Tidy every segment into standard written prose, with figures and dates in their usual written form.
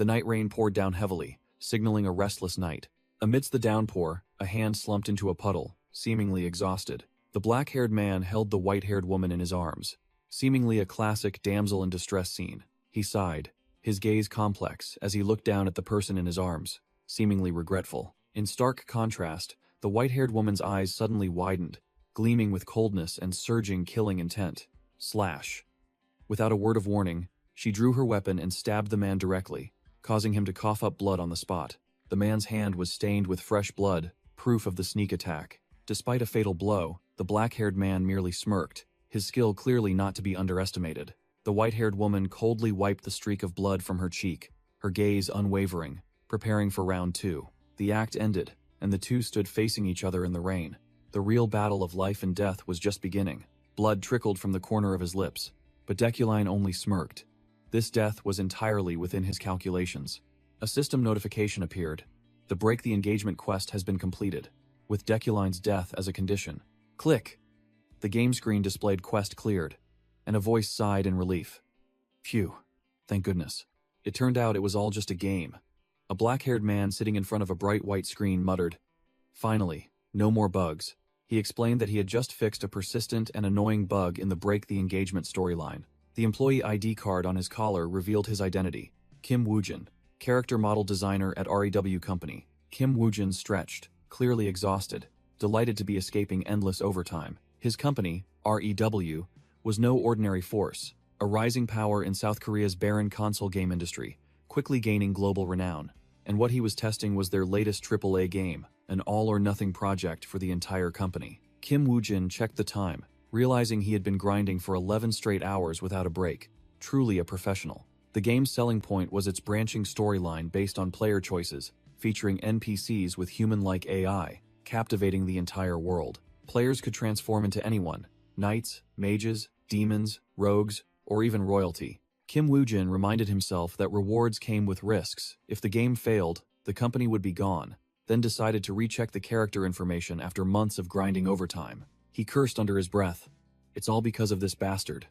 The night rain poured down heavily, signaling a restless night. Amidst the downpour, a hand slumped into a puddle, seemingly exhausted. The black-haired man held the white-haired woman in his arms, seemingly a classic damsel in distress scene. He sighed, his gaze complex as he looked down at the person in his arms, seemingly regretful. In stark contrast, the white-haired woman's eyes suddenly widened, gleaming with coldness and surging killing intent. Slash. Without a word of warning, she drew her weapon and stabbed the man directly, causing him to cough up blood on the spot. The man's hand was stained with fresh blood, proof of the sneak attack. Despite a fatal blow, the black-haired man merely smirked, his skill clearly not to be underestimated. The white-haired woman coldly wiped the streak of blood from her cheek, her gaze unwavering, preparing for round 2. The act ended, and the two stood facing each other in the rain. The real battle of life and death was just beginning. Blood trickled from the corner of his lips, but Deculine only smirked. This death was entirely within his calculations. A system notification appeared. The Break the Engagement quest has been completed, with Deculine's death as a condition. Click! The game screen displayed quest cleared, and a voice sighed in relief. Phew, thank goodness. It turned out it was all just a game. A black-haired man sitting in front of a bright white screen muttered, "Finally, no more bugs." He explained that he had just fixed a persistent and annoying bug in the Break the Engagement storyline. The employee ID card on his collar revealed his identity, Kim Woojin, character model designer at REW Company. Kim Woojin stretched, clearly exhausted, delighted to be escaping endless overtime. His company, REW, was no ordinary force, a rising power in South Korea's barren console game industry, quickly gaining global renown. And what he was testing was their latest AAA game, an all-or-nothing project for the entire company. Kim Woojin checked the time, realizing he had been grinding for 11 straight hours without a break. Truly a professional. The game's selling point was its branching storyline based on player choices, featuring NPCs with human-like AI, captivating the entire world. Players could transform into anyone: knights, mages, demons, rogues, or even royalty. Kim Woojin reminded himself that rewards came with risks. If the game failed, the company would be gone, then decided to recheck the character information after months of grinding overtime. He cursed under his breath. It's all because of this bastard.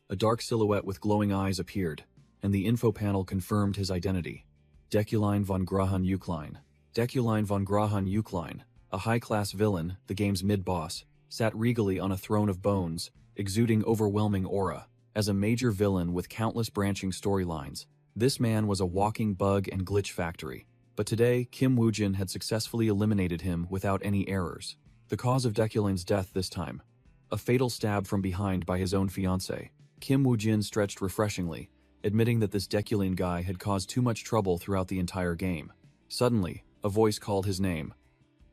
A dark silhouette with glowing eyes appeared, and the info panel confirmed his identity. Deculine von Grahan Ukline. Deculine von Grahan Ukline, a high-class villain, the game's mid-boss, sat regally on a throne of bones, exuding overwhelming aura. As a major villain with countless branching storylines, this man was a walking bug and glitch factory. But today, Kim Woojin had successfully eliminated him without any errors. The cause of Deculine's death this time: a fatal stab from behind by his own fiancée. Kim Woojin stretched refreshingly, admitting that this Deculine guy had caused too much trouble throughout the entire game. Suddenly, a voice called his name.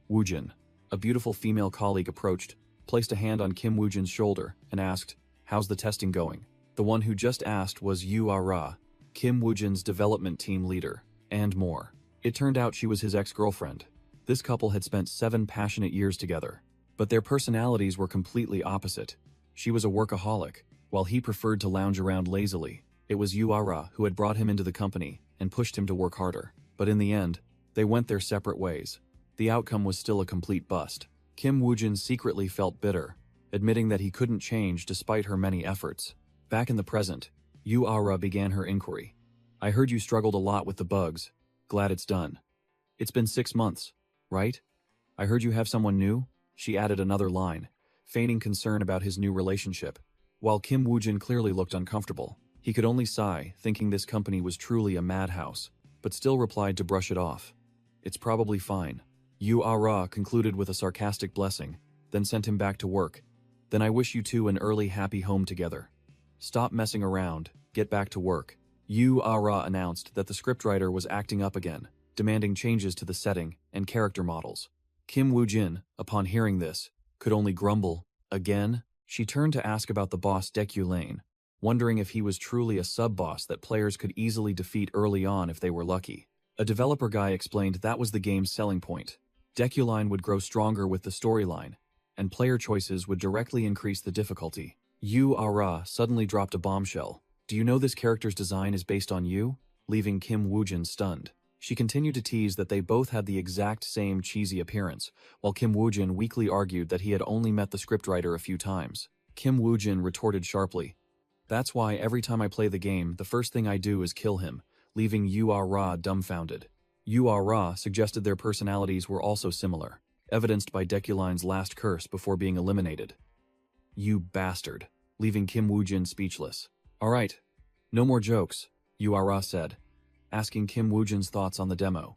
Woojin. A beautiful female colleague approached, placed a hand on Kim Woojin's shoulder, and asked, "How's the testing going?" The one who just asked was Yu Ah-ra, Kim Woojin's development team leader, and more. It turned out she was his ex-girlfriend. This couple had spent 7 passionate years together, but their personalities were completely opposite. She was a workaholic, while he preferred to lounge around lazily. It was Yu Ah-ra who had brought him into the company and pushed him to work harder. But in the end, they went their separate ways. The outcome was still a complete bust. Kim Woojin secretly felt bitter, admitting that he couldn't change despite her many efforts. Back in the present, Yu Ah-ra began her inquiry. "I heard you struggled a lot with the bugs. Glad it's done. It's been 6 months, right? I heard you have someone new?" She added another line, feigning concern about his new relationship. While Kim Woojin clearly looked uncomfortable, he could only sigh, thinking this company was truly a madhouse, but still replied to brush it off. "It's probably fine." Yu Ah-ra concluded with a sarcastic blessing, then sent him back to work. "Then I wish you two an early happy home together. Stop messing around, get back to work." Yu Ah-ra announced that the scriptwriter was acting up again, demanding changes to the setting and character models. Kim Woojin, upon hearing this, could only grumble. Again? She turned to ask about the boss Deculine, wondering if he was truly a sub-boss that players could easily defeat early on if they were lucky. A developer guy explained that was the game's selling point. Deculine would grow stronger with the storyline, and player choices would directly increase the difficulty. Yu Ah-ra suddenly dropped a bombshell. "Do you know this character's design is based on you?" Leaving Kim Woojin stunned. She continued to tease that they both had the exact same cheesy appearance, while Kim Woojin weakly argued that he had only met the scriptwriter a few times. Kim Woojin retorted sharply, "That's why every time I play the game, the first thing I do is kill him, leaving Ura dumbfounded. Ura suggested their personalities were also similar, evidenced by Deculine's last curse before being eliminated. "You bastard," leaving Kim Woojin speechless. "Alright, no more jokes," Ura said, asking Kim Woojin's thoughts on the demo.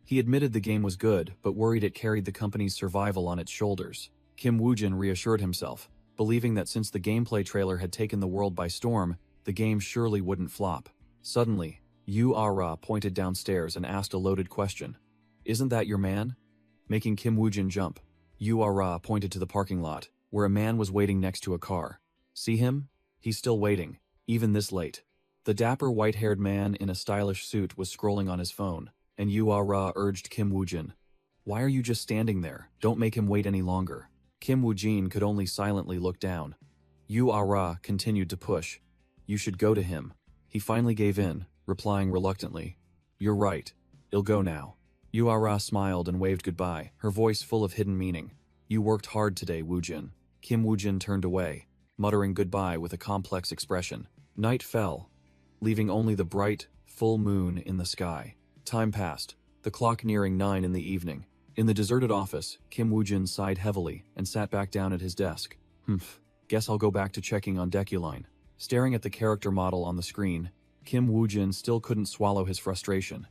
He admitted the game was good, but worried it carried the company's survival on its shoulders. Kim Woojin reassured himself, believing that since the gameplay trailer had taken the world by storm, the game surely wouldn't flop. Suddenly, Ura pointed downstairs and asked a loaded question. "Isn't that your man?" Making Kim Woojin jump, Ura pointed to the parking lot, where a man was waiting next to a car. "See him? He's still waiting, even this late." The dapper white-haired man in a stylish suit was scrolling on his phone, and Ura urged Kim Woojin, "Why are you just standing there? Don't make him wait any longer." Kim Woojin could only silently look down. Ura continued to push. "You should go to him." He finally gave in, replying reluctantly, "You're right. I'll go now." Ura smiled and waved goodbye, her voice full of hidden meaning. "You worked hard today, Woojin." Kim Woojin turned away, muttering goodbye with a complex expression. Night fell, leaving only the bright, full moon in the sky. Time passed, the clock nearing 9 in the evening. In the deserted office, Kim Woojin sighed heavily and sat back down at his desk. Guess I'll go back to checking on Deculine. Staring at the character model on the screen, Kim Woojin still couldn't swallow his frustration.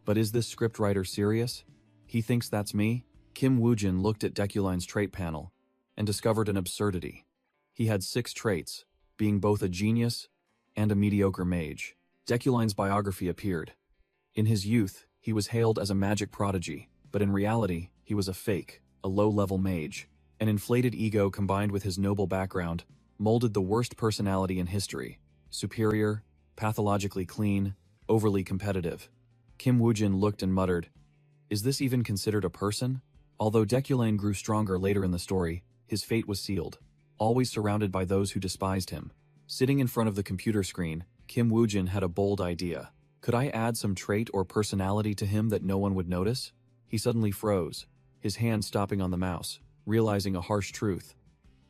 But is this scriptwriter serious? He thinks that's me? Kim Woojin looked at Deculine's trait panel and discovered an absurdity. He had 6 traits, being both a genius and a mediocre mage. Deculine's biography appeared. In his youth, he was hailed as a magic prodigy, but in reality, he was a fake, a low-level mage. An inflated ego combined with his noble background molded the worst personality in history. Superior, pathologically clean, overly competitive. Kim Woojin looked and muttered, "Is this even considered a person?" Although Deculine grew stronger later in the story, his fate was sealed, always surrounded by those who despised him. Sitting in front of the computer screen, Kim Woojin had a bold idea. Could I add some trait or personality to him that no one would notice? He suddenly froze, his hand stopping on the mouse, realizing a harsh truth.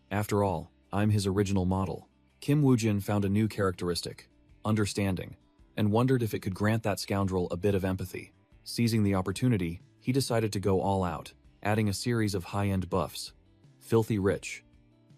After all, I'm his original model. Kim Woojin found a new characteristic, understanding, and wondered if it could grant that scoundrel a bit of empathy. Seizing the opportunity, he decided to go all out, adding a series of high-end buffs. Filthy rich.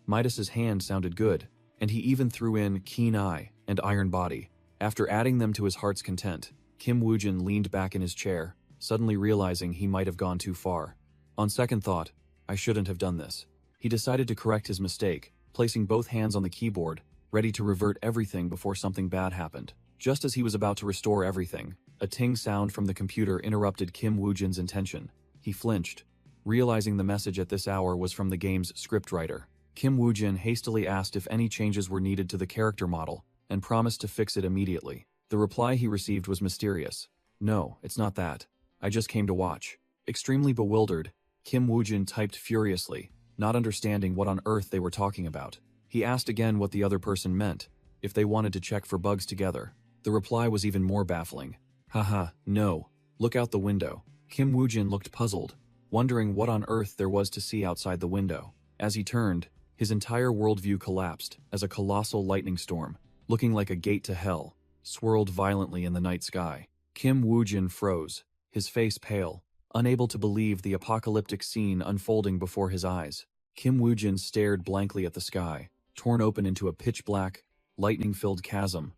Midas's hand sounded good, and he even threw in keen eye and iron body. After adding them to his heart's content, Kim Woojin leaned back in his chair, suddenly realizing he might have gone too far. On second thought, I shouldn't have done this. He decided to correct his mistake, placing both hands on the keyboard, ready to revert everything before something bad happened. Just as he was about to restore everything, a ting sound from the computer interrupted Kim Woojin's intention. He flinched, realizing the message at this hour was from the game's scriptwriter. Kim Woojin hastily asked if any changes were needed to the character model, and promised to fix it immediately. The reply he received was mysterious. "No, it's not that. I just came to watch." Extremely bewildered, Kim Woojin typed furiously, not understanding what on earth they were talking about. He asked again what the other person meant, if they wanted to check for bugs together. The reply was even more baffling. "Haha, no. Look out the window." Kim Woojin looked puzzled, wondering what on earth there was to see outside the window. As he turned, his entire worldview collapsed as a colossal lightning storm, looking like a gate to hell, swirled violently in the night sky. Kim Woojin froze, his face pale, unable to believe the apocalyptic scene unfolding before his eyes. Kim Woojin stared blankly at the sky, torn open into a pitch-black, lightning-filled chasm,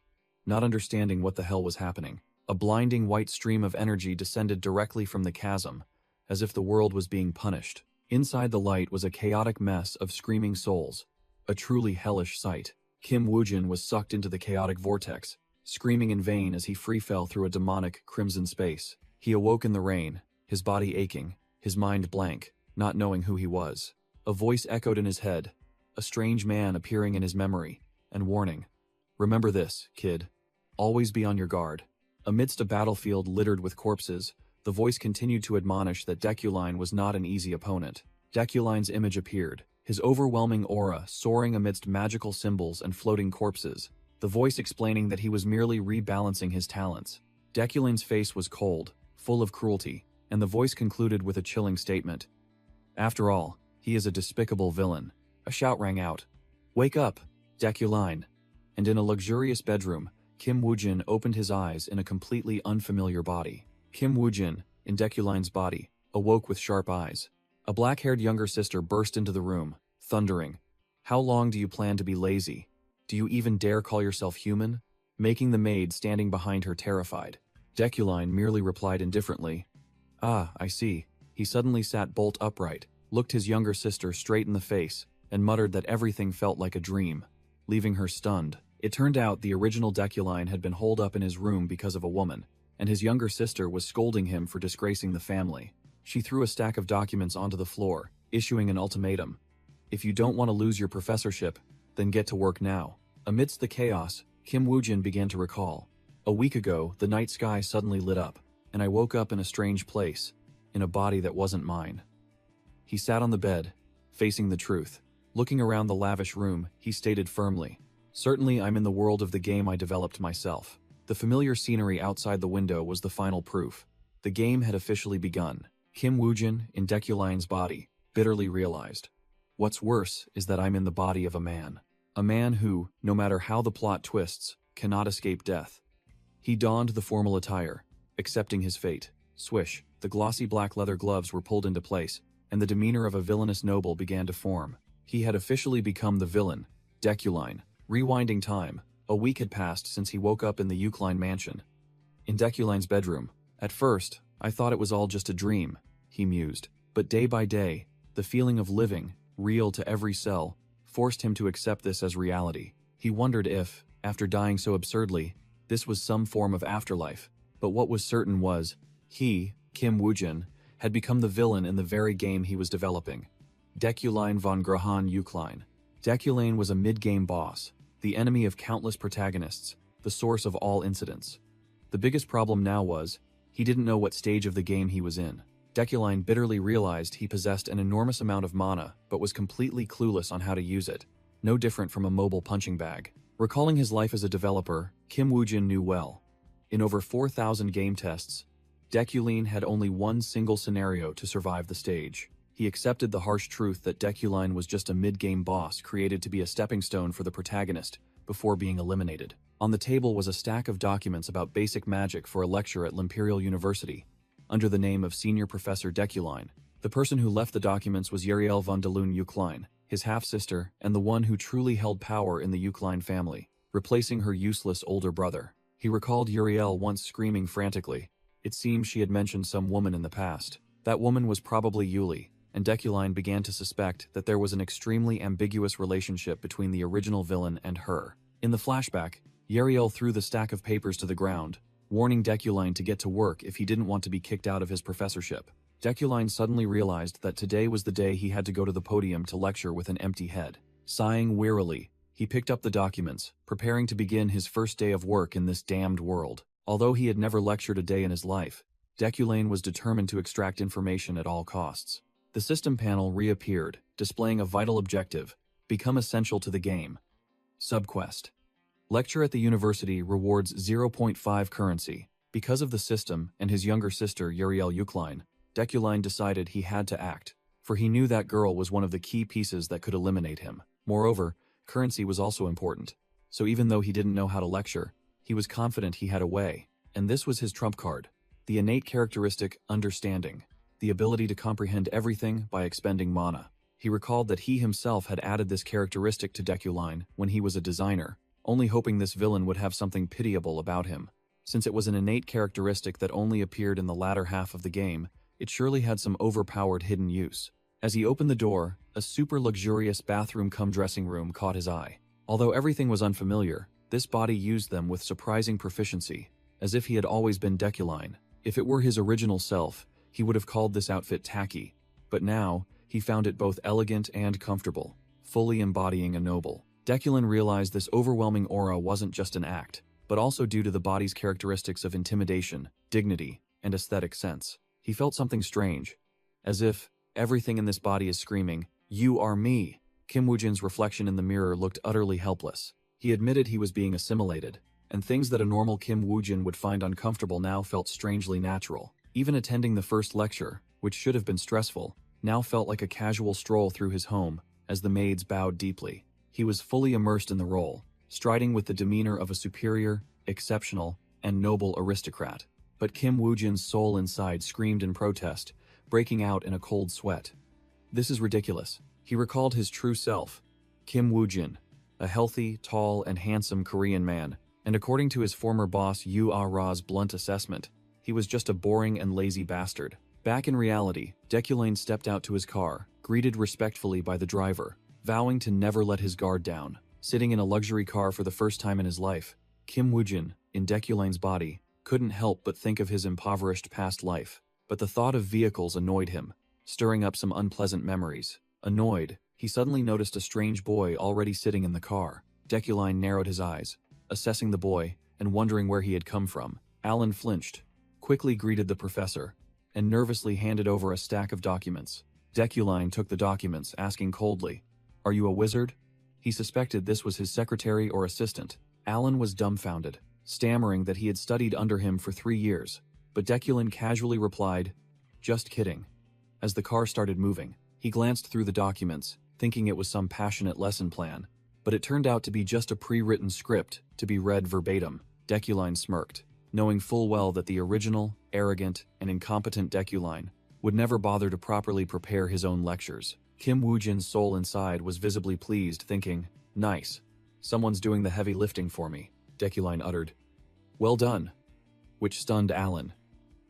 not understanding what the hell was happening. A blinding white stream of energy descended directly from the chasm, as if the world was being punished. Inside the light was a chaotic mess of screaming souls, a truly hellish sight. Kim Woojin was sucked into the chaotic vortex, screaming in vain as he free fell through a demonic crimson space. He awoke in the rain, his body aching, his mind blank, not knowing who he was. A voice echoed in his head, a strange man appearing in his memory, and warning. "Remember this, kid. Always be on your guard." Amidst a battlefield littered with corpses, the voice continued to admonish that Deculine was not an easy opponent. Deculine's image appeared, his overwhelming aura soaring amidst magical symbols and floating corpses, the voice explaining that he was merely rebalancing his talents. Deculine's face was cold, full of cruelty, and the voice concluded with a chilling statement. "After all, he is a despicable villain." A shout rang out. "Wake up, Deculine!" And in a luxurious bedroom, Kim Woojin opened his eyes in a completely unfamiliar body. Kim Woojin, in Deculine's body, awoke with sharp eyes. A black-haired younger sister burst into the room, thundering, "How long do you plan to be lazy? Do you even dare call yourself human?" Making the maid standing behind her terrified. Deculine merely replied indifferently, "Ah, I see." He suddenly sat bolt upright, looked his younger sister straight in the face, and muttered that everything felt like a dream, leaving her stunned. It turned out the original Deculine had been holed up in his room because of a woman, and his younger sister was scolding him for disgracing the family. She threw a stack of documents onto the floor, issuing an ultimatum. "If you don't want to lose your professorship, then get to work now." Amidst the chaos, Kim Woojin began to recall. "A week ago, the night sky suddenly lit up, and I woke up in a strange place, in a body that wasn't mine." He sat on the bed, facing the truth. Looking around the lavish room, he stated firmly, "Certainly I'm in the world of the game I developed myself." The familiar scenery outside the window was the final proof. The game had officially begun. Kim Woojin, in Deculine's body, bitterly realized, "What's worse is that I'm in the body of a man. A man who, no matter how the plot twists, cannot escape death." He donned the formal attire, accepting his fate. Swish, the glossy black leather gloves were pulled into place, and the demeanor of a villainous noble began to form. He had officially become the villain, Deculine. Rewinding time, a week had passed since he woke up in the Eucline mansion. In Deculine's bedroom. "At first, I thought it was all just a dream," he mused. But day by day, the feeling of living, real to every cell, forced him to accept this as reality. He wondered if, after dying so absurdly, this was some form of afterlife. But what was certain was, he, Kim Woojin, had become the villain in the very game he was developing. Deculine von Grahan Eucline. Deculine was a mid-game boss, the enemy of countless protagonists, the source of all incidents. The biggest problem now was, he didn't know what stage of the game he was in. Deculine bitterly realized he possessed an enormous amount of mana, but was completely clueless on how to use it, no different from a mobile punching bag. Recalling his life as a developer, Kim Woojin knew well. In over 4,000 game tests, Deculine had only one single scenario to survive the stage. He accepted the harsh truth that Deculine was just a mid-game boss created to be a stepping stone for the protagonist before being eliminated. On the table was a stack of documents about basic magic for a lecture at L'Imperial University, under the name of Senior Professor Deculine. The person who left the documents was Yahello von Delune Eucline, his half-sister, and the one who truly held power in the Eucline family, replacing her useless older brother. He recalled Uriel once screaming frantically. It seemed she had mentioned some woman in the past. That woman was probably Yuli, and Deculine began to suspect that there was an extremely ambiguous relationship between the original villain and her. In the flashback, Uriel threw the stack of papers to the ground, warning Deculine to get to work if he didn't want to be kicked out of his professorship. Deculine suddenly realized that today was the day he had to go to the podium to lecture with an empty head. Sighing wearily, he picked up the documents, preparing to begin his first day of work in this damned world. Although he had never lectured a day in his life, Deculine was determined to extract information at all costs. The system panel reappeared, displaying a vital objective: become essential to the game. Subquest. Lecture at the university rewards 0.5 currency. Because of the system and his younger sister Uriel Eucline, Deculine decided he had to act, for he knew that girl was one of the key pieces that could eliminate him. Moreover, currency was also important, so even though he didn't know how to lecture, he was confident he had a way, and this was his trump card: the innate characteristic understanding, the ability to comprehend everything by expending mana. He recalled that he himself had added this characteristic to Deculine when he was a designer, only hoping this villain would have something pitiable about him. Since it was an innate characteristic that only appeared in the latter half of the game, it surely had some overpowered hidden use. As he opened the door, a super luxurious bathroom-cum-dressing room caught his eye. Although everything was unfamiliar, this body used them with surprising proficiency, as if he had always been Deculine. If it were his original self, he would have called this outfit tacky, but now, he found it both elegant and comfortable, fully embodying a noble. Deculine realized this overwhelming aura wasn't just an act, but also due to the body's characteristics of intimidation, dignity, and aesthetic sense. He felt something strange, as if everything in this body is screaming, "You are me." Kim Woojin's reflection in the mirror looked utterly helpless. He admitted he was being assimilated, and things that a normal Kim Woojin would find uncomfortable now felt strangely natural. Even attending the first lecture, which should have been stressful, now felt like a casual stroll through his home, as the maids bowed deeply. He was fully immersed in the role, striding with the demeanor of a superior, exceptional, and noble aristocrat. But Kim Woojin's soul inside screamed in protest, breaking out in a cold sweat. This is ridiculous. He recalled his true self, Kim Woojin, a healthy, tall, and handsome Korean man, and according to his former boss Yu Ah-ra's blunt assessment, he was just a boring and lazy bastard. Back in reality, Deculane stepped out to his car, greeted respectfully by the driver, vowing to never let his guard down. Sitting in a luxury car for the first time in his life, Kim Woojin, in Deculane's body, couldn't help but think of his impoverished past life. But the thought of vehicles annoyed him, stirring up some unpleasant memories. Annoyed, he suddenly noticed a strange boy already sitting in the car. Deculane narrowed his eyes, assessing the boy and wondering where he had come from. Alan flinched, quickly greeted the professor, and nervously handed over a stack of documents. Deculane took the documents, asking coldly, "Are you a wizard?" He suspected this was his secretary or assistant. Alan was dumbfounded, stammering that he had studied under him for 3 years, but Deculane casually replied, "Just kidding." As the car started moving, he glanced through the documents, thinking it was some passionate lesson plan, but it turned out to be just a pre-written script to be read verbatim. Deculane smirked, knowing full well that the original, arrogant, and incompetent Deculane would never bother to properly prepare his own lectures. Kim Woojin's soul inside was visibly pleased, thinking, "Nice. Someone's doing the heavy lifting for me," Deculane uttered. "Well done," which stunned Alan,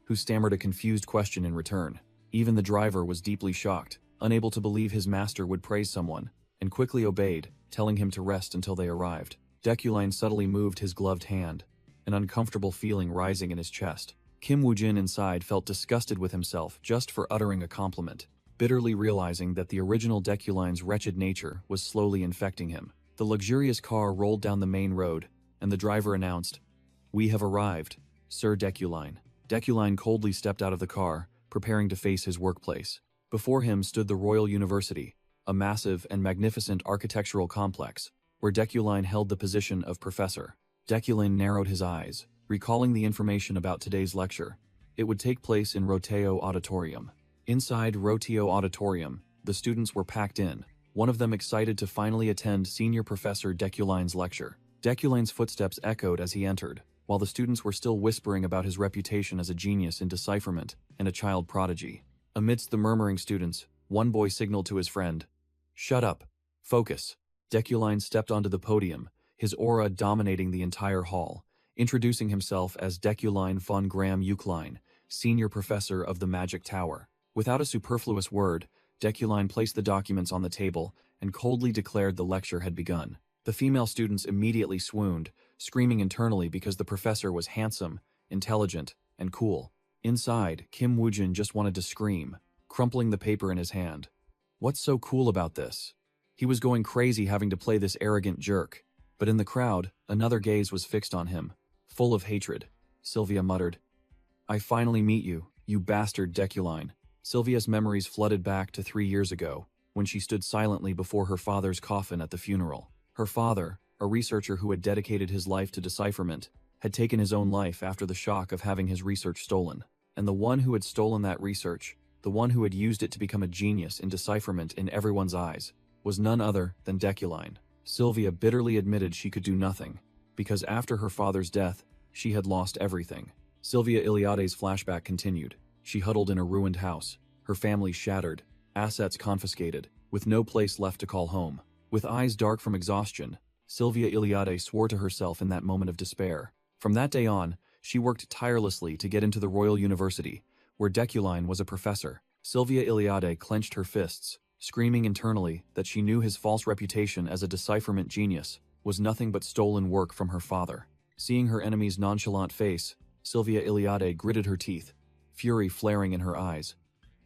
who stammered a confused question in return. Even the driver was deeply shocked, unable to believe his master would praise someone, and quickly obeyed, telling him to rest until they arrived. Deculane subtly moved his gloved hand, an uncomfortable feeling rising in his chest. Kim Woojin inside felt disgusted with himself just for uttering a compliment, bitterly realizing that the original Deculane's wretched nature was slowly infecting him. The luxurious car rolled down the main road, and the driver announced, "We have arrived, Sir Deculane." Deculane coldly stepped out of the car, preparing to face his workplace. Before him stood the Royal University, a massive and magnificent architectural complex, where Deculane held the position of professor. Deculane narrowed his eyes, recalling the information about today's lecture. It would take place in Roteo Auditorium. Inside Roteo Auditorium, the students were packed in, one of them excited to finally attend Senior Professor Deculane's lecture. Deculane's footsteps echoed as he entered, while the students were still whispering about his reputation as a genius in decipherment and a child prodigy. Amidst the murmuring students, one boy signaled to his friend, "Shut up. Focus." Deculane stepped onto the podium, his aura dominating the entire hall, introducing himself as Deculane von Graham Eucline, Senior Professor of the Magic Tower. Without a superfluous word, Deculane placed the documents on the table and coldly declared the lecture had begun. The female students immediately swooned, screaming internally because the professor was handsome, intelligent, and cool. Inside, Kim Woojin just wanted to scream, crumpling the paper in his hand. What's so cool about this? He was going crazy having to play this arrogant jerk. But in the crowd, another gaze was fixed on him, full of hatred. Sylvia muttered, "I finally meet you, you bastard Deculane." Sylvia's memories flooded back to 3 years ago, when she stood silently before her father's coffin at the funeral. Her father, a researcher who had dedicated his life to decipherment, had taken his own life after the shock of having his research stolen. And the one who had stolen that research, the one who had used it to become a genius in decipherment in everyone's eyes, was none other than Deculane. Sylvia bitterly admitted she could do nothing, because after her father's death, she had lost everything. Sylvia Iliade's flashback continued. She huddled in a ruined house, her family shattered, assets confiscated, with no place left to call home. With eyes dark from exhaustion, Sylvia Iliade swore to herself in that moment of despair. From that day on, she worked tirelessly to get into the Royal University, where Deculane was a professor. Sylvia Iliade clenched her fists, screaming internally that she knew his false reputation as a decipherment genius was nothing but stolen work from her father. Seeing her enemy's nonchalant face, Sylvia Iliade gritted her teeth, fury flaring in her eyes.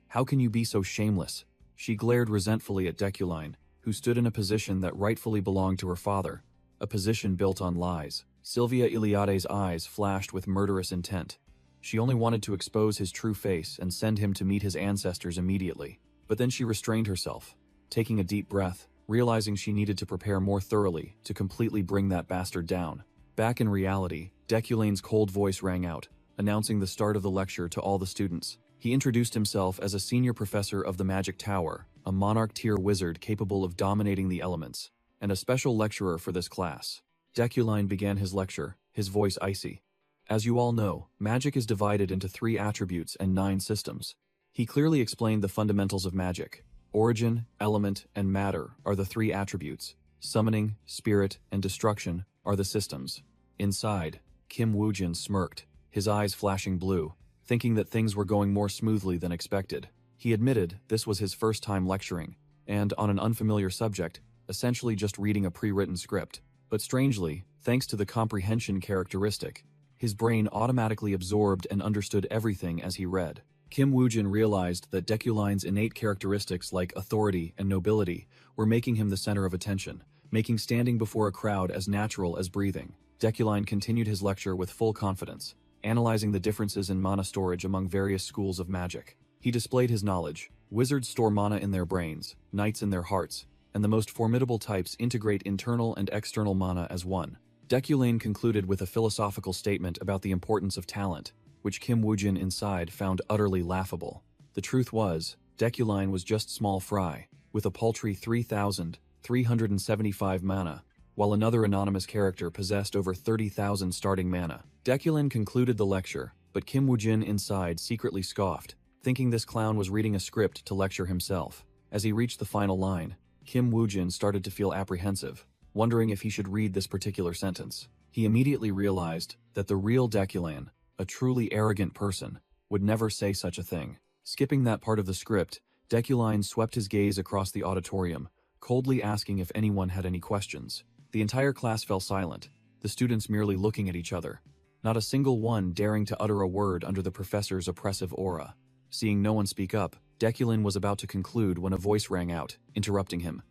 "How can you be so shameless?" She glared resentfully at Deculane, who stood in a position that rightfully belonged to her father, a position built on lies. Sylvia Iliade's eyes flashed with murderous intent. She only wanted to expose his true face and send him to meet his ancestors immediately. But then she restrained herself, taking a deep breath, realizing she needed to prepare more thoroughly to completely bring that bastard down. Back in reality, Deculane's cold voice rang out, announcing the start of the lecture to all the students. He introduced himself as a senior professor of the Magic Tower, a monarch-tier wizard capable of dominating the elements, and a special lecturer for this class. Deculane began his lecture, his voice icy. As you all know, magic is divided into 3 attributes and 9 systems. He clearly explained the fundamentals of magic. Origin, element, and matter are the 3 attributes. Summoning, spirit, and destruction are the systems. Inside, Kim Woojin smirked, his eyes flashing blue, thinking that things were going more smoothly than expected. He admitted this was his first time lecturing, and on an unfamiliar subject, essentially just reading a pre-written script. But strangely, thanks to the comprehension characteristic, his brain automatically absorbed and understood everything as he read. Kim Woojin realized that Dekuline's innate characteristics like authority and nobility were making him the center of attention, making standing before a crowd as natural as breathing. Dekuline continued his lecture with full confidence, analyzing the differences in mana storage among various schools of magic. He displayed his knowledge. Wizards store mana in their brains, knights in their hearts, and the most formidable types integrate internal and external mana as one. Dekuline concluded with a philosophical statement about the importance of talent, which Kim Woojin inside found utterly laughable. The truth was, Dekuline was just small fry, with a paltry 3,375 mana, while another anonymous character possessed over 30,000 starting mana. Dekuline concluded the lecture, but Kim Woojin inside secretly scoffed, thinking this clown was reading a script to lecture himself. As he reached the final line, Kim Woojin started to feel apprehensive, wondering if he should read this particular sentence. He immediately realized that the real Dekuline, a truly arrogant person, would never say such a thing. Skipping that part of the script, Dekuline swept his gaze across the auditorium, coldly asking if anyone had any questions. The entire class fell silent, the students merely looking at each other, not a single one daring to utter a word under the professor's oppressive aura. Seeing no one speak up, Dekuline was about to conclude when a voice rang out, interrupting him.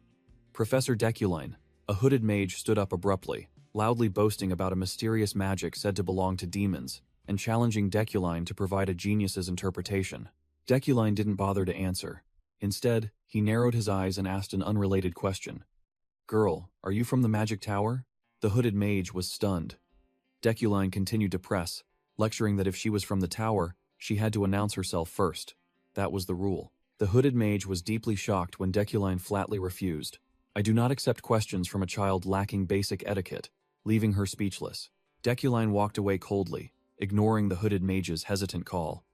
Professor Dekuline, a hooded mage, stood up abruptly, loudly boasting about a mysterious magic said to belong to demons, and challenging Dekuline to provide a genius's interpretation. Dekuline didn't bother to answer. Instead, he narrowed his eyes and asked an unrelated question. "Girl, are you from the magic tower?" The hooded mage was stunned. Dekuline continued to press, lecturing that if she was from the tower, she had to announce herself first. That was the rule. The hooded mage was deeply shocked when Dekuline flatly refused. "I do not accept questions from a child lacking basic etiquette," leaving her speechless. Dekuline walked away coldly, ignoring the hooded mage's hesitant call.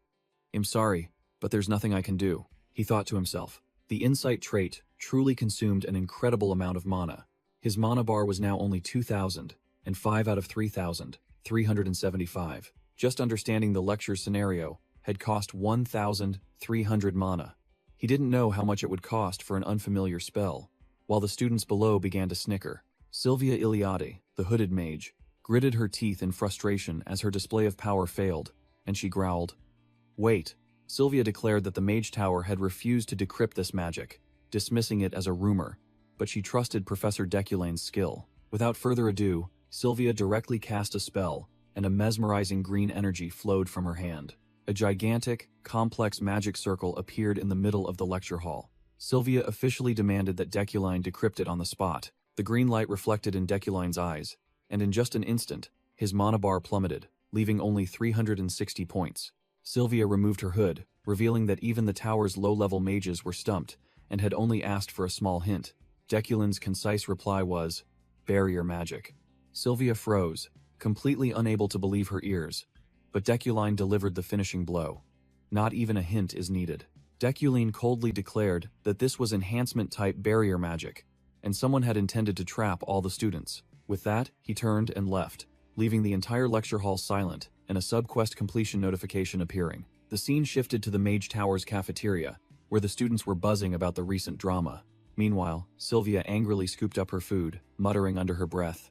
"I'm sorry, but there's nothing I can do," he thought to himself. The insight trait truly consumed an incredible amount of mana. His mana bar was now only 2,000, and 5 out of 3,375. Just understanding the lecture scenario had cost 1,300 mana. He didn't know how much it would cost for an unfamiliar spell, while the students below began to snicker. Sylvia Iliade, the hooded mage, gritted her teeth in frustration as her display of power failed, and she growled. "Wait." Sylvia declared that the mage tower had refused to decrypt this magic, dismissing it as a rumor, but she trusted Professor Dekuline's skill. Without further ado, Sylvia directly cast a spell, and a mesmerizing green energy flowed from her hand. A gigantic, complex magic circle appeared in the middle of the lecture hall. Sylvia officially demanded that Dekuline decrypt it on the spot. The green light reflected in Dekuline's eyes, and in just an instant, his mana bar plummeted, leaving only 360 points. Sylvia removed her hood, revealing that even the tower's low-level mages were stumped, and had only asked for a small hint. Dekuline's concise reply was, "Barrier magic." Sylvia froze, completely unable to believe her ears, but Dekuline delivered the finishing blow. Not even a hint is needed. Dekuline coldly declared that this was enhancement-type barrier magic, and someone had intended to trap all the students. With that, he turned and left, leaving the entire lecture hall silent, and a sub-quest completion notification appearing. The scene shifted to the Mage Tower's cafeteria, where the students were buzzing about the recent drama. Meanwhile, Sylvia angrily scooped up her food, muttering under her breath,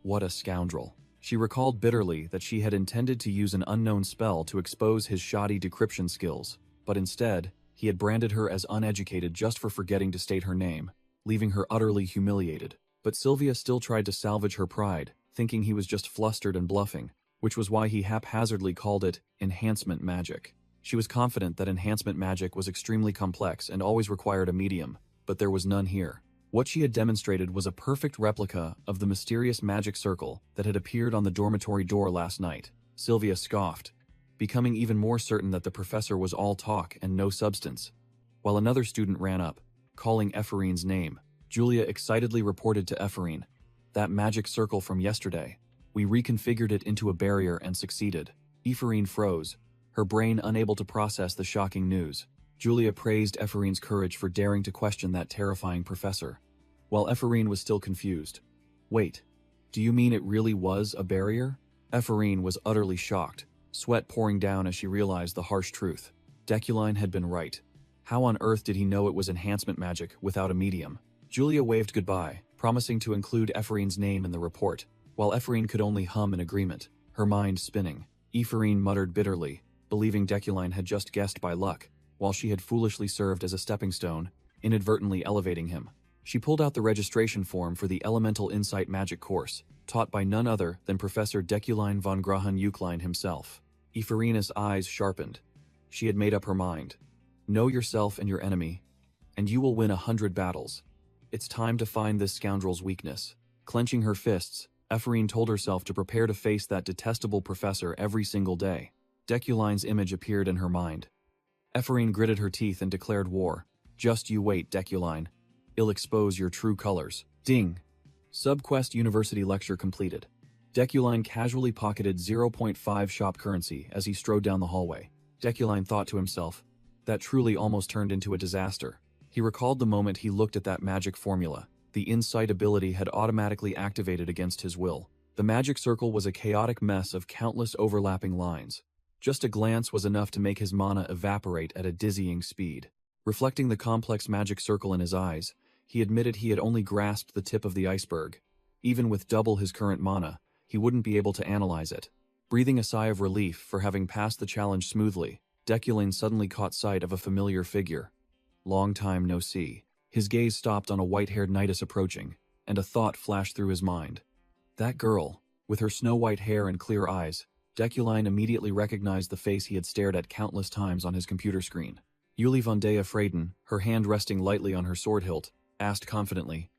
"What a scoundrel." She recalled bitterly that she had intended to use an unknown spell to expose his shoddy decryption skills, but instead, he had branded her as uneducated just for forgetting to state her name, leaving her utterly humiliated. But Sylvia still tried to salvage her pride, thinking he was just flustered and bluffing, which was why he haphazardly called it enhancement magic. She was confident that enhancement magic was extremely complex and always required a medium, but there was none here. What she had demonstrated was a perfect replica of the mysterious magic circle that had appeared on the dormitory door last night. Sylvia scoffed, becoming even more certain that the professor was all talk and no substance. While another student ran up, calling Epherine's name, Julia excitedly reported to Epherine, "That magic circle from yesterday. We reconfigured it into a barrier and succeeded. Ephorine froze, her brain unable to process the shocking news. Julia praised Ephorine's courage for daring to question that terrifying professor, while Ephorine was still confused. Wait, do you mean it really was a barrier? Ephorine was utterly shocked, sweat pouring down as she realized the harsh truth. Deculine had been right. How on earth did he know it was enhancement magic without a medium? Julia waved goodbye, promising to include Ephorine's name in the report, while Ephorine could only hum in agreement, her mind spinning. Ephorine muttered bitterly, believing Deculine had just guessed by luck, while she had foolishly served as a stepping stone, inadvertently elevating him. She pulled out the registration form for the Elemental Insight Magic course, taught by none other than Professor Deculine von Grahan-Ukline himself. Ephorina's eyes sharpened. She had made up her mind. Know yourself and your enemy, and you will win 100 battles. It's time to find this scoundrel's weakness. Clenching her fists, Ephorine told herself to prepare to face that detestable professor every single day. Deculine's image appeared in her mind. Ephorine gritted her teeth and declared war. Just you wait, Deculine. I'll expose your true colors. Ding! Subquest University lecture completed. Deculine casually pocketed 0.5 shop currency as he strode down the hallway. Deculine thought to himself, that truly almost turned into a disaster. He recalled the moment he looked at that magic formula. The insight ability had automatically activated against his will. The magic circle was a chaotic mess of countless overlapping lines. Just a glance was enough to make his mana evaporate at a dizzying speed. Reflecting the complex magic circle in his eyes, he admitted he had only grasped the tip of the iceberg. Even with double his current mana, he wouldn't be able to analyze it. Breathing a sigh of relief for having passed the challenge smoothly, Deculine suddenly caught sight of a familiar figure. Long time no see. His gaze stopped on a white-haired knightess approaching, and a thought flashed through his mind. That girl, with her snow-white hair and clear eyes. Deculine immediately recognized the face he had stared at countless times on his computer screen. Yuli von Dea Freyden, her hand resting lightly on her sword hilt, asked confidently,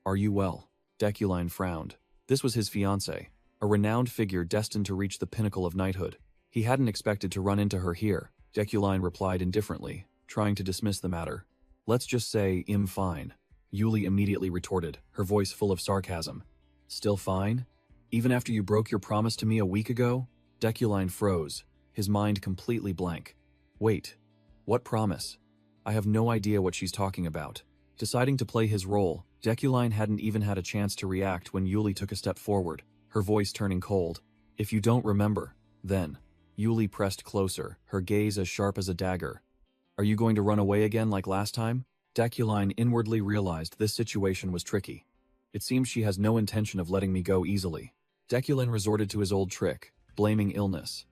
"Are you well?" Deculine frowned. This was his fiancée, a renowned figure destined to reach the pinnacle of knighthood. He hadn't expected to run into her here. Deculine replied indifferently, trying to dismiss the matter. "Let's just say, I'm fine," Yuli immediately retorted, her voice full of sarcasm. "Still fine? Even after you broke your promise to me a week ago?" Deculine froze, his mind completely blank. Wait, what promise? I have no idea what she's talking about. Deciding to play his role, Deculine hadn't even had a chance to react when Yuli took a step forward, her voice turning cold. "If you don't remember, then." Yuli pressed closer, her gaze as sharp as a dagger. "Are you going to run away again like last time?" Deculine inwardly realized this situation was tricky. "It seems she has no intention of letting me go easily." Deculine resorted to his old trick, blaming illness.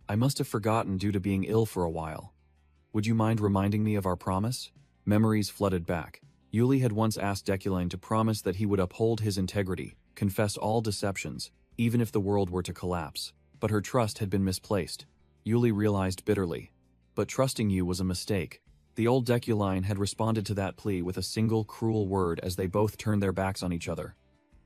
"I must have forgotten due to being ill for a while. Would you mind reminding me of our promise?" Memories flooded back. Yuli had once asked Deculine to promise that he would uphold his integrity, confess all deceptions, even if the world were to collapse. But her trust had been misplaced. Yuli realized bitterly. But trusting you was a mistake. The old Deculine had responded to that plea with a single cruel word as they both turned their backs on each other.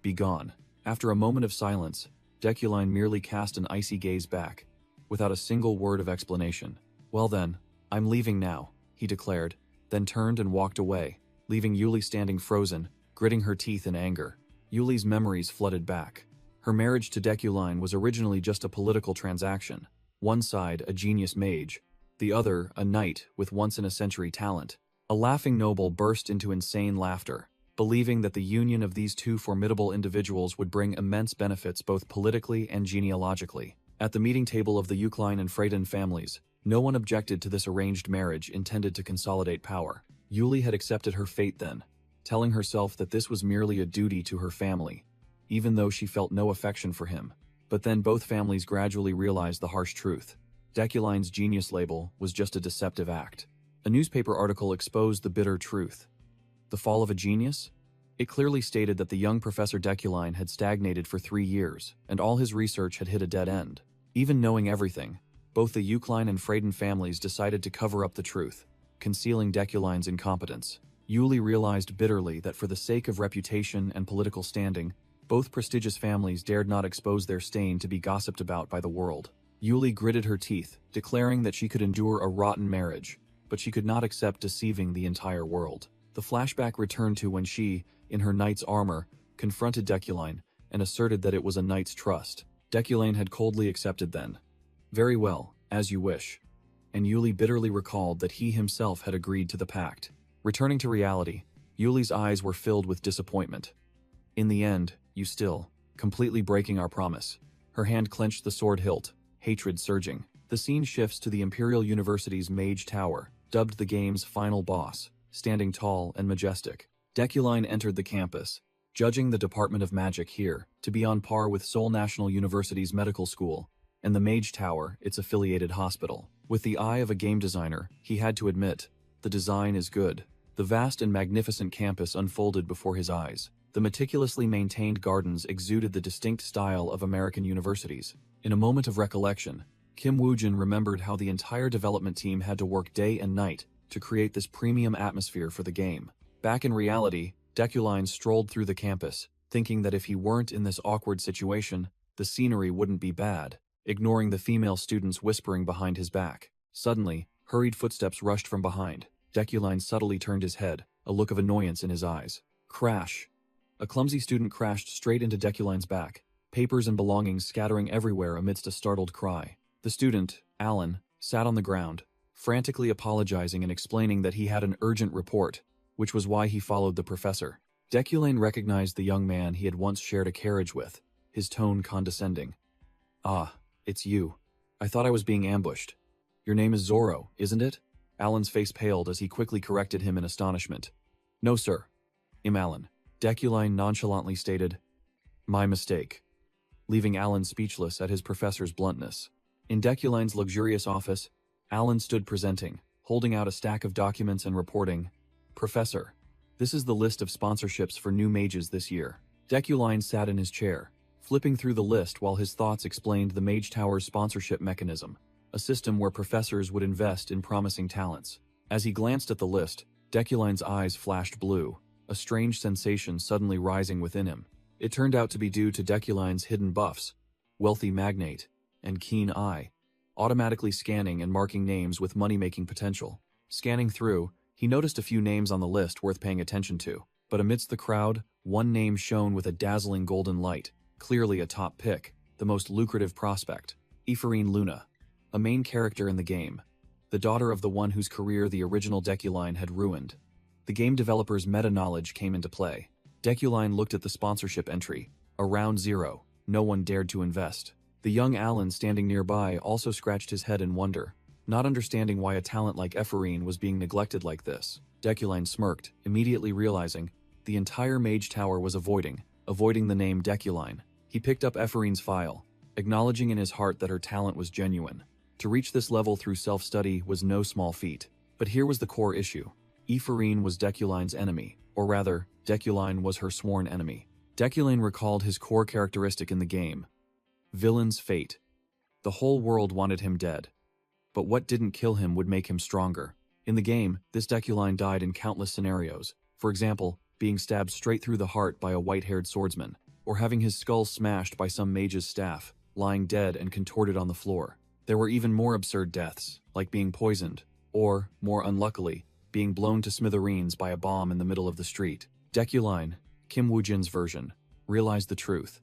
"Be gone." After a moment of silence, Deculine merely cast an icy gaze back, without a single word of explanation. "Well then, I'm leaving now," he declared, then turned and walked away, leaving Yuli standing frozen, gritting her teeth in anger. Yuli's memories flooded back. Her marriage to Deculine was originally just a political transaction. One side, a genius mage, the other, a knight with once-in-a-century talent. A laughing noble burst into insane laughter, believing that the union of these two formidable individuals would bring immense benefits both politically and genealogically. At the meeting table of the Ukline and Freyden families, no one objected to this arranged marriage intended to consolidate power. Yuli had accepted her fate then, telling herself that this was merely a duty to her family, even though she felt no affection for him. But then both families gradually realized the harsh truth. Deculine's genius label was just a deceptive act. A newspaper article exposed the bitter truth. The fall of a genius? It clearly stated that the young Professor Deculine had stagnated for 3 years, and all his research had hit a dead end. Even knowing everything, both the Ukline and Freyden families decided to cover up the truth, concealing Deculine's incompetence. Yuli realized bitterly that for the sake of reputation and political standing, both prestigious families dared not expose their stain to be gossiped about by the world. Yuli gritted her teeth, declaring that she could endure a rotten marriage, but she could not accept deceiving the entire world. The flashback returned to when she, in her knight's armor, confronted Deculine, and asserted that it was a knight's trust. Deculine had coldly accepted then. Very well, as you wish. And Yuli bitterly recalled that he himself had agreed to the pact. Returning to reality, Yuli's eyes were filled with disappointment. In the end, you still, completely breaking our promise. Her hand clenched the sword hilt, hatred surging. The scene shifts to the Imperial University's Mage Tower, dubbed the game's final boss, standing tall and majestic. Deculine entered the campus, judging the Department of Magic here to be on par with Seoul National University's medical school, and the Mage Tower, its affiliated hospital. With the eye of a game designer, he had to admit, the design is good. The vast and magnificent campus unfolded before his eyes. The meticulously maintained gardens exuded the distinct style of American universities. In a moment of recollection, Kim Woo-jin remembered how the entire development team had to work day and night to create this premium atmosphere for the game. Back in reality, Deculine strolled through the campus, thinking that if he weren't in this awkward situation, the scenery wouldn't be bad, ignoring the female students whispering behind his back. Suddenly, hurried footsteps rushed from behind. Deculine subtly turned his head, a look of annoyance in his eyes. Crash! A clumsy student crashed straight into Deculine's back, papers and belongings scattering everywhere amidst a startled cry. The student, Alan, sat on the ground, frantically apologizing and explaining that he had an urgent report, which was why he followed the professor. Deculine recognized the young man he had once shared a carriage with, his tone condescending. Ah, it's you. I thought I was being ambushed. Your name is Zorro, isn't it? Alan's face paled as he quickly corrected him in astonishment. No, sir. I'm Alan. Deculine nonchalantly stated, my mistake, leaving Alan speechless at his professor's bluntness. In Deculine's luxurious office, Alan stood presenting, holding out a stack of documents and reporting, Professor, this is the list of sponsorships for new mages this year. Deculine sat in his chair, flipping through the list while his thoughts explained the Mage Tower's sponsorship mechanism, a system where professors would invest in promising talents. As he glanced at the list, Deculine's eyes flashed blue, a strange sensation suddenly rising within him. It turned out to be due to Deculine's hidden buffs, wealthy magnate, and keen eye, automatically scanning and marking names with money-making potential. Scanning through, he noticed a few names on the list worth paying attention to, but amidst the crowd, one name shone with a dazzling golden light, clearly a top pick, the most lucrative prospect, Ephorine Luna, a main character in the game, the daughter of the one whose career the original Deculine had ruined. The game developer's meta-knowledge came into play. Deculine looked at the sponsorship entry, around zero, no one dared to invest. The young Alan standing nearby also scratched his head in wonder, not understanding why a talent like Ephorine was being neglected like this. Deculine smirked, immediately realizing the entire Mage Tower was avoiding the name Deculine. He picked up Ephorine's file, acknowledging in his heart that her talent was genuine. To reach this level through self-study was no small feat. But here was the core issue. Ephorine was Deculine's enemy, or rather, Deculine was her sworn enemy. Deculine recalled his core characteristic in the game, villain's fate. The whole world wanted him dead. But what didn't kill him would make him stronger. In the game, this Deculine died in countless scenarios. For example, being stabbed straight through the heart by a white-haired swordsman, or having his skull smashed by some mage's staff, lying dead and contorted on the floor. There were even more absurd deaths, like being poisoned, or, more unluckily, being blown to smithereens by a bomb in the middle of the street. Deculine, Kim Woo-jin's version, realized the truth.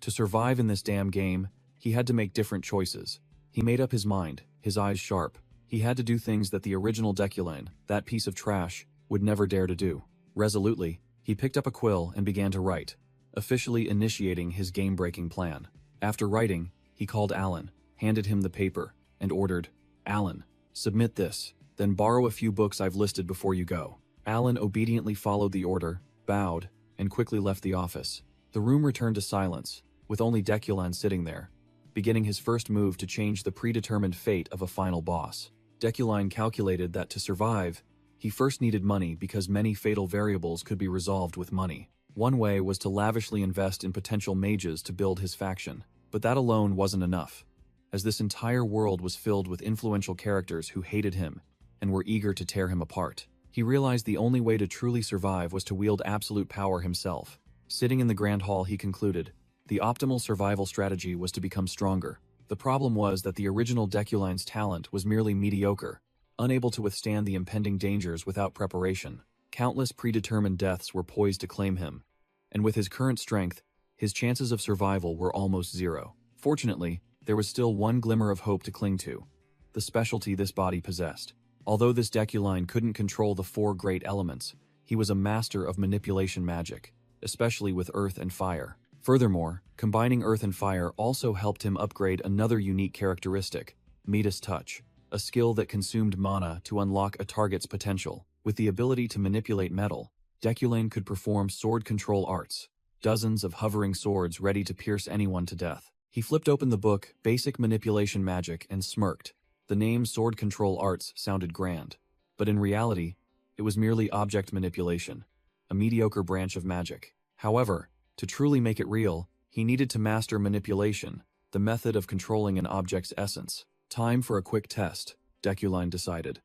To survive in this damn game, he had to make different choices. He made up his mind, his eyes sharp. He had to do things that the original Deculine, that piece of trash, would never dare to do. Resolutely, he picked up a quill and began to write, officially initiating his game-breaking plan. After writing, he called Alan, handed him the paper, and ordered, Alan, submit this, then borrow a few books I've listed before you go. Alan obediently followed the order, bowed, and quickly left the office. The room returned to silence, with only Deculine sitting there, beginning his first move to change the predetermined fate of a final boss. Deculine calculated that to survive, he first needed money because many fatal variables could be resolved with money. One way was to lavishly invest in potential mages to build his faction, but that alone wasn't enough, as this entire world was filled with influential characters who hated him and were eager to tear him apart. He realized the only way to truly survive was to wield absolute power himself. Sitting in the Grand Hall, he concluded, the optimal survival strategy was to become stronger. The problem was that the original Deculine's talent was merely mediocre, unable to withstand the impending dangers without preparation. Countless predetermined deaths were poised to claim him, and with his current strength, his chances of survival were almost zero. Fortunately, there was still one glimmer of hope to cling to: the specialty this body possessed. Although this Deculine couldn't control the 4 great elements, he was a master of manipulation magic, especially with earth and fire. Furthermore, combining earth and fire also helped him upgrade another unique characteristic: Midas Touch, a skill that consumed mana to unlock a target's potential. With the ability to manipulate metal, Deculine could perform sword control arts, dozens of hovering swords ready to pierce anyone to death. He flipped open the book, Basic Manipulation Magic, and smirked. The name Sword Control Arts sounded grand, but in reality, it was merely object manipulation, a mediocre branch of magic. However, to truly make it real, he needed to master manipulation, the method of controlling an object's essence. Time for a quick test, Deculine decided.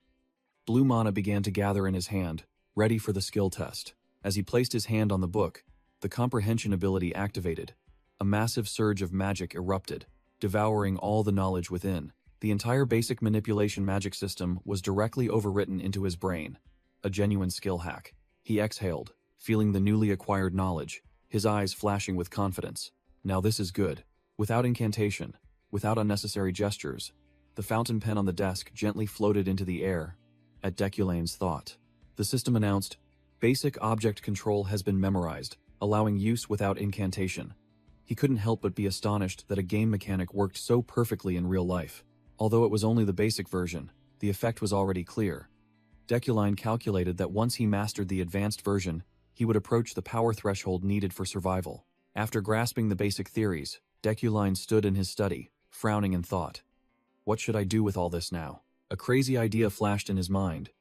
Blue mana began to gather in his hand, ready for the skill test. As he placed his hand on the book, the comprehension ability activated. A massive surge of magic erupted, devouring all the knowledge within. The entire basic manipulation magic system was directly overwritten into his brain. A genuine skill hack. He exhaled, feeling the newly acquired knowledge, his eyes flashing with confidence. Now this is good. Without incantation, without unnecessary gestures, the fountain pen on the desk gently floated into the air. At Deculine's thought, the system announced, "Basic object control has been memorized, allowing use without incantation." He couldn't help but be astonished that a game mechanic worked so perfectly in real life. Although it was only the basic version, the effect was already clear. Deculine calculated that once he mastered the advanced version, he would approach the power threshold needed for survival. After grasping the basic theories, Deculine stood in his study, frowning in thought. What should I do with all this now? A crazy idea flashed in his mind.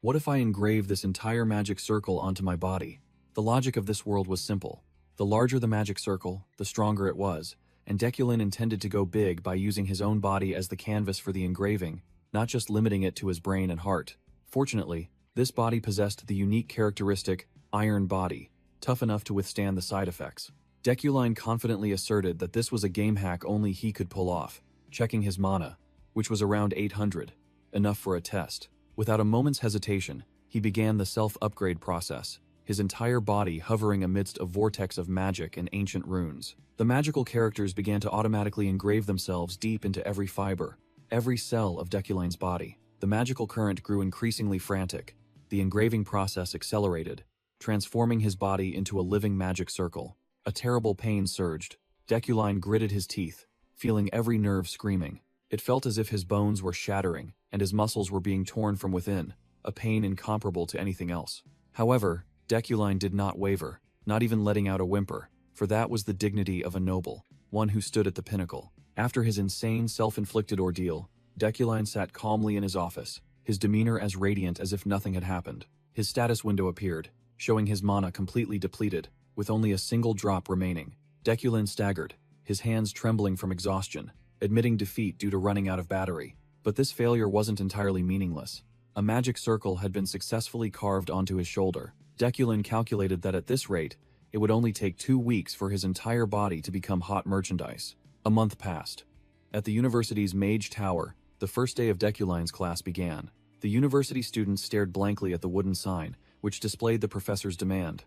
What if I engrave this entire magic circle onto my body? The logic of this world was simple. The larger the magic circle, the stronger it was, and Deculine intended to go big by using his own body as the canvas for the engraving, not just limiting it to his brain and heart. Fortunately, this body possessed the unique characteristic, Iron Body, tough enough to withstand the side effects. Deculine confidently asserted that this was a game hack only he could pull off, checking his mana, which was around 800, enough for a test. Without a moment's hesitation, he began the self-upgrade process, his entire body hovering amidst a vortex of magic and ancient runes. The magical characters began to automatically engrave themselves deep into every fiber, every cell of Deculine's body. The magical current grew increasingly frantic. The engraving process accelerated, transforming his body into a living magic circle. A terrible pain surged. Deculine gritted his teeth, feeling every nerve screaming. It felt as if his bones were shattering, and his muscles were being torn from within, a pain incomparable to anything else. However, Deculine did not waver, not even letting out a whimper, for that was the dignity of a noble, one who stood at the pinnacle. After his insane self-inflicted ordeal, Deculine sat calmly in his office, his demeanor as radiant as if nothing had happened. His status window appeared, showing his mana completely depleted, with only a single drop remaining. Deculine staggered, his hands trembling from exhaustion, admitting defeat due to running out of battery. But this failure wasn't entirely meaningless. A magic circle had been successfully carved onto his shoulder. Deculine calculated that at this rate, it would only take 2 weeks for his entire body to become hot merchandise. A month passed. At the university's Mage Tower, the first day of Deculine's class began. The university students stared blankly at the wooden sign, which displayed the professor's demand.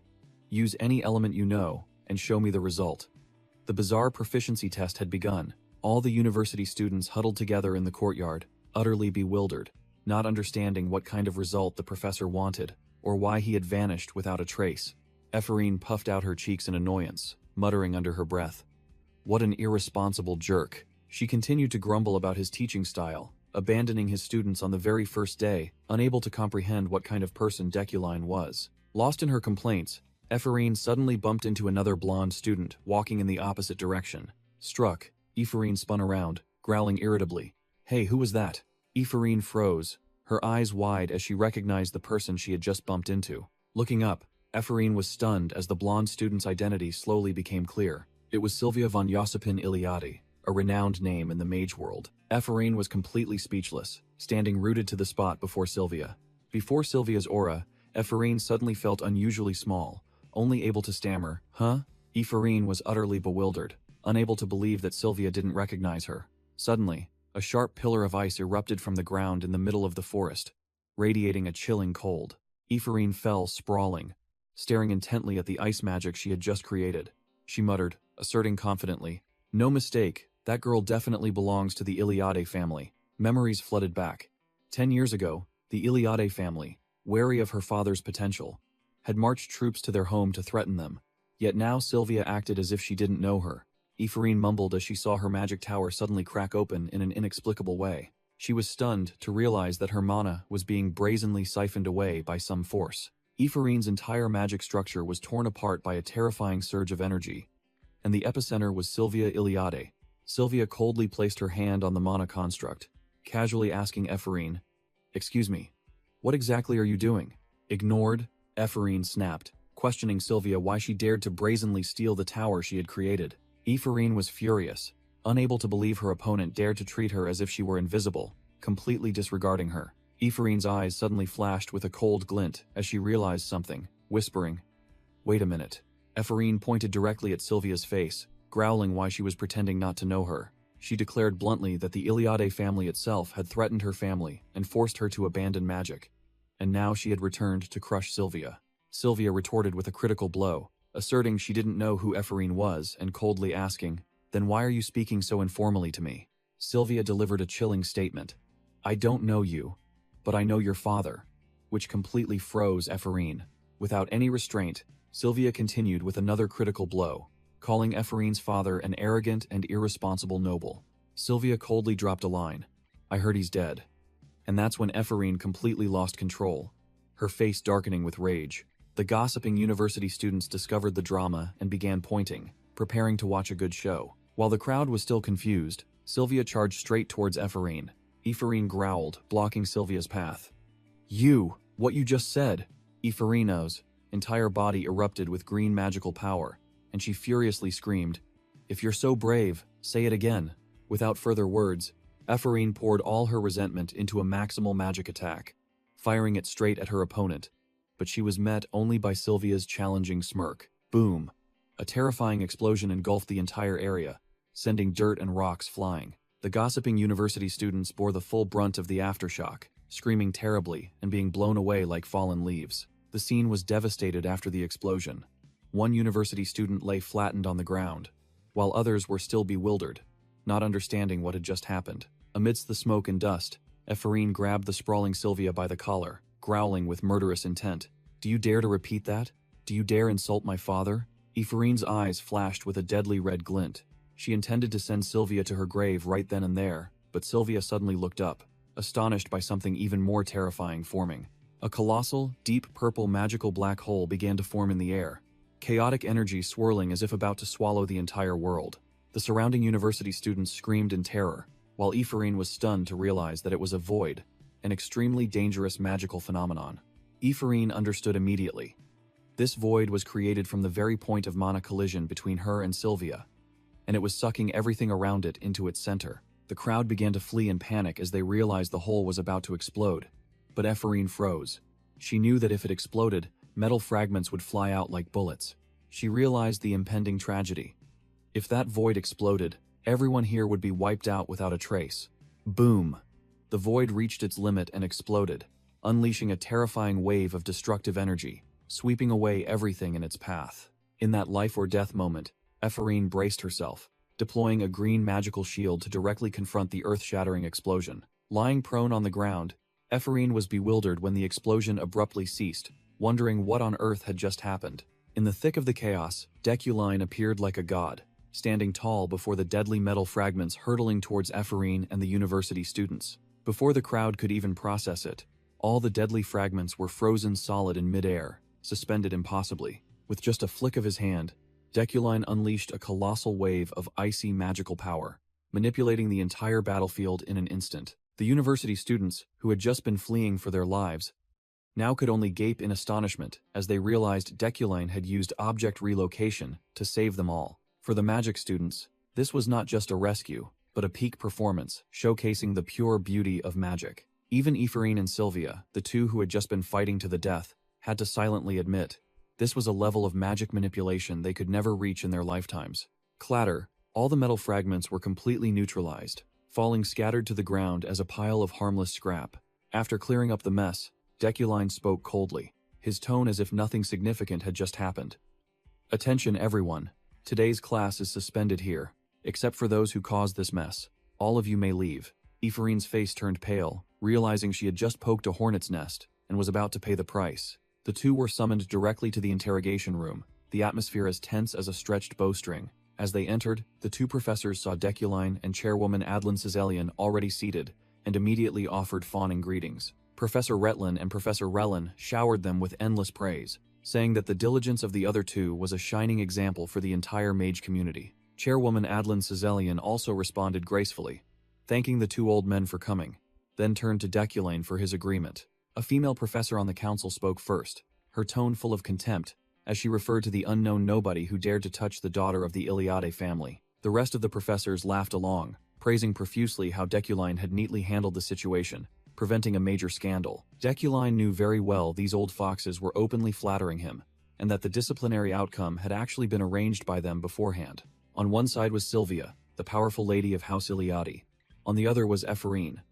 Use any element you know, and show me the result. The bizarre proficiency test had begun. All the university students huddled together in the courtyard, utterly bewildered, not understanding what kind of result the professor wanted, or why he had vanished without a trace. Ephraim puffed out her cheeks in annoyance, muttering under her breath, "What an irresponsible jerk." She continued to grumble about his teaching style, abandoning his students on the very first day, unable to comprehend what kind of person Deculine was. Lost in her complaints, Ephraim suddenly bumped into another blonde student walking in the opposite direction. Struck, Ephraim spun around, growling irritably. "Hey, who was that?" Ephraim froze, her eyes wide as she recognized the person she had just bumped into. Looking up, Ephraim was stunned as the blonde student's identity slowly became clear. It was Sylvia von Josipin Iliadi, a renowned name in the mage world. Ephraim was completely speechless, standing rooted to the spot before Sylvia. Before Sylvia's aura, Ephraim suddenly felt unusually small, only able to stammer, "Huh?" Ephraim was utterly bewildered, unable to believe that Sylvia didn't recognize her. Suddenly, a sharp pillar of ice erupted from the ground in the middle of the forest, radiating a chilling cold. Ephraim fell sprawling, staring intently at the ice magic she had just created. she muttered, asserting confidently. No mistake, that girl definitely belongs to the Iliade family. Memories flooded back. 10 years ago, the Iliade family, wary of her father's potential, had marched troops to their home to threaten them. Yet now Sylvia acted as if she didn't know her. Ephraim mumbled as she saw her magic tower suddenly crack open in an inexplicable way. She was stunned to realize that her mana was being brazenly siphoned away by some force. Ephraim's entire magic structure was torn apart by a terrifying surge of energy, and the epicenter was Sylvia Iliade. Sylvia coldly placed her hand on the mana construct, casually asking Ephraim, "Excuse me, what exactly are you doing?" Ignored, Ephraim snapped, questioning Sylvia why she dared to brazenly steal the tower she had created. Ephraim was furious, unable to believe her opponent dared to treat her as if she were invisible, completely disregarding her. Ephraim's eyes suddenly flashed with a cold glint as she realized something, whispering, "Wait a minute." Ephraim pointed directly at Sylvia's face, growling why she was pretending not to know her. She declared bluntly that the Iliade family itself had threatened her family and forced her to abandon magic, and now she had returned to crush Sylvia. Sylvia retorted with a critical blow, asserting she didn't know who Ephraim was and coldly asking, "Then why are you speaking so informally to me?" Sylvia delivered a chilling statement. "I don't know you, but I know your father," which completely froze Ephraim. Without any restraint, Sylvia continued with another critical blow, calling Ephraim's father an arrogant and irresponsible noble. Sylvia coldly dropped a line, "I heard he's dead." And that's when Ephraim completely lost control, her face darkening with rage. The gossiping university students discovered the drama and began pointing, preparing to watch a good show. While the crowd was still confused, Sylvia charged straight towards Ephraim. Ephraim growled, blocking Sylvia's path. What you just said?" Ephraim's entire body erupted with green magical power, and she furiously screamed, "If you're so brave, say it again." Without further words, Ephraim poured all her resentment into a maximal magic attack, firing it straight at her opponent, but she was met only by Sylvia's challenging smirk. Boom! A terrifying explosion engulfed the entire area, sending dirt and rocks flying. The gossiping university students bore the full brunt of the aftershock, screaming terribly and being blown away like fallen leaves. The scene was devastated after the explosion. One university student lay flattened on the ground, while others were still bewildered, not understanding what had just happened. Amidst the smoke and dust, Ephraim grabbed the sprawling Sylvia by the collar, growling with murderous intent. "Do you dare to repeat that? Do you dare insult my father?" Ephraim's eyes flashed with a deadly red glint. She intended to send Sylvia to her grave right then and there, but Sylvia suddenly looked up, astonished by something even more terrifying forming. A colossal, deep purple magical black hole began to form in the air, chaotic energy swirling as if about to swallow the entire world. The surrounding university students screamed in terror, while Ephraim was stunned to realize that it was a void, an extremely dangerous magical phenomenon. Ephraim understood immediately. This void was created from the very point of mana collision between her and Sylvia, and it was sucking everything around it into its center. The crowd began to flee in panic as they realized the hole was about to explode. But Ephraim froze. She knew that if it exploded, metal fragments would fly out like bullets. She realized the impending tragedy. If that void exploded, everyone here would be wiped out without a trace. Boom! The void reached its limit and exploded, unleashing a terrifying wave of destructive energy, sweeping away everything in its path. In that life or death moment, Ephraim braced herself, deploying a green magical shield to directly confront the earth-shattering explosion. Lying prone on the ground, Ephraim was bewildered when the explosion abruptly ceased, wondering what on earth had just happened. In the thick of the chaos, Deculine appeared like a god, standing tall before the deadly metal fragments hurtling towards Ephraim and the university students. Before the crowd could even process it, all the deadly fragments were frozen solid in midair, suspended impossibly. With just a flick of his hand, Deculine unleashed a colossal wave of icy magical power, manipulating the entire battlefield in an instant. The university students, who had just been fleeing for their lives, now could only gape in astonishment as they realized Deculine had used object relocation to save them all. For the magic students, this was not just a rescue, but a peak performance, showcasing the pure beauty of magic. Even Ephraim and Sylvia, the two who had just been fighting to the death, had to silently admit, this was a level of magic manipulation they could never reach in their lifetimes. Clatter, all the metal fragments were completely neutralized, falling scattered to the ground as a pile of harmless scrap. After clearing up the mess, Deculine spoke coldly, his tone as if nothing significant had just happened. "Attention everyone. Today's class is suspended here, except for those who caused this mess. All of you may leave. Ephorine's face turned pale, realizing she had just poked a hornet's nest and was about to pay the price. The two were summoned directly to the interrogation room, the atmosphere as tense as a stretched bowstring. As they entered, the two professors saw Deculine and chairwoman Adlin Cizelian already seated, and immediately offered fawning greetings. Professor Retlin and Professor Relin showered them with endless praise, saying that the diligence of the other two was a shining example for the entire mage community. Chairwoman Adlin Cizelian also responded gracefully, thanking the two old men for coming, then turned to Deculine for his agreement. A female professor on the council spoke first, her tone full of contempt, as she referred to the unknown nobody who dared to touch the daughter of the Iliade family. The rest of the professors laughed along, praising profusely how Deculine had neatly handled the situation, preventing a major scandal. Deculine knew very well these old foxes were openly flattering him, and that the disciplinary outcome had actually been arranged by them beforehand. On one side was Sylvia, the powerful lady of House Iliade. On the other was Ephorine,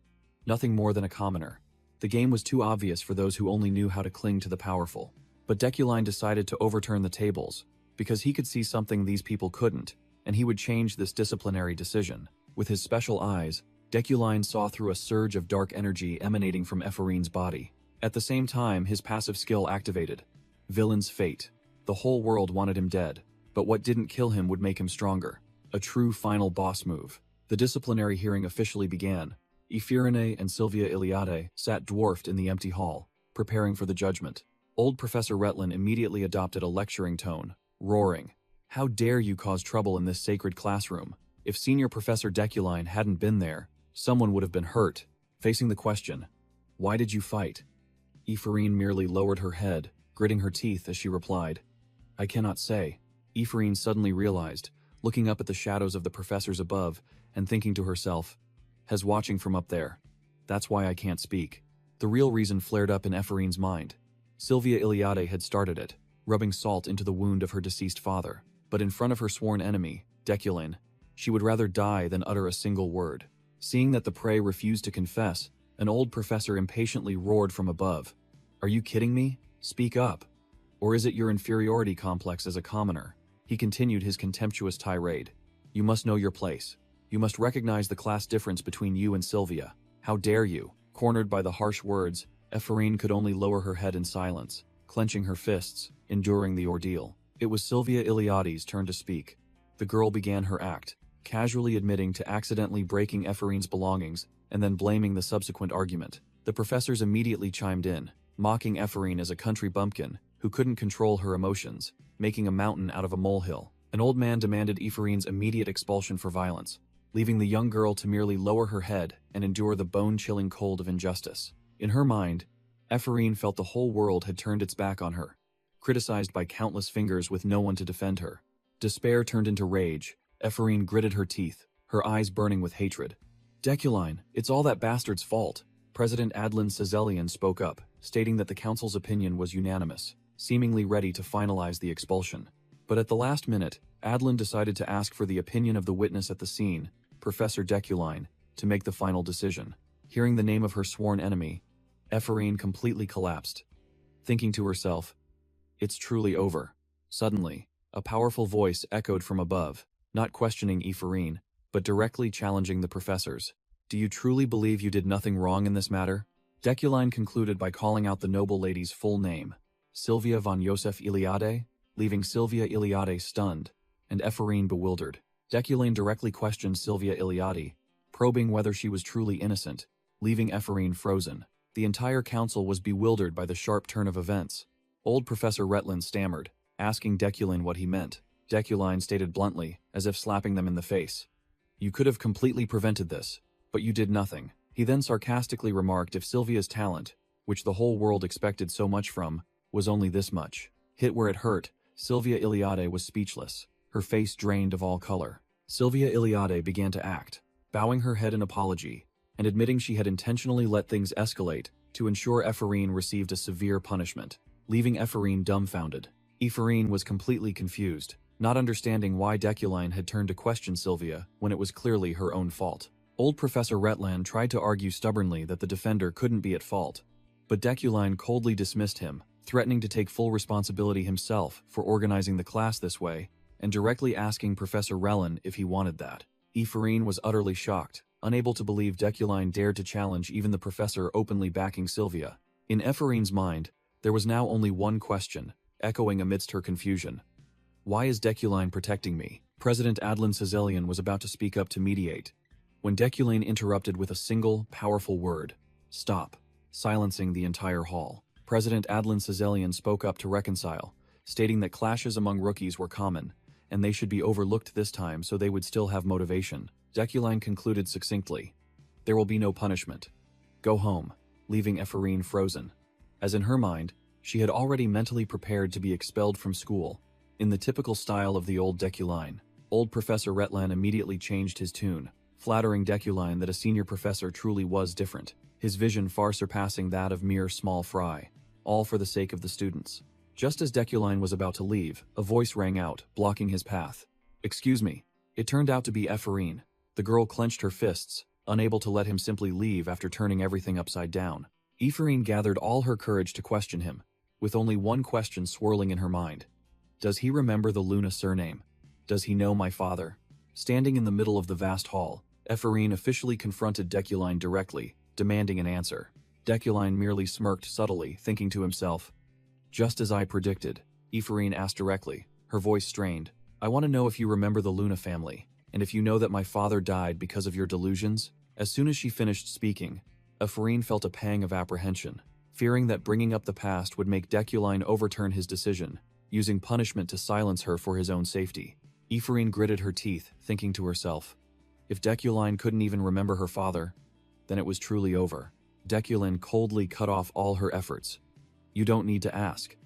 nothing more than a commoner. The game was too obvious for those who only knew how to cling to the powerful. But Deculine decided to overturn the tables, because he could see something these people couldn't, and he would change this disciplinary decision. With his special eyes, Deculine saw through a surge of dark energy emanating from Ephorine's body. At the same time, his passive skill activated. Villain's fate. The whole world wanted him dead, but what didn't kill him would make him stronger. A true final boss move. The disciplinary hearing officially began. Ephorine and Sylvia Iliade sat dwarfed in the empty hall, preparing for the judgment. Old Professor Retlin immediately adopted a lecturing tone, roaring, "How dare you cause trouble in this sacred classroom? If Senior Professor Deculine hadn't been there, someone would have been hurt." Facing the question, "Why did you fight?" Ephorine merely lowered her head, gritting her teeth as she replied, "I cannot say." Ephorine suddenly realized, looking up at the shadows of the professors above and thinking to herself, "Has watching from up there. That's why I can't speak." The real reason flared up in Ephorine's mind. Sylvia Iliade had started it, rubbing salt into the wound of her deceased father. But in front of her sworn enemy, Deculine, she would rather die than utter a single word. Seeing that the prey refused to confess, an old professor impatiently roared from above, "Are you kidding me? Speak up. Or is it your inferiority complex as a commoner?" He continued his contemptuous tirade. "You must know your place. You must recognize the class difference between you and Sylvia. How dare you?" Cornered by the harsh words, Ephorine could only lower her head in silence, clenching her fists, enduring the ordeal. It was Sylvia Iliade's turn to speak. The girl began her act, casually admitting to accidentally breaking Ephorine's belongings and then blaming the subsequent argument. The professors immediately chimed in, mocking Ephorine as a country bumpkin who couldn't control her emotions, making a mountain out of a molehill. An old man demanded Ephorine's immediate expulsion for violence, leaving the young girl to merely lower her head and endure the bone-chilling cold of injustice. In her mind, Ephorine felt the whole world had turned its back on her, criticized by countless fingers with no one to defend her. Despair turned into rage. Ephorine gritted her teeth, her eyes burning with hatred. "Deculine, it's all that bastard's fault." President Adlin Cizelian spoke up, stating that the council's opinion was unanimous, seemingly ready to finalize the expulsion. But at the last minute, Adlin decided to ask for the opinion of the witness at the scene, Professor Deculine, to make the final decision. Hearing the name of her sworn enemy, Ephorine completely collapsed, thinking to herself, "It's truly over." Suddenly, a powerful voice echoed from above, not questioning Ephorine, but directly challenging the professors. "Do you truly believe you did nothing wrong in this matter?" Deculine concluded by calling out the noble lady's full name, Sylvia von Joseph Iliade, leaving Sylvia Iliade stunned, and Ephorine bewildered. Deculine directly questioned Sylvia Iliade, probing whether she was truly innocent, leaving Ephorine frozen. The entire council was bewildered by the sharp turn of events. Old Professor Retlin stammered, asking Deculine what he meant. Deculine stated bluntly, as if slapping them in the face, "You could have completely prevented this, but you did nothing." He then sarcastically remarked if Sylvia's talent, which the whole world expected so much from, was only this much. Hit where it hurt, Sylvia Iliade was speechless, her face drained of all color. Sylvia Iliade began to act, bowing her head in apology, and admitting she had intentionally let things escalate to ensure Ephorine received a severe punishment, leaving Ephorine dumbfounded. Ephorine was completely confused, not understanding why Deculine had turned to question Sylvia when it was clearly her own fault. Old Professor Retlan tried to argue stubbornly that the defender couldn't be at fault, but Deculine coldly dismissed him, threatening to take full responsibility himself for organizing the class this way and directly asking Professor Relin if he wanted that. Ephraim was utterly shocked, unable to believe Deculine dared to challenge even the professor openly backing Sylvia. In Ephraim's mind, there was now only one question, echoing amidst her confusion. Why is Deculine protecting me? President Adlan Cezelian was about to speak up to mediate, when Deculine interrupted with a single, powerful word. Stop, silencing the entire hall. President Adlan Cezelian spoke up to reconcile, stating that clashes among rookies were common, and they should be overlooked this time so they would still have motivation. Deculine concluded succinctly. There will be no punishment. Go home, leaving Ephraim frozen. As in her mind, she had already mentally prepared to be expelled from school. In the typical style of the old Deculine, old Professor Retlan immediately changed his tune, flattering Deculine that a senior professor truly was different, his vision far surpassing that of mere small fry, all for the sake of the students. Just as Deculine was about to leave, a voice rang out, blocking his path. Excuse me. It turned out to be Ephraim. The girl clenched her fists, unable to let him simply leave after turning everything upside down. Ephraim gathered all her courage to question him, with only one question swirling in her mind. Does he remember the Luna surname? Does he know my father? Standing in the middle of the vast hall, Ephraim officially confronted Deculine directly, demanding an answer. Deculine merely smirked subtly, thinking to himself, just as I predicted. Ephraim asked directly, her voice strained. I want to know if you remember the Luna family, and if you know that my father died because of your delusions? As soon as she finished speaking, Ephraim felt a pang of apprehension, fearing that bringing up the past would make Deculine overturn his decision, using punishment to silence her for his own safety. Ephraim gritted her teeth, thinking to herself, if Deculine couldn't even remember her father, then it was truly over. Deculine coldly cut off all her efforts. You don't need to ask.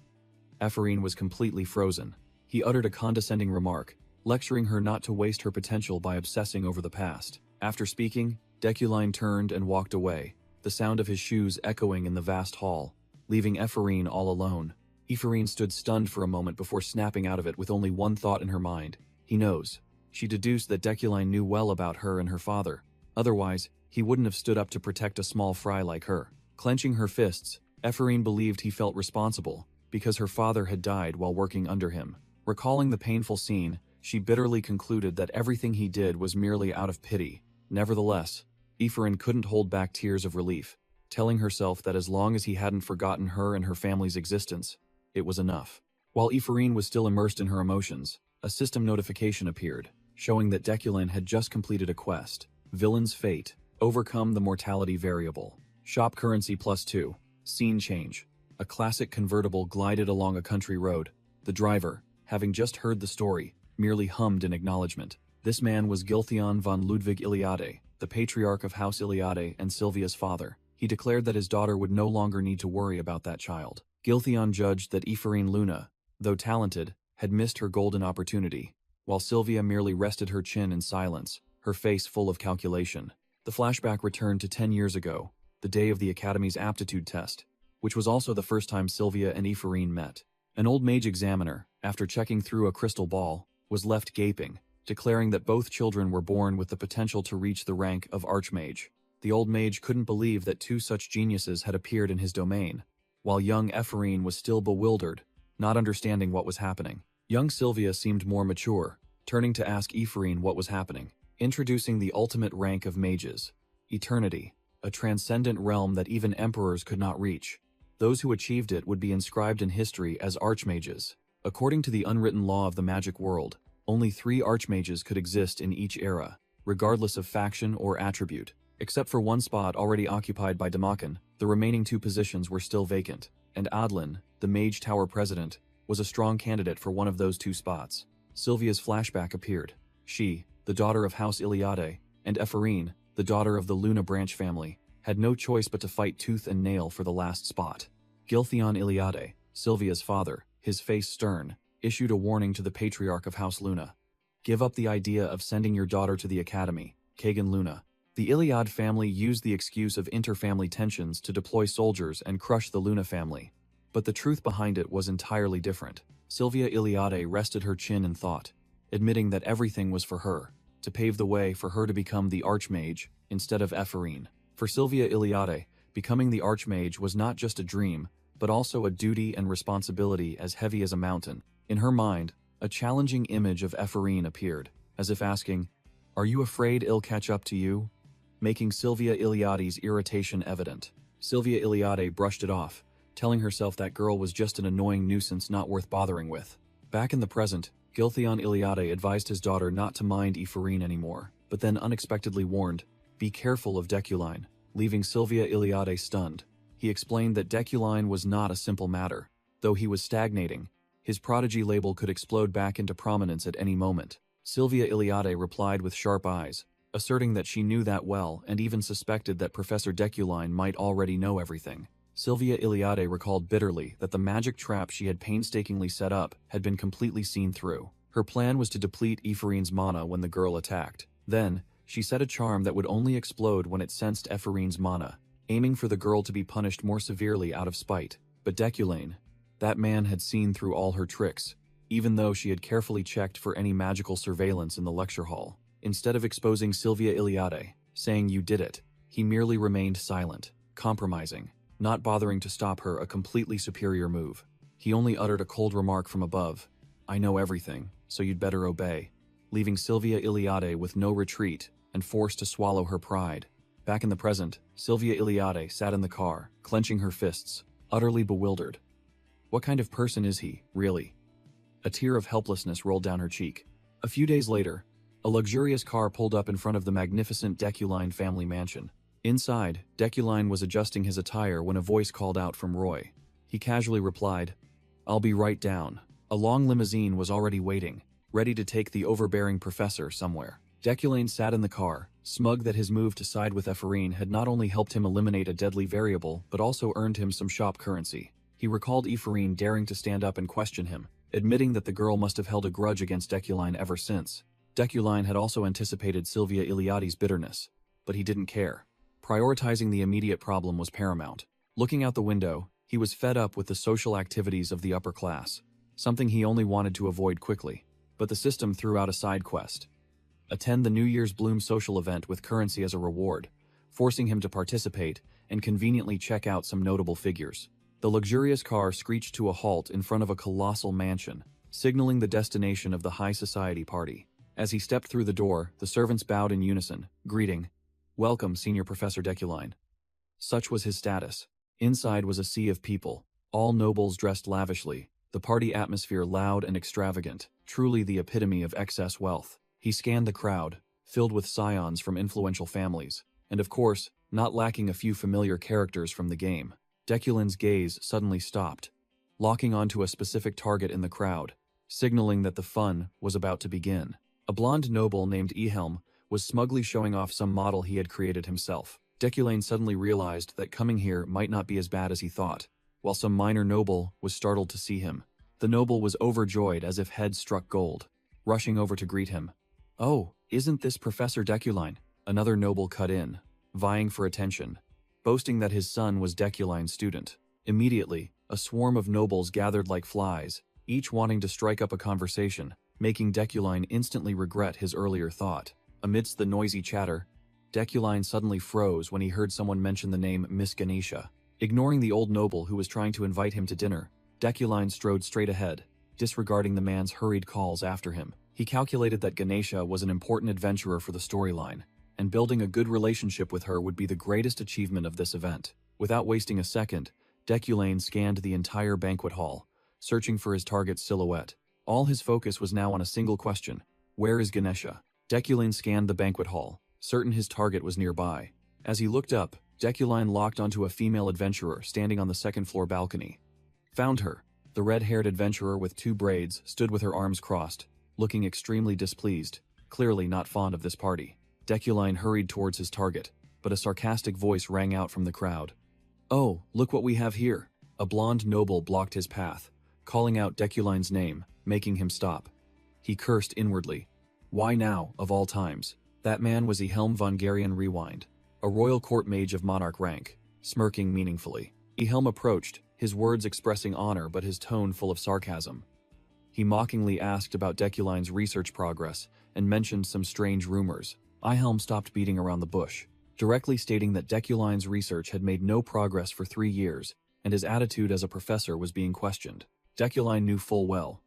Ephraim was completely frozen. He uttered a condescending remark, lecturing her not to waste her potential by obsessing over the past. After speaking, Deculine turned and walked away, the sound of his shoes echoing in the vast hall, leaving Ephraim all alone. Ephraim stood stunned for a moment before snapping out of it with only one thought in her mind. He knows. She deduced that Deculine knew well about her and her father. Otherwise, he wouldn't have stood up to protect a small fry like her. Clenching her fists, Ephraim believed he felt responsible, because her father had died while working under him. Recalling the painful scene, she bitterly concluded that everything he did was merely out of pity. Nevertheless, Ephraim couldn't hold back tears of relief, telling herself that as long as he hadn't forgotten her and her family's existence, it was enough. While Ephraim was still immersed in her emotions, a system notification appeared, showing that Deculine had just completed a quest. Villain's Fate. Overcome the mortality variable. Shop currency +2. Scene change. A classic convertible glided along a country road. The driver, having just heard the story, merely hummed in acknowledgement. This man was Giltheon von Ludwig Iliade, the patriarch of House Iliade and Sylvia's father. He declared that his daughter would no longer need to worry about that child. Giltheon judged that Ephraim Luna, though talented, had missed her golden opportunity, while Sylvia merely rested her chin in silence, her face full of calculation. The flashback returned to 10 years ago, the day of the Academy's aptitude test, which was also the first time Sylvia and Ephraim met. An old mage examiner, after checking through a crystal ball, was left gaping, declaring that both children were born with the potential to reach the rank of archmage. The old mage couldn't believe that two such geniuses had appeared in his domain, while young Ephraim was still bewildered, not understanding what was happening. Young Sylvia seemed more mature, turning to ask Ephraim what was happening. Introducing the ultimate rank of mages, eternity, a transcendent realm that even emperors could not reach. Those who achieved it would be inscribed in history as archmages. According to the unwritten law of the magic world, only 3 archmages could exist in each era, regardless of faction or attribute. Except for one spot already occupied by Damakan, the remaining 2 positions were still vacant, and Adlan, the Mage Tower president, was a strong candidate for one of those 2 spots. Sylvia's flashback appeared. She, the daughter of House Iliade, and Ephraim, the daughter of the Luna branch family, had no choice but to fight tooth and nail for the last spot. Giltheon Iliade, Sylvia's father, his face stern, issued a warning to the patriarch of House Luna. Give up the idea of sending your daughter to the academy, Kagan Luna. The Iliad family used the excuse of inter-family tensions to deploy soldiers and crush the Luna family. But the truth behind it was entirely different. Sylvia Iliade rested her chin in thought, admitting that everything was for her, to pave the way for her to become the Archmage instead of Ephraim. For Sylvia Iliade, becoming the Archmage was not just a dream, but also a duty and responsibility as heavy as a mountain. In her mind, a challenging image of Ephraim appeared, as if asking, "Are you afraid it'll catch up to you?" Making Sylvia Iliade's irritation evident. Sylvia Iliade brushed it off, telling herself that girl was just an annoying nuisance not worth bothering with. Back in the present, Giltheon Iliade advised his daughter not to mind Ephraim anymore, but then unexpectedly warned, "Be careful of Deculine," leaving Sylvia Iliade stunned. He explained that Deculine was not a simple matter. Though he was stagnating, his prodigy label could explode back into prominence at any moment. Sylvia Iliade replied with sharp eyes, asserting that she knew that well and even suspected that Professor Deculine might already know everything. Sylvia Iliade recalled bitterly that the magic trap she had painstakingly set up had been completely seen through. Her plan was to deplete Ephraim's mana when the girl attacked. Then, she set a charm that would only explode when it sensed Ephraim's mana, aiming for the girl to be punished more severely out of spite. But Deculine, that man had seen through all her tricks, even though she had carefully checked for any magical surveillance in the lecture hall. Instead of exposing Sylvia Iliade, saying "you did it," he merely remained silent, compromising, not bothering to stop her a completely superior move. He only uttered a cold remark from above, "I know everything, so you'd better obey," leaving Sylvia Iliade with no retreat and forced to swallow her pride. Back in the present, Sylvia Iliade sat in the car, clenching her fists, utterly bewildered. What kind of person is he, really? A tear of helplessness rolled down her cheek. A few days later, a luxurious car pulled up in front of the magnificent Deculine family mansion. Inside, Deculine was adjusting his attire when a voice called out from Roy. He casually replied, "I'll be right down." A long limousine was already waiting, ready to take the overbearing professor somewhere. Deculine sat in the car, smug that his move to side with Ephraim had not only helped him eliminate a deadly variable but also earned him some shop currency. He recalled Ephraim daring to stand up and question him, admitting that the girl must have held a grudge against Deculine ever since. Deculine had also anticipated Sylvia Iliade's bitterness, but he didn't care. Prioritizing the immediate problem was paramount. Looking out the window, he was fed up with the social activities of the upper class, something he only wanted to avoid quickly. But the system threw out a side quest. Attend the New Year's Bloom social event with currency as a reward, forcing him to participate and conveniently check out some notable figures. The luxurious car screeched to a halt in front of a colossal mansion, signaling the destination of the high society party. As he stepped through the door, the servants bowed in unison, greeting, "Welcome, Senior Professor Deculine." Such was his status. Inside was a sea of people, all nobles dressed lavishly, the party atmosphere loud and extravagant, truly the epitome of excess wealth. He scanned the crowd, filled with scions from influential families, and of course, not lacking a few familiar characters from the game. Deculine's gaze suddenly stopped, locking onto a specific target in the crowd, signaling that the fun was about to begin. A blonde noble named Ehelm was smugly showing off some model he had created himself. Deculine suddenly realized that coming here might not be as bad as he thought, while some minor noble was startled to see him. The noble was overjoyed as if head struck gold, rushing over to greet him. "Oh, isn't this Professor Deculine?" Another noble cut in, vying for attention, boasting that his son was Deculine's student. Immediately, a swarm of nobles gathered like flies, each wanting to strike up a conversation, making Deculine instantly regret his earlier thought. Amidst the noisy chatter, Deculine suddenly froze when he heard someone mention the name Miss Ganesha. Ignoring the old noble who was trying to invite him to dinner, Deculine strode straight ahead, disregarding the man's hurried calls after him. He calculated that Ganesha was an important adventurer for the storyline, and building a good relationship with her would be the greatest achievement of this event. Without wasting a second, Deculine scanned the entire banquet hall, searching for his target's silhouette. All his focus was now on a single question: where is Ganesha? Deculine scanned the banquet hall, certain his target was nearby. As he looked up, Deculine locked onto a female adventurer standing on the second-floor balcony. Found her. The red-haired adventurer with two braids stood with her arms crossed, looking extremely displeased, clearly not fond of this party. Deculine hurried towards his target, but a sarcastic voice rang out from the crowd. "Oh, look what we have here." A blonde noble blocked his path, calling out Deculine's name, making him stop. He cursed inwardly. Why now, of all times? That man was Ehelm von Garion Rewind, a royal court mage of monarch rank, smirking meaningfully. Ehelm approached, his words expressing honor but his tone full of sarcasm. He mockingly asked about Deculine's research progress and mentioned some strange rumors. Ehelm stopped beating around the bush, directly stating that Deculine's research had made no progress for 3 years, and his attitude as a professor was being questioned. Deculine knew full well.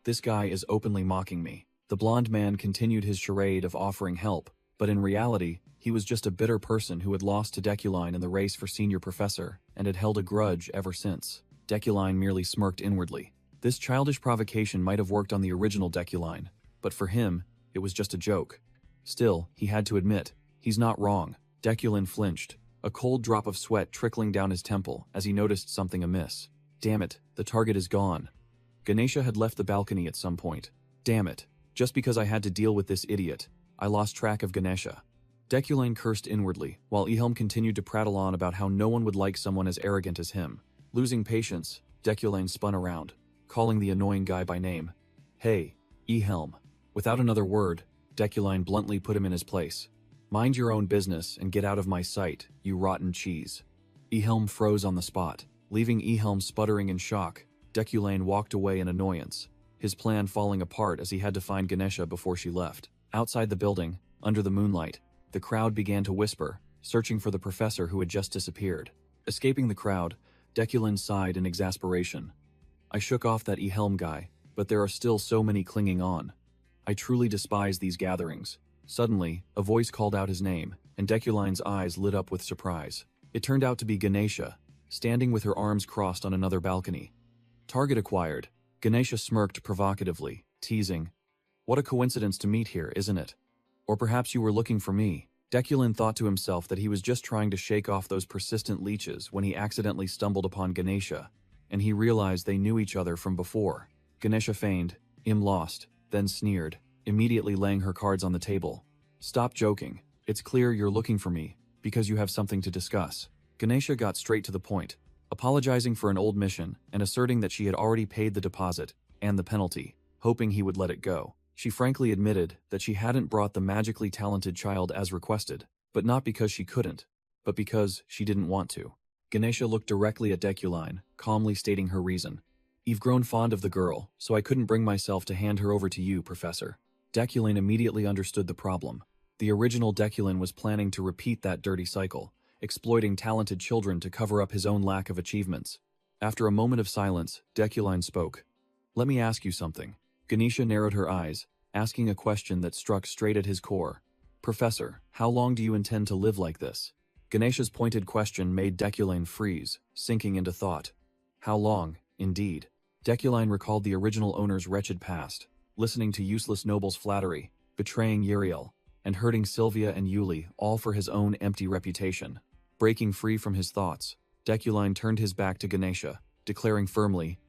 This guy is openly mocking me. The blonde man continued his charade of offering help, but in reality, he was just a bitter person who had lost to Deculine in the race for senior professor and had held a grudge ever since. Deculine merely smirked inwardly. This childish provocation might have worked on the original Deculine, but for him, it was just a joke. Still, he had to admit, he's not wrong. Deculine flinched, a cold drop of sweat trickling down his temple as he noticed something amiss. Damn it, the target is gone. Ganesha had left the balcony at some point. Damn it, just because I had to deal with this idiot, I lost track of Ganesha. Deculine cursed inwardly, while Ehelm continued to prattle on about how no one would like someone as arrogant as him. Losing patience, Deculine spun around, calling the annoying guy by name. Hey, Ehelm. Without another word, Deculine bluntly put him in his place. Mind your own business and get out of my sight, you rotten cheese. Ehelm froze on the spot. Leaving Ehelm sputtering in shock, Deculine walked away in annoyance, his plan falling apart as he had to find Ganesha before she left. Outside the building, under the moonlight, the crowd began to whisper, searching for the professor who had just disappeared. Escaping the crowd, Deculine sighed in exasperation. I shook off that Ehelm guy, but there are still so many clinging on. I truly despise these gatherings. Suddenly, a voice called out his name, and Deculine's eyes lit up with surprise. It turned out to be Ganesha, standing with her arms crossed on another balcony. Target acquired. Ganesha smirked provocatively, teasing. What a coincidence to meet here, isn't it? Or perhaps you were looking for me. Deculine thought to himself that he was just trying to shake off those persistent leeches when he accidentally stumbled upon Ganesha, and he realized they knew each other from before. Ganesha feigned, lost, then sneered, immediately laying her cards on the table. Stop joking. It's clear you're looking for me, because you have something to discuss. Ganesha got straight to the point, apologizing for an old mission and asserting that she had already paid the deposit and the penalty, hoping he would let it go. She frankly admitted that she hadn't brought the magically talented child as requested, but not because she couldn't, but because she didn't want to. Ganesha looked directly at Deculine, calmly stating her reason. You've grown fond of the girl, so I couldn't bring myself to hand her over to you, Professor. Deculine immediately understood the problem. The original Deculine was planning to repeat that dirty cycle, exploiting talented children to cover up his own lack of achievements. After a moment of silence, Deculine spoke. Let me ask you something. Ganesha narrowed her eyes, asking a question that struck straight at his core. Professor, how long do you intend to live like this? Ganesha's pointed question made Deculine freeze, sinking into thought. How long, indeed? Deculine recalled the original owner's wretched past, listening to useless nobles' flattery, betraying Uriel, and hurting Sylvia and Yuli, all for his own empty reputation. Breaking free from his thoughts, Deculine turned his back to Ganesha, declaring firmly,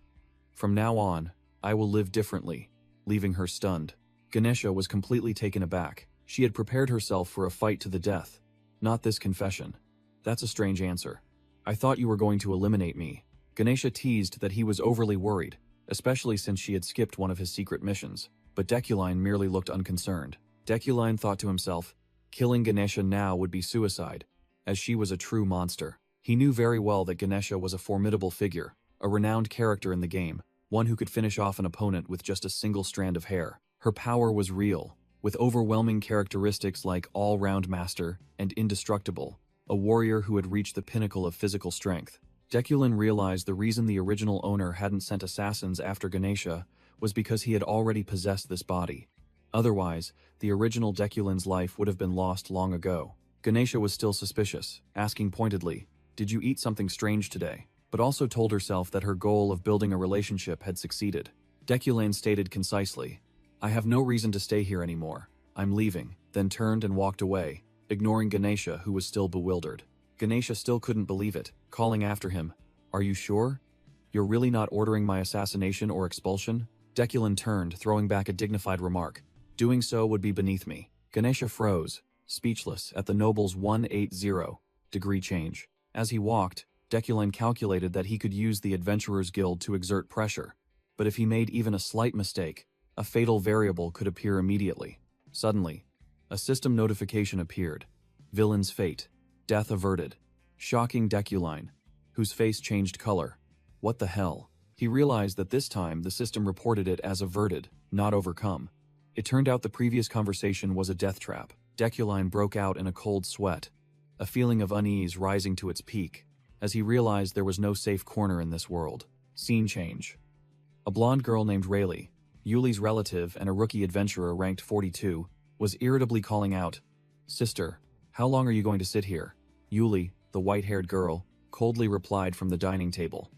From now on, I will live differently, leaving her stunned. Ganesha was completely taken aback. She had prepared herself for a fight to the death. Not this confession. That's a strange answer. I thought you were going to eliminate me. Ganesha teased that he was overly worried, especially since she had skipped one of his secret missions, but Deculine merely looked unconcerned. Deculine thought to himself, killing Ganesha now would be suicide, as she was a true monster. He knew very well that Ganesha was a formidable figure, a renowned character in the game, one who could finish off an opponent with just a single strand of hair. Her power was real, with overwhelming characteristics like all-round master and indestructible, a warrior who had reached the pinnacle of physical strength. Deculine realized the reason the original owner hadn't sent assassins after Ganesha was because he had already possessed this body. Otherwise, the original Deculine's life would have been lost long ago. Ganesha was still suspicious, asking pointedly, Did you eat something strange today? But also told herself that her goal of building a relationship had succeeded. Deculine stated concisely, I have no reason to stay here anymore. I'm leaving, then turned and walked away, ignoring Ganesha, who was still bewildered. Ganesha still couldn't believe it, calling after him, Are you sure? You're really not ordering my assassination or expulsion? Deculine turned, throwing back a dignified remark. Doing so would be beneath me. Ganesha froze, speechless at the noble's 180-degree change. As he walked, Deculine calculated that he could use the Adventurers Guild to exert pressure, but if he made even a slight mistake, a fatal variable could appear immediately. Suddenly, a system notification appeared. Villain's fate. Death averted. Shocking Deculine, whose face changed color. What the hell? He realized that this time the system reported it as averted, not overcome. It turned out the previous conversation was a death trap. Deculine broke out in a cold sweat, a feeling of unease rising to its peak, as he realized there was no safe corner in this world. Scene change. A blonde girl named Rayleigh, Yuli's relative and a rookie adventurer ranked 42, was irritably calling out, "Sister, how long are you going to sit here?" Yuli, the white-haired girl, coldly replied from the dining table,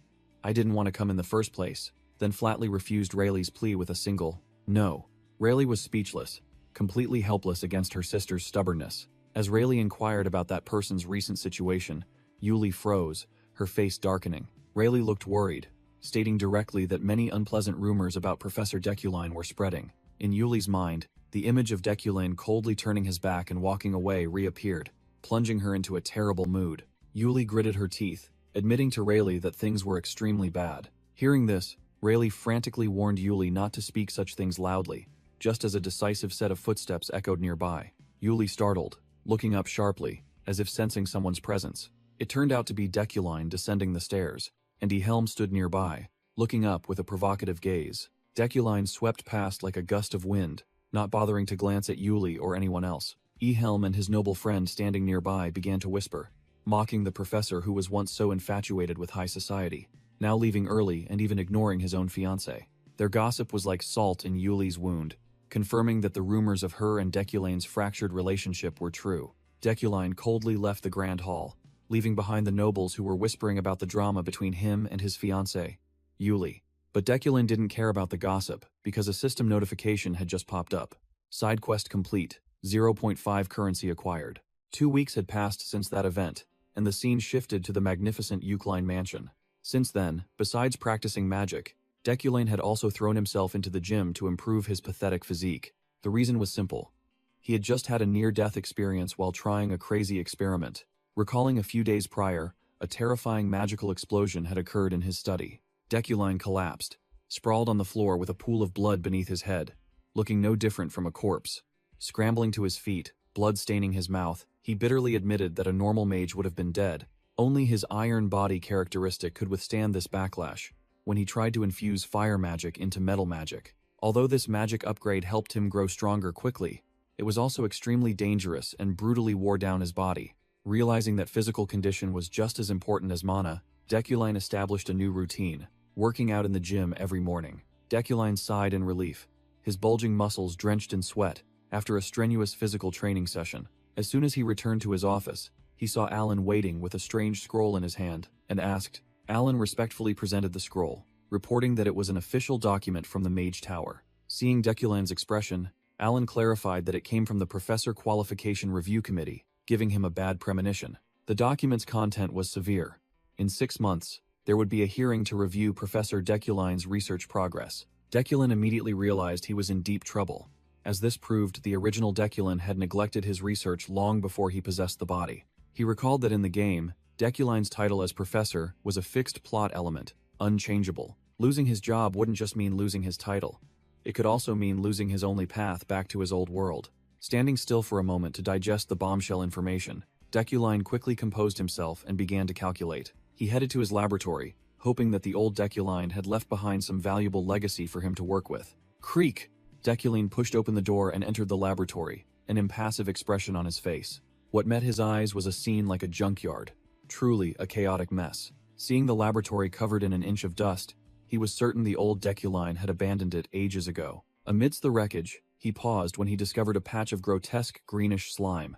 "I didn't want to come in the first place," then flatly refused Rayleigh's plea with a single, "No." Rayleigh was speechless, completely helpless against her sister's stubbornness. As Rayleigh inquired about that person's recent situation, Yuli froze, her face darkening. Rayleigh looked worried, stating directly that many unpleasant rumors about Professor Deculine were spreading. In Yuli's mind, the image of Deculine coldly turning his back and walking away reappeared, plunging her into a terrible mood. Yuli gritted her teeth, admitting to Rayleigh that things were extremely bad. Hearing this, Rayleigh frantically warned Yuli not to speak such things loudly, just as a decisive set of footsteps echoed nearby. Yuli startled, looking up sharply, as if sensing someone's presence. It turned out to be Deculine descending the stairs, and Yahello stood nearby, looking up with a provocative gaze. Deculine swept past like a gust of wind, not bothering to glance at Yuli or anyone else. Yahello and his noble friend standing nearby began to whisper, mocking the professor who was once so infatuated with high society, now leaving early and even ignoring his own fiancée. Their gossip was like salt in Yuli's wound, confirming that the rumors of her and Deculine's fractured relationship were true. Deculine coldly left the grand hall, leaving behind the nobles who were whispering about the drama between him and his fiancée, Yuli. But Deculine didn't care about the gossip, because a system notification had just popped up. Side quest complete, 0.5 currency acquired. 2 weeks had passed since that event, and the scene shifted to the magnificent Eucline mansion. Since then, besides practicing magic, Deculine had also thrown himself into the gym to improve his pathetic physique. The reason was simple. He had just had a near-death experience while trying a crazy experiment. Recalling a few days prior, a terrifying magical explosion had occurred in his study. Deculine collapsed, sprawled on the floor with a pool of blood beneath his head, looking no different from a corpse. Scrambling to his feet, blood staining his mouth, he bitterly admitted that a normal mage would have been dead. Only his iron body characteristic could withstand this backlash, when he tried to infuse fire magic into metal magic. Although this magic upgrade helped him grow stronger quickly, it was also extremely dangerous and brutally wore down his body. Realizing that physical condition was just as important as mana, Deculine established a new routine, working out in the gym every morning. Deculine sighed in relief, his bulging muscles drenched in sweat, after a strenuous physical training session. As soon as he returned to his office, he saw Alan waiting with a strange scroll in his hand, and asked. Alan respectfully presented the scroll, reporting that it was an official document from the Mage Tower. Seeing Deculine's expression, Alan clarified that it came from the Professor Qualification Review Committee, giving him a bad premonition. The document's content was severe. In 6 months, there would be a hearing to review Professor Deculine's research progress. Deculine immediately realized he was in deep trouble, as this proved the original Deculine had neglected his research long before he possessed the body. He recalled that in the game, Deculine's title as professor was a fixed plot element, unchangeable. Losing his job wouldn't just mean losing his title. It could also mean losing his only path back to his old world. Standing still for a moment to digest the bombshell information, Deculine quickly composed himself and began to calculate. He headed to his laboratory, hoping that the old Deculine had left behind some valuable legacy for him to work with. Creak! Deculine pushed open the door and entered the laboratory, an impassive expression on his face. What met his eyes was a scene like a junkyard. Truly a chaotic mess. Seeing the laboratory covered in an inch of dust, he was certain the old Deculine had abandoned it ages ago. Amidst the wreckage, he paused when he discovered a patch of grotesque greenish slime.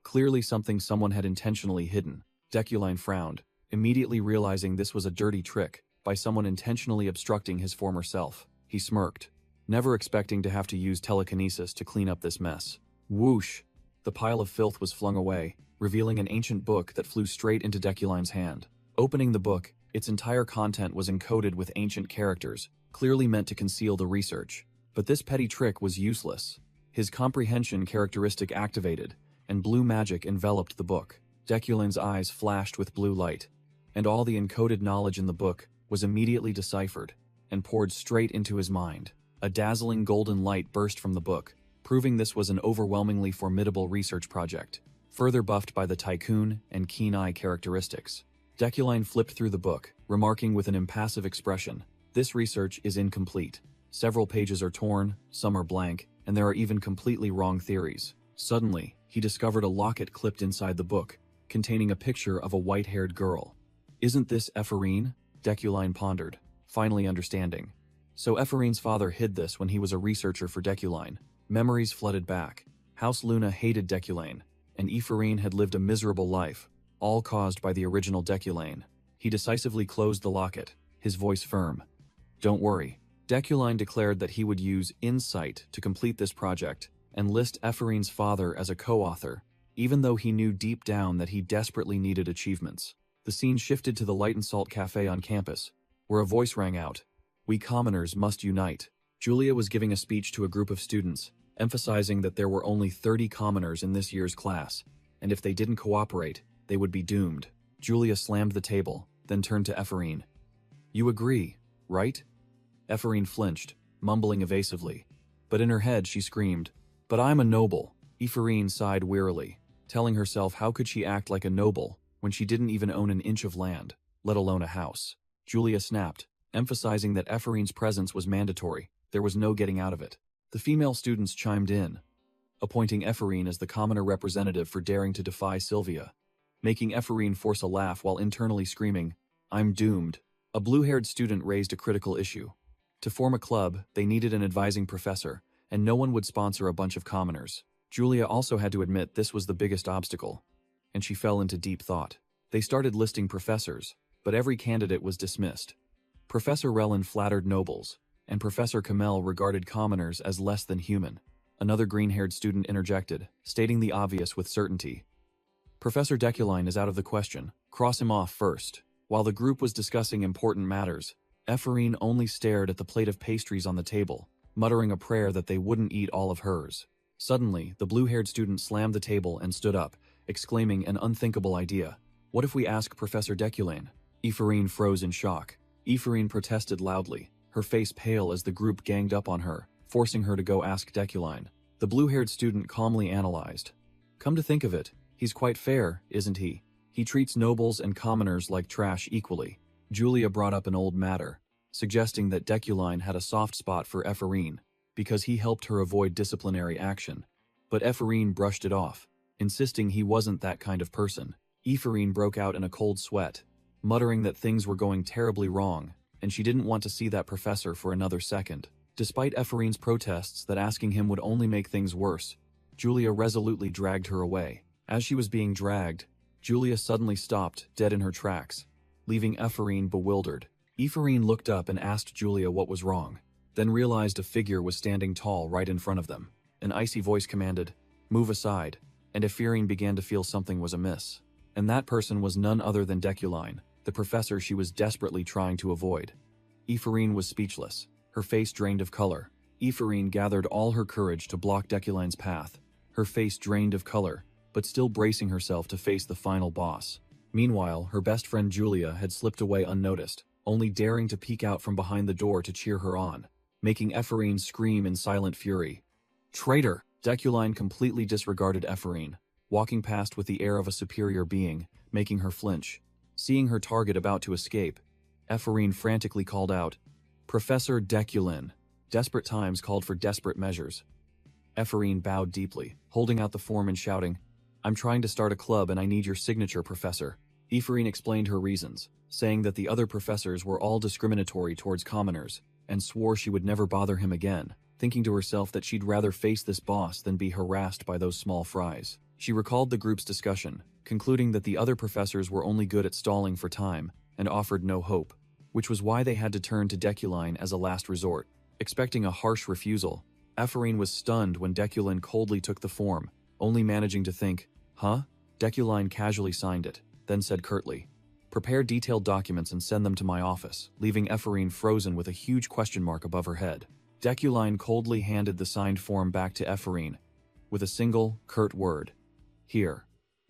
Clearly something someone had intentionally hidden. Deculine frowned, immediately realizing this was a dirty trick, by someone intentionally obstructing his former self. He smirked, never expecting to have to use telekinesis to clean up this mess. Whoosh! The pile of filth was flung away, revealing an ancient book that flew straight into Deculine's hand. Opening the book, its entire content was encoded with ancient characters, clearly meant to conceal the research. But this petty trick was useless. His comprehension characteristic activated, and blue magic enveloped the book. Deculine's eyes flashed with blue light, and all the encoded knowledge in the book was immediately deciphered, and poured straight into his mind. A dazzling golden light burst from the book, proving this was an overwhelmingly formidable research project, further buffed by the tycoon and keen eye characteristics. Deculine flipped through the book, remarking with an impassive expression, "This research is incomplete. Several pages are torn, some are blank, and there are even completely wrong theories." Suddenly, he discovered a locket clipped inside the book, containing a picture of a white-haired girl. "Isn't this Ephorine?" Deculine pondered, finally understanding. So Ephorine's father hid this when he was a researcher for Deculine. Memories flooded back. House Luna hated Deculine, and Ephorine had lived a miserable life, all caused by the original Deculine. He decisively closed the locket, his voice firm. Don't worry. Deculine declared that he would use insight to complete this project and list Ephorine's father as a co-author, even though he knew deep down that he desperately needed achievements. The scene shifted to the Light and Salt Cafe on campus, where a voice rang out. We commoners must unite. Julia was giving a speech to a group of students, emphasizing that there were only 30 commoners in this year's class, and if they didn't cooperate, they would be doomed. Julia slammed the table, then turned to Ephorine. You agree, right? Ephorine flinched, mumbling evasively. But in her head she screamed, But I'm a noble. Ephorine sighed wearily, telling herself how could she act like a noble when she didn't even own an inch of land, let alone a house. Julia snapped, emphasizing that Ephorine's presence was mandatory. There was no getting out of it. The female students chimed in, appointing Ephorine as the commoner representative for daring to defy Sylvia, making Ephorine force a laugh while internally screaming, I'm doomed. A blue-haired student raised a critical issue. To form a club, they needed an advising professor, and no one would sponsor a bunch of commoners. Julia also had to admit this was the biggest obstacle, and she fell into deep thought. They started listing professors, but every candidate was dismissed. Professor Relin flattered nobles, and Professor Kamel regarded commoners as less than human. Another green-haired student interjected, stating the obvious with certainty. Professor Deculine is out of the question. Cross him off first. While the group was discussing important matters, Ephorine only stared at the plate of pastries on the table, muttering a prayer that they wouldn't eat all of hers. Suddenly, the blue-haired student slammed the table and stood up, exclaiming an unthinkable idea. What if we ask Professor Deculine? Ephorine froze in shock. Ephorine protested loudly, her face pale as the group ganged up on her, forcing her to go ask Deculine. The blue-haired student calmly analyzed. Come to think of it, he's quite fair, isn't he? He treats nobles and commoners like trash equally. Julia brought up an old matter, suggesting that Deculine had a soft spot for Ephorine, because he helped her avoid disciplinary action. But Ephorine brushed it off, insisting he wasn't that kind of person. Ephorine broke out in a cold sweat, muttering that things were going terribly wrong, and she didn't want to see that professor for another second. Despite Ephorine's protests that asking him would only make things worse, Julia resolutely dragged her away. As she was being dragged, Julia suddenly stopped, dead in her tracks, leaving Ephorine bewildered. Ephorine looked up and asked Julia what was wrong, then realized a figure was standing tall right in front of them. An icy voice commanded, "Move aside," and Ephorine began to feel something was amiss. And that person was none other than Deculine, the professor she was desperately trying to avoid. Ephorine was speechless, her face drained of color. Ephorine gathered all her courage to block Deculine's path, her face drained of color, but still bracing herself to face the final boss. Meanwhile, her best friend Julia had slipped away unnoticed, only daring to peek out from behind the door to cheer her on, making Ephorine scream in silent fury. Traitor! Deculine completely disregarded Ephorine, walking past with the air of a superior being, making her flinch. Seeing her target about to escape, Ephorine frantically called out, Professor Deculine. Desperate times called for desperate measures. Ephorine bowed deeply, holding out the form and shouting, I'm trying to start a club and I need your signature, Professor. Ephorine explained her reasons, saying that the other professors were all discriminatory towards commoners, and swore she would never bother him again, thinking to herself that she'd rather face this boss than be harassed by those small fries. She recalled the group's discussion, concluding that the other professors were only good at stalling for time and offered no hope, which was why they had to turn to Deculine as a last resort. Expecting a harsh refusal, Ephorine was stunned when Deculine coldly took the form, only managing to think, huh? Deculine casually signed it, then said curtly, prepare detailed documents and send them to my office, leaving Ephorine frozen with a huge question mark above her head. Deculine coldly handed the signed form back to Ephorine, with a single, curt word, here,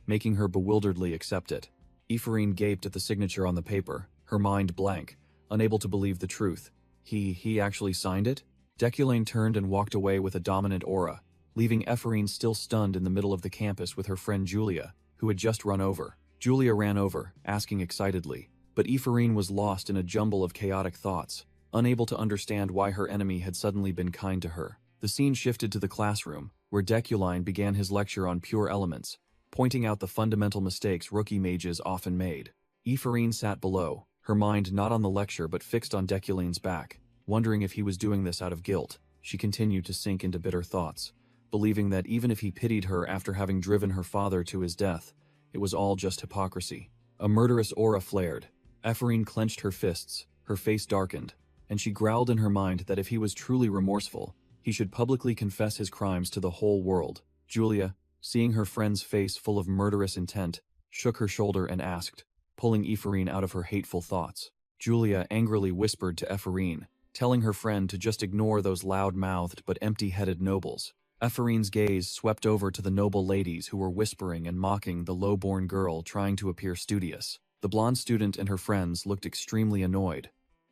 making her bewilderedly accept it. Ephorine gaped at the signature on the paper, her mind blank, unable to believe the truth. He actually signed it? Deculine turned and walked away with a dominant aura, leaving Ephorine still stunned in the middle of the campus with her friend Julia, who had just run over. Julia ran over, asking excitedly, but Ephorine was lost in a jumble of chaotic thoughts, unable to understand why her enemy had suddenly been kind to her. The scene shifted to the classroom, where Deculine began his lecture on pure elements, pointing out the fundamental mistakes rookie mages often made. Ephorine sat below, her mind not on the lecture but fixed on Deculine's back, Wondering if he was doing this out of guilt, she continued to sink into bitter thoughts, believing that even if he pitied her after having driven her father to his death, it was all just hypocrisy. A murderous aura flared. Ephraim clenched her fists, her face darkened, and she growled in her mind that if he was truly remorseful, he should publicly confess his crimes to the whole world. Julia, seeing her friend's face full of murderous intent, shook her shoulder and asked, pulling Ephraim out of her hateful thoughts. Julia angrily whispered to Ephraim, telling her friend to just ignore those loud-mouthed but empty-headed nobles. Ephraim's gaze swept over to the noble ladies who were whispering and mocking the low-born girl trying to appear studious. The blonde student and her friends looked extremely annoyed,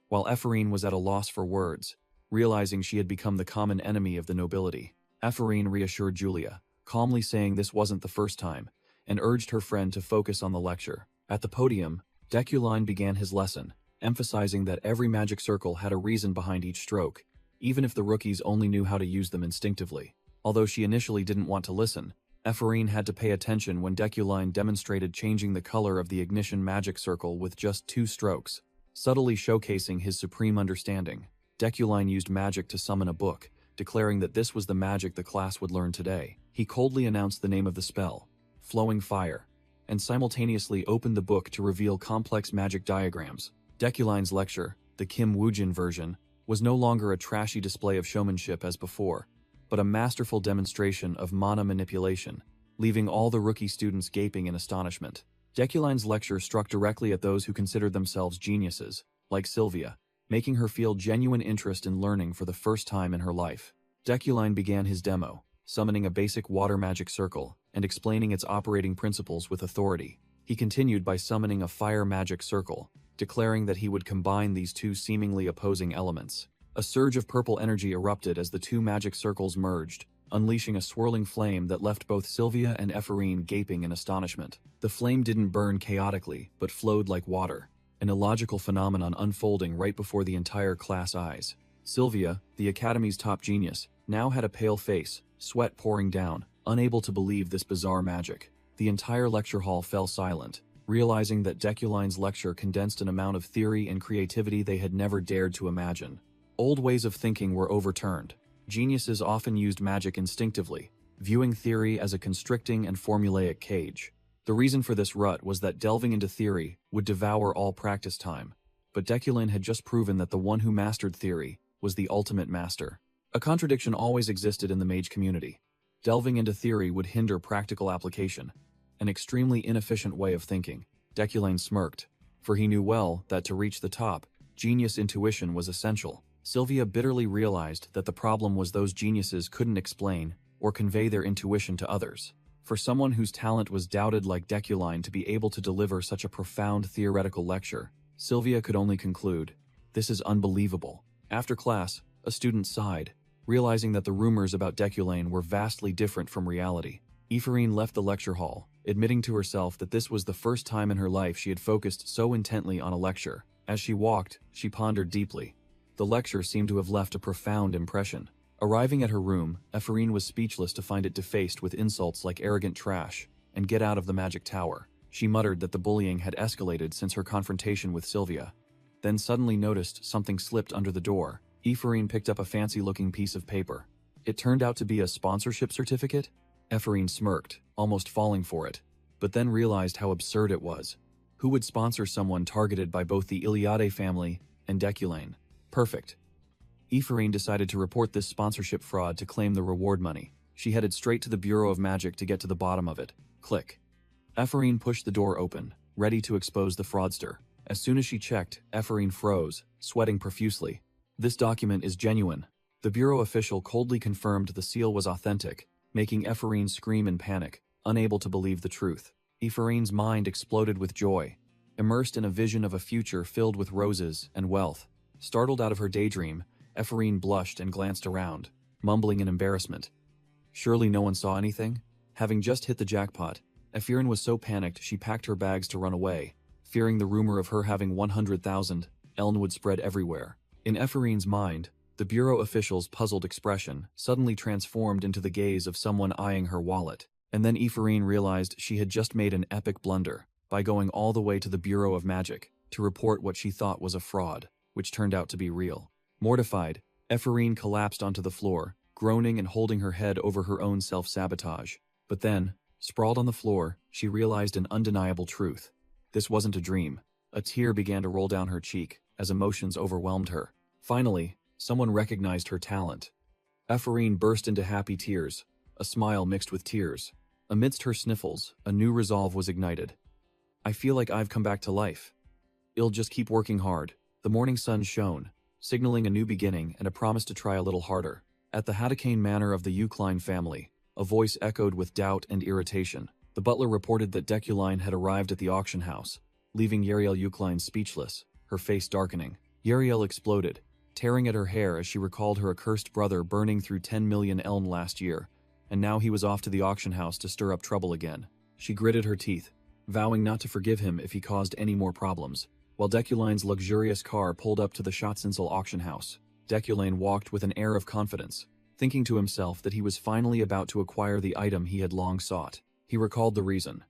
while Ephraim was at a loss for words, realizing she had become the common enemy of the nobility. Ephraim reassured Julia, calmly saying this wasn't the first time, and urged her friend to focus on the lecture. At the podium, Deculine began his lesson, emphasizing that every magic circle had a reason behind each stroke, even if the rookies only knew how to use them instinctively. Although she initially didn't want to listen, Ephraim had to pay attention when Deculine demonstrated changing the color of the ignition magic circle with just 2 strokes, subtly showcasing his supreme understanding. Deculine used magic to summon a book, declaring that this was the magic the class would learn today. He coldly announced the name of the spell, Flowing Fire, and simultaneously opened the book to reveal complex magic diagrams. Deculine's lecture, the Kim Woojin version, was no longer a trashy display of showmanship as before, but a masterful demonstration of mana manipulation, leaving all the rookie students gaping in astonishment. Deculine's lecture struck directly at those who considered themselves geniuses, like Sylvia, making her feel genuine interest in learning for the first time in her life. Deculine began his demo, summoning a basic water magic circle and explaining its operating principles with authority. He continued by summoning a fire magic circle, declaring that he would combine these 2 seemingly opposing elements. A surge of purple energy erupted as the 2 magic circles merged, unleashing a swirling flame that left both Sylvia and Ephraim gaping in astonishment. The flame didn't burn chaotically, but flowed like water, an illogical phenomenon unfolding right before the entire class eyes. Sylvia, the Academy's top genius, now had a pale face, sweat pouring down, unable to believe this bizarre magic. The entire lecture hall fell silent, realizing that Deculine's lecture condensed an amount of theory and creativity they had never dared to imagine. Old ways of thinking were overturned. Geniuses often used magic instinctively, viewing theory as a constricting and formulaic cage. The reason for this rut was that delving into theory would devour all practice time, but Deculine had just proven that the one who mastered theory was the ultimate master. A contradiction always existed in the mage community. Delving into theory would hinder practical application, an extremely inefficient way of thinking. Deculine smirked, for he knew well that to reach the top, genius intuition was essential. Sylvia bitterly realized that the problem was those geniuses couldn't explain or convey their intuition to others. For someone whose talent was doubted like Deculine to be able to deliver such a profound theoretical lecture, Sylvia could only conclude, "This is unbelievable." After class, a student sighed, realizing that the rumors about Deculine were vastly different from reality. Ephraim left the lecture hall, admitting to herself that this was the first time in her life she had focused so intently on a lecture. As she walked, she pondered deeply. The lecture seemed to have left a profound impression. Arriving at her room, Ephraim was speechless to find it defaced with insults like arrogant trash and get out of the magic tower. She muttered that the bullying had escalated since her confrontation with Sylvia, then suddenly noticed something slipped under the door. Ephraim picked up a fancy-looking piece of paper. It turned out to be a sponsorship certificate. Ephraim smirked, almost falling for it, but then realized how absurd it was. Who would sponsor someone targeted by both the Iliade family and Deculine? Perfect. Ephraim decided to report this sponsorship fraud to claim the reward money. She headed straight to the Bureau of Magic to get to the bottom of it. Click. Ephraim pushed the door open, ready to expose the fraudster. As soon as she checked, Ephraim froze, sweating profusely. "This document is genuine." The bureau official coldly confirmed the seal was authentic, making Ephraim scream in panic, unable to believe the truth. Ephraim's mind exploded with joy, immersed in a vision of a future filled with roses and wealth. Startled out of her daydream, Ephraim blushed and glanced around, mumbling in embarrassment. Surely no one saw anything? Having just hit the jackpot, Ephraim was so panicked she packed her bags to run away, fearing the rumor of her having 100,000 Eln would spread everywhere. In Ephraim's mind, the bureau official's puzzled expression suddenly transformed into the gaze of someone eyeing her wallet. And then Ephraim realized she had just made an epic blunder by going all the way to the Bureau of Magic to report what she thought was a fraud, which turned out to be real. Mortified, Ephorine collapsed onto the floor, groaning and holding her head over her own self-sabotage. But then, sprawled on the floor, she realized an undeniable truth. This wasn't a dream. A tear began to roll down her cheek as emotions overwhelmed her. Finally, someone recognized her talent. Ephorine burst into happy tears, a smile mixed with tears. Amidst her sniffles, a new resolve was ignited. I feel like I've come back to life. I'll just keep working hard. The morning sun shone, signaling a new beginning and a promise to try a little harder. At the Hadakane manor of the Eucline family, a voice echoed with doubt and irritation. The butler reported that Deculine had arrived at the auction house, leaving Yariel Eucline speechless, her face darkening. Yariel exploded, tearing at her hair as she recalled her accursed brother burning through 10 million elm last year, and now he was off to the auction house to stir up trouble again. She gritted her teeth, vowing not to forgive him if he caused any more problems. While Deculine's luxurious car pulled up to the Schatzinsel auction house, Deculine walked with an air of confidence, thinking to himself that he was finally about to acquire the item he had long sought. He recalled the reason.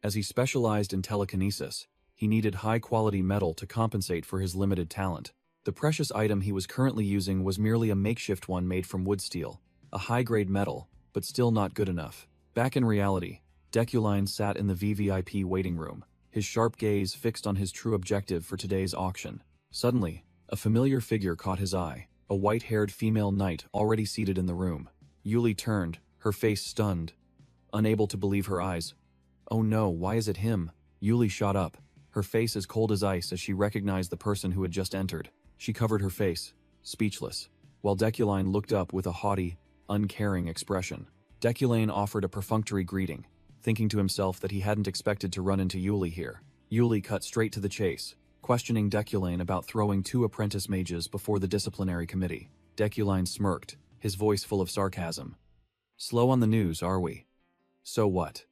As he specialized in telekinesis, he needed high-quality metal to compensate for his limited talent. The precious item he was currently using was merely a makeshift one made from wood steel, a high-grade metal, but still not good enough. Back in reality, Deculine sat in the VVIP waiting room, his sharp gaze fixed on his true objective for today's auction. Suddenly, a familiar figure caught his eye, a white-haired female knight already seated in the room. Yuli turned, her face stunned, unable to believe her eyes. Oh no, why is it him? Yuli shot up, her face as cold as ice as she recognized the person who had just entered. She covered her face, speechless, while Deculine looked up with a haughty, uncaring expression. Deculine offered a perfunctory greeting, thinking to himself that he hadn't expected to run into Yuli here. Yuli cut straight to the chase, questioning Deculine about throwing 2 apprentice mages before the disciplinary committee. Deculine smirked, his voice full of sarcasm. Slow on the news, are we? So what?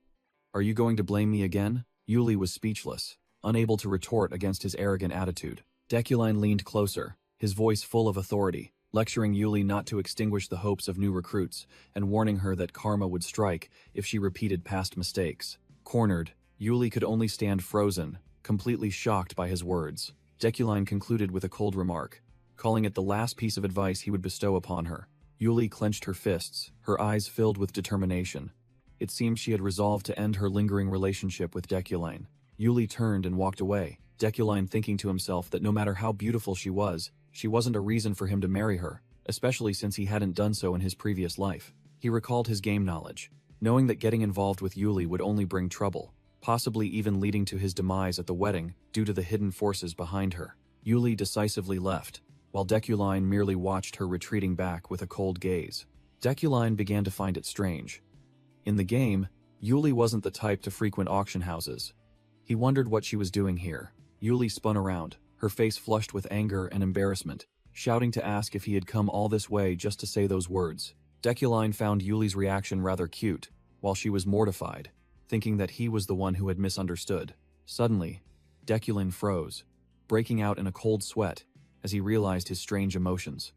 Are you going to blame me again? Yuli was speechless, unable to retort against his arrogant attitude. Deculine leaned closer, his voice full of authority, lecturing Yuli not to extinguish the hopes of new recruits and warning her that karma would strike if she repeated past mistakes. Cornered, Yuli could only stand frozen, completely shocked by his words. Deculine concluded with a cold remark, calling it the last piece of advice he would bestow upon her. Yuli clenched her fists, her eyes filled with determination. It seemed she had resolved to end her lingering relationship with Deculine. Yuli turned and walked away, Deculine thinking to himself that no matter how beautiful she wasn't a reason for him to marry her, especially since he hadn't done so in his previous life. He recalled his game knowledge, knowing that getting involved with Yuli would only bring trouble, possibly even leading to his demise at the wedding due to the hidden forces behind her. Yuli decisively left, while Deculine merely watched her retreating back with a cold gaze. Deculine began to find it strange. In the game, Yuli wasn't the type to frequent auction houses. He wondered what she was doing here. Yuli spun around, her face flushed with anger and embarrassment, shouting to ask if he had come all this way just to say those words. Deculine found Yuli's reaction rather cute, while she was mortified, thinking that he was the one who had misunderstood. Suddenly, Deculine froze, breaking out in a cold sweat as he realized his strange emotions.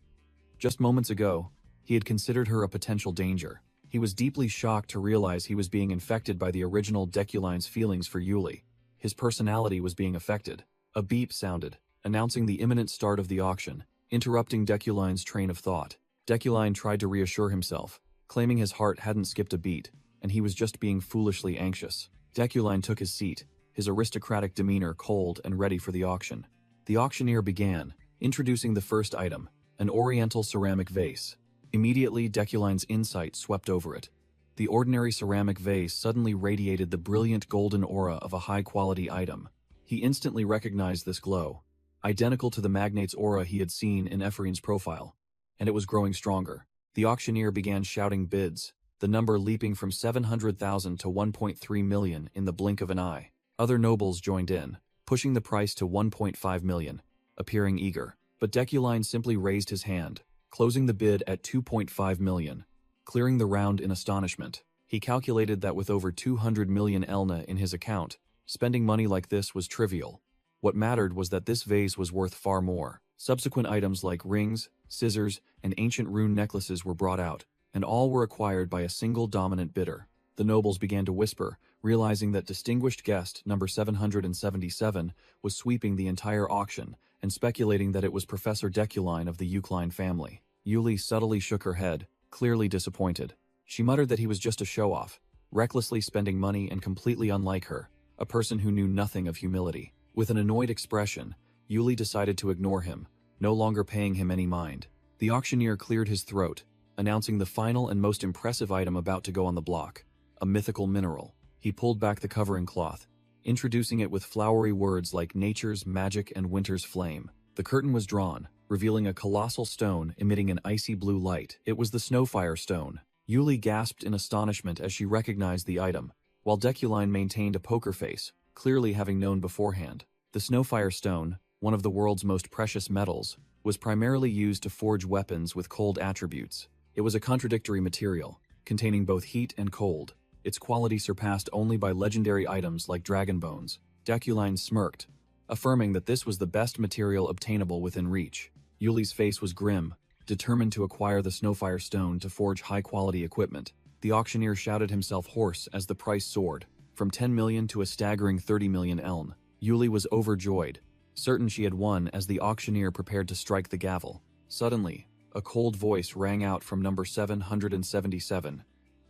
Just moments ago, he had considered her a potential danger. He was deeply shocked to realize he was being infected by the original Deculine's feelings for Yuli. His personality was being affected. A beep sounded, announcing the imminent start of the auction, interrupting Deculine's train of thought. Deculine tried to reassure himself, claiming his heart hadn't skipped a beat, and he was just being foolishly anxious. Deculine took his seat, his aristocratic demeanor cold and ready for the auction. The auctioneer began, introducing the first item, an oriental ceramic vase. Immediately, Deculine's insight swept over it. The ordinary ceramic vase suddenly radiated the brilliant golden aura of a high-quality item. He instantly recognized this glow, identical to the magnate's aura he had seen in Ephorine's profile, and it was growing stronger. The auctioneer began shouting bids, the number leaping from 700,000 to 1.3 million in the blink of an eye. Other nobles joined in, pushing the price to 1.5 million, appearing eager. But Deculine simply raised his hand, closing the bid at 2.5 million, clearing the round in astonishment. He calculated that with over 200 million elna in his account, spending money like this was trivial. What mattered was that this vase was worth far more. Subsequent items like rings, scissors, and ancient rune necklaces were brought out, and all were acquired by a single dominant bidder. The nobles began to whisper, realizing that distinguished guest number 777 was sweeping the entire auction and speculating that it was Professor Deculine of the Eucline family. Yuli subtly shook her head, clearly disappointed. She muttered that he was just a show-off, recklessly spending money and completely unlike her, a person who knew nothing of humility. With an annoyed expression, Yuli decided to ignore him, no longer paying him any mind. The auctioneer cleared his throat, announcing the final and most impressive item about to go on the block, a mythical mineral. He pulled back the covering cloth, introducing it with flowery words like nature's magic and winter's flame. The curtain was drawn, revealing a colossal stone emitting an icy blue light. It was the Snowfire Stone. Yuli gasped in astonishment as she recognized the item, while Deculine maintained a poker face, clearly having known beforehand. The Snowfire Stone, one of the world's most precious metals, was primarily used to forge weapons with cold attributes. It was a contradictory material, containing both heat and cold, its quality surpassed only by legendary items like dragon bones. Deculine smirked, affirming that this was the best material obtainable within reach. Yuli's face was grim, determined to acquire the Snowfire Stone to forge high-quality equipment. The auctioneer shouted himself hoarse as the price soared, from 10 million to a staggering 30 million eln. Yuli was overjoyed, certain she had won as the auctioneer prepared to strike the gavel. Suddenly, a cold voice rang out from number 777.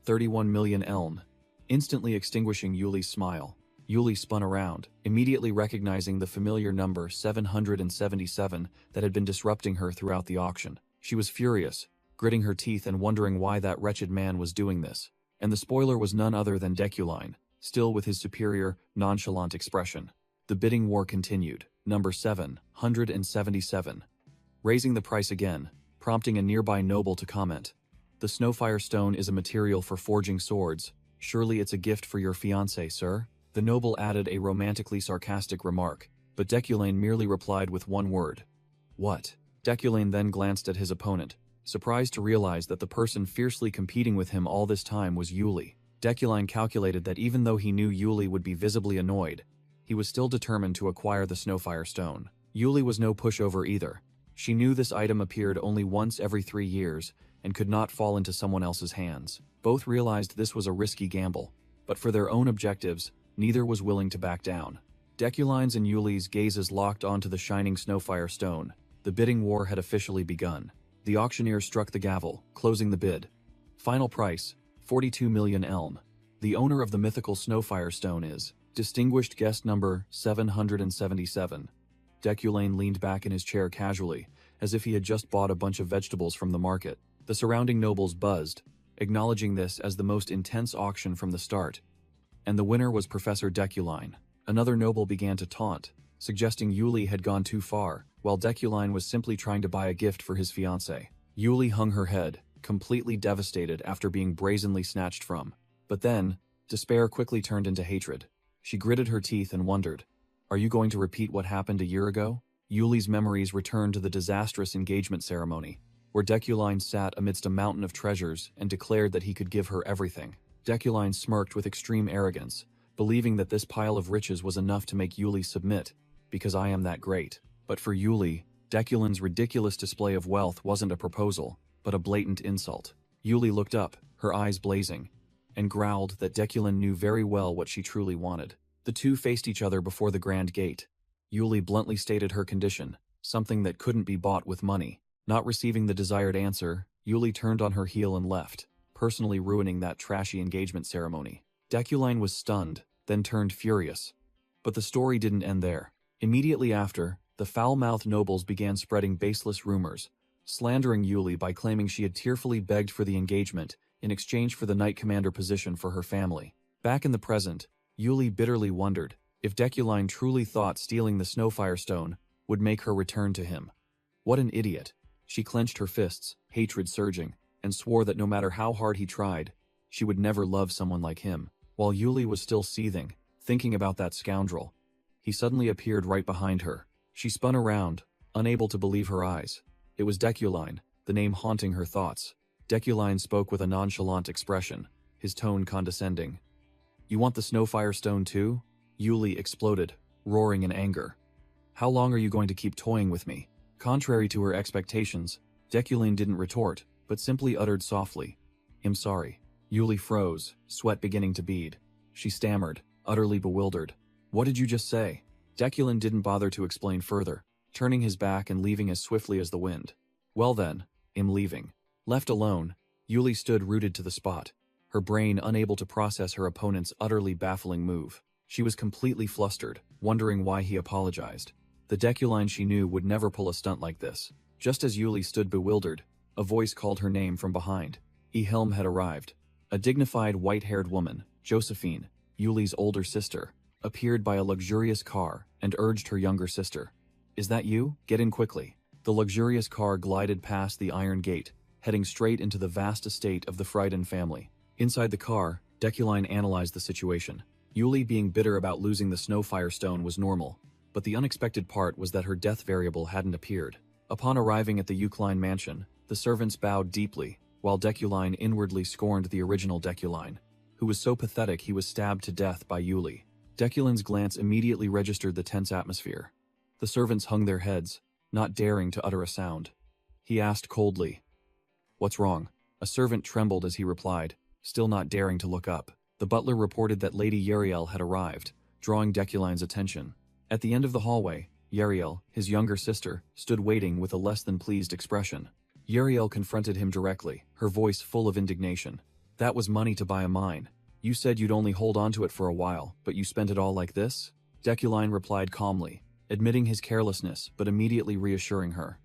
31 million eln, instantly extinguishing Yuli's smile. Yuli spun around, immediately recognizing the familiar number 777 that had been disrupting her throughout the auction. She was furious, gritting her teeth and wondering why that wretched man was doing this. And the spoiler was none other than Deculine, still with his superior, nonchalant expression. The bidding war continued. Number 777, raising the price again, prompting a nearby noble to comment. The Snowfire Stone is a material for forging swords. Surely it's a gift for your fiancé, sir? The noble added a romantically sarcastic remark, but Deculine merely replied with one word. What? Deculine then glanced at his opponent, surprised to realize that the person fiercely competing with him all this time was Yuli. Deculine calculated that even though he knew Yuli would be visibly annoyed, he was still determined to acquire the Snowfire Stone. Yuli was no pushover either. She knew this item appeared only once every 3 years and could not fall into someone else's hands. Both realized this was a risky gamble, but for their own objectives, neither was willing to back down. Deculine's and Yuli's gazes locked onto the shining Snowfire Stone. The bidding war had officially begun. The auctioneer struck the gavel, closing the bid. Final price, 42 million eln. The owner of the mythical Snowfire Stone is distinguished guest number 777. Deculine leaned back in his chair casually, as if he had just bought a bunch of vegetables from the market. The surrounding nobles buzzed, acknowledging this as the most intense auction from the start. And the winner was Professor Deculine. Another noble began to taunt, suggesting Yuli had gone too far, while Deculine was simply trying to buy a gift for his fiancé. Yuli hung her head, completely devastated after being brazenly snatched from. But then, despair quickly turned into hatred. She gritted her teeth and wondered, are you going to repeat what happened a year ago? Yuli's memories returned to the disastrous engagement ceremony, where Deculine sat amidst a mountain of treasures and declared that he could give her everything. Deculine smirked with extreme arrogance, believing that this pile of riches was enough to make Yuli submit, because I am that great. But for Yuli, Deculine's ridiculous display of wealth wasn't a proposal, but a blatant insult. Yuli looked up, her eyes blazing, and growled that Deculine knew very well what she truly wanted. The two faced each other before the grand gate. Yuli bluntly stated her condition, something that couldn't be bought with money. Not receiving the desired answer, Yuli turned on her heel and left, personally ruining that trashy engagement ceremony. Deculine was stunned, then turned furious. But the story didn't end there. Immediately after, the foul-mouthed nobles began spreading baseless rumors, slandering Yuli by claiming she had tearfully begged for the engagement in exchange for the Knight Commander position for her family. Back in the present, Yuli bitterly wondered if Deculine truly thought stealing the Snowfire Stone would make her return to him. What an idiot. She clenched her fists, hatred surging, and swore that no matter how hard he tried, she would never love someone like him. While Yuli was still seething, thinking about that scoundrel, he suddenly appeared right behind her. She spun around, unable to believe her eyes. It was Deculine, the name haunting her thoughts. Deculine spoke with a nonchalant expression, his tone condescending. You want the Snowfire Stone too? Yuli exploded, roaring in anger. How long are you going to keep toying with me? Contrary to her expectations, Deculine didn't retort, but simply uttered softly, I'm sorry. Yuli froze, sweat beginning to bead. She stammered, utterly bewildered. What did you just say? Deculine didn't bother to explain further. turning his back and leaving as swiftly as the wind. Well then, I'm leaving. Left alone, Yuli stood rooted to the spot, her brain unable to process her opponent's utterly baffling move. She was completely flustered, wondering why he apologized. The Deculine she knew would never pull a stunt like this. Just as Yuli stood bewildered, a voice called her name from behind. Helm had arrived. A dignified white-haired woman, Josephine, Yuli's older sister, appeared by a luxurious car and urged her younger sister. Is that you? Get in quickly. The luxurious car glided past the iron gate, heading straight into the vast estate of the Frieden family. Inside the car, Deculine analyzed the situation. Yuli being bitter about losing the Snowfire Stone was normal, but the unexpected part was that her death variable hadn't appeared. Upon arriving at the Eucline mansion, the servants bowed deeply, while Deculine inwardly scorned the original Deculine, who was so pathetic he was stabbed to death by Yuli. Deculine's glance immediately registered the tense atmosphere. The servants hung their heads, not daring to utter a sound. He asked coldly, "What's wrong?" A servant trembled as he replied, still not daring to look up. The butler reported that Lady Yariel had arrived, drawing Deculine's attention. At the end of the hallway, Yariel, his younger sister, stood waiting with a less than pleased expression. Yariel confronted him directly, her voice full of indignation. "That was money to buy a mine. You said you'd only hold on to it for a while, but you spent it all like this?" Deculine replied calmly, admitting his carelessness but immediately reassuring her.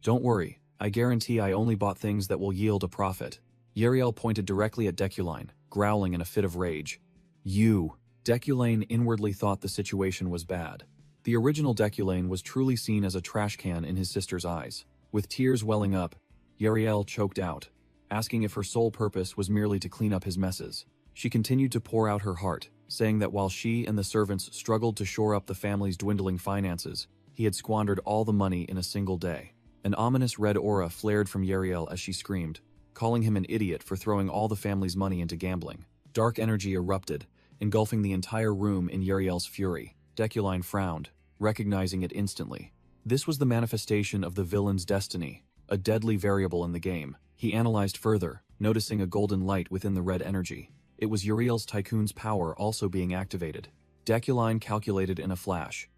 "Don't worry, I guarantee I only bought things that will yield a profit." Yariel pointed directly at Deculine, growling in a fit of rage. "You!" Deculine inwardly thought the situation was bad. The original Deculine was truly seen as a trash can in his sister's eyes. With tears welling up, Yariel choked out, asking if her sole purpose was merely to clean up his messes. She continued to pour out her heart, saying that while she and the servants struggled to shore up the family's dwindling finances, he had squandered all the money in a single day. An ominous red aura flared from Yariel as she screamed, calling him an idiot for throwing all the family's money into gambling. Dark energy erupted, engulfing the entire room in Yariel's fury. Deculine frowned, recognizing it instantly. This was the manifestation of the villain's destiny, a deadly variable in the game. He analyzed further, noticing a golden light within the red energy. It was Uriel's Tycoon's power also being activated. Deculine calculated in a flash.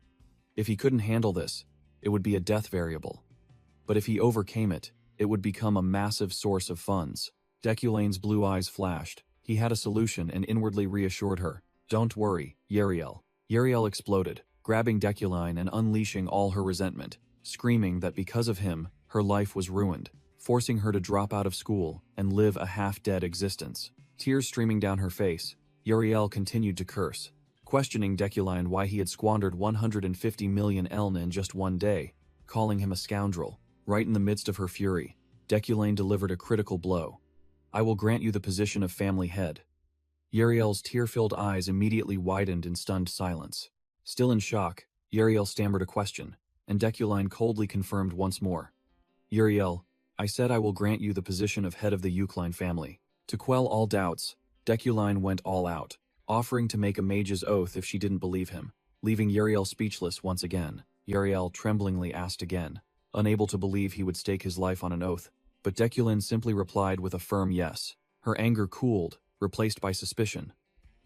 If he couldn't handle this, it would be a death variable. But if he overcame it, it would become a massive source of funds. Deculine's blue eyes flashed. He had a solution and inwardly reassured her. "Don't worry, Yariel." Yariel exploded, grabbing Deculine and unleashing all her resentment, screaming that because of him, her life was ruined, forcing her to drop out of school and live a half-dead existence. Tears streaming down her face, Yariel continued to curse, questioning Deculine why he had squandered 150 million eln in just one day, calling him a scoundrel. Right in the midst of her fury, Deculine delivered a critical blow. "I will grant you the position of family head." Yariel's tear-filled eyes immediately widened in stunned silence. Still in shock, Yariel stammered a question, and Deculine coldly confirmed once more. "Yariel, I said I will grant you the position of head of the Eucline family." To quell all doubts, Deculine went all out, offering to make a mage's oath if she didn't believe him, leaving Yariel speechless once again. Yariel tremblingly asked again, unable to believe he would stake his life on an oath, but Deculine simply replied with a firm yes. Her anger cooled, replaced by suspicion.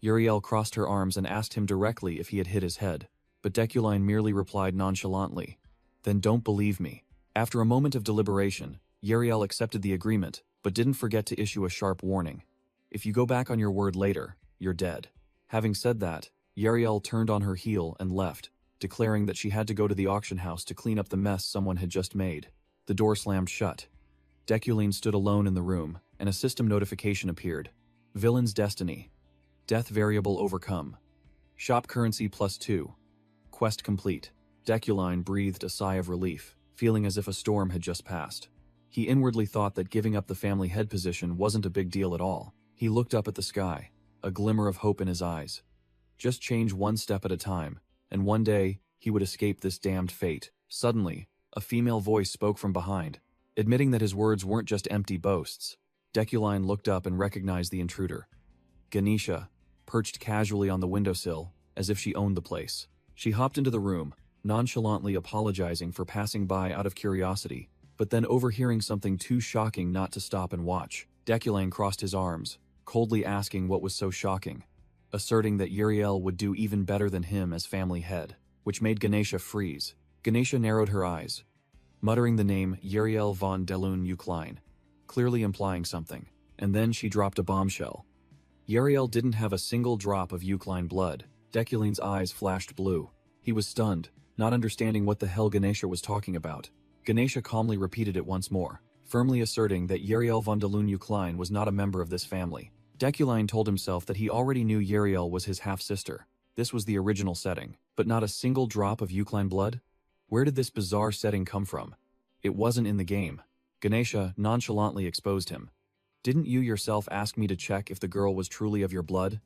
Yariel crossed her arms and asked him directly if he had hit his head, but Deculine merely replied nonchalantly, "Then don't believe me." After a moment of deliberation, Yariel accepted the agreement, but didn't forget to issue a sharp warning. "If you go back on your word later, you're dead." Having said that, Yariel turned on her heel and left, declaring that she had to go to the auction house to clean up the mess someone had just made. The door slammed shut. Deculine stood alone in the room, and a system notification appeared. Villain's destiny. Death variable overcome. Shop currency +2. Quest complete. Deculine breathed a sigh of relief, feeling as if a storm had just passed. He inwardly thought that giving up the family head position wasn't a big deal at all. He looked up at the sky, a glimmer of hope in his eyes. Just change one step at a time, and one day, he would escape this damned fate. Suddenly, a female voice spoke from behind, admitting that his words weren't just empty boasts. Deculine looked up and recognized the intruder. Ganesha, perched casually on the windowsill, as if she owned the place. She hopped into the room, nonchalantly apologizing for passing by out of curiosity, but then overhearing something too shocking not to stop and watch. Deculine crossed his arms, coldly asking what was so shocking, asserting that Yariel would do even better than him as family head, which made Ganesha freeze. Ganesha narrowed her eyes, muttering the name Yeriel von Delun Uklein, clearly implying something, and then she dropped a bombshell. Yeriel didn't have a single drop of Uklein blood. Deculine's eyes flashed blue. He was stunned, not understanding what the hell Ganesha was talking about. Ganesha calmly repeated it once more, firmly asserting that Yeriel von Delun Uklein was not a member of this family. Deculine told himself that he already knew Yeriel was his half-sister. This was the original setting, but not a single drop of Uklein blood? Where did this bizarre setting come from? It wasn't in the game. Ganesha nonchalantly exposed him. Didn't you yourself ask me to check if the girl was truly of your blood?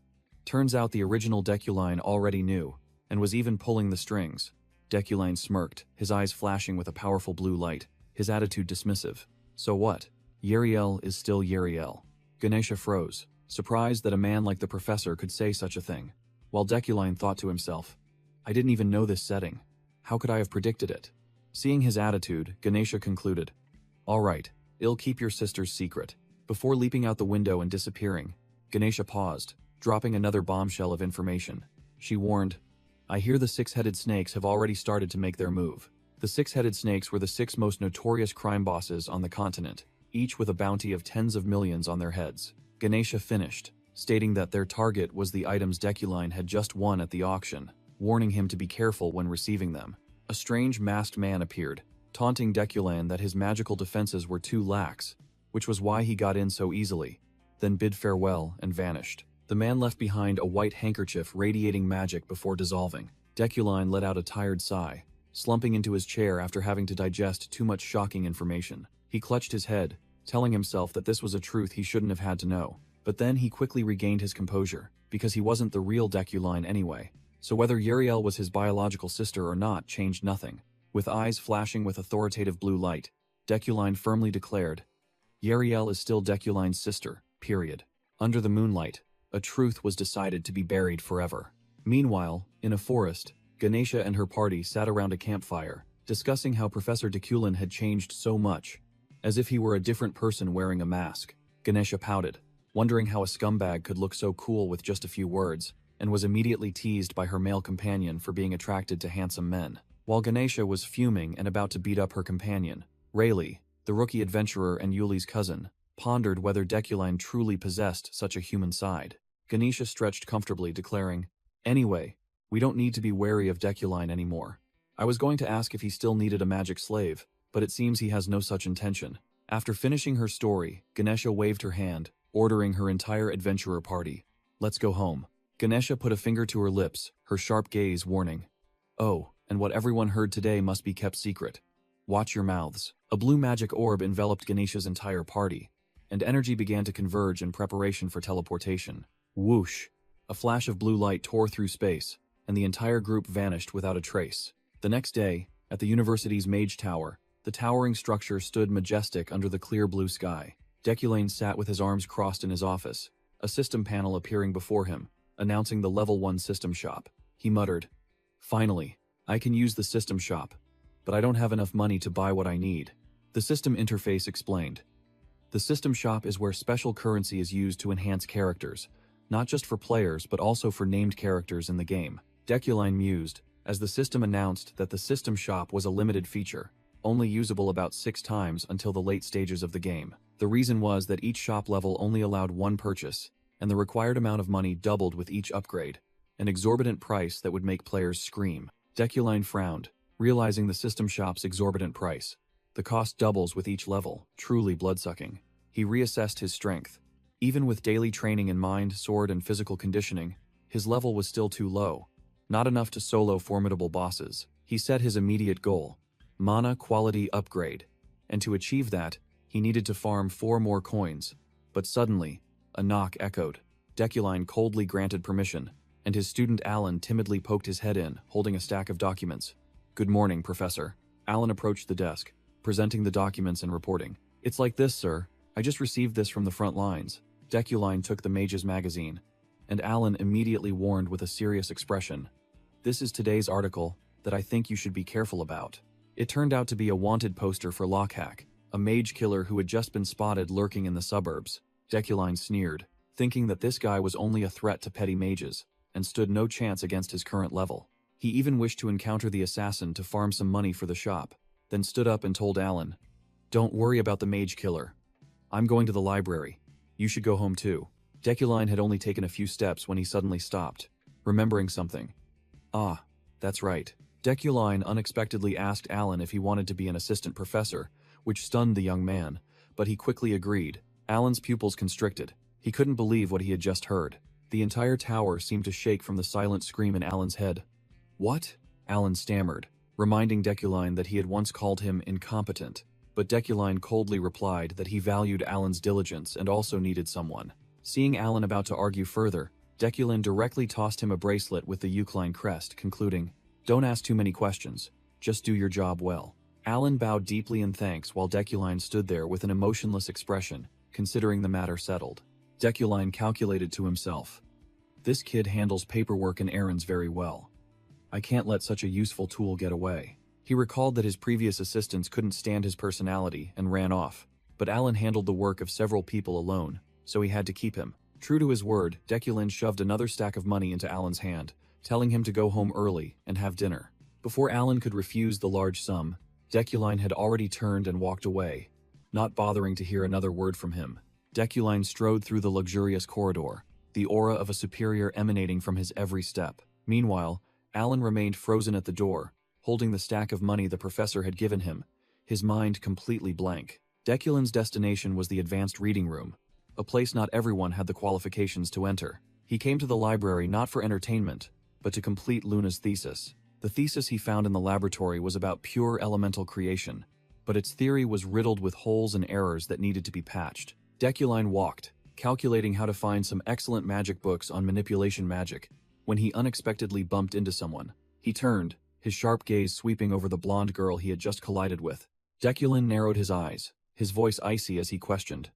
Turns out the original Deculine already knew, and was even pulling the strings. Deculine smirked, his eyes flashing with a powerful blue light, his attitude dismissive. So what? Yeriel is still Yeriel. Ganesha froze, surprised that a man like the professor could say such a thing, while Deculine thought to himself, I didn't even know this setting. How could I have predicted it? Seeing his attitude, Ganesha concluded, all right, I'll keep your sister's secret. Before leaping out the window and disappearing, Ganesha paused, dropping another bombshell of information. She warned, I hear the six-headed snakes have already started to make their move. The six-headed snakes were the 6 most notorious crime bosses on the continent, each with a bounty of tens of millions on their heads. Ganesha finished, stating that their target was the items Deculine had just won at the auction, warning him to be careful when receiving them. A strange masked man appeared, taunting Deculine that his magical defenses were too lax, which was why he got in so easily, then bid farewell and vanished. The man left behind a white handkerchief radiating magic before dissolving. Deculine let out a tired sigh, slumping into his chair after having to digest too much shocking information. He clutched his head, telling himself that this was a truth he shouldn't have had to know. But then he quickly regained his composure, because he wasn't the real Deculine anyway. So whether Yeriel was his biological sister or not changed nothing. With eyes flashing with authoritative blue light, Deculine firmly declared, Yeriel is still Deculine's sister, period. Under the moonlight, a truth was decided to be buried forever. Meanwhile, in a forest, Ganesha and her party sat around a campfire, discussing how Professor Deculin had changed so much, as if he were a different person wearing a mask. Ganesha pouted, wondering how a scumbag could look so cool with just a few words, and was immediately teased by her male companion for being attracted to handsome men. While Ganesha was fuming and about to beat up her companion, Rayleigh, the rookie adventurer and Yuli's cousin, pondered whether Deculine truly possessed such a human side. Ganesha stretched comfortably, declaring, Anyway, we don't need to be wary of Deculine anymore. I was going to ask if he still needed a magic slave, but it seems he has no such intention. After finishing her story, Ganesha waved her hand, ordering her entire adventurer party, Let's go home. Ganesha put a finger to her lips, her sharp gaze warning, Oh, and what everyone heard today must be kept secret. Watch your mouths. A blue magic orb enveloped Ganesha's entire party, and energy began to converge in preparation for teleportation. Whoosh! A flash of blue light tore through space, and the entire group vanished without a trace. The next day, at the university's Mage Tower, the towering structure stood majestic under the clear blue sky. Deculine sat with his arms crossed in his office, a system panel appearing before him, announcing the Level 1 system shop. He muttered, Finally, I can use the system shop, but I don't have enough money to buy what I need. The system interface explained. The system shop is where special currency is used to enhance characters, not just for players but also for named characters in the game. Deculine mused, as the system announced that the system shop was a limited feature, only usable about 6 times until the late stages of the game. The reason was that each shop level only allowed 1 purchase, and the required amount of money doubled with each upgrade, an exorbitant price that would make players scream. Deculine frowned, realizing the system shop's exorbitant price. The cost doubles with each level, truly bloodsucking. He reassessed his strength. Even with daily training in mind, sword, and physical conditioning, his level was still too low, not enough to solo formidable bosses. He set his immediate goal, mana quality upgrade, and to achieve that, he needed to farm 4 more coins. But suddenly, a knock echoed. Deculine coldly granted permission, and his student Alan timidly poked his head in, holding a stack of documents. Good morning, Professor. Alan approached the desk, presenting the documents and reporting. It's like this, sir. I just received this from the front lines. Deculine took the Mage's magazine, and Alan immediately warned with a serious expression. This is today's article that I think you should be careful about. It turned out to be a wanted poster for Lockhack, a mage killer who had just been spotted lurking in the suburbs. Deculine sneered, thinking that this guy was only a threat to petty mages, and stood no chance against his current level. He even wished to encounter the assassin to farm some money for the shop, then stood up and told Alan, "Don't worry about the mage killer. I'm going to the library. You should go home too." Deculine had only taken a few steps when he suddenly stopped, remembering something. Ah, that's right. Deculine unexpectedly asked Alan if he wanted to be an assistant professor, which stunned the young man, but he quickly agreed. Alan's pupils constricted. He couldn't believe what he had just heard. The entire tower seemed to shake from the silent scream in Alan's head. "What?" Alan stammered, reminding Deculine that he had once called him incompetent, but Deculine coldly replied that he valued Alan's diligence and also needed someone. Seeing Alan about to argue further, Deculine directly tossed him a bracelet with the Eucline crest, concluding, "Don't ask too many questions, just do your job well." Alan bowed deeply in thanks while Deculine stood there with an emotionless expression, considering the matter settled. Deculine calculated to himself, "This kid handles paperwork and errands very well. I can't let such a useful tool get away." He recalled that his previous assistants couldn't stand his personality and ran off, but Alan handled the work of several people alone, so he had to keep him. True to his word, Deculine shoved another stack of money into Alan's hand, telling him to go home early and have dinner. Before Alan could refuse the large sum, Deculine had already turned and walked away, not bothering to hear another word from him. Deculine strode through the luxurious corridor, the aura of a superior emanating from his every step. Meanwhile, Alan remained frozen at the door, holding the stack of money the professor had given him, his mind completely blank. Deculine's destination was the advanced reading room, a place not everyone had the qualifications to enter. He came to the library not for entertainment, but to complete Luna's thesis. The thesis he found in the laboratory was about pure elemental creation, but its theory was riddled with holes and errors that needed to be patched. Deculine walked, calculating how to find some excellent magic books on manipulation magic, when he unexpectedly bumped into someone. He turned, his sharp gaze sweeping over the blonde girl he had just collided with. Deculine narrowed his eyes, his voice icy as he questioned,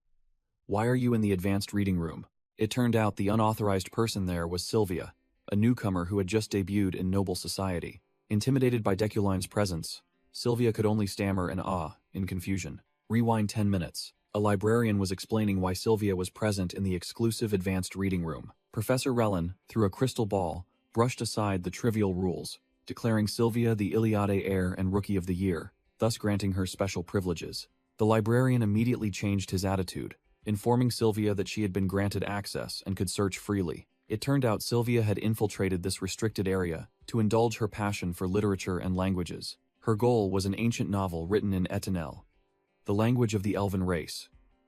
"Why are you in the advanced reading room?" It turned out the unauthorized person there was Sylvia, a newcomer who had just debuted in noble society. Intimidated by Deculine's presence, Sylvia could only stammer an "ah" in confusion. Rewind 10 minutes. A librarian was explaining why Sylvia was present in the exclusive advanced reading room. Professor Relin, through a crystal ball, brushed aside the trivial rules, declaring Sylvia the Iliade heir and Rookie of the Year, thus granting her special privileges. The librarian immediately changed his attitude, informing Sylvia that she had been granted access and could search freely. It turned out Sylvia had infiltrated this restricted area to indulge her passion for literature and languages. Her goal was an ancient novel written in Etenel, the language of the elven race,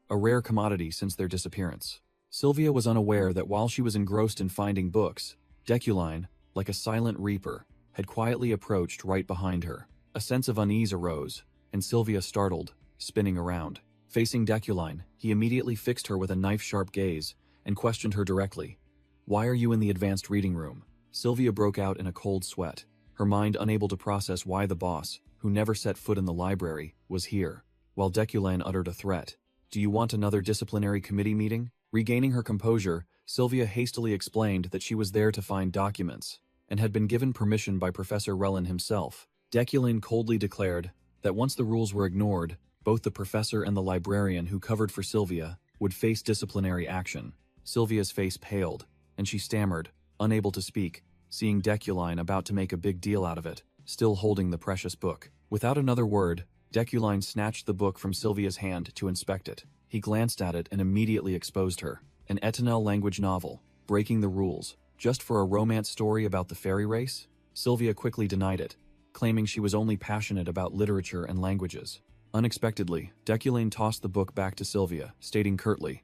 a rare commodity since their disappearance. Sylvia was unaware that while she was engrossed in finding books, Deculine, like a silent reaper, had quietly approached right behind her. A sense of unease arose, and Sylvia startled, spinning around. Facing Deculine, he immediately fixed her with a knife-sharp gaze and questioned her directly. "Why are you in the advanced reading room?" Sylvia broke out in a cold sweat, her mind unable to process why the boss, who never set foot in the library, was here, while Deculine uttered a threat. "Do you want another disciplinary committee meeting?" Regaining her composure, Sylvia hastily explained that she was there to find documents, and had been given permission by Professor Relin himself. Deculine coldly declared that once the rules were ignored, both the professor and the librarian who covered for Sylvia would face disciplinary action. Sylvia's face paled, and she stammered, unable to speak, seeing Deculine about to make a big deal out of it, still holding the precious book. Without another word, Deculine snatched the book from Sylvia's hand to inspect it. He glanced at it and immediately exposed her. An Etenel language novel, breaking the rules, just for a romance story about the fairy race? Sylvia quickly denied it, claiming she was only passionate about literature and languages. Unexpectedly, Deculine tossed the book back to Sylvia, stating curtly,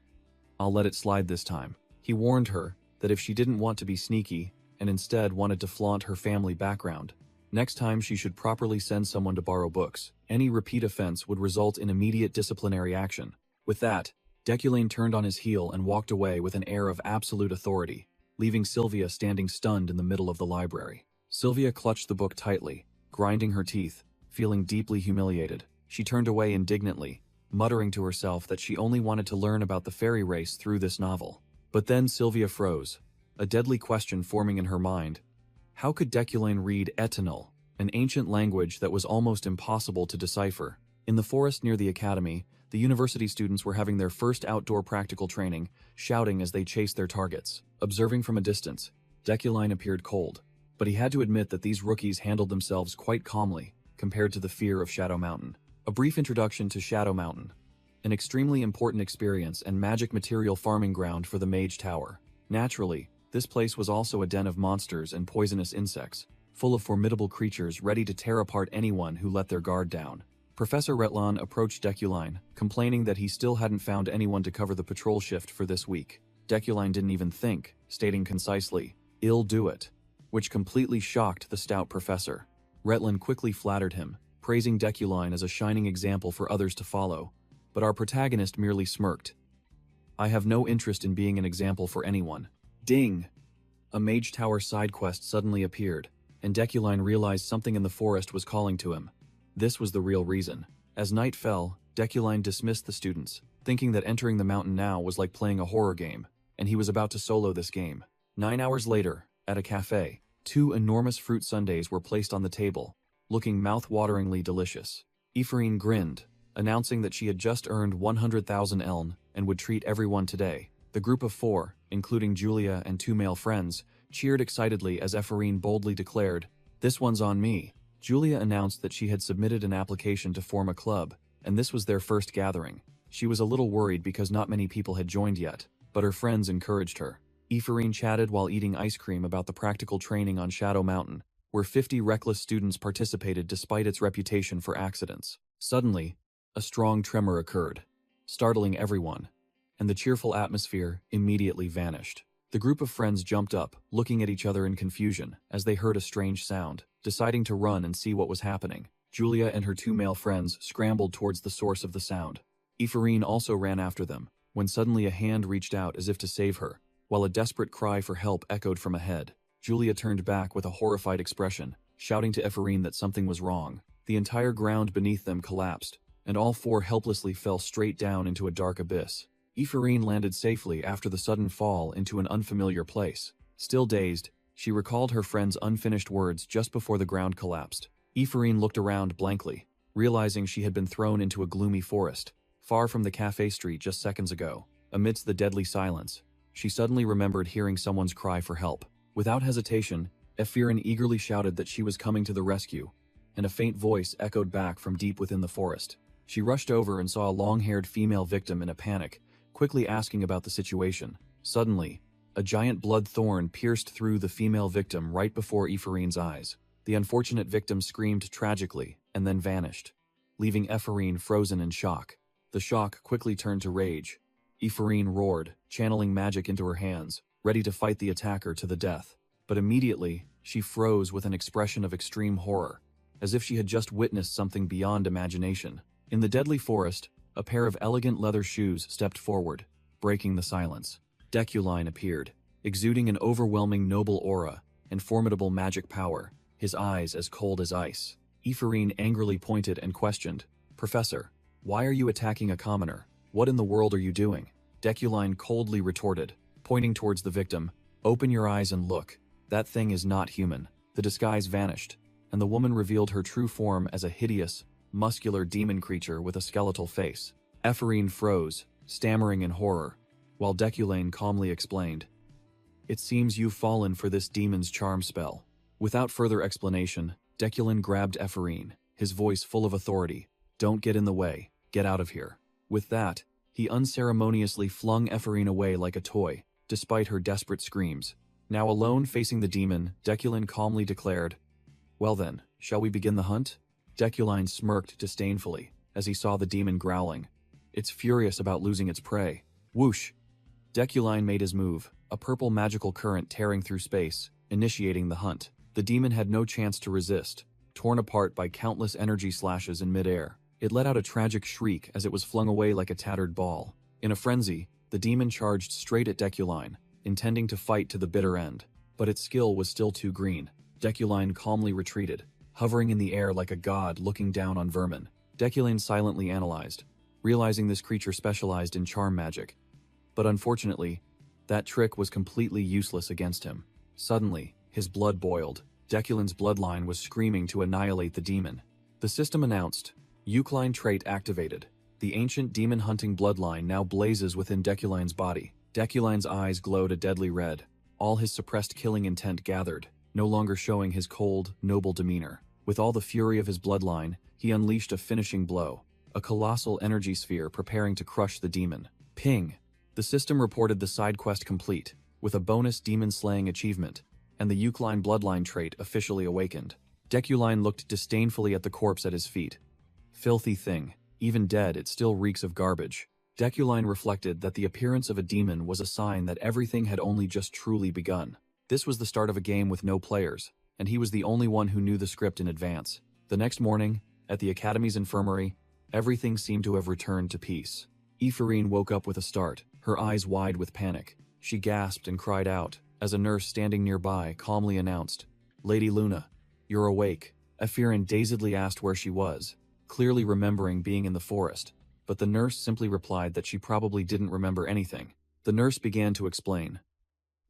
"I'll let it slide this time." He warned her that if she didn't want to be sneaky and instead wanted to flaunt her family background, next time she should properly send someone to borrow books. Any repeat offense would result in immediate disciplinary action. With that, Deculine turned on his heel and walked away with an air of absolute authority, leaving Sylvia standing stunned in the middle of the library. Sylvia clutched the book tightly, grinding her teeth, feeling deeply humiliated. She turned away indignantly, muttering to herself that she only wanted to learn about the fairy race through this novel. But then Sylvia froze, a deadly question forming in her mind. How could Deculine read Etenel, an ancient language that was almost impossible to decipher? In the forest near the academy, the university students were having their first outdoor practical training, shouting as they chased their targets. Observing from a distance, Deculine appeared cold, but he had to admit that these rookies handled themselves quite calmly compared to the fear of Shadow Mountain. A brief introduction to Shadow Mountain. An extremely important experience and magic material farming ground for the Mage Tower. Naturally, this place was also a den of monsters and poisonous insects, full of formidable creatures ready to tear apart anyone who let their guard down. Professor Retlan approached Deculine, complaining that he still hadn't found anyone to cover the patrol shift for this week. Deculine didn't even think, stating concisely, "I'll do it," which completely shocked the stout professor. Retlan quickly flattered him, praising Deculine as a shining example for others to follow, but our protagonist merely smirked. "I have no interest in being an example for anyone." Ding! A Mage Tower side quest suddenly appeared, and Deculine realized something in the forest was calling to him. This was the real reason. As night fell, Deculine dismissed the students, thinking that entering the mountain now was like playing a horror game, and he was about to solo this game. 9 hours later, at a cafe, 2 enormous fruit sundaes were placed on the table, looking mouth-wateringly delicious. Ephraim grinned, announcing that she had just earned 100,000 eln and would treat everyone today. The group of 4, including Julia and 2 male friends, cheered excitedly as Ephraim boldly declared, "This one's on me." Julia announced that she had submitted an application to form a club, and this was their first gathering. She was a little worried because not many people had joined yet, but her friends encouraged her. Ephraim chatted while eating ice cream about the practical training on Shadow Mountain, where 50 reckless students participated despite its reputation for accidents. Suddenly, a strong tremor occurred, startling everyone, and the cheerful atmosphere immediately vanished. The group of friends jumped up, looking at each other in confusion as they heard a strange sound. Deciding to run and see what was happening, Julia and her 2 male friends scrambled towards the source of the sound. Ephraim also ran after them, when suddenly a hand reached out as if to save her, while a desperate cry for help echoed from ahead. Julia turned back with a horrified expression, shouting to Ephraim that something was wrong. The entire ground beneath them collapsed, and all 4 helplessly fell straight down into a dark abyss. Ephraim landed safely after the sudden fall into an unfamiliar place. Still dazed, she recalled her friend's unfinished words just before the ground collapsed. Ephraim looked around blankly, realizing she had been thrown into a gloomy forest, far from the cafe street just seconds ago. Amidst the deadly silence, she suddenly remembered hearing someone's cry for help. Without hesitation, Ephraim eagerly shouted that she was coming to the rescue, and a faint voice echoed back from deep within the forest. She rushed over and saw a long-haired female victim in a panic, quickly asking about the situation. Suddenly, a giant blood thorn pierced through the female victim right before Ephraim's eyes. The unfortunate victim screamed tragically and then vanished, leaving Ephraim frozen in shock. The shock quickly turned to rage. Ephraim roared, channeling magic into her hands, ready to fight the attacker to the death. But immediately, she froze with an expression of extreme horror, as if she had just witnessed something beyond imagination. In the deadly forest, a pair of elegant leather shoes stepped forward, breaking the silence. Deculine appeared, exuding an overwhelming noble aura and formidable magic power, his eyes as cold as ice. Ephraim angrily pointed and questioned, "Professor, why are you attacking a commoner? What in the world are you doing?" Deculine coldly retorted, pointing towards the victim, "Open your eyes and look. That thing is not human." The disguise vanished, and the woman revealed her true form as a hideous, muscular demon creature with a skeletal face. Ephraim froze, stammering in horror, while Deculine calmly explained, "It seems you've fallen for this demon's charm spell." Without further explanation, Deculine grabbed Ephraim, his voice full of authority. "Don't get in the way. Get out of here." With that, he unceremoniously flung Ephraim away like a toy, despite her desperate screams. Now alone facing the demon, Deculine calmly declared, "Well then, shall we begin the hunt?" Deculine smirked disdainfully as he saw the demon growling. It's furious about losing its prey. Whoosh! Deculine made his move, a purple magical current tearing through space, initiating the hunt. The demon had no chance to resist, torn apart by countless energy slashes in midair. It let out a tragic shriek as it was flung away like a tattered ball. In a frenzy, the demon charged straight at Deculine, intending to fight to the bitter end. But its skill was still too green. Deculine calmly retreated, hovering in the air like a god looking down on vermin. Deculine silently analyzed, realizing this creature specialized in charm magic. But unfortunately, that trick was completely useless against him. Suddenly, his blood boiled. Deculine's bloodline was screaming to annihilate the demon. The system announced, Eucline trait activated. The ancient demon-hunting bloodline now blazes within Deculine's body. Deculine's eyes glowed a deadly red. All his suppressed killing intent gathered. no longer showing his cold, noble demeanor. With all the fury of his bloodline, he unleashed a finishing blow, a colossal energy sphere preparing to crush the demon. Ping! The system reported the side quest complete, with a bonus demon-slaying achievement, and the Eucline bloodline trait officially awakened. Deculine looked disdainfully at the corpse at his feet. Filthy thing. Even dead, it still reeks of garbage. Deculine reflected that the appearance of a demon was a sign that everything had only just truly begun. This was the start of a game with no players, and he was the only one who knew the script in advance. The next morning, at the Academy's infirmary, everything seemed to have returned to peace. Ephorine woke up with a start, her eyes wide with panic. She gasped and cried out, as a nurse standing nearby calmly announced, "Lady Luna, you're awake." Ephorine dazedly asked where she was, clearly remembering being in the forest, but the nurse simply replied that she probably didn't remember anything. The nurse began to explain.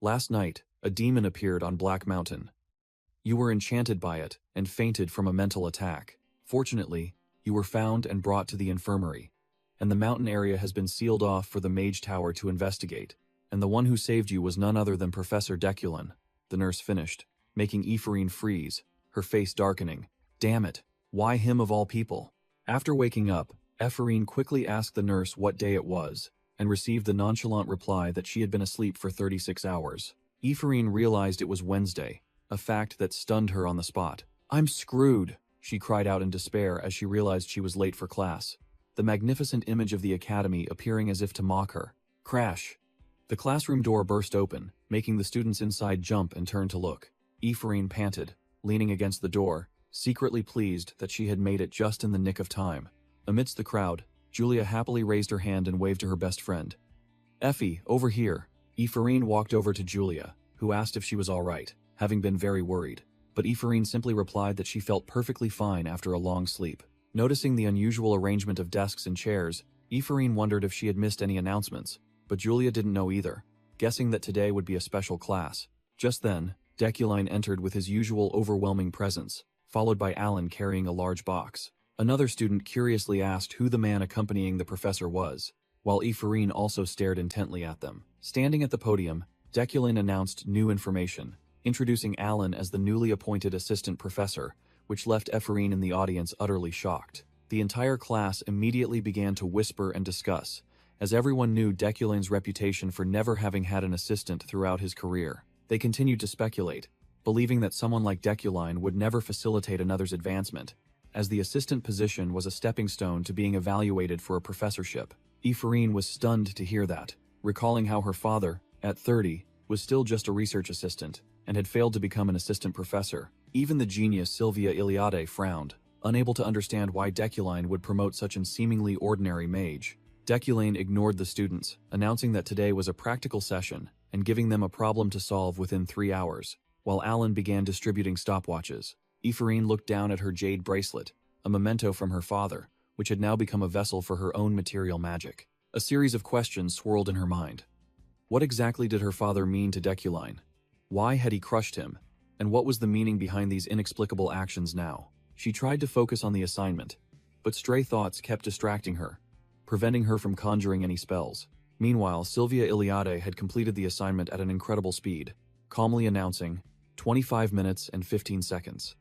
"Last night, a demon appeared on Black Mountain. You were enchanted by it and fainted from a mental attack. Fortunately, you were found and brought to the infirmary, and the mountain area has been sealed off for the Mage Tower to investigate, and the one who saved you was none other than Professor Deculine," the nurse finished, making Ephorine freeze, her face darkening. Damn it, why him of all people? After waking up, Ephorine quickly asked the nurse what day it was, and received the nonchalant reply that she had been asleep for 36 hours. Ephorine realized it was Wednesday, a fact that stunned her on the spot. "I'm screwed," she cried out in despair as she realized she was late for class, the magnificent image of the academy appearing as if to mock her. Crash! The classroom door burst open, making the students inside jump and turn to look. Ephorine panted, leaning against the door, secretly pleased that she had made it just in the nick of time. Amidst the crowd, Julia happily raised her hand and waved to her best friend. "Effie, over here." Ephorine walked over to Julia, who asked if she was all right, having been very worried. But Ephorine simply replied that she felt perfectly fine after a long sleep. Noticing the unusual arrangement of desks and chairs, Ephorine wondered if she had missed any announcements, but Julia didn't know either, guessing that today would be a special class. Just then, Deculine entered with his usual overwhelming presence, followed by Alan carrying a large box. Another student curiously asked who the man accompanying the professor was, while Ephorine also stared intently at them. Standing at the podium, Deculine announced new information, introducing Alan as the newly appointed assistant professor, which left Ephorine in the audience utterly shocked. The entire class immediately began to whisper and discuss, as everyone knew Deculine's reputation for never having had an assistant throughout his career. They continued to speculate, believing that someone like Deculine would never facilitate another's advancement, as the assistant position was a stepping stone to being evaluated for a professorship. Ephorine was stunned to hear that, recalling how her father, at 30, was still just a research assistant, and had failed to become an assistant professor. Even the genius Sylvia Iliade frowned, unable to understand why Deculine would promote such an seemingly ordinary mage. Deculine ignored the students, announcing that today was a practical session, and giving them a problem to solve within 3 hours, while Alan began distributing stopwatches. Ephorine looked down at her jade bracelet, a memento from her father, which had now become a vessel for her own material magic. A series of questions swirled in her mind. What exactly did her father mean to Deculine? Why had he crushed him? And what was the meaning behind these inexplicable actions now? She tried to focus on the assignment, but stray thoughts kept distracting her, preventing her from conjuring any spells. Meanwhile, Sylvia Iliade had completed the assignment at an incredible speed, calmly announcing, 25 minutes and 15 seconds.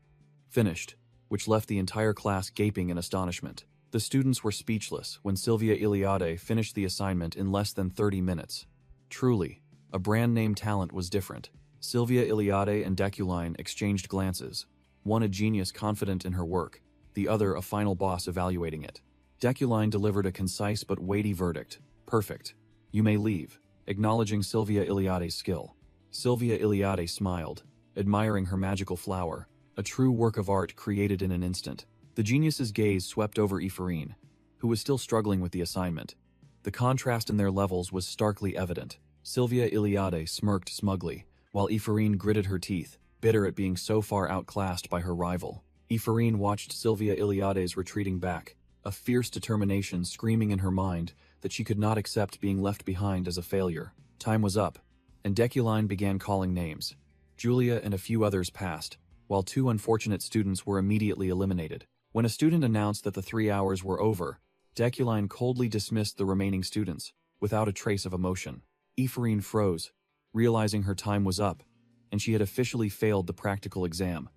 Finished, which left the entire class gaping in astonishment. The students were speechless when Sylvia Iliade finished the assignment in less than 30 minutes. Truly, a brand-name talent was different. Sylvia Iliade and Deculine exchanged glances, one a genius confident in her work, the other a final boss evaluating it. Deculine delivered a concise but weighty verdict. Perfect. You may leave, acknowledging Sylvia Iliade's skill. Sylvia Iliade smiled, admiring her magical flower, a true work of art created in an instant. The genius's gaze swept over Ephorine, who was still struggling with the assignment. The contrast in their levels was starkly evident. Sylvia Iliade smirked smugly, while Ephorine gritted her teeth, bitter at being so far outclassed by her rival. Ephorine watched Sylvia Iliade's retreating back, a fierce determination screaming in her mind that she could not accept being left behind as a failure. Time was up, and Deculine began calling names. Julia and a few others passed, while 2 unfortunate students were immediately eliminated. When a student announced that the 3 hours were over, Deculine coldly dismissed the remaining students, without a trace of emotion. Ephorine froze, realizing her time was up, and she had officially failed the practical exam.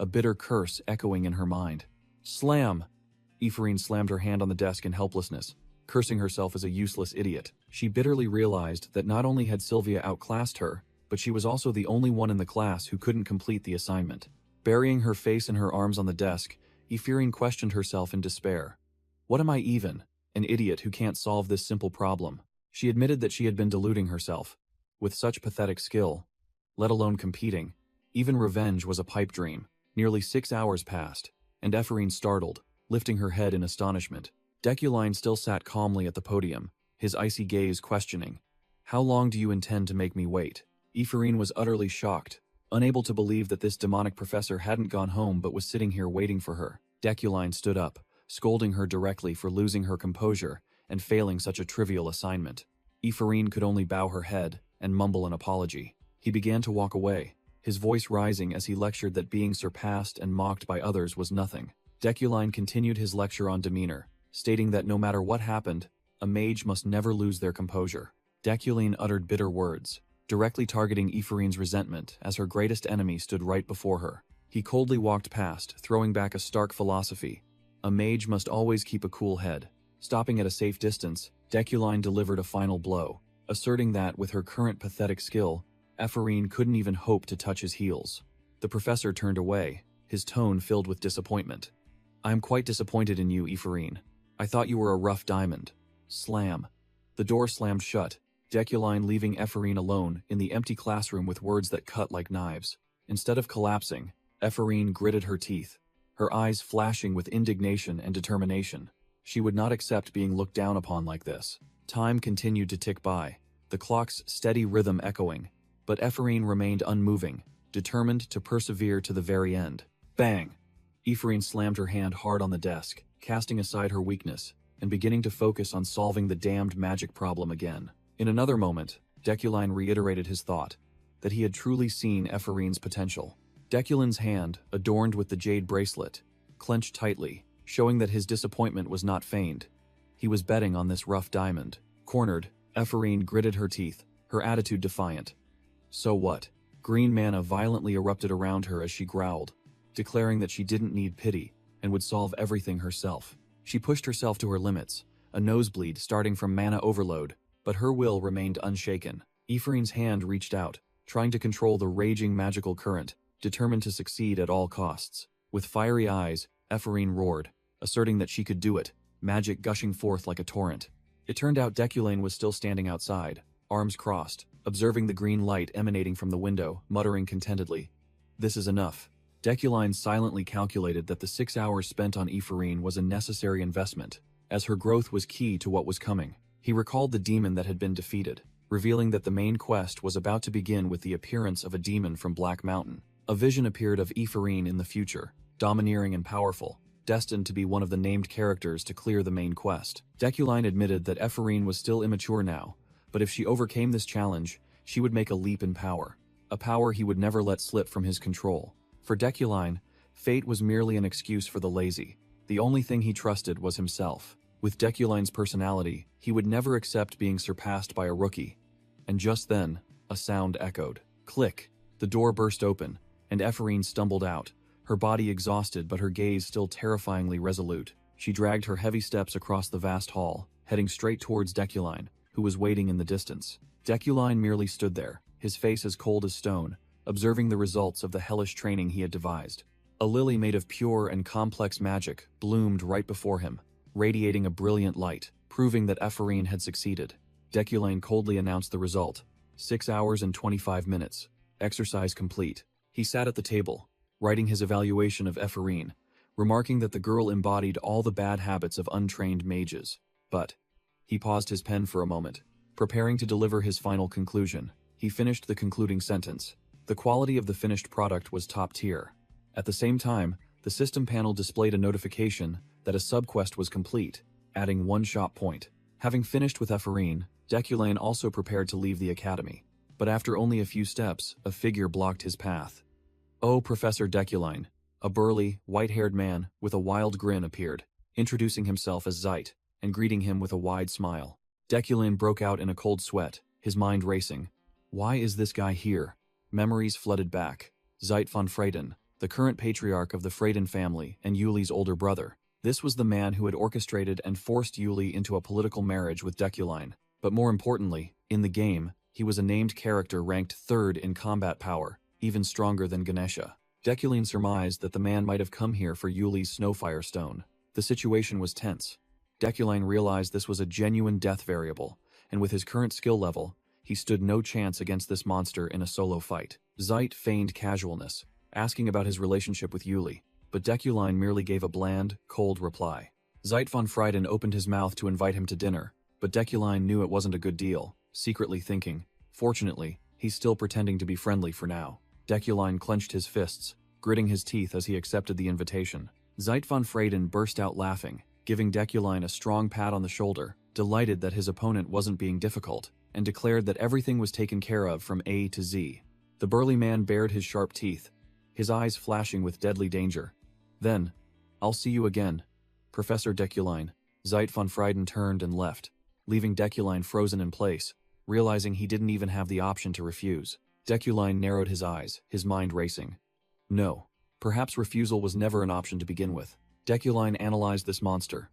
A bitter curse echoing in her mind. Slam! Ephraim slammed her hand on the desk in helplessness, cursing herself as a useless idiot. She bitterly realized that not only had Sylvia outclassed her, but she was also the only one in the class who couldn't complete the assignment. Burying her face in her arms on the desk, Ephraim questioned herself in despair. What am I even? An idiot who can't solve this simple problem. She admitted that she had been deluding herself. With such pathetic skill, let alone competing, even revenge was a pipe dream. Nearly 6 hours passed, and Ephraim startled, lifting her head in astonishment. Deculine still sat calmly at the podium, his icy gaze questioning. How long do you intend to make me wait? Ephraim was utterly shocked, unable to believe that this demonic professor hadn't gone home but was sitting here waiting for her. Deculine stood up, scolding her directly for losing her composure and failing such a trivial assignment. Ephraim could only bow her head and mumble an apology. He began to walk away, his voice rising as he lectured that being surpassed and mocked by others was nothing. Deculine continued his lecture on demeanor, stating that no matter what happened, a mage must never lose their composure. Deculine uttered bitter words, directly targeting Ephraim's resentment as her greatest enemy stood right before her. He coldly walked past, throwing back a stark philosophy. A mage must always keep a cool head. Stopping at a safe distance, Deculine delivered a final blow, asserting that, with her current pathetic skill, Ephraim couldn't even hope to touch his heels. The professor turned away, his tone filled with disappointment. I am quite disappointed in you, Ephraim. I thought you were a rough diamond. Slam. The door slammed shut, Deculine leaving Ephraim alone in the empty classroom with words that cut like knives. Instead of collapsing, Ephraim gritted her teeth, her eyes flashing with indignation and determination. She would not accept being looked down upon like this. Time continued to tick by, the clock's steady rhythm echoing, but Ephraim remained unmoving, determined to persevere to the very end. Bang! Ephraim slammed her hand hard on the desk, casting aside her weakness, and beginning to focus on solving the damned magic problem again. In another moment, Deculine reiterated his thought, that he had truly seen Ephraim's potential. Deculine's hand, adorned with the jade bracelet, clenched tightly, showing that his disappointment was not feigned. He was betting on this rough diamond. Cornered, Ephraim gritted her teeth, her attitude defiant. So what? Green mana violently erupted around her as she growled, declaring that she didn't need pity and would solve everything herself. She pushed herself to her limits, a nosebleed starting from mana overload, but her will remained unshaken. Ephraim's hand reached out, trying to control the raging magical current, determined to succeed at all costs. With fiery eyes, Ephraim roared, asserting that she could do it, magic gushing forth like a torrent. It turned out Deculine was still standing outside, arms crossed, observing the green light emanating from the window, muttering contentedly. This is enough. Deculine silently calculated that the 6 hours spent on Ephraim was a necessary investment, as her growth was key to what was coming. He recalled the demon that had been defeated, revealing that the main quest was about to begin with the appearance of a demon from Black Mountain. A vision appeared of Ephraim in the future, domineering and powerful, destined to be one of the named characters to clear the main quest. Deculine admitted that Ephraim was still immature now, but if she overcame this challenge, she would make a leap in power, a power he would never let slip from his control. For Deculine, fate was merely an excuse for the lazy. The only thing he trusted was himself. With Deculine's personality, he would never accept being surpassed by a rookie. And just then, a sound echoed. Click! The door burst open, and Ephraim stumbled out, her body exhausted but her gaze still terrifyingly resolute. She dragged her heavy steps across the vast hall, heading straight towards Deculine, who was waiting in the distance. Deculine merely stood there, his face as cold as stone, observing the results of the hellish training he had devised. A lily made of pure and complex magic bloomed right before him, radiating a brilliant light, proving that Ephraim had succeeded. Deculine coldly announced the result. 6 hours and 25 minutes. Exercise complete. He sat at the table, writing his evaluation of Ephraim, remarking that the girl embodied all the bad habits of untrained mages. But he paused his pen for a moment, preparing to deliver his final conclusion. He finished the concluding sentence. The quality of the finished product was top tier. At the same time, the system panel displayed a notification that a subquest was complete, adding 1 shop point. Having finished with Ephraim, Deculine also prepared to leave the academy. But after only a few steps, a figure blocked his path. Oh, Professor Deculine, a burly, white-haired man with a wild grin appeared, introducing himself as Zeit, and greeting him with a wide smile. Deculine broke out in a cold sweat, his mind racing. Why is this guy here? Memories flooded back. Zeit von Freyden, the current patriarch of the Freyden family and Yuli's older brother. This was the man who had orchestrated and forced Yuli into a political marriage with Deculine. But more importantly, in the game, he was a named character ranked 3rd in combat power, even stronger than Ganesha. Deculine surmised that the man might have come here for Yuli's Snowfire Stone. The situation was tense. Deculine realized this was a genuine death variable, and with his current skill level, he stood no chance against this monster in a solo fight. Zeit feigned casualness, asking about his relationship with Yuli, but Deculine merely gave a bland, cold reply. Zeit von Freyden opened his mouth to invite him to dinner, but Deculine knew it wasn't a good deal, secretly thinking, fortunately, he's still pretending to be friendly for now. Deculine clenched his fists, gritting his teeth as he accepted the invitation. Zeit von Freyden burst out laughing, giving Deculine a strong pat on the shoulder, delighted that his opponent wasn't being difficult, and declared that everything was taken care of from A to Z. The burly man bared his sharp teeth, his eyes flashing with deadly danger. Then, "I'll see you again, Professor Deculine." Zeit von Freyden turned and left, leaving Deculine frozen in place, realizing he didn't even have the option to refuse. Deculine narrowed his eyes, his mind racing. No, perhaps refusal was never an option to begin with. Deculine analyzed this monster.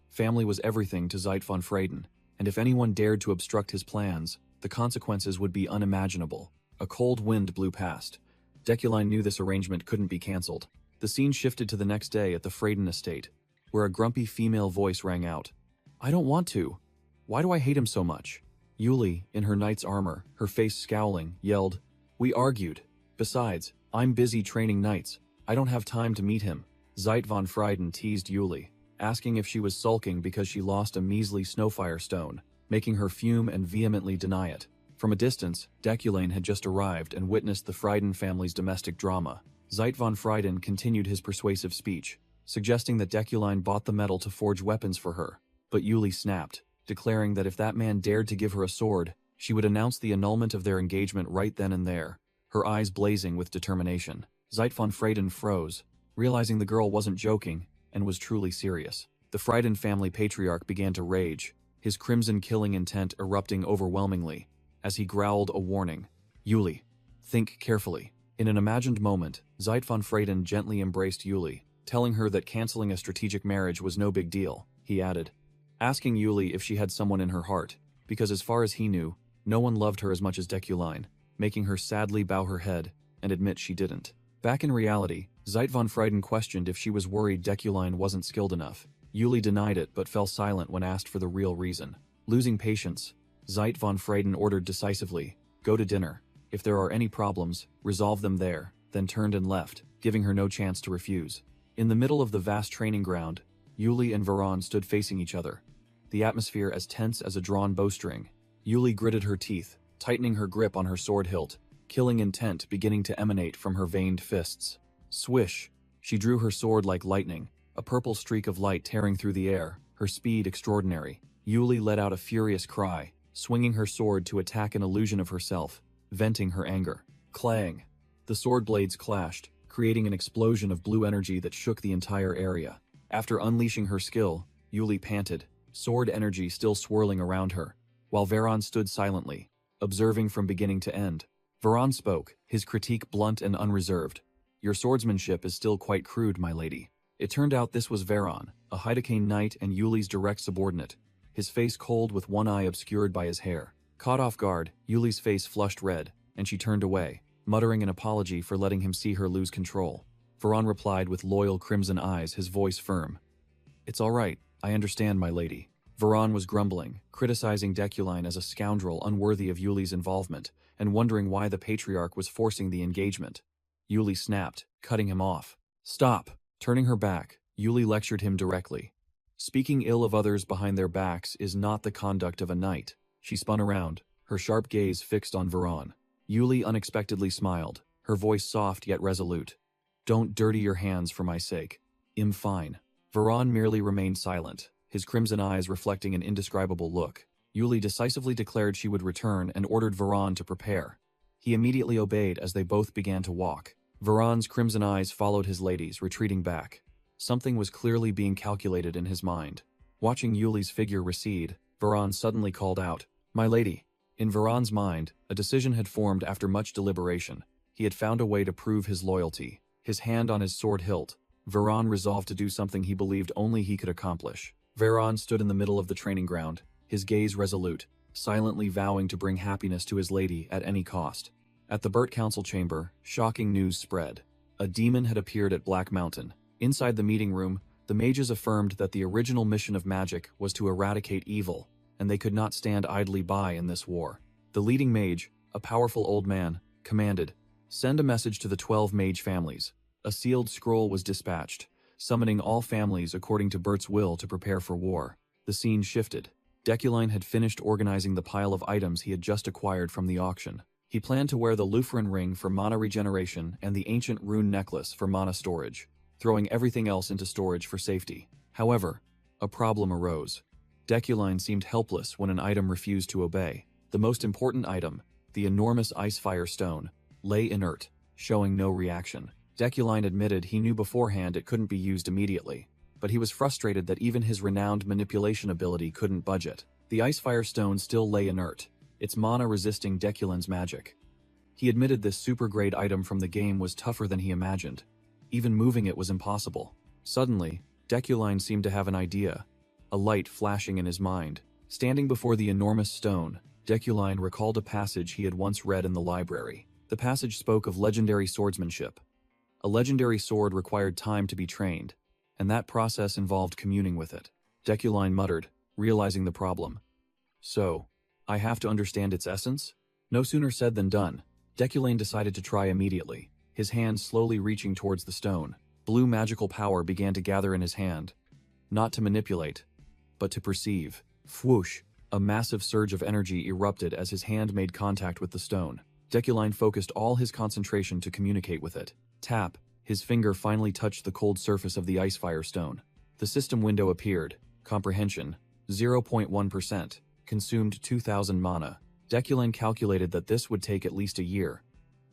Family was everything to Zeit von Freyden, and if anyone dared to obstruct his plans, the consequences would be unimaginable. A cold wind blew past. Deculine knew this arrangement couldn't be cancelled. The scene shifted to the next day at the Freyden estate, where a grumpy female voice rang out. "I don't want to. Why do I hate him so much?" Yuli, in her knight's armor, her face scowling, yelled, "We argued. Besides, I'm busy training knights. I don't have time to meet him." Zeit von Freyden teased Yuli, asking if she was sulking because she lost a measly Snowfire Stone, making her fume and vehemently deny it. From a distance, Deculine had just arrived and witnessed the Freyden family's domestic drama. Zeit von Freyden continued his persuasive speech, suggesting that Deculine bought the metal to forge weapons for her, but Yuli snapped, declaring that if that man dared to give her a sword, she would announce the annulment of their engagement right then and there, her eyes blazing with determination. Zeit von Freyden froze, realizing the girl wasn't joking and was truly serious. The Freyden family patriarch began to rage, his crimson killing intent erupting overwhelmingly, as he growled a warning. "Yuli, think carefully." In an imagined moment, Zeit von Freyden gently embraced Yuli, telling her that canceling a strategic marriage was no big deal. He added, asking Yuli if she had someone in her heart, because as far as he knew, no one loved her as much as Deculine, making her sadly bow her head and admit she didn't. Back in reality, Zeit von Freyden questioned if she was worried Deculine wasn't skilled enough. Yuli denied it but fell silent when asked for the real reason. Losing patience, Zeit von Freyden ordered decisively, "Go to dinner. If there are any problems, resolve them there," then turned and left, giving her no chance to refuse. In the middle of the vast training ground, Yuli and Veron stood facing each other, the atmosphere as tense as a drawn bowstring. Yuli gritted her teeth, tightening her grip on her sword hilt, killing intent beginning to emanate from her veined fists. Swish! She drew her sword like lightning, a purple streak of light tearing through the air, her speed extraordinary. Yuli let out a furious cry, swinging her sword to attack an illusion of herself, venting her anger. Clang! The sword blades clashed, creating an explosion of blue energy that shook the entire area. After unleashing her skill, Yuli panted, sword energy still swirling around her, while Veron stood silently, observing from beginning to end. Veron spoke, his critique blunt and unreserved. "Your swordsmanship is still quite crude, my lady." It turned out this was Veron, a Hydecane knight and Yuli's direct subordinate, his face cold with one eye obscured by his hair. Caught off guard, Yuli's face flushed red, and she turned away, muttering an apology for letting him see her lose control. Veron replied with loyal crimson eyes, his voice firm. "It's all right, I understand, my lady." Veron was grumbling, criticizing Deculine as a scoundrel unworthy of Yuli's involvement, and wondering why the patriarch was forcing the engagement. Yuli snapped, cutting him off. "Stop!" Turning her back, Yuli lectured him directly. "Speaking ill of others behind their backs is not the conduct of a knight." She spun around, her sharp gaze fixed on Veron. Yuli unexpectedly smiled, her voice soft yet resolute. "Don't dirty your hands for my sake. I'm fine." Veron merely remained silent, his crimson eyes reflecting an indescribable look. Yuli decisively declared she would return and ordered Veron to prepare. He immediately obeyed as they both began to walk. Veron's crimson eyes followed his lady's, retreating back. Something was clearly being calculated in his mind. Watching Yuli's figure recede, Veron suddenly called out, "My lady, In Veron's mind, a decision had formed after much deliberation. He had found a way to prove his loyalty. His hand on his sword hilt, Veron resolved to do something he believed only he could accomplish. Veron stood in the middle of the training ground, his gaze resolute, silently vowing to bring happiness to his lady at any cost. At the Burt Council chamber, shocking news spread. A demon had appeared at Black Mountain. Inside the meeting room, the mages affirmed that the original mission of magic was to eradicate evil, and they could not stand idly by in this war. The leading mage, a powerful old man, commanded, "Send a message to the 12 mage families." A sealed scroll was dispatched, summoning all families according to Bert's will to prepare for war. The scene shifted. Deculine had finished organizing the pile of items he had just acquired from the auction. He planned to wear the Lutheran ring for mana regeneration and the ancient rune necklace for mana storage, throwing everything else into storage for safety. However, a problem arose. Deculine seemed helpless when an item refused to obey. The most important item, the enormous Icefire stone, lay inert, showing no reaction. Deculine admitted he knew beforehand it couldn't be used immediately, but he was frustrated that even his renowned manipulation ability couldn't budge it. The Icefire stone still lay inert, its mana resisting Deculine's magic. He admitted this super-grade item from the game was tougher than he imagined. Even moving it was impossible. Suddenly, Deculine seemed to have an idea, a light flashing in his mind. Standing before the enormous stone, Deculine recalled a passage he had once read in the library. The passage spoke of legendary swordsmanship. A legendary sword required time to be trained, and that process involved communing with it. Deculine muttered, realizing the problem. "So, I have to understand its essence?" No sooner said than done. Deculine decided to try immediately, his hand slowly reaching towards the stone. Blue magical power began to gather in his hand, not to manipulate, but to perceive. Whoosh! A massive surge of energy erupted as his hand made contact with the stone. Deculine focused all his concentration to communicate with it. Tap! His finger finally touched the cold surface of the Icefire stone. The system window appeared. Comprehension, 0.1%. Consumed 2,000 mana. Deculine calculated that this would take at least a year.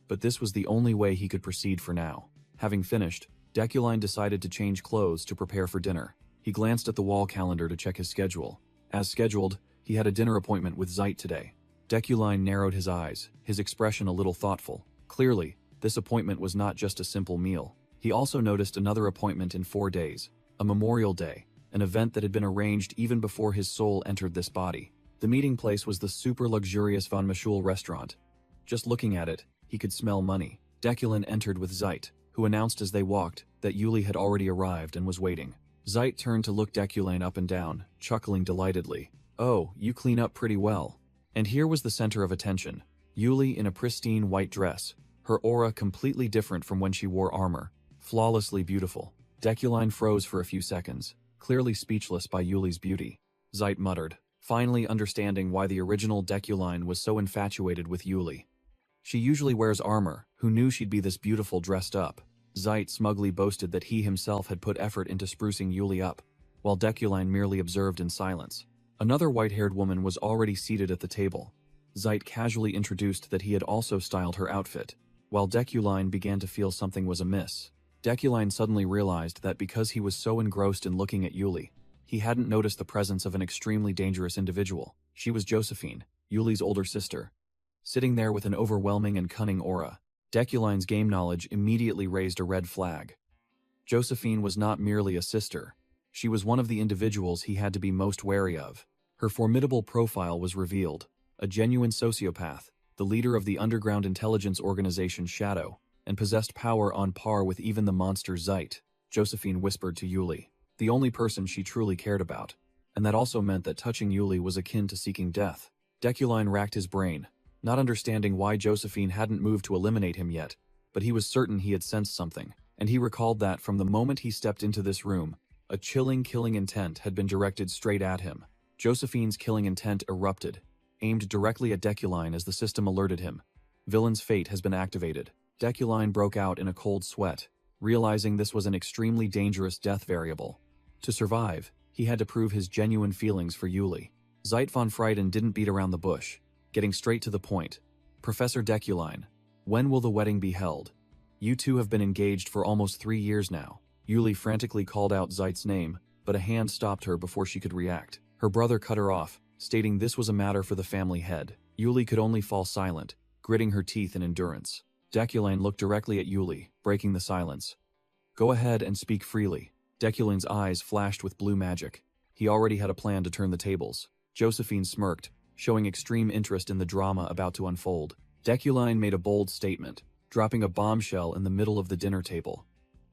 But this was the only way he could proceed for now. Having finished, Deculine decided to change clothes to prepare for dinner. He glanced at the wall calendar to check his schedule. As scheduled, he had a dinner appointment with Zeit today. Deculine narrowed his eyes, his expression a little thoughtful. Clearly, this appointment was not just a simple meal. He also noticed another appointment in 4 days, a Memorial Day, an event that had been arranged even before his soul entered this body. The meeting place was the super luxurious Von Mischul restaurant. Just looking at it, he could smell money. Deculine entered with Zeit, who announced as they walked that Yuli had already arrived and was waiting. Zeit turned to look Deculine up and down, chuckling delightedly. "Oh, you clean up pretty well." And here was the center of attention. Yuli in a pristine white dress, her aura completely different from when she wore armor, flawlessly beautiful. Deculine froze for a few seconds, clearly speechless by Yuli's beauty. Zeit muttered, finally understanding why the original Deculine was so infatuated with Yuli. "She usually wears armor, who knew she'd be this beautiful dressed up?" Zeit smugly boasted that he himself had put effort into sprucing Yuli up, while Deculine merely observed in silence. Another white-haired woman was already seated at the table. Zeit casually introduced that he had also styled her outfit, while Deculine began to feel something was amiss. Deculine suddenly realized that because he was so engrossed in looking at Yuli, he hadn't noticed the presence of an extremely dangerous individual. She was Josephine, Yuli's older sister, sitting there with an overwhelming and cunning aura. Deculine's game knowledge immediately raised a red flag. Josephine was not merely a sister. She was one of the individuals he had to be most wary of. Her formidable profile was revealed. A genuine sociopath, the leader of the underground intelligence organization Shadow, and possessed power on par with even the monster Zeit, Josephine whispered to Yuli, the only person she truly cared about. And that also meant that touching Yuli was akin to seeking death. Deculine racked his brain, not understanding why Josephine hadn't moved to eliminate him yet, but he was certain he had sensed something, and he recalled that from the moment he stepped into this room, a chilling killing intent had been directed straight at him. Josephine's killing intent erupted, aimed directly at Deculine as the system alerted him. Villain's fate has been activated. Deculine broke out in a cold sweat, realizing this was an extremely dangerous death variable. To survive, he had to prove his genuine feelings for Yuli. Zeit von Frieden didn't beat around the bush, getting straight to the point. "Professor Deculine, when will the wedding be held? You two have been engaged for almost 3 years now." Yuli frantically called out Zeit's name, but a hand stopped her before she could react. Her brother cut her off, stating this was a matter for the family head. Yuli could only fall silent, gritting her teeth in endurance. Deculine looked directly at Yuli, breaking the silence. Go ahead and speak freely. Deculine's eyes flashed with blue magic. He already had a plan to turn the tables. Josephine smirked, showing extreme interest in the drama about to unfold. Deculine made a bold statement, dropping a bombshell in the middle of the dinner table.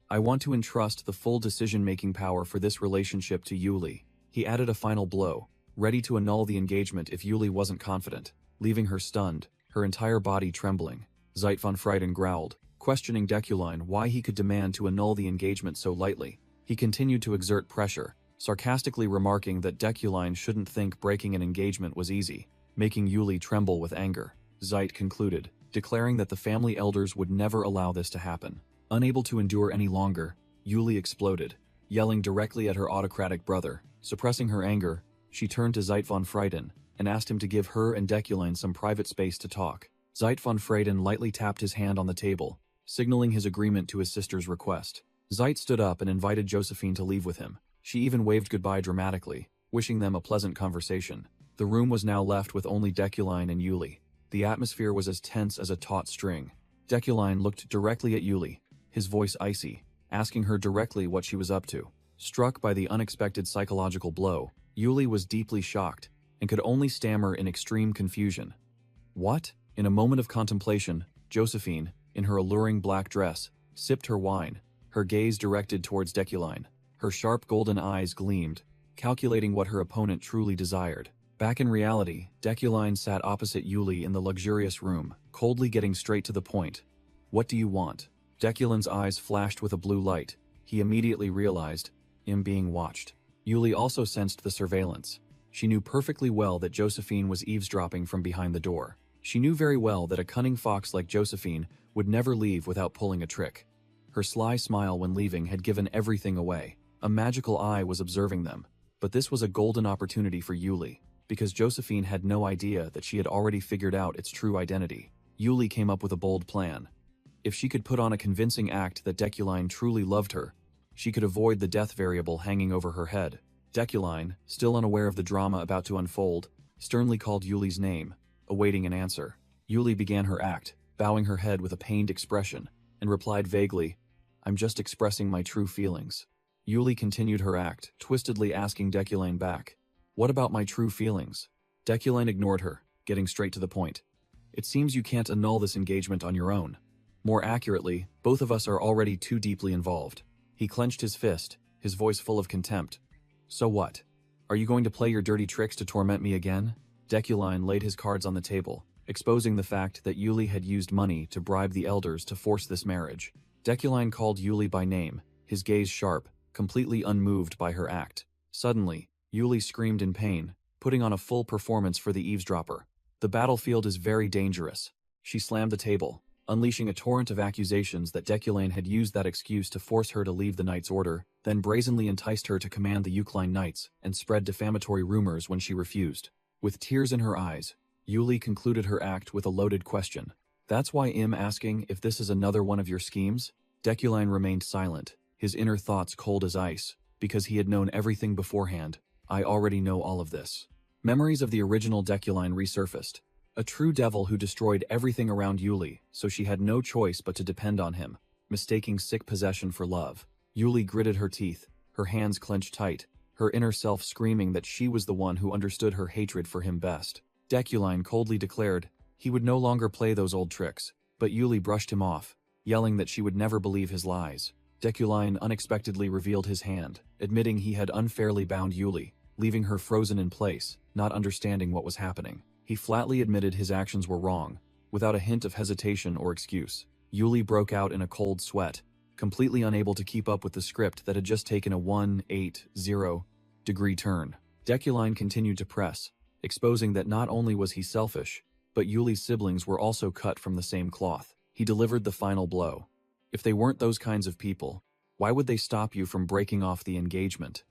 I want to entrust the full decision-making power for this relationship to Yuli. He added a final blow, ready to annul the engagement if Yuli wasn't confident, leaving her stunned, her entire body trembling. Zeit von Frieden growled, questioning Deculine why he could demand to annul the engagement so lightly. He continued to exert pressure, sarcastically remarking that Deculine shouldn't think breaking an engagement was easy, making Yuli tremble with anger. Zeit concluded, declaring that the family elders would never allow this to happen. Unable to endure any longer, Yuli exploded, yelling directly at her autocratic brother. Suppressing her anger, she turned to Zeit von Frieden and asked him to give her and Deculine some private space to talk. Zeit von Frieden lightly tapped his hand on the table, signaling his agreement to his sister's request. Zeit stood up and invited Josephine to leave with him. She even waved goodbye dramatically, wishing them a pleasant conversation. The room was now left with only Deculine and Yuli. The atmosphere was as tense as a taut string. Deculine looked directly at Yuli, his voice icy, asking her directly what she was up to. Struck by the unexpected psychological blow, Yuli was deeply shocked and could only stammer in extreme confusion. What? In a moment of contemplation, Josephine, in her alluring black dress, sipped her wine, her gaze directed towards Deculine. Her sharp golden eyes gleamed, calculating what her opponent truly desired. Back in reality, Deculine sat opposite Yuli in the luxurious room, coldly getting straight to the point. What do you want? Deculine's eyes flashed with a blue light. He immediately realized him being watched. Yuli also sensed the surveillance. She knew perfectly well that Josephine was eavesdropping from behind the door. She knew very well that a cunning fox like Josephine would never leave without pulling a trick. Her sly smile when leaving had given everything away. A magical eye was observing them. But this was a golden opportunity for Yuli, because Josephine had no idea that she had already figured out its true identity. Yuli came up with a bold plan. If she could put on a convincing act that Deculine truly loved her, she could avoid the death variable hanging over her head. Deculine, still unaware of the drama about to unfold, sternly called Yuli's name, awaiting an answer. Yuli began her act, bowing her head with a pained expression, and replied vaguely, I'm just expressing my true feelings. Yuli continued her act, twistedly asking Deculine back, what about my true feelings? Deculine ignored her, getting straight to the point. It seems you can't annul this engagement on your own. More accurately, both of us are already too deeply involved. He clenched his fist, his voice full of contempt. So what? Are you going to play your dirty tricks to torment me again? Deculine laid his cards on the table, exposing the fact that Yuli had used money to bribe the elders to force this marriage. Deculine called Yuli by name, his gaze sharp, completely unmoved by her act. Suddenly, Yuli screamed in pain, putting on a full performance for the eavesdropper. The battlefield is very dangerous. She slammed the table, unleashing a torrent of accusations that Deculine had used that excuse to force her to leave the Knight's Order, then brazenly enticed her to command the Eucline Knights and spread defamatory rumors when she refused. With tears in her eyes, Yuli concluded her act with a loaded question. That's why I'm asking if this is another one of your schemes? Deculine remained silent, his inner thoughts cold as ice, because he had known everything beforehand. I already know all of this. Memories of the original Deculine resurfaced. A true devil who destroyed everything around Yuli, so she had no choice but to depend on him, mistaking sick possession for love. Yuli gritted her teeth, her hands clenched tight, her inner self screaming that she was the one who understood her hatred for him best. Deculine coldly declared he would no longer play those old tricks, but Yuli brushed him off, yelling that she would never believe his lies. Deculine unexpectedly revealed his hand, admitting he had unfairly bound Yuli, leaving her frozen in place, not understanding what was happening. He flatly admitted his actions were wrong, without a hint of hesitation or excuse. Yuli broke out in a cold sweat, completely unable to keep up with the script that had just taken a 180-degree turn. Deculine continued to press, exposing that not only was he selfish, but Yuli's siblings were also cut from the same cloth. He delivered the final blow. If they weren't those kinds of people, why would they stop you from breaking off the engagement?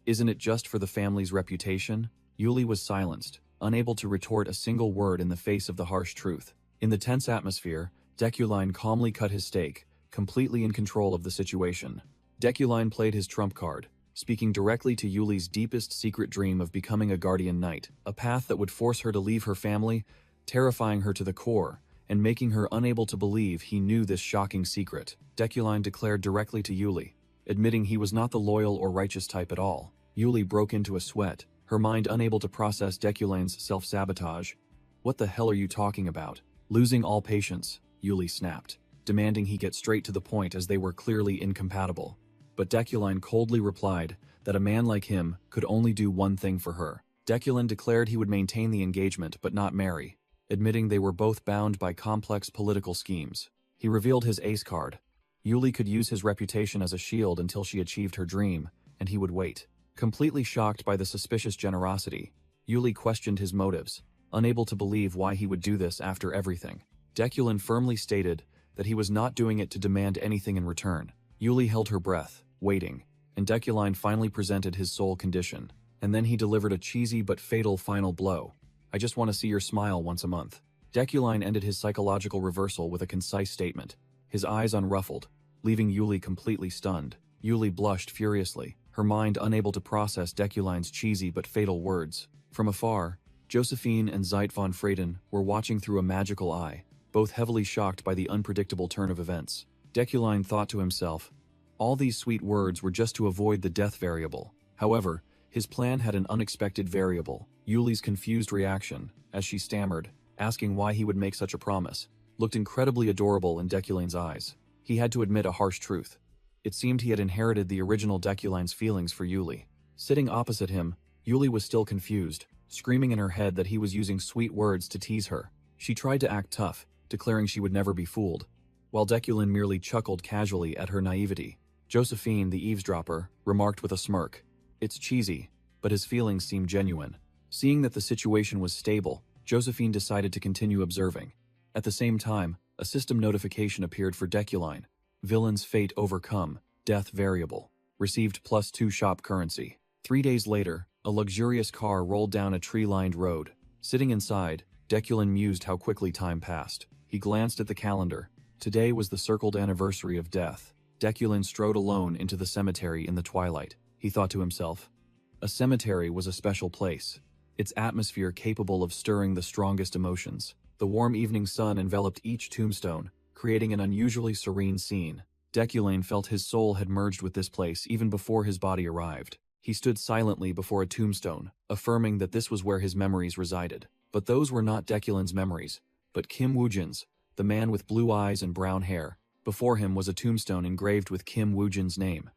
Isn't it just for the family's reputation? Yuli was silenced, unable to retort a single word in the face of the harsh truth. In the tense atmosphere, Deculine calmly cut his steak, completely in control of the situation. Deculine played his trump card, speaking directly to Yuli's deepest secret dream of becoming a guardian knight, a path that would force her to leave her family, terrifying her to the core and making her unable to believe he knew this shocking secret. Deculine declared directly to Yuli, admitting he was not the loyal or righteous type at all. Yuli broke into a sweat, her mind unable to process Deculine's self-sabotage. "What the hell are you talking about?" Losing all patience, Yuli snapped, demanding he get straight to the point as they were clearly incompatible. But Deculine coldly replied that a man like him could only do one thing for her. Deculine declared he would maintain the engagement but not marry, admitting they were both bound by complex political schemes. He revealed his ace card. Yuli could use his reputation as a shield until she achieved her dream, and he would wait. Completely shocked by the suspicious generosity, Yuli questioned his motives, unable to believe why he would do this after everything. Deculine firmly stated that he was not doing it to demand anything in return. Yuli held her breath, waiting, and Deculine finally presented his sole condition. And then he delivered a cheesy but fatal final blow. "I just want to see your smile once a month." Deculine ended his psychological reversal with a concise statement, his eyes unruffled, leaving Yuli completely stunned. Yuli blushed furiously, her mind unable to process Deculine's cheesy but fatal words. From afar, Josephine and Zeit von Freyden were watching through a magical eye, both heavily shocked by the unpredictable turn of events. Deculine thought to himself, all these sweet words were just to avoid the death variable. However, his plan had an unexpected variable. Yuli's confused reaction, as she stammered, asking why he would make such a promise, looked incredibly adorable in Deculine's eyes. He had to admit a harsh truth. It seemed he had inherited the original Deculine's feelings for Yuli. Sitting opposite him, Yuli was still confused, screaming in her head that he was using sweet words to tease her. She tried to act tough, declaring she would never be fooled, while Deculine merely chuckled casually at her naivety. Josephine, the eavesdropper, remarked with a smirk, "It's cheesy, but his feelings seem genuine." Seeing that the situation was stable, Josephine decided to continue observing. At the same time, a system notification appeared for Deculine. Villain's fate overcome, death variable. Received +2 shop currency. 3 days later, a luxurious car rolled down a tree-lined road. Sitting inside, Deculine mused how quickly time passed. He glanced at the calendar. Today was the circled anniversary of death. Deculine strode alone into the cemetery in the twilight. He thought to himself, a cemetery was a special place, its atmosphere capable of stirring the strongest emotions. The warm evening sun enveloped each tombstone, creating an unusually serene scene. Deculine felt his soul had merged with this place even before his body arrived. He stood silently before a tombstone, affirming that this was where his memories resided. But those were not Deculine's memories, but Kim Woojin's, the man with blue eyes and brown hair. Before him was a tombstone engraved with Kim Woojin's name,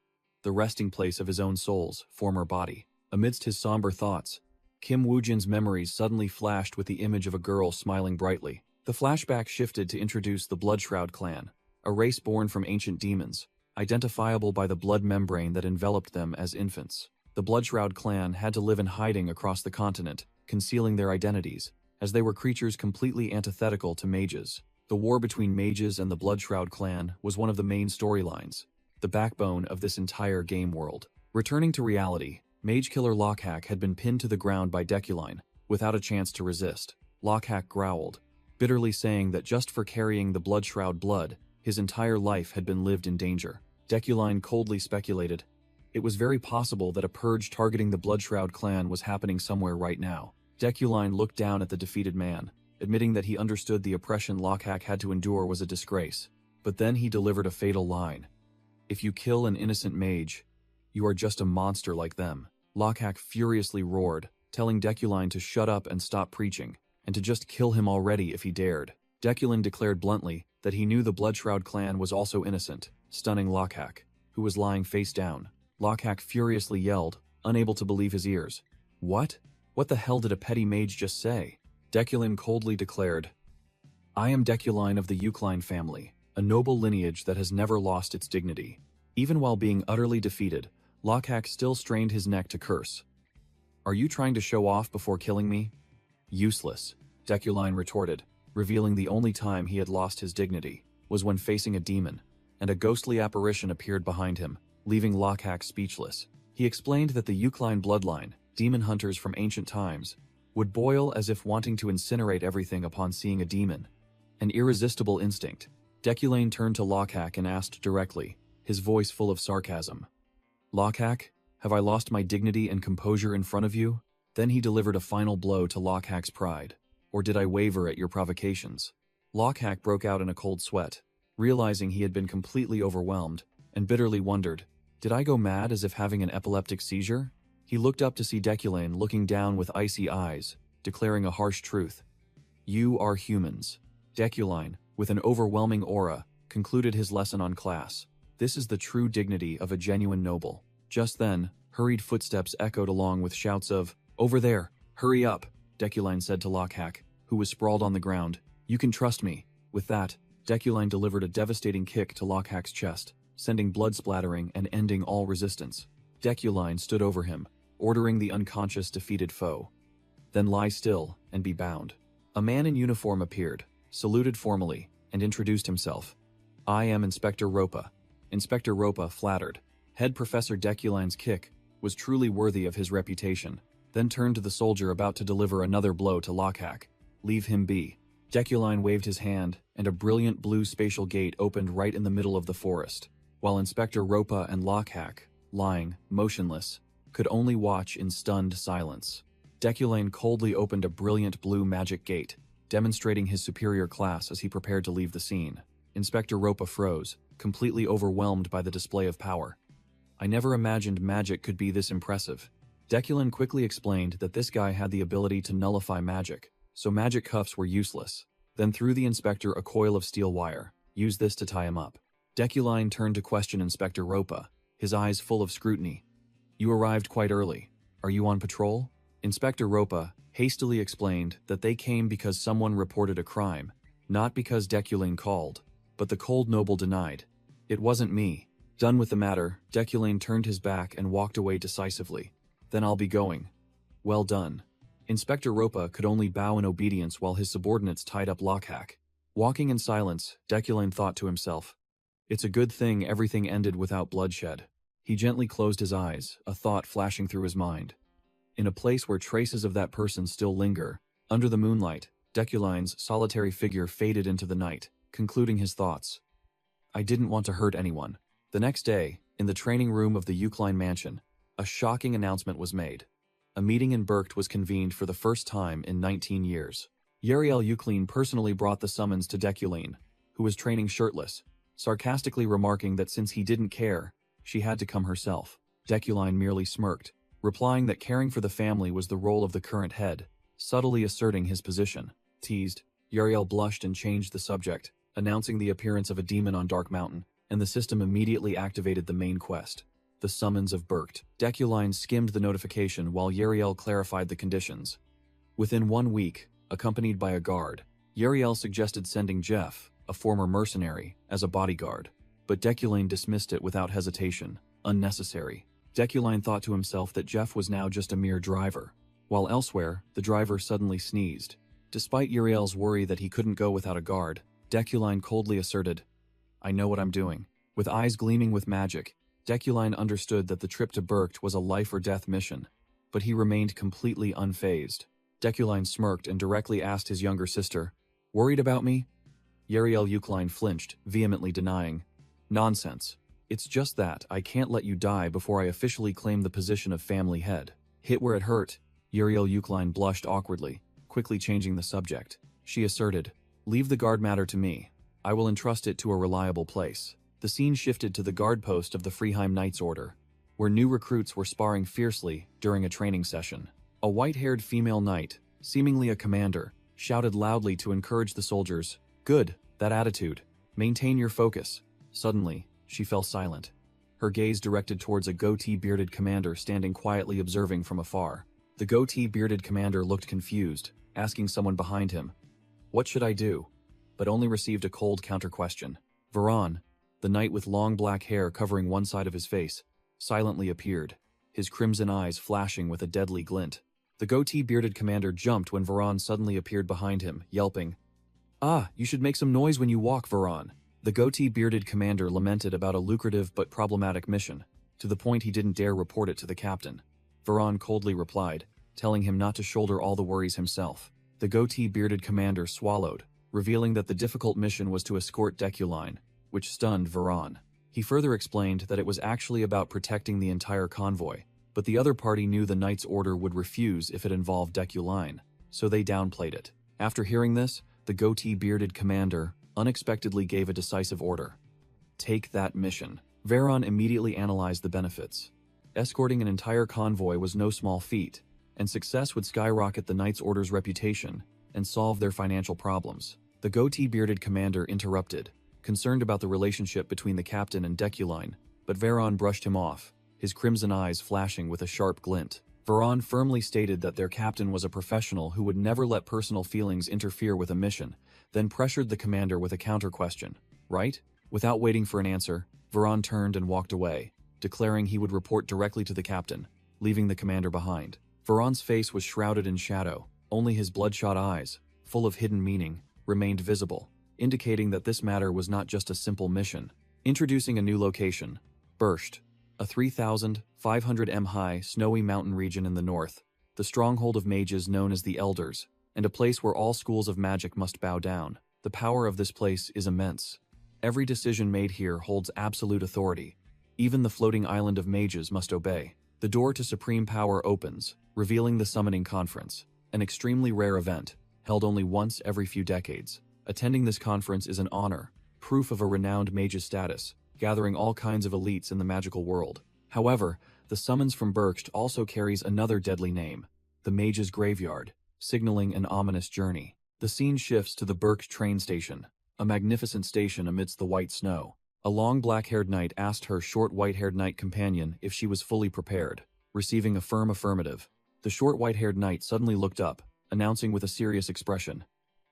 the resting place of his own soul's former body. Amidst his somber thoughts, Kim Woojin's memories suddenly flashed with the image of a girl smiling brightly. The flashback shifted to introduce the Bloodshroud clan, a race born from ancient demons, identifiable by the blood membrane that enveloped them as infants. The Bloodshroud clan had to live in hiding across the continent, concealing their identities, as they were creatures completely antithetical to mages. The war between mages and the Bloodshroud clan was one of the main storylines, the backbone of this entire game world. Returning to reality, Mage Killer Lockhack had been pinned to the ground by Deculine, without a chance to resist. Lockhack growled, bitterly saying that just for carrying the Bloodshroud blood, his entire life had been lived in danger. Deculine coldly speculated, it was very possible that a purge targeting the Bloodshroud clan was happening somewhere right now. Deculine looked down at the defeated man, admitting that he understood the oppression Lockhack had to endure was a disgrace. But then he delivered a fatal line. If you kill an innocent mage, you are just a monster like them. Lockhack furiously roared, telling Deculine to shut up and stop preaching, and to just kill him already if he dared. Deculine declared bluntly that he knew the Bloodshroud clan was also innocent, stunning Lockhack, who was lying face down. Lockhack furiously yelled, unable to believe his ears. What? What the hell did a petty mage just say? Deculine coldly declared, I am Deculine of the Eucline family, a noble lineage that has never lost its dignity. Even while being utterly defeated, Lockhack still strained his neck to curse. Are you trying to show off before killing me? Useless, Deculine retorted, revealing the only time he had lost his dignity was when facing a demon, and a ghostly apparition appeared behind him, leaving Lockhack speechless. He explained that the Eucline bloodline, demon hunters from ancient times, would boil as if wanting to incinerate everything upon seeing a demon. An irresistible instinct. Deculine turned to Lockhack and asked directly, his voice full of sarcasm. Lockhack, have I lost my dignity and composure in front of you? Then he delivered a final blow to Lockhack's pride. or did I waver at your provocations? Lockhart broke out in a cold sweat, realizing he had been completely overwhelmed, and bitterly wondered, did I go mad as if having an epileptic seizure? He looked up to see Deculane looking down with icy eyes, declaring a harsh truth. You are humans. Deculane, with an overwhelming aura, concluded his lesson on class. This is the true dignity of a genuine noble. Just then, hurried footsteps echoed along with shouts of, over there, hurry up, Deculane said to Lockhart, who was sprawled on the ground. You can trust me. With that, Deculane delivered a devastating kick to Lockhart's chest, sending blood splattering and ending all resistance. Deculane stood over him, ordering the unconscious defeated foe. Then lie still and be bound. A man in uniform appeared, saluted formally, and introduced himself. I am Inspector Ropa. Inspector Ropa flattered. Head Professor Deculane's kick was truly worthy of his reputation, then turned to the soldier about to deliver another blow to Lockhart. Leave him be. Deculane waved his hand, and a brilliant blue spatial gate opened right in the middle of the forest, while Inspector Ropa and Lockhart, lying, motionless, could only watch in stunned silence. Deculane coldly opened a brilliant blue magic gate, demonstrating his superior class as he prepared to leave the scene. Inspector Ropa froze, completely overwhelmed by the display of power. I never imagined magic could be this impressive. Deculane quickly explained that this guy had the ability to nullify magic, so magic cuffs were useless, then threw the inspector a coil of steel wire, used this to tie him up. Deculane turned to question Inspector Ropa, his eyes full of scrutiny. You arrived quite early. Are you on patrol? Inspector Ropa hastily explained that they came because someone reported a crime, not because Deculane called, but the cold noble denied. It wasn't me. Done with the matter, Deculane turned his back and walked away decisively. Then I'll be going. Well done. Inspector Ropa could only bow in obedience while his subordinates tied up Lockhart. Walking in silence, Deculane thought to himself, it's a good thing everything ended without bloodshed. He gently closed his eyes, a thought flashing through his mind. In a place where traces of that person still linger, under the moonlight, Deculane's solitary figure faded into the night, concluding his thoughts. I didn't want to hurt anyone. The next day, in the training room of the Eucline mansion, a shocking announcement was made. A meeting in Berkt was convened for the first time in 19 years. Yahello Eucline personally brought the summons to Deculane, who was training shirtless, sarcastically remarking that since he didn't care, she had to come herself. Deculane merely smirked, replying that caring for the family was the role of the current head, subtly asserting his position. Teased, Yahello blushed and changed the subject, announcing the appearance of a demon on Dark Mountain, and the system immediately activated the main quest. The summons of Berkt. Deculane skimmed the notification while Yahello clarified the conditions. Within 1 week, accompanied by a guard, Yahello suggested sending Jeff, a former mercenary, as a bodyguard, but Deculane dismissed it without hesitation. Unnecessary. Deculane thought to himself that Jeff was now just a mere driver, while elsewhere, the driver suddenly sneezed. Despite Yahello's worry that he couldn't go without a guard, Deculane coldly asserted, I know what I'm doing. With eyes gleaming with magic, Deculane understood that the trip to Berkt was a life-or-death mission, but he remained completely unfazed. Deculane smirked and directly asked his younger sister, Worried about me? Yahello Eucline flinched, vehemently denying, Nonsense. It's just that I can't let you die before I officially claim the position of family head. Hit where it hurt. Yahello Eucline blushed awkwardly, quickly changing the subject. She asserted, Leave the guard matter to me. I will entrust it to a reliable place. The scene shifted to the guard post of the Freeheim Knights Order, where new recruits were sparring fiercely during a training session. A white-haired female knight, seemingly a commander, shouted loudly to encourage the soldiers, Good, that attitude. Maintain your focus. Suddenly, she fell silent, her gaze directed towards a goatee-bearded commander standing quietly observing from afar. The goatee-bearded commander looked confused, asking someone behind him, What should I do? But only received a cold counter-question. Varan, the knight with long black hair covering one side of his face, silently appeared, his crimson eyes flashing with a deadly glint. The goatee-bearded commander jumped when Varan suddenly appeared behind him, yelping, Ah, you should make some noise when you walk, Varan. The goatee-bearded commander lamented about a lucrative but problematic mission, to the point he didn't dare report it to the captain. Varan coldly replied, telling him not to shoulder all the worries himself. The goatee-bearded commander swallowed, revealing that the difficult mission was to escort Deculane, which stunned Varan. He further explained that it was actually about protecting the entire convoy, but the other party knew the Knight's Order would refuse if it involved Deculane, so they downplayed it. After hearing this, the goatee-bearded commander unexpectedly gave a decisive order. Take that mission. Veron immediately analyzed the benefits. Escorting an entire convoy was no small feat, and success would skyrocket the Knights Order's reputation and solve their financial problems. The goatee-bearded commander interrupted, concerned about the relationship between the captain and Deculine, but Veron brushed him off, his crimson eyes flashing with a sharp glint. Veron firmly stated that their captain was a professional who would never let personal feelings interfere with a mission, then pressured the commander with a counter-question. Right? Without waiting for an answer, Veron turned and walked away, declaring he would report directly to the captain, leaving the commander behind. Veron's face was shrouded in shadow, only his bloodshot eyes, full of hidden meaning, remained visible, indicating that this matter was not just a simple mission. Introducing a new location, Burst, a 3,500 m high, snowy mountain region in the north, the stronghold of mages known as the Elders, and a place where all schools of magic must bow down. The power of this place is immense. Every decision made here holds absolute authority. Even the floating island of mages must obey. The door to supreme power opens, revealing the Summoning Conference, an extremely rare event, held only once every few decades. Attending this conference is an honor, proof of a renowned mage's status, gathering all kinds of elites in the magical world. However, the summons from Burst also carries another deadly name, the Mage's Graveyard, signaling an ominous journey. The scene shifts to the Burst train station, a magnificent station amidst the white snow. A long black-haired knight asked her short white-haired knight companion if she was fully prepared, receiving a firm affirmative. The short white-haired knight suddenly looked up, announcing with a serious expression,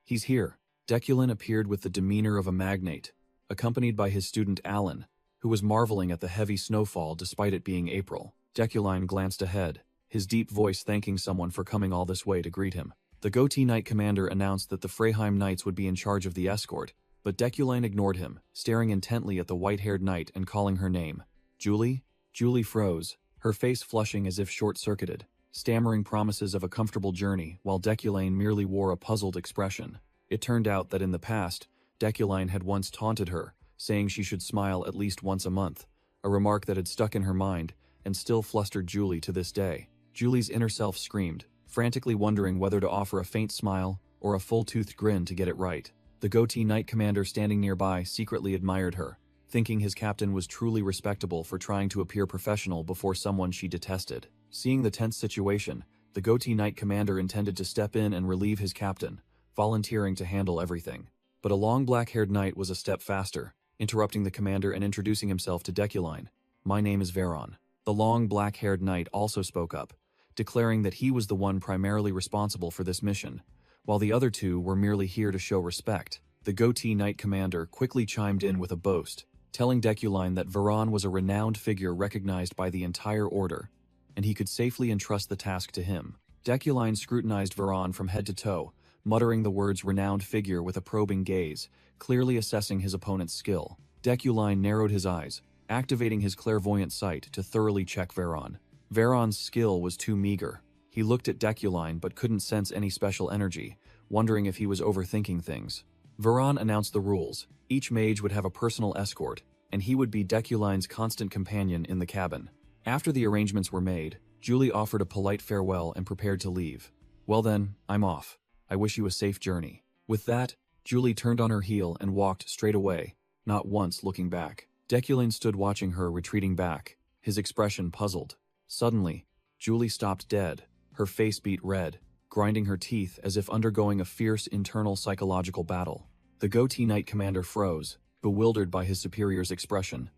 "He's here." Deculine appeared with the demeanor of a magnate, accompanied by his student Alan, who was marveling at the heavy snowfall despite it being April. Deculine glanced ahead, his deep voice thanking someone for coming all this way to greet him. The goatee knight commander announced that the Freyheim Knights would be in charge of the escort, but Deculine ignored him, staring intently at the white-haired knight and calling her name. Julie? Julie froze, her face flushing as if short-circuited, stammering promises of a comfortable journey while Deculine merely wore a puzzled expression. It turned out that in the past, Deculine had once taunted her, saying she should smile at least once a month, a remark that had stuck in her mind and still flustered Julie to this day. Julie's inner self screamed, frantically wondering whether to offer a faint smile or a full-toothed grin to get it right. The goatee knight commander standing nearby secretly admired her, thinking his captain was truly respectable for trying to appear professional before someone she detested. Seeing the tense situation, the goatee knight commander intended to step in and relieve his captain, volunteering to handle everything. But a long black-haired knight was a step faster, interrupting the commander and introducing himself to Deculine. "My name is Veron." The long black-haired knight also spoke up, declaring that he was the one primarily responsible for this mission, while the other two were merely here to show respect. The goatee knight commander quickly chimed in with a boast, telling Deculine that Veron was a renowned figure recognized by the entire order, and he could safely entrust the task to him. Deculine scrutinized Veron from head to toe, muttering the words "renowned figure" with a probing gaze, clearly assessing his opponent's skill. Deculine narrowed his eyes, activating his clairvoyant sight to thoroughly check Veron. Veron's skill was too meager. He looked at Deculine but couldn't sense any special energy, wondering if he was overthinking things. Veron announced the rules. Each mage would have a personal escort, and he would be Deculine's constant companion in the cabin. After the arrangements were made, Julie offered a polite farewell and prepared to leave. "Well then, I'm off. I wish you a safe journey." With that, Julie turned on her heel and walked straight away, not once looking back. Deculine stood watching her retreating back, his expression puzzled. Suddenly, Julie stopped dead, her face beat red, grinding her teeth as if undergoing a fierce internal psychological battle. The goatee knight commander froze, bewildered by his superior's expression.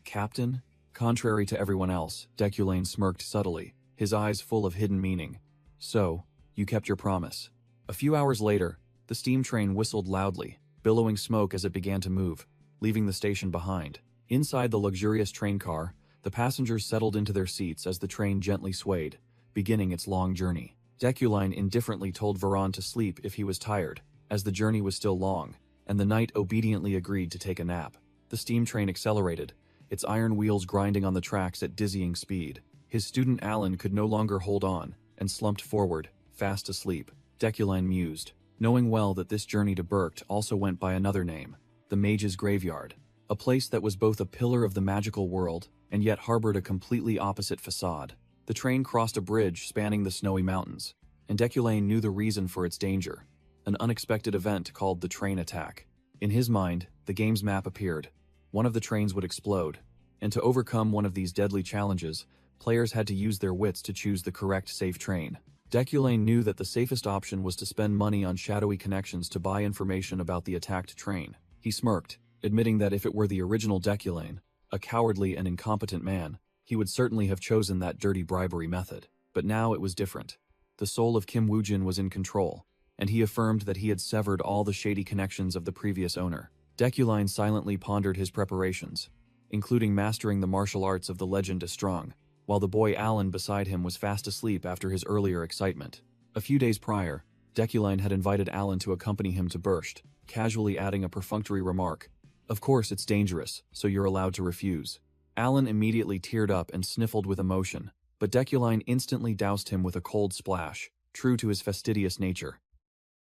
"Captain?" Contrary to everyone else, Deculine smirked subtly, his eyes full of hidden meaning. "So, you kept your promise." A few hours later, the steam train whistled loudly, billowing smoke as it began to move, leaving the station behind. Inside the luxurious train car, the passengers settled into their seats as the train gently swayed, beginning its long journey. Deculine indifferently told Veron to sleep if he was tired, as the journey was still long, and the knight obediently agreed to take a nap. The steam train accelerated, its iron wheels grinding on the tracks at dizzying speed. His student Alan could no longer hold on, and slumped forward, fast asleep. Deculine mused, knowing well that this journey to Burst also went by another name, the Mage's Graveyard, a place that was both a pillar of the magical world and yet harbored a completely opposite facade. The train crossed a bridge spanning the snowy mountains, and Deculine knew the reason for its danger. an unexpected event called the train attack. In his mind, the game's map appeared. One of the trains would explode, and to overcome one of these deadly challenges, players had to use their wits to choose the correct safe train. Deculane knew that the safest option was to spend money on shadowy connections to buy information about the attacked train. He smirked, admitting that if it were the original Deculane, a cowardly and incompetent man, he would certainly have chosen that dirty bribery method. But now it was different. The soul of Kim Woojin was in control, and he affirmed that he had severed all the shady connections of the previous owner. Deculane silently pondered his preparations, including mastering the martial arts of the legend Strong, while the boy Alan beside him was fast asleep after his earlier excitement. A few days prior, Deculane had invited Alan to accompany him to Burst, casually adding a perfunctory remark. "Of course it's dangerous, so you're allowed to refuse." Alan immediately teared up and sniffled with emotion, but Deculane instantly doused him with a cold splash, true to his fastidious nature.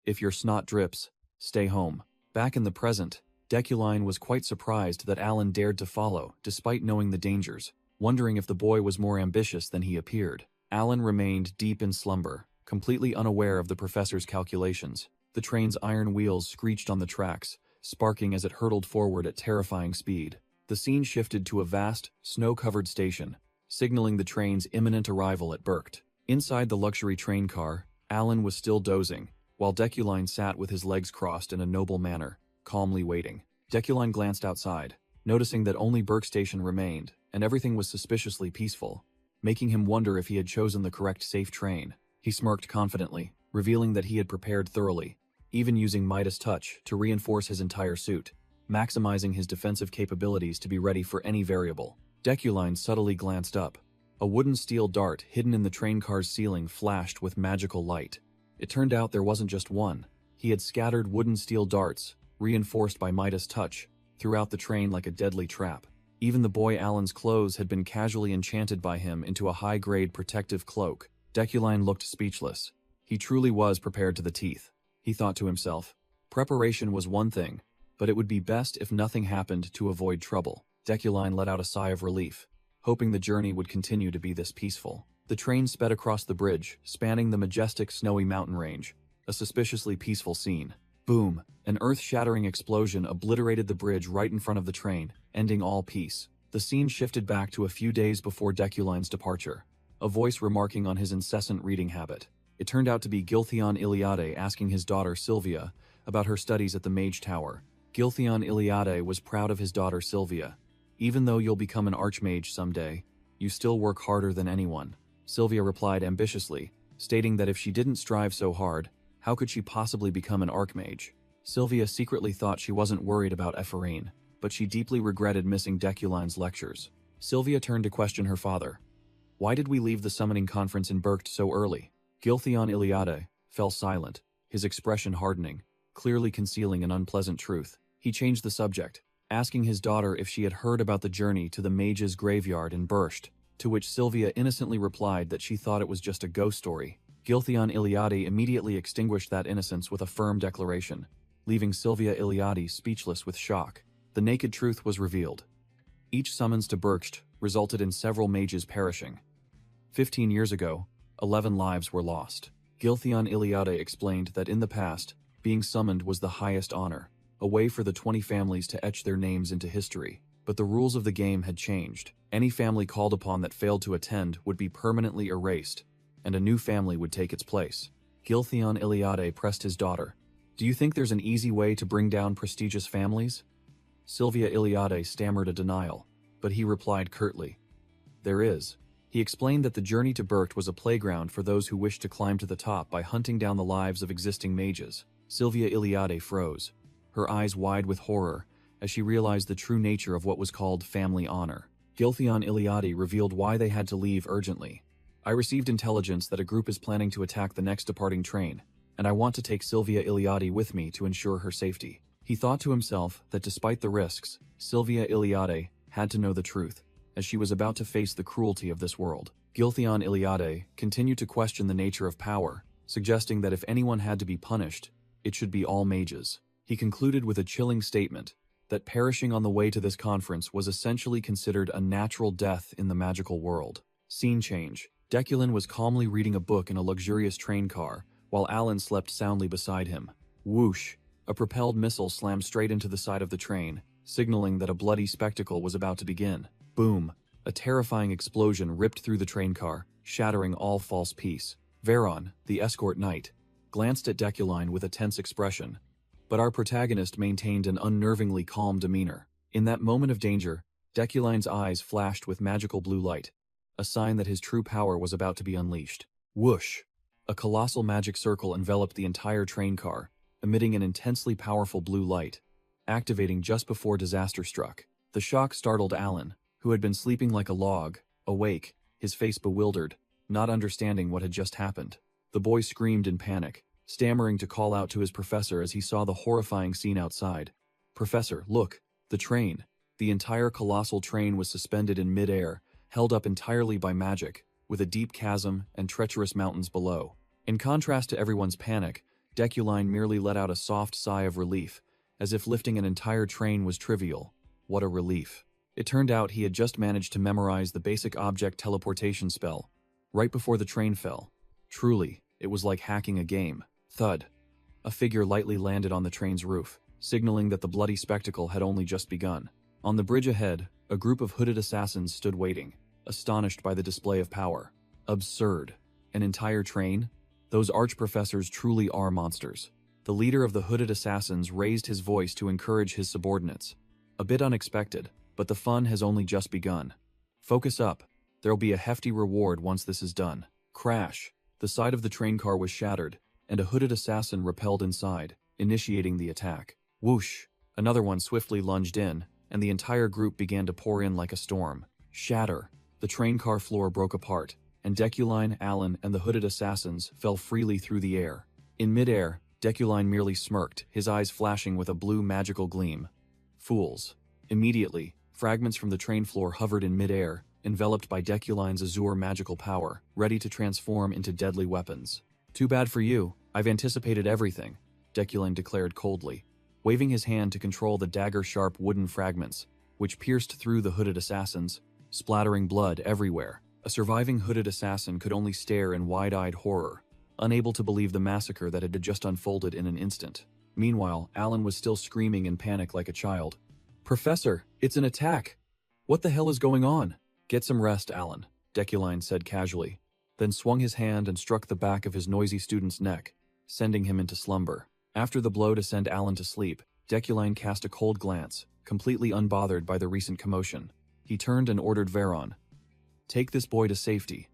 "If your snot drips, stay home." Back in the present, Deculane was quite surprised that Alan dared to follow, despite knowing the dangers, wondering if the boy was more ambitious than he appeared. Alan remained deep in slumber, completely unaware of the professor's calculations. The train's iron wheels screeched on the tracks, sparking as it hurtled forward at terrifying speed. The scene shifted to a vast, snow-covered station, signaling the train's imminent arrival at Burkt. Inside the luxury train car, Alan was still dozing, while Deculane sat with his legs crossed in a noble manner, calmly waiting. Deculane glanced outside, noticing that only Burke Station remained, and everything was suspiciously peaceful, making him wonder if he had chosen the correct safe train. He smirked confidently, revealing that he had prepared thoroughly, even using Midas Touch to reinforce his entire suit, maximizing his defensive capabilities to be ready for any variable. Deculane subtly glanced up. A wooden steel dart hidden in the train car's ceiling flashed with magical light. It turned out there wasn't just one. He had scattered wooden steel darts, reinforced by Midas Touch, throughout the train like a deadly trap. Even the boy Alan's clothes had been casually enchanted by him into a high-grade protective cloak. Deculane looked speechless. He truly was prepared to the teeth. He thought to himself, preparation was one thing, but it would be best if nothing happened to avoid trouble. Deculane let out a sigh of relief, hoping the journey would continue to be this peaceful. The train sped across the bridge, spanning the majestic snowy mountain range, a suspiciously peaceful scene. Boom! An earth-shattering explosion obliterated the bridge right in front of the train, ending all peace. The scene shifted back to a few days before Deculane's departure, a voice remarking on his incessant reading habit. It turned out to be Giltheon Iliade asking his daughter Sylvia about her studies at the Mage Tower. Giltheon Iliade was proud of his daughter Sylvia. "Even though you'll become an archmage someday, you still work harder than anyone," Sylvia replied ambitiously, stating that if she didn't strive so hard, how could she possibly become an archmage? Sylvia secretly thought she wasn't worried about Ephraim, but she deeply regretted missing Deculane's lectures. Sylvia turned to question her father. "Why did we leave the summoning conference in Burkt so early?" Giltheon Iliade fell silent, his expression hardening, clearly concealing an unpleasant truth. He changed the subject, asking his daughter if she had heard about the journey to the mage's graveyard in Burst, to which Sylvia innocently replied that she thought it was just a ghost story. Giltheon Iliade immediately extinguished that innocence with a firm declaration, leaving Sylvia Iliade speechless with shock. The naked truth was revealed. Each summons to Burkt resulted in several mages perishing. 15 years ago, 11 lives were lost. Giltheon Iliade explained that in the past, being summoned was the highest honor, a way for the 20 families to etch their names into history. But the rules of the game had changed. Any family called upon that failed to attend would be permanently erased, and a new family would take its place. Giltheon Iliade pressed his daughter. "Do you think there's an easy way to bring down prestigious families?" Sylvia Iliade stammered a denial, but he replied curtly, "There is." He explained that the journey to Burkt was a playground for those who wished to climb to the top by hunting down the lives of existing mages. Sylvia Iliade froze, her eyes wide with horror, as she realized the true nature of what was called family honor. Giltheon Iliade revealed why they had to leave urgently. "I received intelligence that a group is planning to attack the next departing train, and I want to take Sylvia Iliade with me to ensure her safety." He thought to himself that despite the risks, Sylvia Iliade had to know the truth, as she was about to face the cruelty of this world. Giltheon Iliade continued to question the nature of power, suggesting that if anyone had to be punished, it should be all mages. He concluded with a chilling statement that perishing on the way to this conference was essentially considered a natural death in the magical world. Scene change. Deculane was calmly reading a book in a luxurious train car, while Alan slept soundly beside him. Whoosh! A propelled missile slammed straight into the side of the train, signaling that a bloody spectacle was about to begin. Boom! A terrifying explosion ripped through the train car, shattering all false peace. Veron, the escort knight, glanced at Deculine with a tense expression, but our protagonist maintained an unnervingly calm demeanor. In that moment of danger, Deculine's eyes flashed with magical blue light, a sign that his true power was about to be unleashed. Whoosh! A colossal magic circle enveloped the entire train car, emitting an intensely powerful blue light, activating just before disaster struck. The shock startled Alan, who had been sleeping like a log, awake, his face bewildered, not understanding what had just happened. The boy screamed in panic, stammering to call out to his professor as he saw the horrifying scene outside. "Professor, look, the train." The entire colossal train was suspended in mid-air, held up entirely by magic, with a deep chasm and treacherous mountains below. In contrast to everyone's panic, Deculine merely let out a soft sigh of relief, as if lifting an entire train was trivial. What a relief. It turned out he had just managed to memorize the basic object teleportation spell, right before the train fell. Truly, it was like hacking a game. Thud. A figure lightly landed on the train's roof, signaling that the bloody spectacle had only just begun. On the bridge ahead, a group of hooded assassins stood waiting, astonished by the display of power. Absurd. An entire train? Those arch-professors truly are monsters. The leader of the hooded assassins raised his voice to encourage his subordinates. A bit unexpected, but the fun has only just begun. Focus up. There'll be a hefty reward once this is done. Crash. The side of the train car was shattered, and a hooded assassin rappelled inside, initiating the attack. Whoosh! Another one swiftly lunged in, and the entire group began to pour in like a storm. Shatter. The train car floor broke apart, and Deculine, Alan, and the hooded assassins fell freely through the air. In mid-air, Deculine merely smirked, his eyes flashing with a blue magical gleam. Fools. Immediately, fragments from the train floor hovered in mid-air, enveloped by Deculine's azure magical power, ready to transform into deadly weapons. "Too bad for you, I've anticipated everything," Deculine declared coldly, waving his hand to control the dagger-sharp wooden fragments, which pierced through the hooded assassins, splattering blood everywhere. A surviving hooded assassin could only stare in wide-eyed horror, unable to believe the massacre that had just unfolded in an instant. Meanwhile, Alan was still screaming in panic like a child. "Professor, it's an attack! What the hell is going on?" "Get some rest, Alan," Deculine said casually, then swung his hand and struck the back of his noisy student's neck, sending him into slumber. After the blow to send Alan to sleep, Deculine cast a cold glance, completely unbothered by the recent commotion. He turned and ordered Veron, "Take this boy to safety.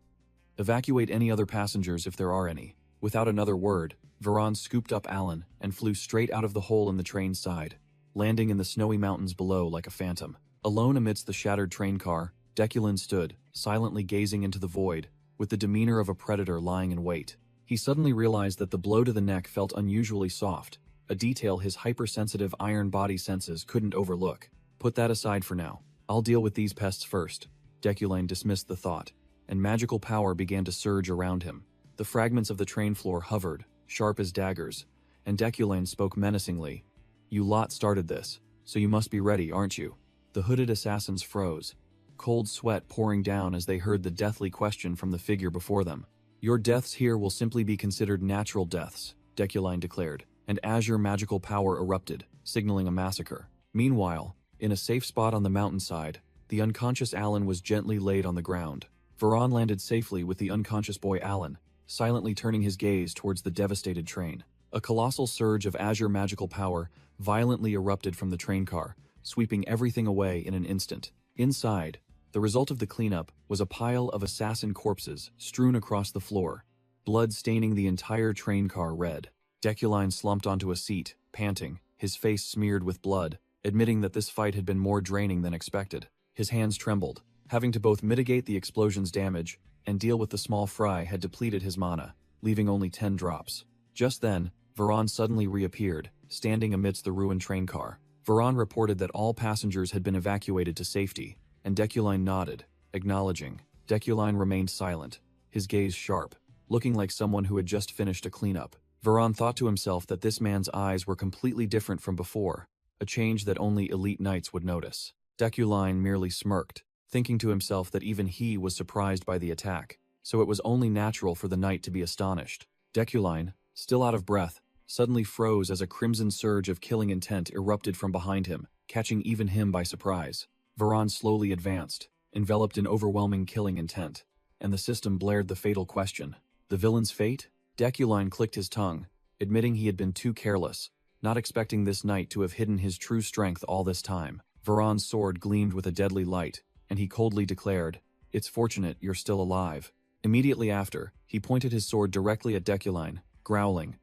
Evacuate any other passengers if there are any." Without another word, Veron scooped up Alan and flew straight out of the hole in the train's side, landing in the snowy mountains below like a phantom. Alone amidst the shattered train car, Deculine stood, silently gazing into the void, with the demeanor of a predator lying in wait. He suddenly realized that the blow to the neck felt unusually soft, a detail his hypersensitive iron body senses couldn't overlook. "Put that aside for now. I'll deal with these pests first." Deculine dismissed the thought, and magical power began to surge around him. The fragments of the train floor hovered, sharp as daggers, and Deculine spoke menacingly. "You lot started this, so you must be ready, aren't you?" The hooded assassins froze, cold sweat pouring down as they heard the deathly question from the figure before them. "Your deaths here will simply be considered natural deaths," Deculine declared, and azure magical power erupted, signaling a massacre. Meanwhile, in a safe spot on the mountainside, the unconscious Alan was gently laid on the ground. Veron landed safely with the unconscious boy Alan, silently turning his gaze towards the devastated train. A colossal surge of azure magical power violently erupted from the train car, sweeping everything away in an instant. Inside, the result of the cleanup was a pile of assassin corpses strewn across the floor, blood staining the entire train car red. Deculine slumped onto a seat, panting, his face smeared with blood, admitting that this fight had been more draining than expected. His hands trembled. Having to both mitigate the explosion's damage and deal with the small fry had depleted his mana, leaving only 10 drops. Just then, Veron suddenly reappeared, standing amidst the ruined train car. Veron reported that all passengers had been evacuated to safety, and Deculine nodded, acknowledging. Deculine remained silent, his gaze sharp, looking like someone who had just finished a cleanup. Veron thought to himself that this man's eyes were completely different from before, a change that only elite knights would notice. Deculine merely smirked, thinking to himself that even he was surprised by the attack, so it was only natural for the knight to be astonished. Deculine, still out of breath, suddenly froze as a crimson surge of killing intent erupted from behind him, catching even him by surprise. Varan slowly advanced, enveloped in overwhelming killing intent, and the system blared the fatal question. The villain's fate? Deculine clicked his tongue, admitting he had been too careless, not expecting this knight to have hidden his true strength all this time. Varan's sword gleamed with a deadly light, and he coldly declared, "It's fortunate you're still alive." Immediately after, he pointed his sword directly at Deculine, growling,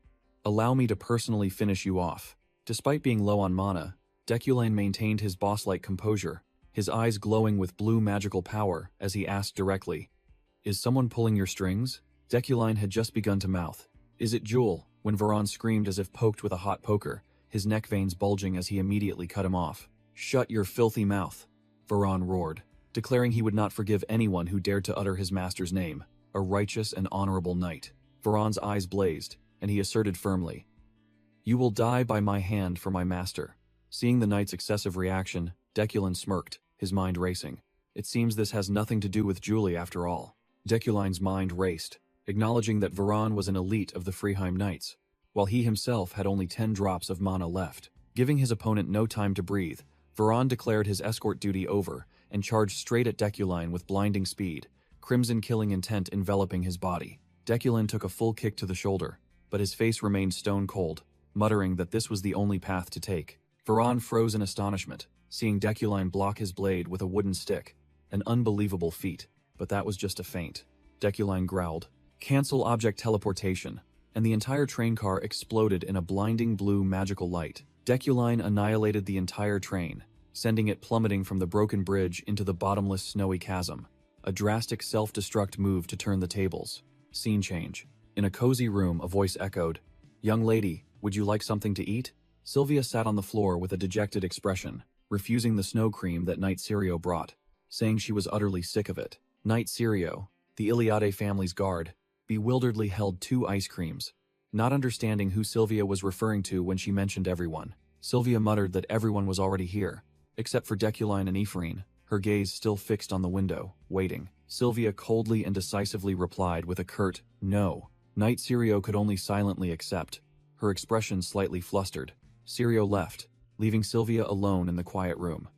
"Allow me to personally finish you off." Despite being low on mana, Deculine maintained his boss-like composure, his eyes glowing with blue magical power as he asked directly, "Is someone pulling your strings?" Deculine had just begun to mouth, "Is it Jewel?" when Varan screamed as if poked with a hot poker, his neck veins bulging as he immediately cut him off. "Shut your filthy mouth," Varan roared, declaring he would not forgive anyone who dared to utter his master's name, a righteous and honorable knight. Varan's eyes blazed, and he asserted firmly, "You will die by my hand for my master." Seeing the knight's excessive reaction, Deculine smirked, his mind racing. It seems this has nothing to do with Julie after all. Deculine's mind raced, acknowledging that Varan was an elite of the Freeheim Knights, while he himself had only 10 drops of mana left. Giving his opponent no time to breathe, Varan declared his escort duty over and charged straight at Deculine with blinding speed, crimson killing intent enveloping his body. Deculine took a full kick to the shoulder, but his face remained stone cold, muttering that this was the only path to take. Varan froze in astonishment, seeing Deculine block his blade with a wooden stick. An unbelievable feat, but that was just a feint. Deculine growled, "Cancel object teleportation," and the entire train car exploded in a blinding blue magical light. Deculine annihilated the entire train, sending it plummeting from the broken bridge into the bottomless snowy chasm. A drastic self-destruct move to turn the tables. Scene change. In a cozy room, a voice echoed, "Young lady, would you like something to eat?" Sylvia sat on the floor with a dejected expression, refusing the snow cream that Knight Sirio brought, saying she was utterly sick of it. Knight Sirio, the Iliade family's guard, bewilderedly held 2 ice creams, not understanding who Sylvia was referring to when she mentioned everyone. Sylvia muttered that everyone was already here, except for Deculine and Ephraim, her gaze still fixed on the window, waiting. Sylvia coldly and decisively replied with a curt, "No." Knight Sirio could only silently accept, her expression slightly flustered. Sirio left, leaving Sylvia alone in the quiet room.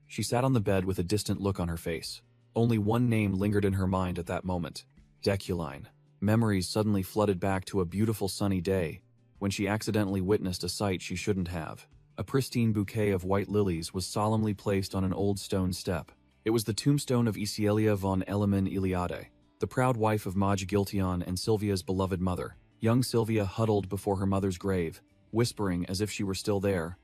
She sat on the bed with a distant look on her face. Only one name lingered in her mind at that moment, Deculine. Memories suddenly flooded back to a beautiful sunny day, when she accidentally witnessed a sight she shouldn't have. A pristine bouquet of white lilies was solemnly placed on an old stone step. It was the tombstone of Isielia von Elemen Iliade, the proud wife of Maj Giltion and Sylvia's beloved mother. Young Sylvia huddled before her mother's grave, whispering as if she were still there.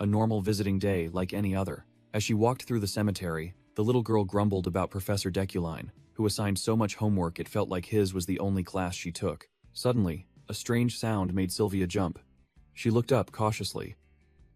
A normal visiting day like any other. As she walked through the cemetery, the little girl grumbled about Professor Deculine, who assigned so much homework it felt like his was the only class she took. Suddenly, a strange sound made Sylvia jump. She looked up cautiously.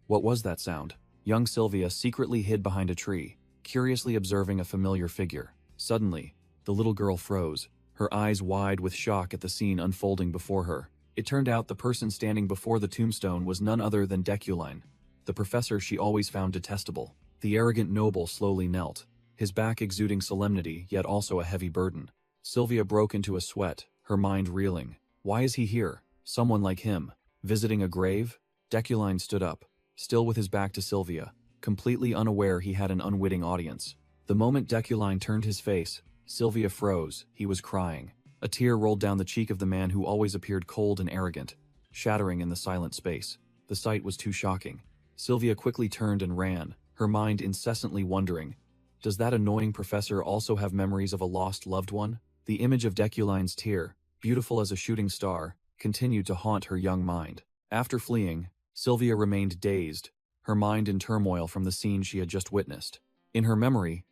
What was that sound? Young Sylvia secretly hid behind a tree, curiously observing a familiar figure. Suddenly, the little girl froze, her eyes wide with shock at the scene unfolding before her. It turned out the person standing before the tombstone was none other than Deculine, the professor she always found detestable. The arrogant noble slowly knelt, his back exuding solemnity yet also a heavy burden. Sylvia broke into a sweat, her mind reeling. Why is he here? Someone like him. Visiting a grave? Deculine stood up, still with his back to Sylvia, completely unaware he had an unwitting audience. The moment Deculine turned his face, Sylvia froze. He was crying. A tear rolled down the cheek of the man who always appeared cold and arrogant, shattering in the silent space. The sight was too shocking. Sylvia quickly turned and ran, her mind incessantly wondering, does that annoying professor also have memories of a lost loved one? The image of Deculine's tear, beautiful as a shooting star, continued to haunt her young mind. After fleeing, Sylvia remained dazed, her mind in turmoil from the scene she had just witnessed. In her memory,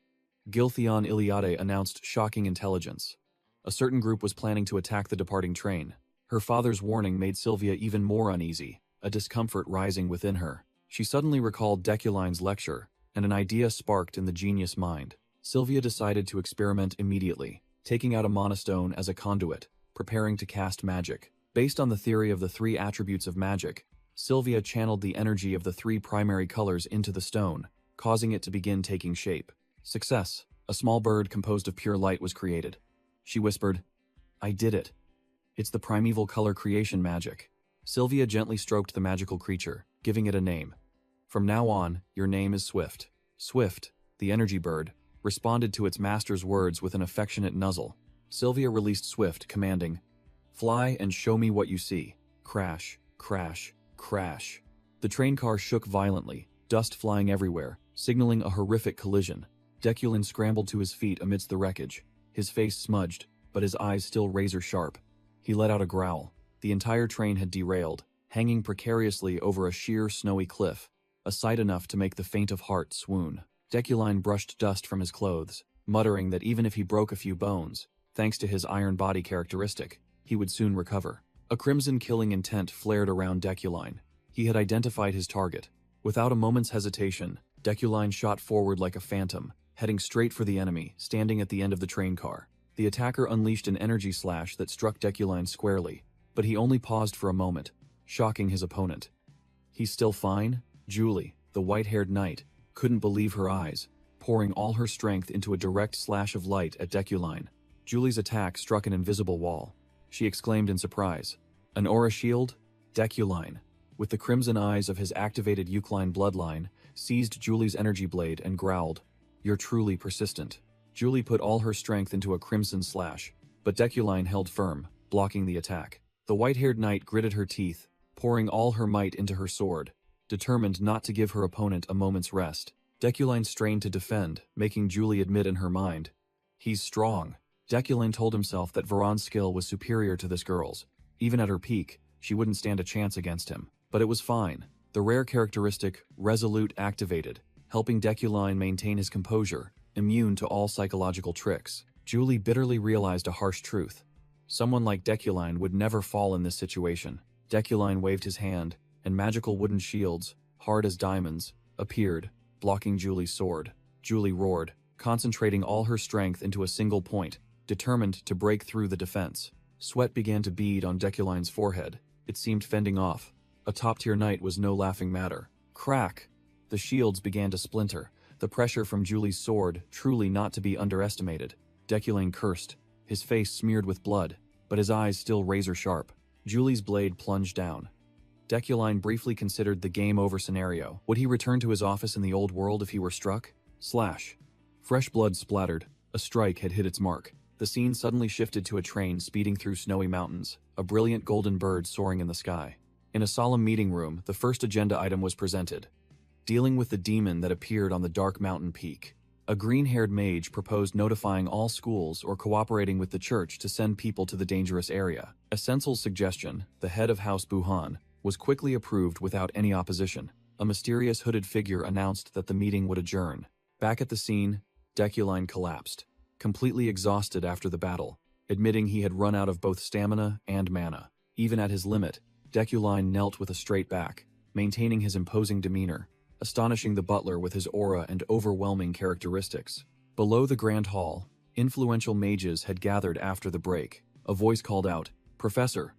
Giltheon Iliade announced shocking intelligence. A certain group was planning to attack the departing train. Her father's warning made Sylvia even more uneasy, a discomfort rising within her. She suddenly recalled Deculine's lecture, and an idea sparked in the genius mind. Sylvia decided to experiment immediately, taking out a mana stone as a conduit, preparing to cast magic. Based on the theory of the 3 attributes of magic, Sylvia channeled the energy of the 3 primary colors into the stone, causing it to begin taking shape. Success. A small bird composed of pure light was created. She whispered, "I did it. It's the primeval color creation magic." Sylvia gently stroked the magical creature, giving it a name. From now on, your name is Swift. Swift, the energy bird, responded to its master's words with an affectionate nuzzle. Sylvia released Swift, commanding, "Fly and show me what you see." Crash, crash, crash. The train car shook violently, dust flying everywhere, signaling a horrific collision. Deculin scrambled to his feet amidst the wreckage, his face smudged, but his eyes still razor-sharp. He let out a growl. The entire train had derailed, hanging precariously over a sheer snowy cliff, a sight enough to make the faint of heart swoon. Deculine brushed dust from his clothes, muttering that even if he broke a few bones, thanks to his iron body characteristic, he would soon recover. A crimson killing intent flared around Deculine. He had identified his target. Without a moment's hesitation, Deculine shot forward like a phantom, heading straight for the enemy, standing at the end of the train car. The attacker unleashed an energy slash that struck Deculine squarely, but he only paused for a moment, shocking his opponent. "He's still fine?" Julie, the white-haired knight, couldn't believe her eyes, pouring all her strength into a direct slash of light at Deculine. Julie's attack struck an invisible wall. She exclaimed in surprise, "An aura shield?" Deculine, with the crimson eyes of his activated Eucline bloodline, seized Julie's energy blade and growled, "You're truly persistent." Julie put all her strength into a crimson slash, but Deculine held firm, blocking the attack. The white-haired knight gritted her teeth, pouring all her might into her sword, determined not to give her opponent a moment's rest. Deculine strained to defend, making Julie admit in her mind, "He's strong." Deculine told himself that Veron's skill was superior to this girl's. Even at her peak, she wouldn't stand a chance against him. But it was fine. The rare characteristic, Resolute, activated, helping Deculine maintain his composure, immune to all psychological tricks. Julie bitterly realized a harsh truth. Someone like Deculine would never fall in this situation. Deculine waved his hand, and magical wooden shields, hard as diamonds, appeared, blocking Julie's sword. Julie roared, concentrating all her strength into a single point, determined to break through the defense. Sweat began to bead on Deculine's forehead. It seemed fending off. A top-tier knight was no laughing matter. Crack! The shields began to splinter, the pressure from Julie's sword truly not to be underestimated. Deculine cursed, his face smeared with blood, but his eyes still razor-sharp. Julie's blade plunged down. Deculine briefly considered the game-over scenario. Would he return to his office in the old world if he were struck? Slash. Fresh blood splattered. A strike had hit its mark. The scene suddenly shifted to a train speeding through snowy mountains, a brilliant golden bird soaring in the sky. In a solemn meeting room, the first agenda item was presented. Dealing with the demon that appeared on the dark mountain peak. A green-haired mage proposed notifying all schools or cooperating with the church to send people to the dangerous area. Essenzel's suggestion, the head of House Buhan, was quickly approved without any opposition. A mysterious hooded figure announced that the meeting would adjourn. Back at the scene, Deculine collapsed, completely exhausted after the battle, admitting he had run out of both stamina and mana. Even at his limit, Deculine knelt with a straight back, maintaining his imposing demeanor, astonishing the butler with his aura and overwhelming characteristics. Below the grand hall, influential mages had gathered after the break. A voice called out, "Professor."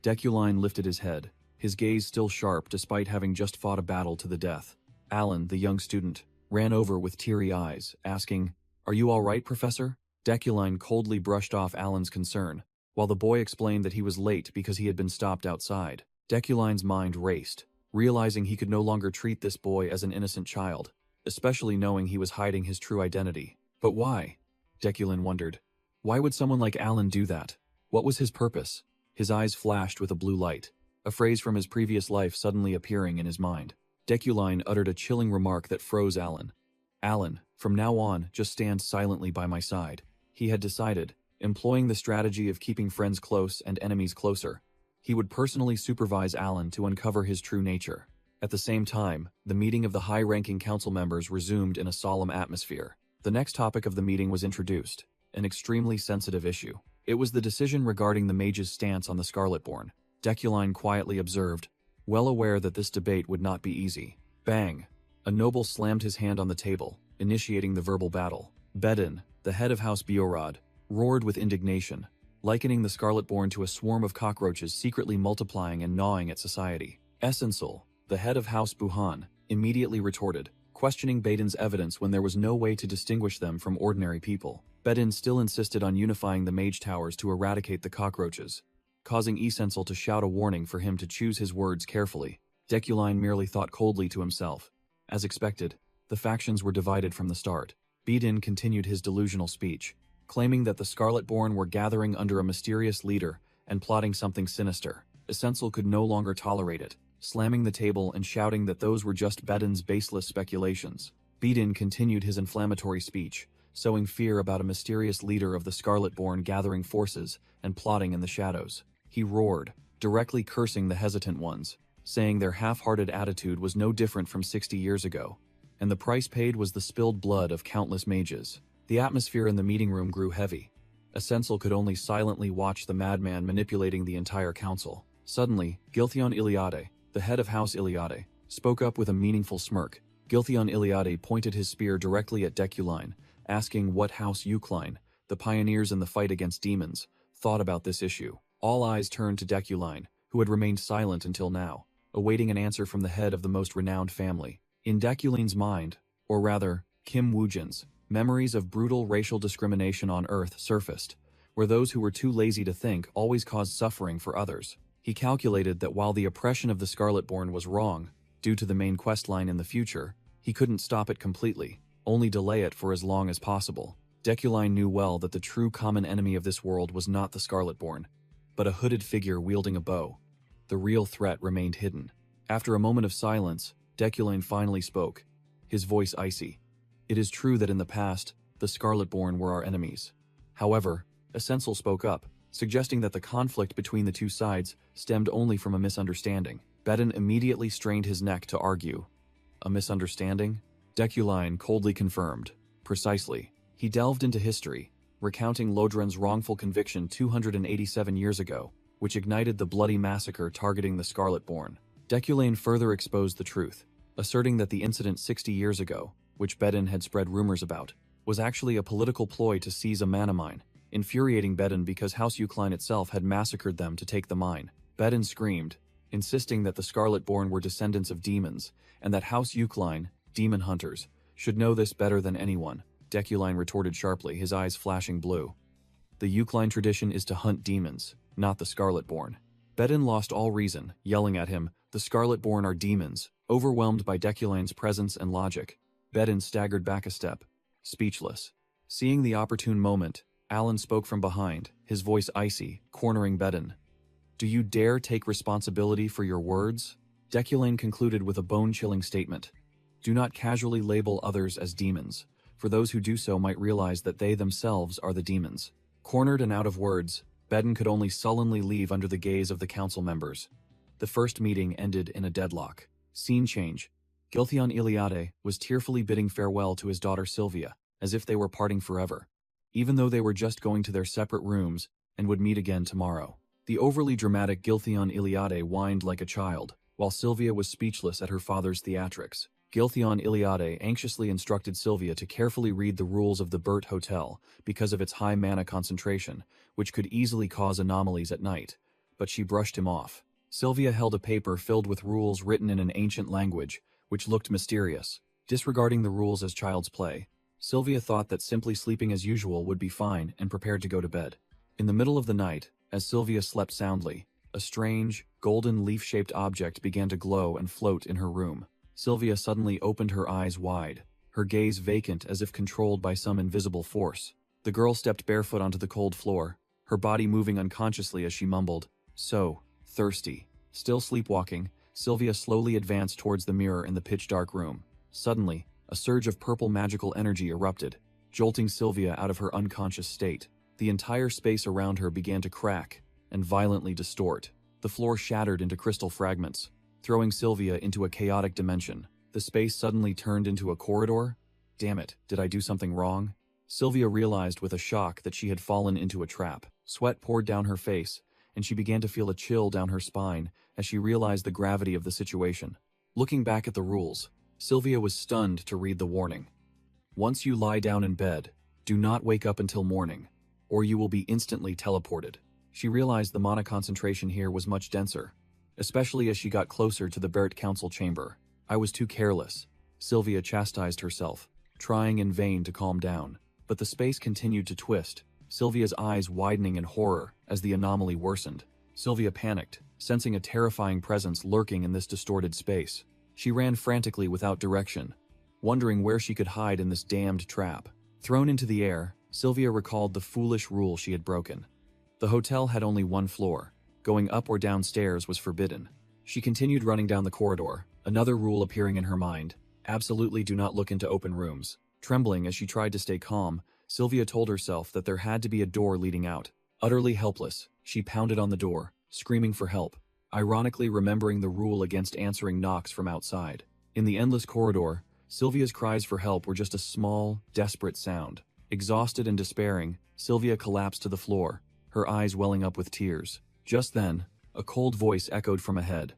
Deculine lifted his head, his gaze still sharp despite having just fought a battle to the death. Alan, the young student, ran over with teary eyes, asking, "Are you all right, Professor?" Deculine coldly brushed off Alan's concern, while the boy explained that he was late because he had been stopped outside. Deculine's mind raced, realizing he could no longer treat this boy as an innocent child, especially knowing he was hiding his true identity. But why? Deculine wondered. Why would someone like Alan do that? What was his purpose? His eyes flashed with a blue light, a phrase from his previous life suddenly appearing in his mind. Deculine uttered a chilling remark that froze Alan. "Alan, from now on, just stand silently by my side." He had decided, employing the strategy of keeping friends close and enemies closer. He would personally supervise Alan to uncover his true nature. At the same time, the meeting of the high-ranking council members resumed in a solemn atmosphere. The next topic of the meeting was introduced, an extremely sensitive issue. It was the decision regarding the mage's stance on the Scarletborn. Deculine quietly observed, well aware that this debate would not be easy. Bang! A noble slammed his hand on the table, initiating the verbal battle. Bedin, the head of House Biorod, roared with indignation, likening the Scarletborn to a swarm of cockroaches secretly multiplying and gnawing at society. Essenzel, the head of House Buhan, immediately retorted, questioning Bedin's evidence when there was no way to distinguish them from ordinary people. Bedin still insisted on unifying the mage towers to eradicate the cockroaches. causing Essential to shout a warning for him to choose his words carefully. Deculine merely thought coldly to himself. As expected, the factions were divided from the start. Bidin continued his delusional speech, claiming that the Scarlet-Born were gathering under a mysterious leader and plotting something sinister. Essential could no longer tolerate it, slamming the table and shouting that those were just Bedin's baseless speculations. Bidin continued his inflammatory speech, sowing fear about a mysterious leader of the Scarlet-Born gathering forces and plotting in the shadows. He roared, directly cursing the hesitant ones, saying their half-hearted attitude was no different from 60 years ago, and the price paid was the spilled blood of countless mages. The atmosphere in the meeting room grew heavy. Essential could only silently watch the madman manipulating the entire council. Suddenly, Giltheon Iliade, the head of House Iliade, spoke up with a meaningful smirk. Giltheon Iliade pointed his spear directly at Deculine, asking what House Eucline, the pioneers in the fight against demons, thought about this issue. All eyes turned to Deculine, who had remained silent until now, awaiting an answer from the head of the most renowned family. In Deculine's mind, or rather, Kim Woojin's, memories of brutal racial discrimination on Earth surfaced, where those who were too lazy to think always caused suffering for others. He calculated that while the oppression of the Scarlet-Born was wrong, due to the main questline in the future, he couldn't stop it completely, only delay it for as long as possible. Deculine knew well that the true common enemy of this world was not the Scarlet-Born, but a hooded figure wielding a bow. The real threat remained hidden. After a moment of silence, Deculine finally spoke, his voice icy. It is true that in the past, the Scarlet-Born were our enemies. However, Essential spoke up, suggesting that the conflict between the two sides stemmed only from a misunderstanding. Bedin immediately strained his neck to argue. A misunderstanding? Deculine coldly confirmed. Precisely. He delved into history, recounting Lodren's wrongful conviction 287 years ago, which ignited the bloody massacre targeting the Scarlet-Born. Deculine further exposed the truth, asserting that the incident 60 years ago, which Bedin had spread rumors about, was actually a political ploy to seize a mana mine, infuriating Bedin because House Eucline itself had massacred them to take the mine. Bedin screamed, insisting that the Scarlet-Born were descendants of demons, and that House Eucline, demon hunters, should know this better than anyone. Deculine retorted sharply, his eyes flashing blue. The Eucline tradition is to hunt demons, not the Scarlet-Born. Bedin lost all reason, yelling at him, the Scarlet-Born are demons. Overwhelmed by Deculine's presence and logic, Bedin staggered back a step, speechless. Seeing the opportune moment, Alan spoke from behind, his voice icy, cornering Bedin. Do you dare take responsibility for your words? Deculine concluded with a bone-chilling statement. Do not casually label others as demons, for those who do so might realize that they themselves are the demons. Cornered and out of words, Bedin could only sullenly leave under the gaze of the council members. The first meeting ended in a deadlock. Scene change. Giltheon Iliade was tearfully bidding farewell to his daughter Sylvia, as if they were parting forever, even though they were just going to their separate rooms and would meet again tomorrow. The overly dramatic Giltheon Iliade whined like a child, while Sylvia was speechless at her father's theatrics. Giltheon Iliade anxiously instructed Sylvia to carefully read the rules of the Burt Hotel because of its high mana concentration, which could easily cause anomalies at night, but she brushed him off. Sylvia held a paper filled with rules written in an ancient language, which looked mysterious. Disregarding the rules as child's play, Sylvia thought that simply sleeping as usual would be fine and prepared to go to bed. In the middle of the night, as Sylvia slept soundly, a strange, golden leaf-shaped object began to glow and float in her room. Sylvia suddenly opened her eyes wide, her gaze vacant as if controlled by some invisible force. The girl stepped barefoot onto the cold floor, her body moving unconsciously as she mumbled, "So thirsty." Still sleepwalking, Sylvia slowly advanced towards the mirror in the pitch-dark room. Suddenly, a surge of purple magical energy erupted, jolting Sylvia out of her unconscious state. The entire space around her began to crack and violently distort. The floor shattered into crystal fragments, throwing Sylvia into a chaotic dimension. The space suddenly turned into a corridor. Damn it, did I do something wrong? Sylvia realized with a shock that she had fallen into a trap. Sweat poured down her face, and she began to feel a chill down her spine as she realized the gravity of the situation. Looking back at the rules, Sylvia was stunned to read the warning. Once you lie down in bed, do not wake up until morning, or you will be instantly teleported. She realized the mana concentration here was much denser, especially as she got closer to the Burt Council chamber. I was too careless, Sylvia chastised herself, trying in vain to calm down. But the space continued to twist, Sylvia's eyes widening in horror as the anomaly worsened. Sylvia panicked, sensing a terrifying presence lurking in this distorted space. She ran frantically without direction, wondering where she could hide in this damned trap. Thrown into the air, Sylvia recalled the foolish rule she had broken. The hotel had only one floor. Going up or down stairs was forbidden. She continued running down the corridor, another rule appearing in her mind: absolutely do not look into open rooms. Trembling as she tried to stay calm, Sylvia told herself that there had to be a door leading out. Utterly helpless, she pounded on the door, screaming for help, ironically remembering the rule against answering knocks from outside. In the endless corridor, Sylvia's cries for help were just a small, desperate sound. Exhausted and despairing, Sylvia collapsed to the floor, her eyes welling up with tears. Just then, a cold voice echoed from ahead.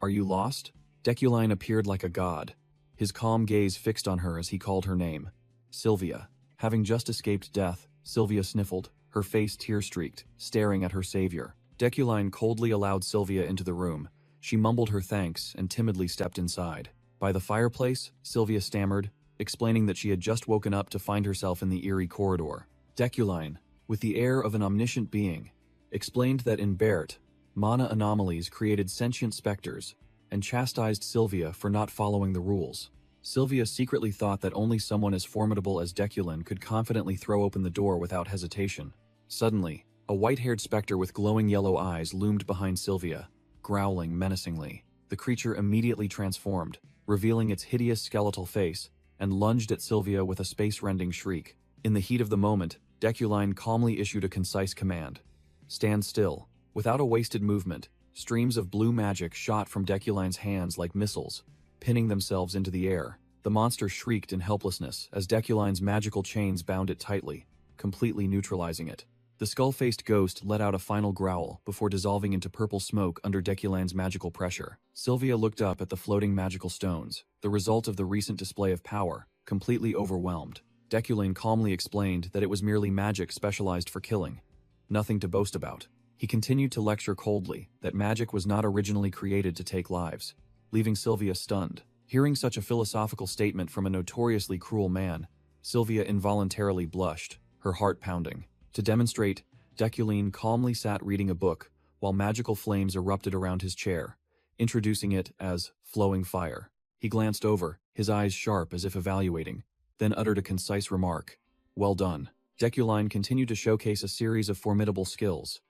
"Are you lost?" Deculine appeared like a god, his calm gaze fixed on her as he called her name. Sylvia. Having just escaped death, Sylvia sniffled, her face tear-streaked, staring at her savior. Deculine coldly allowed Sylvia into the room. She mumbled her thanks and timidly stepped inside. By the fireplace, Sylvia stammered, explaining that she had just woken up to find herself in the eerie corridor. Deculine, with the air of an omniscient being, explained that in Bert, mana anomalies created sentient specters, and chastised Sylvia for not following the rules. Sylvia secretly thought that only someone as formidable as Deculine could confidently throw open the door without hesitation. Suddenly, a white-haired specter with glowing yellow eyes loomed behind Sylvia, growling menacingly. The creature immediately transformed, revealing its hideous skeletal face, and lunged at Sylvia with a space-rending shriek. In the heat of the moment, Deculine calmly issued a concise command. "Stand still." Without a wasted movement, streams of blue magic shot from Deculine's hands like missiles, pinning themselves into the air. The monster shrieked in helplessness as Deculine's magical chains bound it tightly, completely neutralizing it. The skull-faced ghost let out a final growl before dissolving into purple smoke under Deculine's magical pressure. Sylvia looked up at the floating magical stones, the result of the recent display of power, completely overwhelmed. Deculine calmly explained that it was merely magic specialized for killing. Nothing to boast about. He continued to lecture coldly that magic was not originally created to take lives, leaving Sylvia stunned. Hearing such a philosophical statement from a notoriously cruel man, Sylvia involuntarily blushed, her heart pounding. To demonstrate, Deculine calmly sat reading a book while magical flames erupted around his chair, introducing it as flowing fire. He glanced over, his eyes sharp as if evaluating, then uttered a concise remark. "Well done." Deculine continued to showcase a series of formidable skills: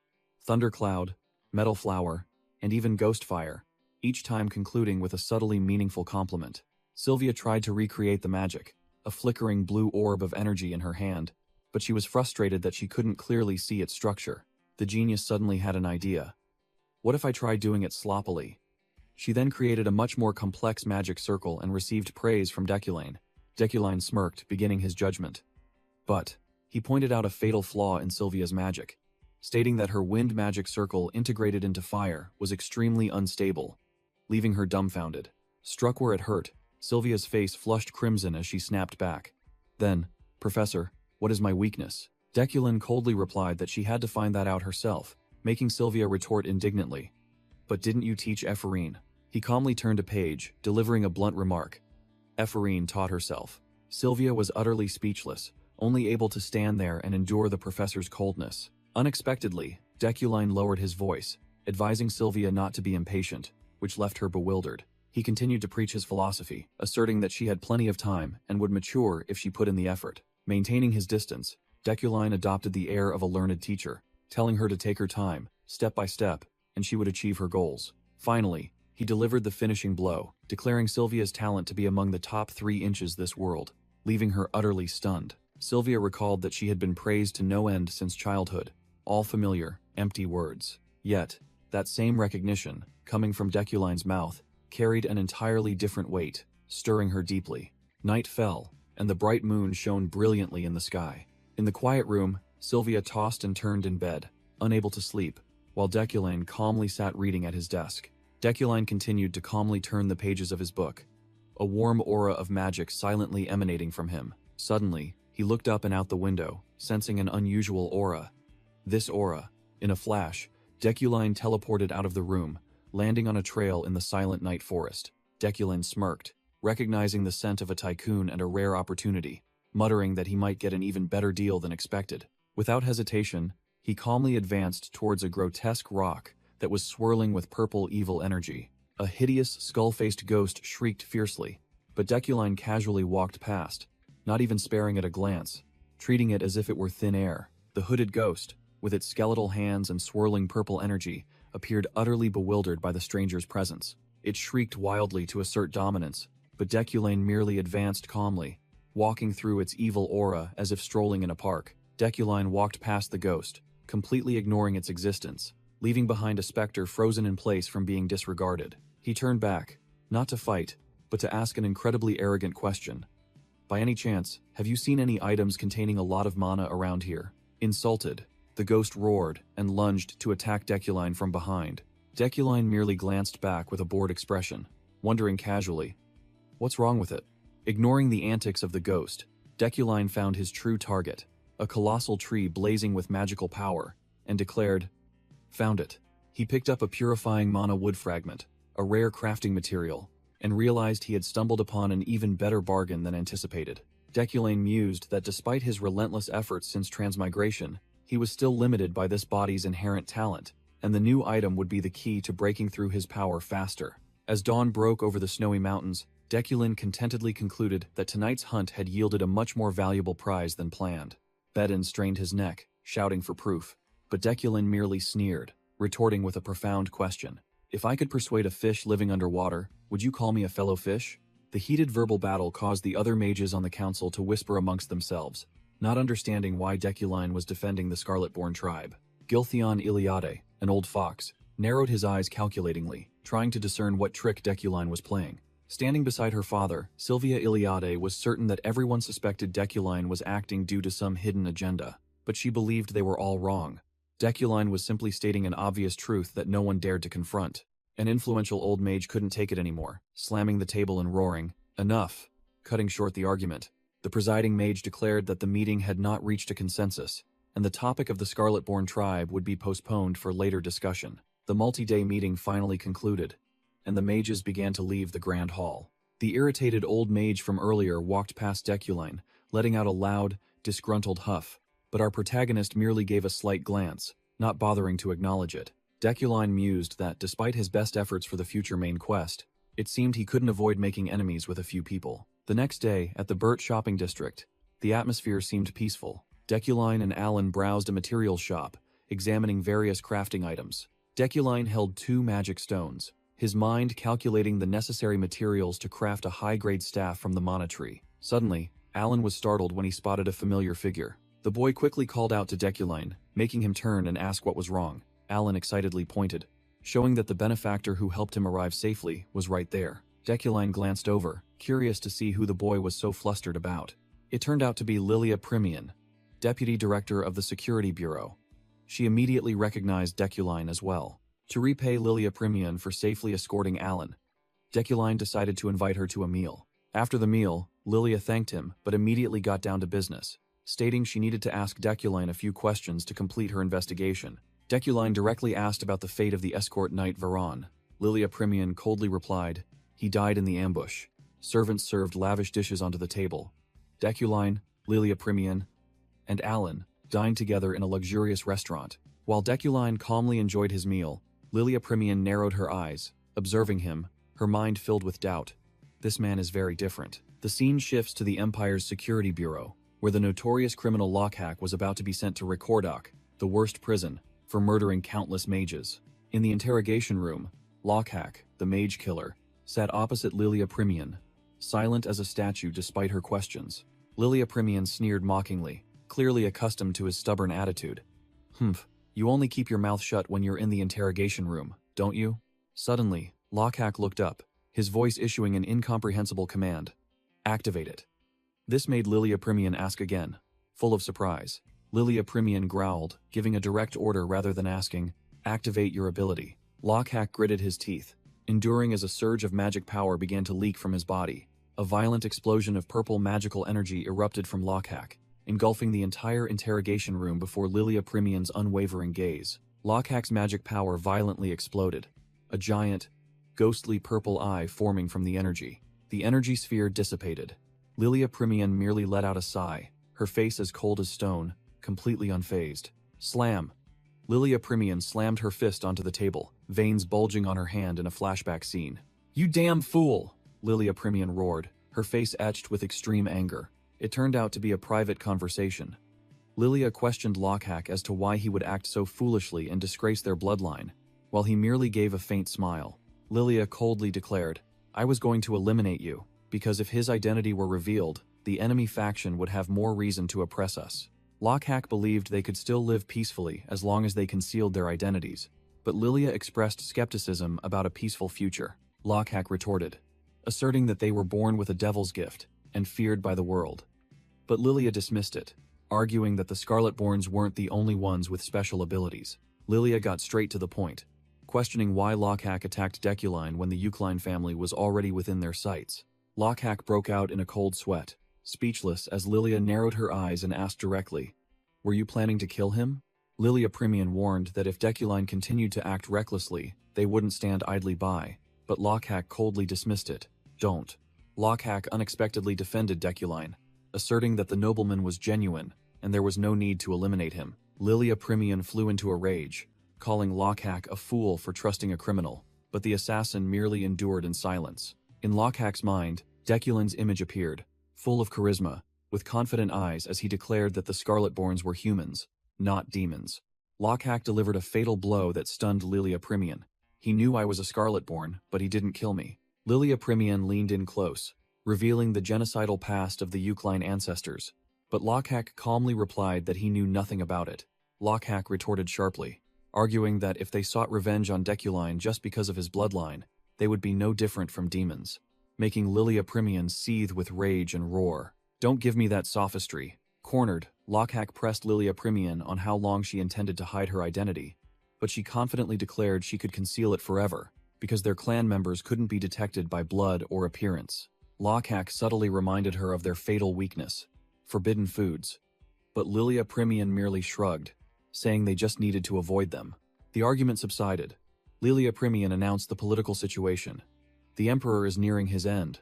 Thundercloud, Metal Flower, and even Ghost Fire, each time concluding with a subtly meaningful compliment. Sylvia tried to recreate the magic, a flickering blue orb of energy in her hand, but she was frustrated that she couldn't clearly see its structure. The genius suddenly had an idea. What if I tried doing it sloppily? She then created a much more complex magic circle and received praise from Deculine. Deculine smirked, beginning his judgment. But he pointed out a fatal flaw in Sylvia's magic, stating that her wind magic circle integrated into fire was extremely unstable, leaving her dumbfounded. Struck where it hurt, Sylvia's face flushed crimson as she snapped back. Then, "Professor, what is my weakness?" Deculine coldly replied that she had to find that out herself, making Sylvia retort indignantly. "But didn't you teach Ephorine?" He calmly turned a page, delivering a blunt remark. Ephorine taught herself. Sylvia was utterly speechless, only able to stand there and endure the professor's coldness. Unexpectedly, Deculine lowered his voice, advising Sylvia not to be impatient, which left her bewildered. He continued to preach his philosophy, asserting that she had plenty of time and would mature if she put in the effort. Maintaining his distance, Deculine adopted the air of a learned teacher, telling her to take her time, step by step, and she would achieve her goals. Finally, he delivered the finishing blow, declaring Sylvia's talent to be among the top 3 inches this world, leaving her utterly stunned. Sylvia recalled that she had been praised to no end since childhood, all familiar, empty words. Yet, that same recognition, coming from Deculine's mouth, carried an entirely different weight, stirring her deeply. Night fell, and the bright moon shone brilliantly in the sky. In the quiet room, Sylvia tossed and turned in bed, unable to sleep, while Deculine calmly sat reading at his desk. Deculine continued to calmly turn the pages of his book, a warm aura of magic silently emanating from him. Suddenly, he looked up and out the window, sensing an unusual aura. This aura, in a flash, Deculine teleported out of the room, landing on a trail in the silent night forest. Deculine smirked, recognizing the scent of a tycoon and a rare opportunity, muttering that he might get an even better deal than expected. Without hesitation, he calmly advanced towards a grotesque rock that was swirling with purple evil energy. A hideous, skull-faced ghost shrieked fiercely, but Deculine casually walked past, not even sparing it a glance, treating it as if it were thin air. The hooded ghost, with its skeletal hands and swirling purple energy, appeared utterly bewildered by the stranger's presence. It shrieked wildly to assert dominance, but Deculine merely advanced calmly, walking through its evil aura as if strolling in a park. Deculine walked past the ghost, completely ignoring its existence, leaving behind a specter frozen in place from being disregarded. He turned back, not to fight, but to ask an incredibly arrogant question. By any chance, have you seen any items containing a lot of mana around here? Insulted, the ghost roared and lunged to attack Deculine from behind. Deculine merely glanced back with a bored expression, wondering casually, what's wrong with it? Ignoring the antics of the ghost, Deculine found his true target, a colossal tree blazing with magical power, and declared, found it. He picked up a purifying mana wood fragment, a rare crafting material, and realized he had stumbled upon an even better bargain than anticipated. Deculine mused that despite his relentless efforts since transmigration, he was still limited by this body's inherent talent, and the new item would be the key to breaking through his power faster. As dawn broke over the snowy mountains, Deculine contentedly concluded that tonight's hunt had yielded a much more valuable prize than planned. Bedin strained his neck, shouting for proof, but Deculine merely sneered, retorting with a profound question. If I could persuade a fish living underwater, would you call me a fellow fish? The heated verbal battle caused the other mages on the council to whisper amongst themselves, not understanding why Deculine was defending the Scarlet-born tribe. Giltheon Iliade, an old fox, narrowed his eyes calculatingly, trying to discern what trick Deculine was playing. Standing beside her father, Sylvia Iliade was certain that everyone suspected Deculine was acting due to some hidden agenda, but she believed they were all wrong. Deculine was simply stating an obvious truth that no one dared to confront. An influential old mage couldn't take it anymore, slamming the table and roaring, "Enough!" Cutting short the argument, the presiding mage declared that the meeting had not reached a consensus, and the topic of the Scarlet-born tribe would be postponed for later discussion. The multi-day meeting finally concluded, and the mages began to leave the grand hall. The irritated old mage from earlier walked past Deculine, letting out a loud, disgruntled huff, but our protagonist merely gave a slight glance, not bothering to acknowledge it. Deculine mused that, despite his best efforts for the future main quest, it seemed he couldn't avoid making enemies with a few people. The next day, at the Burt shopping district, the atmosphere seemed peaceful. Deculine and Alan browsed a materials shop, examining various crafting items. Deculine held 2 magic stones, his mind calculating the necessary materials to craft a high-grade staff from the mana tree. Suddenly, Alan was startled when he spotted a familiar figure. The boy quickly called out to Deculine, making him turn and ask what was wrong. Alan excitedly pointed, showing that the benefactor who helped him arrive safely was right there. Deculine glanced over, curious to see who the boy was so flustered about. It turned out to be Lilia Primian, Deputy Director of the Security Bureau. She immediately recognized Deculine as well. To repay Lilia Primian for safely escorting Alan, Deculine decided to invite her to a meal. After the meal, Lilia thanked him, but immediately got down to business, stating she needed to ask Deculine a few questions to complete her investigation. Deculine directly asked about the fate of the escort knight Varan. Lilia Primian coldly replied, "He died in the ambush." Servants served lavish dishes onto the table. Deculine, Lilia Primian, and Alan dined together in a luxurious restaurant. While Deculine calmly enjoyed his meal, Lilia Primian narrowed her eyes, observing him, her mind filled with doubt. This man is very different. The scene shifts to the Empire's Security Bureau, where the notorious criminal Lockhak was about to be sent to Rekordak, the worst prison, for murdering countless mages. In the interrogation room, Lockhak, the mage killer, sat opposite Lilia Primian, silent as a statue despite her questions. Lilia Primian sneered mockingly, clearly accustomed to his stubborn attitude. "Humph, you only keep your mouth shut when you're in the interrogation room, don't you?" Suddenly, Lockhak looked up, his voice issuing an incomprehensible command. "Activate it." This made Lilia Primian ask again, full of surprise. Lilia Primian growled, giving a direct order rather than asking, "Activate your ability." Lockhak gritted his teeth, enduring as a surge of magic power began to leak from his body. A violent explosion of purple magical energy erupted from Lockhak, engulfing the entire interrogation room before Lilia Primian's unwavering gaze. Lockhak's magic power violently exploded, a giant, ghostly purple eye forming from the energy. The energy sphere dissipated. Lilia Primian merely let out a sigh, her face as cold as stone, completely unfazed. Slam! Lilia Primian slammed her fist onto the table, veins bulging on her hand in a flashback scene. "You damn fool!" Lilia Primian roared, her face etched with extreme anger. It turned out to be a private conversation. Lilia questioned Lockhart as to why he would act so foolishly and disgrace their bloodline, while he merely gave a faint smile. Lilia coldly declared, "I was going to eliminate you, because if his identity were revealed, the enemy faction would have more reason to oppress us." Lockhart believed they could still live peacefully as long as they concealed their identities, but Lilia expressed skepticism about a peaceful future. Lockhart retorted, asserting that they were born with a devil's gift and feared by the world. But Lilia dismissed it, arguing that the Scarletborns weren't the only ones with special abilities. Lilia got straight to the point, questioning why Lockhart attacked Deculine when the Eucline family was already within their sights. Lockhart broke out in a cold sweat, speechless as Lilia narrowed her eyes and asked directly, "Were you planning to kill him?" Lilia Primian warned that if Deculine continued to act recklessly, they wouldn't stand idly by, but Lockhart coldly dismissed it. "Don't." Lockhart unexpectedly defended Deculine, asserting that the nobleman was genuine and there was no need to eliminate him. Lilia Primian flew into a rage, calling Lockhart a fool for trusting a criminal, but the assassin merely endured in silence. In Lockhart's mind, Deculine's image appeared, full of charisma, with confident eyes as he declared that the Scarletborns were humans, not demons. Lockhart delivered a fatal blow that stunned Lilia Primian. "He knew I was a Scarletborn, but he didn't kill me." Lilia Primian leaned in close, revealing the genocidal past of the Eucline ancestors, but Lockhart calmly replied that he knew nothing about it. Lockhart retorted sharply, arguing that if they sought revenge on Deculine just because of his bloodline, they would be no different from demons, making Lilia Primian seethe with rage and roar. "Don't give me that sophistry." Cornered, Lockhart pressed Lilia Primian on how long she intended to hide her identity, but she confidently declared she could conceal it forever, because their clan members couldn't be detected by blood or appearance. Lockhart subtly reminded her of their fatal weakness, forbidden foods, but Lilia Primian merely shrugged, saying they just needed to avoid them. The argument subsided. Lilia Primian announced the political situation. "The Emperor is nearing his end.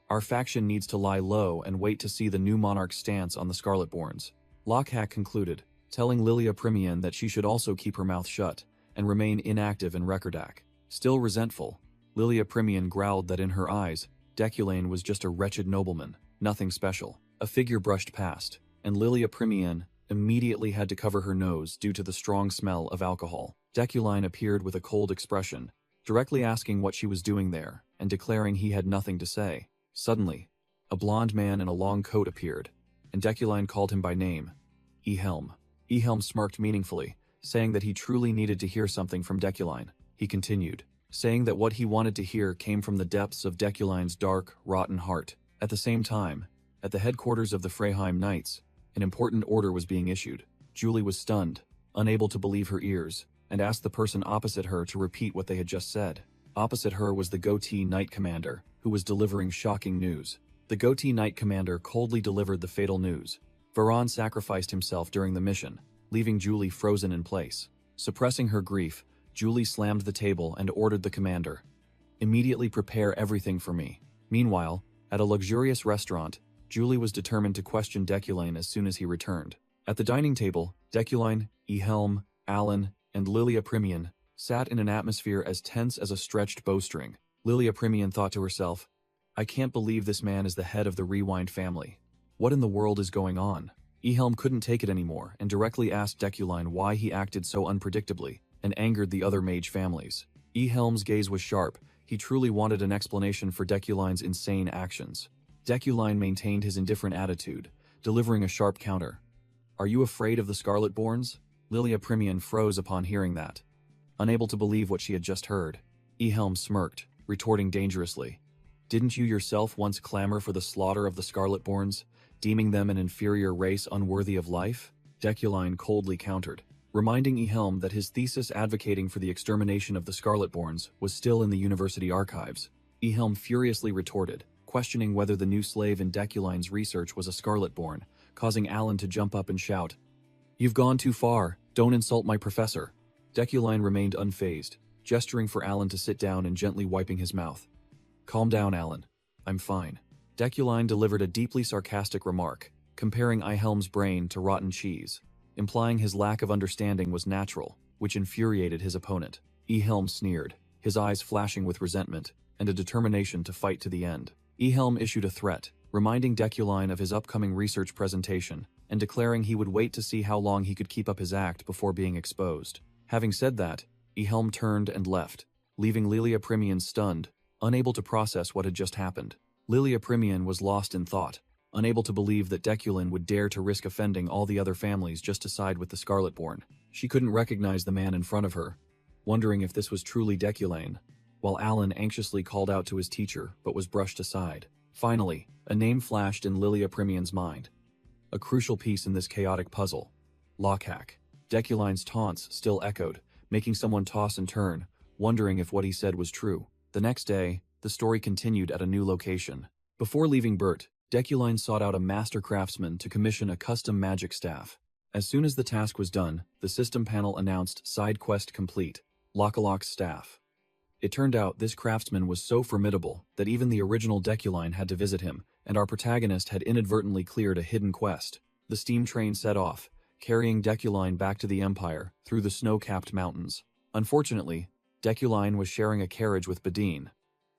Our faction needs to lie low and wait to see the new monarch's stance on the Scarletborns." Lockhart concluded, telling Lilia Primian that she should also keep her mouth shut and remain inactive in Rekordak. Still resentful, Lilia Primian growled that in her eyes, Deculine was just a wretched nobleman, nothing special. A figure brushed past, and Lilia Primian immediately had to cover her nose due to the strong smell of alcohol. Deculine appeared with a cold expression, directly asking what she was doing there, and declaring he had nothing to say. Suddenly, a blond man in a long coat appeared, and Deculine called him by name, Yahello. Yahello smirked meaningfully, saying that he truly needed to hear something from Deculine. He continued, saying that what he wanted to hear came from the depths of Deculine's dark, rotten heart. At the same time, at the headquarters of the Freyheim Knights, an important order was being issued. Julie was stunned, unable to believe her ears, and asked the person opposite her to repeat what they had just said. Opposite her was the Goatee Knight Commander, who was delivering shocking news. The Goatee Knight Commander coldly delivered the fatal news. Varan sacrificed himself during the mission, leaving Julie frozen in place. Suppressing her grief, Julie slammed the table and ordered the commander, "Immediately prepare everything for me." Meanwhile, at a luxurious restaurant, Julie was determined to question Deculine as soon as he returned. At the dining table, Deculine, Yahello, Alan, and Lilia Primian sat in an atmosphere as tense as a stretched bowstring. Lilia Primian thought to herself, "I can't believe this man is the head of the Rewind family. What in the world is going on?" Yahello couldn't take it anymore and directly asked Deculine why he acted so unpredictably and angered the other mage families. Yahello's gaze was sharp. He truly wanted an explanation for Deculine's insane actions. Deculine maintained his indifferent attitude, delivering a sharp counter. "Are you afraid of the Scarletborns?" Lilia Primian froze upon hearing that, unable to believe what she had just heard. Yahello smirked, retorting dangerously, "Didn't you yourself once clamor for the slaughter of the Scarletborns, deeming them an inferior race unworthy of life?" Deculine coldly countered, reminding Yahello that his thesis advocating for the extermination of the Scarletborns was still in the university archives. Yahello furiously retorted, questioning whether the new slave in Deculine's research was a Scarletborn, causing Alan to jump up and shout, "You've gone too far, don't insult my professor." Deculine remained unfazed, gesturing for Alan to sit down and gently wiping his mouth. "Calm down, Alan. I'm fine." Deculine delivered a deeply sarcastic remark, comparing Yahello's brain to rotten cheese. implying his lack of understanding was natural, which infuriated his opponent. Ehelm sneered, his eyes flashing with resentment and a determination to fight to the end. Ehelm issued a threat, reminding Deculine of his upcoming research presentation and declaring he would wait to see how long he could keep up his act before being exposed. Having said that, Ehelm turned and left, leaving Liliaprimian stunned, unable to process what had just happened. Liliaprimian was lost in thought, unable to believe that Deculine would dare to risk offending all the other families just to side with the Scarletborn. She couldn't recognize the man in front of her, wondering if this was truly Deculine, while Alan anxiously called out to his teacher but was brushed aside. Finally, a name flashed in Liliaprimian's mind. A crucial piece in this chaotic puzzle. Lockhack. Deculine's taunts still echoed, making someone toss and turn, wondering if what he said was true. The next day, the story continued at a new location. Before leaving Bert, Deculine sought out a master craftsman to commission a custom magic staff. As soon as the task was done, the system panel announced side quest complete, Lockaloc's staff. It turned out this craftsman was so formidable that even the original Deculine had to visit him, and our protagonist had inadvertently cleared a hidden quest. The steam train set off, carrying Deculine back to the Empire through the snow-capped mountains. Unfortunately, Deculine was sharing a carriage with Badine,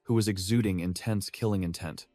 who was exuding intense killing intent,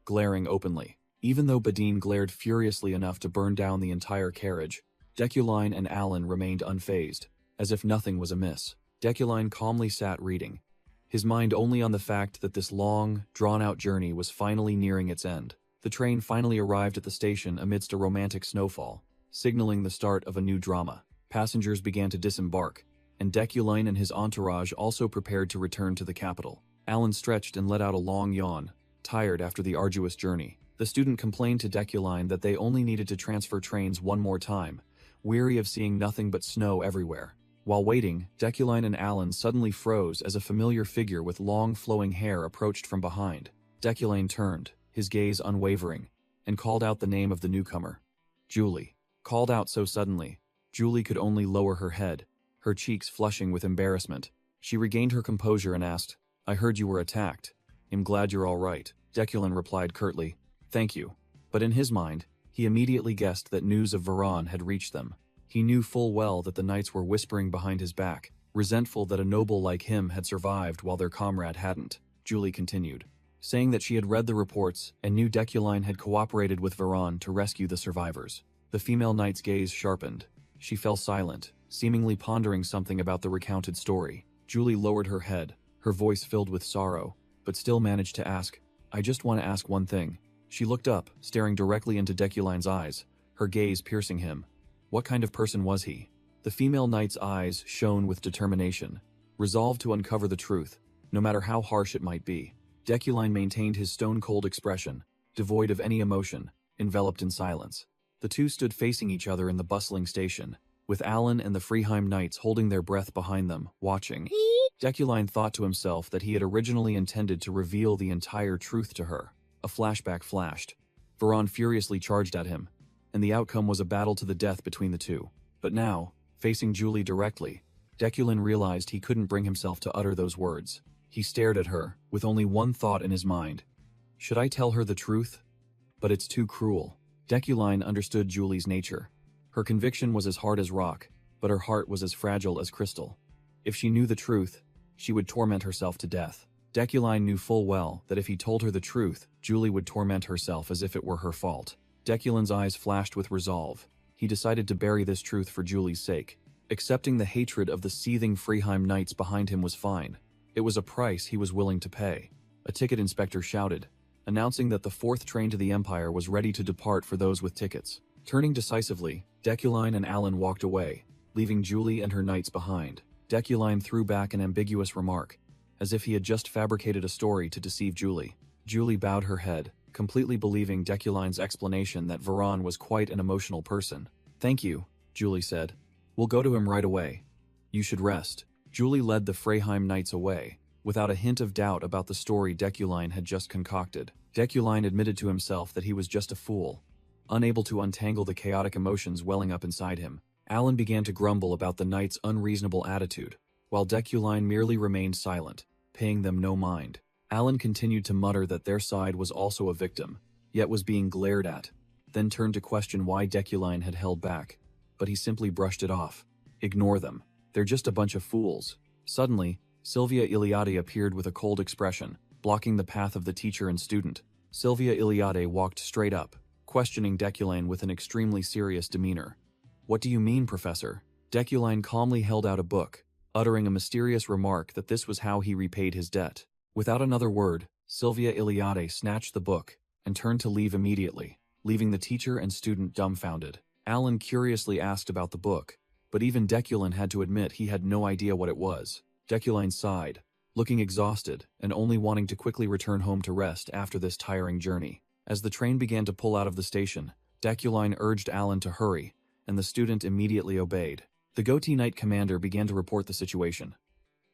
glaring openly. Even though Badine glared furiously enough to burn down the entire carriage, Deculine and Alan remained unfazed, as if nothing was amiss. Deculine calmly sat reading, his mind only on the fact that this long, drawn-out journey was finally nearing its end. The train finally arrived at the station amidst a romantic snowfall, signaling the start of a new drama. Passengers began to disembark, and Deculine and his entourage also prepared to return to the capital. Alan stretched and let out a long yawn, tired after the arduous journey. The student complained to Deculine that they only needed to transfer trains one more time, weary of seeing nothing but snow everywhere. While waiting, Deculine and Alan suddenly froze as a familiar figure with long flowing hair approached from behind. Deculine turned, his gaze unwavering, and called out the name of the newcomer. Julie. Called out so suddenly, Julie could only lower her head, her cheeks flushing with embarrassment. She regained her composure and asked, "I heard you were attacked. I'm glad you're all right." Deculine replied curtly, "Thank you." But in his mind, he immediately guessed that news of Varan had reached them. He knew full well that the knights were whispering behind his back, resentful that a noble like him had survived while their comrade hadn't. Julie continued, saying that she had read the reports and knew Deculine had cooperated with Varan to rescue the survivors. The female knight's gaze sharpened. She fell silent, seemingly pondering something about the recounted story. Julie lowered her head, her voice filled with sorrow, but still managed to ask, "I just want to ask one thing." She looked up, staring directly into Deculine's eyes, her gaze piercing him. What kind of person was he? The female knight's eyes shone with determination, resolved to uncover the truth, no matter how harsh it might be. Deculine maintained his stone-cold expression, devoid of any emotion, enveloped in silence. The two stood facing each other in the bustling station, with Alan and the Freeheim knights holding their breath behind them, watching. Deculine thought to himself that he had originally intended to reveal the entire truth to her. A flashback flashed. Varan furiously charged at him, and the outcome was a battle to the death between the two. But now, facing Julie directly, Deculine realized he couldn't bring himself to utter those words. He stared at her, with only one thought in his mind. Should I tell her the truth? But it's too cruel. Deculine understood Julie's nature. Her conviction was as hard as rock, but her heart was as fragile as crystal. If she knew the truth, she would torment herself to death. Deculine knew full well that if he told her the truth, Julie would torment herself as if it were her fault. Deculine's eyes flashed with resolve. He decided to bury this truth for Julie's sake. Accepting the hatred of the seething Freeheim knights behind him was fine. It was a price he was willing to pay. A ticket inspector shouted, announcing that the fourth train to the Empire was ready to depart for those with tickets. Turning decisively, Deculine and Alan walked away, leaving Julie and her knights behind. Deculine threw back an ambiguous remark, as if he had just fabricated a story to deceive Julie. Julie bowed her head, completely believing Deculine's explanation that Varan was quite an emotional person. "Thank you," Julie said. "We'll go to him right away. You should rest." Julie led the Freeheim knights away, without a hint of doubt about the story Deculine had just concocted. Deculine admitted to himself that he was just a fool, unable to untangle the chaotic emotions welling up inside him. Alan began to grumble about the knights' unreasonable attitude, while Deculine merely remained silent, paying them no mind. Alan continued to mutter that their side was also a victim, yet was being glared at, then turned to question why Deculine had held back. but he simply brushed it off. Ignore them. They're just a bunch of fools. Suddenly, Sylvia Iliade appeared with a cold expression, blocking the path of the teacher and student. Sylvia Iliade walked straight up, questioning Deculine with an extremely serious demeanor. What do you mean, Professor? Deculine calmly held out a book, uttering a mysterious remark that this was how he repaid his debt. Without another word, Sylvia Iliade snatched the book and turned to leave immediately, leaving the teacher and student dumbfounded. Alan curiously asked about the book, but even Deculine had to admit he had no idea what it was. Deculine sighed, looking exhausted and only wanting to quickly return home to rest after this tiring journey. As the train began to pull out of the station, Deculine urged Alan to hurry, and the student immediately obeyed. The Goatee Knight commander began to report the situation.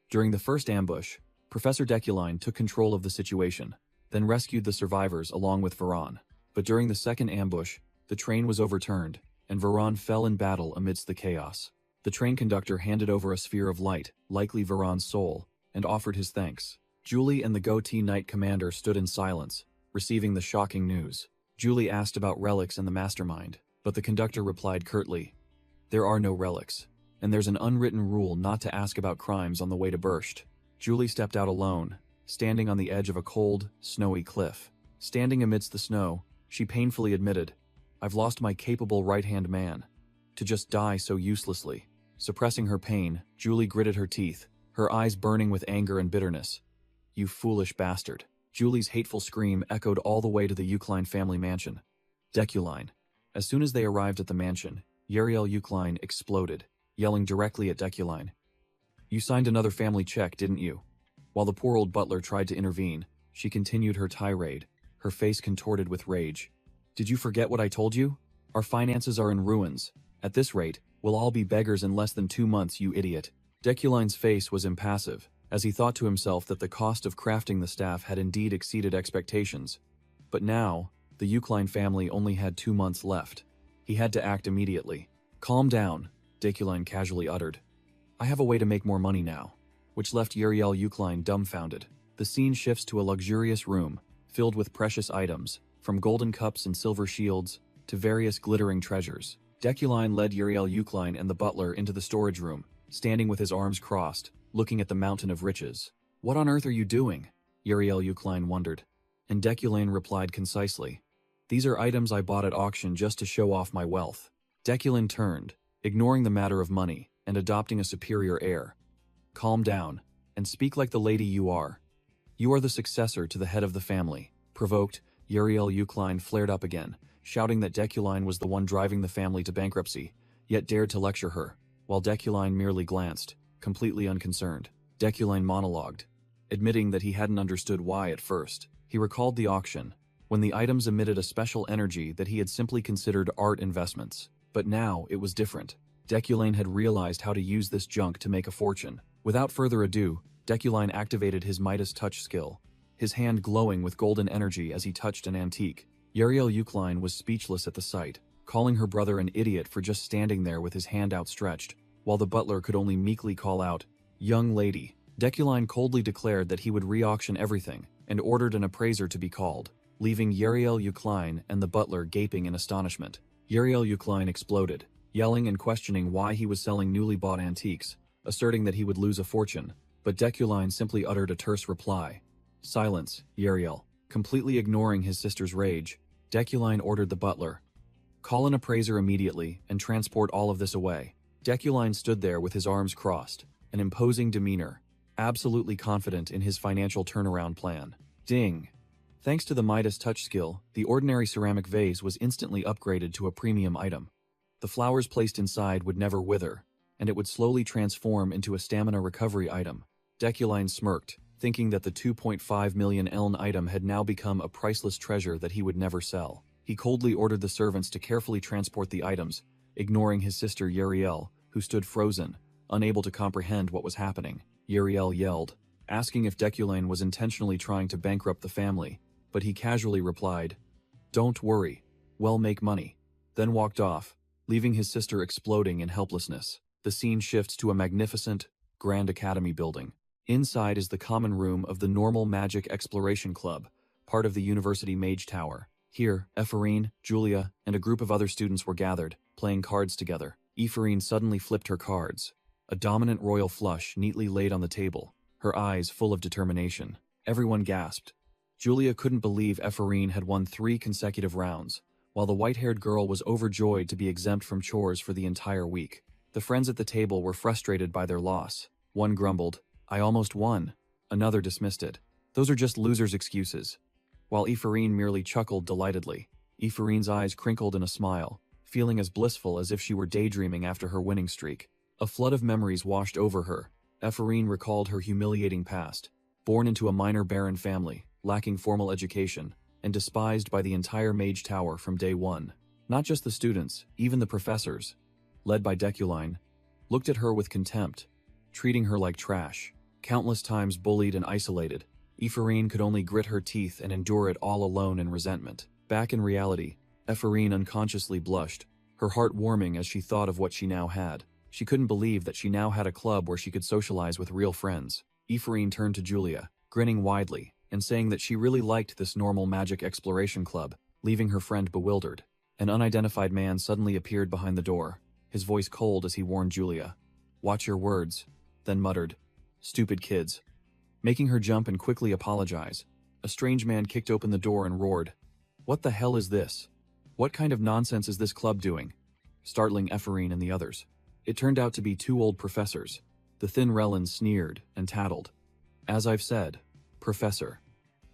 During the first ambush, Professor Deculine took control of the situation, then rescued the survivors along with Veron. But during the second ambush, the train was overturned, and Veron fell in battle amidst the chaos. The train conductor handed over a sphere of light, likely Veron's soul, and offered his thanks. Julie and the Goatee Knight commander stood in silence, receiving the shocking news. Julie asked about relics and the mastermind, but the conductor replied curtly, "There are no relics, and there's an unwritten rule not to ask about crimes on the way to Burst." Julie stepped out alone, standing on the edge of a cold, snowy cliff. Standing amidst the snow, she painfully admitted, "I've lost my capable right-hand man. To just die so uselessly." Suppressing her pain, Julie gritted her teeth, her eyes burning with anger and bitterness. "You foolish bastard." Julie's hateful scream echoed all the way to the Eucline family mansion. Deculine. As soon as they arrived at the mansion, Uriel Eucline exploded, yelling directly at Deculine. "You signed another family check, didn't you?" While the poor old butler tried to intervene, she continued her tirade, her face contorted with rage. "Did you forget what I told you? Our finances are in ruins. At this rate, we'll all be beggars in less than 2 months, you idiot." Deculine's face was impassive, as he thought to himself that the cost of crafting the staff had indeed exceeded expectations. But now, the Eucline family only had 2 months left. He had to act immediately. "Calm down," Deculine casually uttered. "I have a way to make more money now," which left Uriel Eucline dumbfounded. The scene shifts to a luxurious room, filled with precious items, from golden cups and silver shields, to various glittering treasures. Deculine led Uriel Eucline and the butler into the storage room, standing with his arms crossed, looking at the mountain of riches. "What on earth are you doing?" Uriel Eucline wondered. And Deculine replied concisely, "These are items I bought at auction just to show off my wealth." Deculine turned, ignoring the matter of money, and adopting a superior air. "Calm down, and speak like the lady you are. You are the successor to the head of the family." Provoked, Uriel Eucline flared up again, shouting that Deculine was the one driving the family to bankruptcy, yet dared to lecture her, while Deculine merely glanced, completely unconcerned. Deculine monologued, admitting that he hadn't understood why at first. He recalled the auction, when the items emitted a special energy that he had simply considered art investments. But now, it was different. Deculine had realized how to use this junk to make a fortune. Without further ado, Deculine activated his Midas touch skill, his hand glowing with golden energy as he touched an antique. Uriel Eucline was speechless at the sight, calling her brother an idiot for just standing there with his hand outstretched, while the butler could only meekly call out, "Young lady." Deculine coldly declared that he would re-auction everything, and ordered an appraiser to be called, leaving Uriel Eucline and the butler gaping in astonishment. Uriel Eucline exploded, yelling and questioning why he was selling newly bought antiques, asserting that he would lose a fortune, but Deculine simply uttered a terse reply. "Silence, Uriel." Completely ignoring his sister's rage, Deculine ordered the butler, "Call an appraiser immediately and transport all of this away." Deculine stood there with his arms crossed, an imposing demeanor, absolutely confident in his financial turnaround plan. Ding! Thanks to the Midas touch skill, the ordinary ceramic vase was instantly upgraded to a premium item. The flowers placed inside would never wither, and it would slowly transform into a stamina recovery item. Deculine smirked, thinking that the 2.5 million eln item had now become a priceless treasure that he would never sell. He coldly ordered the servants to carefully transport the items, ignoring his sister Uriel, who stood frozen, unable to comprehend what was happening. Uriel yelled, asking if Deculine was intentionally trying to bankrupt the family, but he casually replied, "Don't worry, we'll make money," then walked off, leaving his sister exploding in helplessness. The scene shifts to a magnificent, grand academy building. Inside is the common room of the Normal Magic Exploration Club, part of the University Mage Tower. Here, Ephorine, Julia, and a group of other students were gathered, playing cards together. Ephraim suddenly flipped her cards. A dominant royal flush neatly laid on the table, her eyes full of determination. Everyone gasped. Julia couldn't believe Ephraim had won 3 consecutive rounds, while the white-haired girl was overjoyed to be exempt from chores for the entire week. The friends at the table were frustrated by their loss. One grumbled, "I almost won." Another dismissed it. "Those are just losers' excuses." While Ephraim merely chuckled delightedly. Ephraim's eyes crinkled in a smile, feeling as blissful as if she were daydreaming after her winning streak. A flood of memories washed over her. Ephraim recalled her humiliating past. Born into a minor baron family, lacking formal education, and despised by the entire Mage Tower from day one. Not just the students, even the professors, led by Deculine, looked at her with contempt, treating her like trash. Countless times bullied and isolated, Ephraim could only grit her teeth and endure it all alone in resentment. Back in reality, Ephraim unconsciously blushed, her heart warming as she thought of what she now had. She couldn't believe that she now had a club where she could socialize with real friends. Ephraim turned to Julia, grinning widely, and saying that she really liked this normal magic exploration club, leaving her friend bewildered. An unidentified man suddenly appeared behind the door, his voice cold as he warned Julia. "Watch your words," then muttered, "Stupid kids." Making her jump and quickly apologize, a strange man kicked open the door and roared, "What the hell is this? What kind of nonsense is this club doing?" Startling Ephraim and the others. It turned out to be 2 old professors. The thin Relin sneered and tattled. "As I've said, Professor,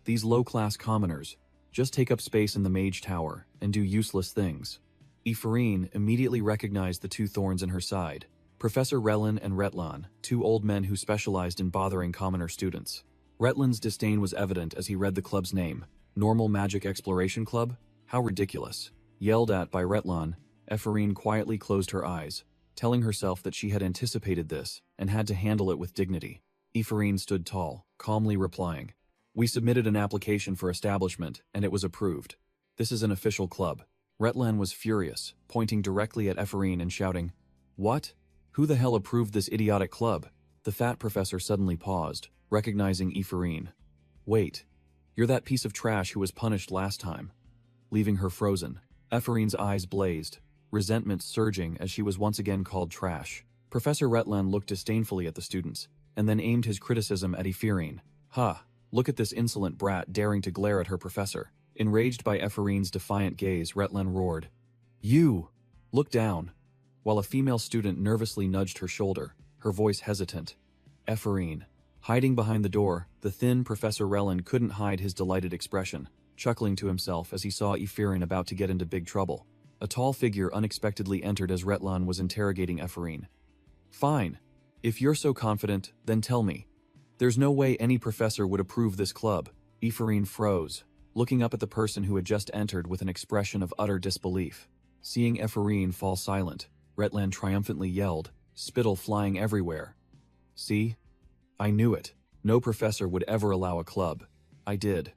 these low-class commoners just take up space in the Mage Tower and do useless things." Ephraim immediately recognized the 2 thorns in her side, Professor Relin and Retlan, 2 old men who specialized in bothering commoner students. Retlan's disdain was evident as he read the club's name, Normal Magic Exploration Club? How ridiculous. Yelled at by Retlan, Ephraim quietly closed her eyes, telling herself that she had anticipated this and had to handle it with dignity. Ephraim stood tall, calmly replying, "We submitted an application for establishment, and it was approved. This is an official club." Retlan was furious, pointing directly at Ephraim and shouting, "What? Who the hell approved this idiotic club?" The fat professor suddenly paused, recognizing Ephraim. "Wait, you're that piece of trash who was punished last time." Leaving her frozen, Ephraim's eyes blazed, resentment surging as she was once again called trash. Professor Retlan looked disdainfully at the students, and then aimed his criticism at Ephraim. "Ha, look at this insolent brat daring to glare at her professor." Enraged by Ephraim's defiant gaze, Retlan roared, "You! Look down!" While a female student nervously nudged her shoulder, her voice hesitant. Ephraim. Hiding behind the door, the thin Professor Relin couldn't hide his delighted expression, chuckling to himself as he saw Ephraim about to get into big trouble. A tall figure unexpectedly entered as Retlan was interrogating Ephraim. "Fine. If you're so confident, then tell me. There's no way any professor would approve this club." Ephraim froze, looking up at the person who had just entered with an expression of utter disbelief. Seeing Ephraim fall silent, Retlan triumphantly yelled, spittle flying everywhere. "See? I knew it. No professor would ever allow a club. I did."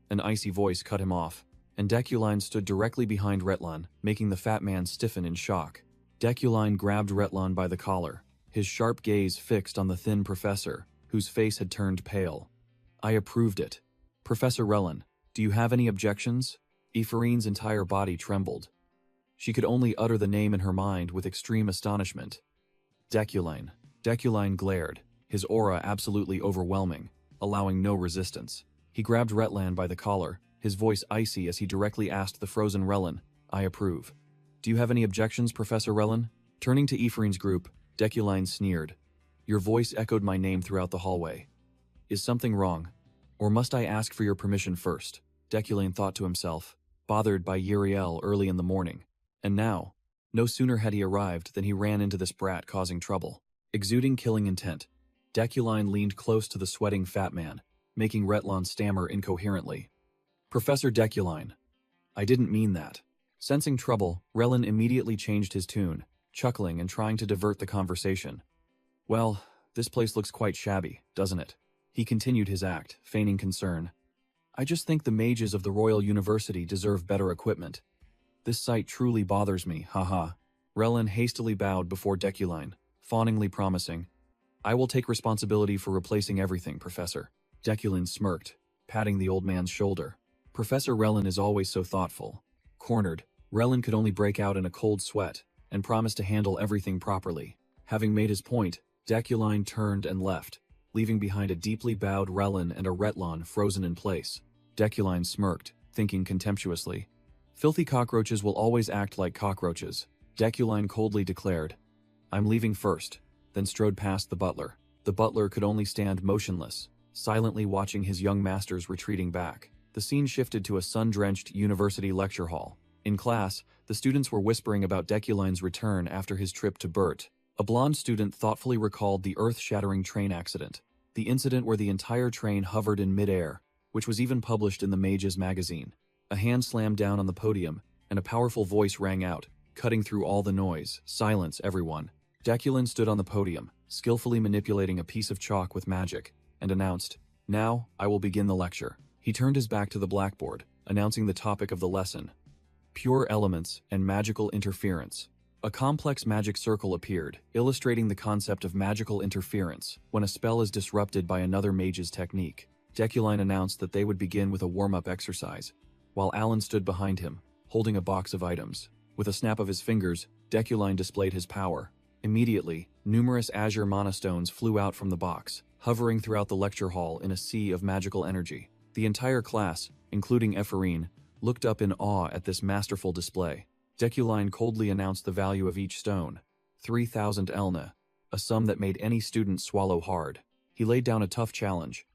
An icy voice cut him off, and Deculine stood directly behind Retlan, making the fat man stiffen in shock. Deculine grabbed Retlan by the collar, his sharp gaze fixed on the thin professor, whose face had turned pale. "I approved it. Professor Relin, do you have any objections?" Ephraim's entire body trembled. She could only utter the name in her mind with extreme astonishment. Deculine. Deculine glared, his aura absolutely overwhelming, allowing no resistance. He grabbed Retlan by the collar, his voice icy as he directly asked the frozen Relin, "I approve. Do you have any objections, Professor Relin?" Turning to Ephraim's group, Deculine sneered. "Your voice echoed my name throughout the hallway. Is something wrong? Or must I ask for your permission first?" Deculine thought to himself, bothered by Uriel early in the morning. And now, no sooner had he arrived than he ran into this brat causing trouble. Exuding killing intent, Deculine leaned close to the sweating fat man, making Retlan stammer incoherently. "Professor Deculine, I didn't mean that." Sensing trouble, Relin immediately changed his tune, chuckling and trying to divert the conversation. "Well, this place looks quite shabby, doesn't it?" He continued his act, feigning concern. "I just think the mages of the Royal University deserve better equipment. This site truly bothers me, haha." Relin hastily bowed before Deculine, fawningly promising, "I will take responsibility for replacing everything, Professor." Deculine smirked, patting the old man's shoulder. Professor Relin is always so thoughtful. Cornered, Relin could only break out in a cold sweat. and promised to handle everything properly. Having made his point, Deculine turned and left, leaving behind a deeply bowed Relin and a Retlon frozen in place. Deculine smirked, thinking contemptuously. Filthy cockroaches will always act like cockroaches, Deculine coldly declared. I'm leaving first, then strode past the butler. The butler could only stand motionless, silently watching his young masters retreating back. The scene shifted to a sun-drenched university lecture hall. In class, the students were whispering about Deculine's return after his trip to Burt. A blonde student thoughtfully recalled the earth-shattering train accident, the incident where the entire train hovered in midair, which was even published in the Mages magazine. A hand slammed down on the podium, and a powerful voice rang out, cutting through all the noise. Silence, everyone. Deculine stood on the podium, skillfully manipulating a piece of chalk with magic, and announced, "Now, I will begin the lecture." He turned his back to the blackboard, announcing the topic of the lesson: pure elements and magical interference. A complex magic circle appeared, illustrating the concept of magical interference when a spell is disrupted by another mage's technique. Deculine announced that they would begin with a warm-up exercise, while Alan stood behind him, holding a box of items. With a snap of his fingers, Deculine displayed his power. Immediately, numerous azure mana stones flew out from the box, hovering throughout the lecture hall in a sea of magical energy. The entire class, including Ephorine, looked up in awe at this masterful display. Deculine coldly announced the value of each stone: 3,000 elna, a sum that made any student swallow hard. He laid down a tough challenge.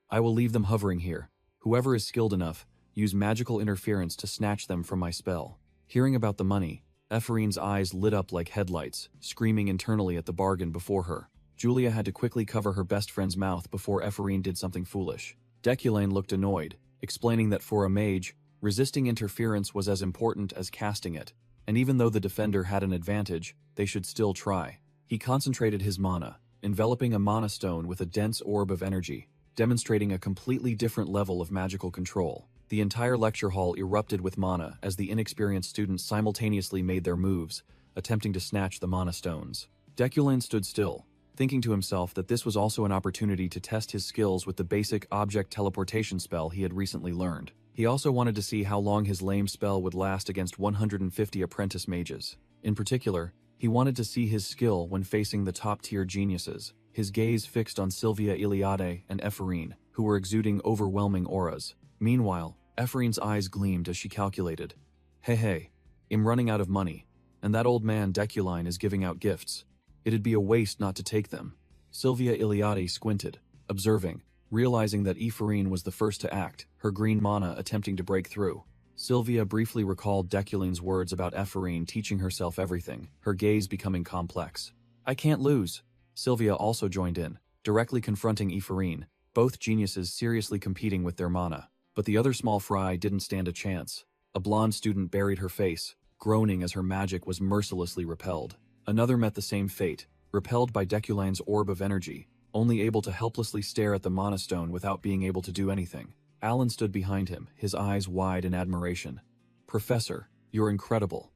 I will leave them hovering here. Whoever is skilled enough, use magical interference to snatch them from my spell. Hearing about the money, Ephorine's eyes lit up like headlights, screaming internally at the bargain before her. Julia had to quickly cover her best friend's mouth before Ephorine did something foolish. Deculine looked annoyed, explaining that for a mage, resisting interference was as important as casting it, and even though the defender had an advantage, they should still try. He concentrated his mana, enveloping a mana stone with a dense orb of energy, demonstrating a completely different level of magical control. The entire lecture hall erupted with mana as the inexperienced students simultaneously made their moves, attempting to snatch the mana stones. Deculine stood still, thinking to himself that this was also an opportunity to test his skills with the basic object teleportation spell he had recently learned. He also wanted to see how long his lame spell would last against 150 apprentice mages. In particular, he wanted to see his skill when facing the top-tier geniuses, his gaze fixed on Sylvia Iliade and Ephorine, who were exuding overwhelming auras. Meanwhile, Ephorine's eyes gleamed as she calculated. Hey, I'm running out of money, and that old man Deculine is giving out gifts. It'd be a waste not to take them. Sylvia Iliade squinted, observing, realizing that Ephorine was the first to act, her green mana attempting to break through. Sylvia briefly recalled Deculine's words about Ephorine teaching herself everything, her gaze becoming complex. I can't lose. Sylvia also joined in, directly confronting Ephorine, both geniuses seriously competing with their mana. But the other small fry didn't stand a chance. A blonde student buried her face, groaning as her magic was mercilessly repelled. Another met the same fate, repelled by Deculine's orb of energy, only able to helplessly stare at the mana stone without being able to do anything. Alan stood behind him, his eyes wide in admiration. Professor, you're incredible.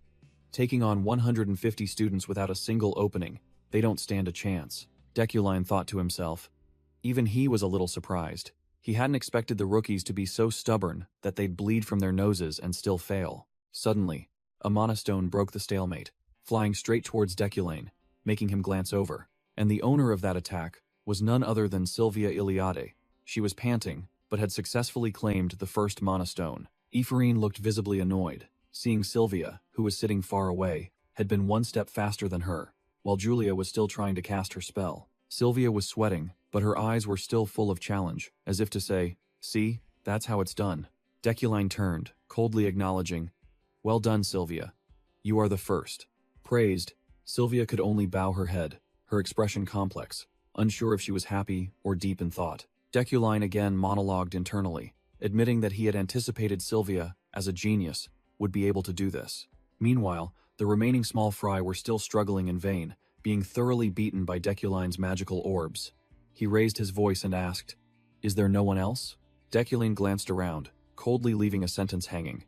Taking on 150 students without a single opening, they don't stand a chance. Deculine thought to himself. Even he was a little surprised. He hadn't expected the rookies to be so stubborn that they'd bleed from their noses and still fail. Suddenly, a mana stone broke the stalemate, flying straight towards Deculine, making him glance over. And the owner of that attack was none other than Sylvia Iliade. She was panting, but had successfully claimed the first mana stone. Ephorine looked visibly annoyed, seeing Sylvia, who was sitting far away, had been one step faster than her, while Julia was still trying to cast her spell. Sylvia was sweating, but her eyes were still full of challenge, as if to say, see, that's how it's done. Deculine turned, coldly acknowledging, well done, Sylvia. You are the first. Praised, Sylvia could only bow her head, her expression complex, unsure if she was happy or deep in thought. Deculine again monologued internally, admitting that he had anticipated Sylvia, as a genius, would be able to do this. Meanwhile, the remaining small fry were still struggling in vain, being thoroughly beaten by Deculine's magical orbs. He raised his voice and asked, is there no one else? Deculine glanced around, coldly leaving a sentence hanging.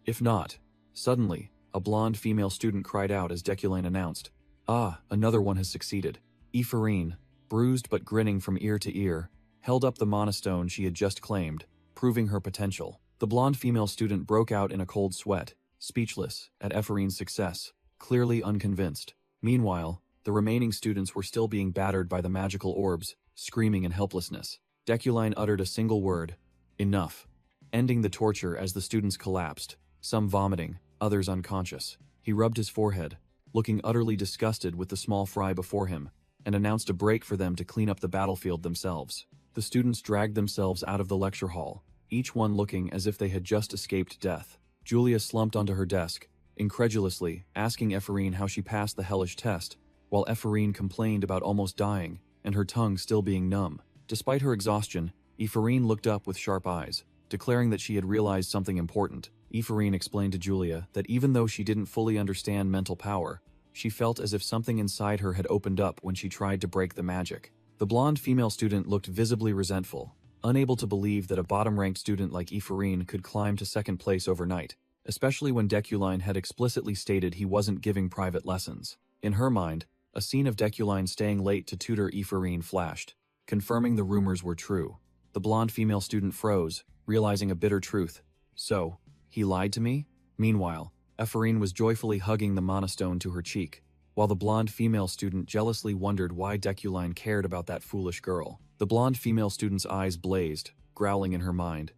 If not. Suddenly, a blonde female student cried out as Deculine announced, ah, another one has succeeded. Ephorine, bruised but grinning from ear to ear, held up the mana stone she had just claimed, proving her potential. The blonde female student broke out in a cold sweat, speechless at Ephorine's success. clearly unconvinced. Meanwhile, the remaining students were still being battered by the magical orbs, screaming in helplessness. Deculine uttered a single word, "Enough," ending the torture as the students collapsed, some vomiting, others unconscious. He rubbed his forehead, looking utterly disgusted with the small fry before him, and announced a break for them to clean up the battlefield themselves. The students dragged themselves out of the lecture hall, each one looking as if they had just escaped death. Julia slumped onto her desk, incredulously asking Ephraim how she passed the hellish test, while Ephraim complained about almost dying and her tongue still being numb. Despite her exhaustion, Ephraim looked up with sharp eyes, declaring that she had realized something important. Ephraim explained to Julia that even though she didn't fully understand mental power, she felt as if something inside her had opened up when she tried to break the magic. The blonde female student looked visibly resentful, unable to believe that a bottom-ranked student like Ephraim could climb to second place overnight, especially when Deculine had explicitly stated he wasn't giving private lessons. In her mind, a scene of Deculine staying late to tutor Ephraim flashed, confirming the rumors were true. The blonde female student froze, realizing a bitter truth. So, he lied to me? Meanwhile, Ephraim was joyfully hugging the mana stone to her cheek, while the blonde female student jealously wondered why Deculine cared about that foolish girl. The blonde female student's eyes blazed, growling in her mind.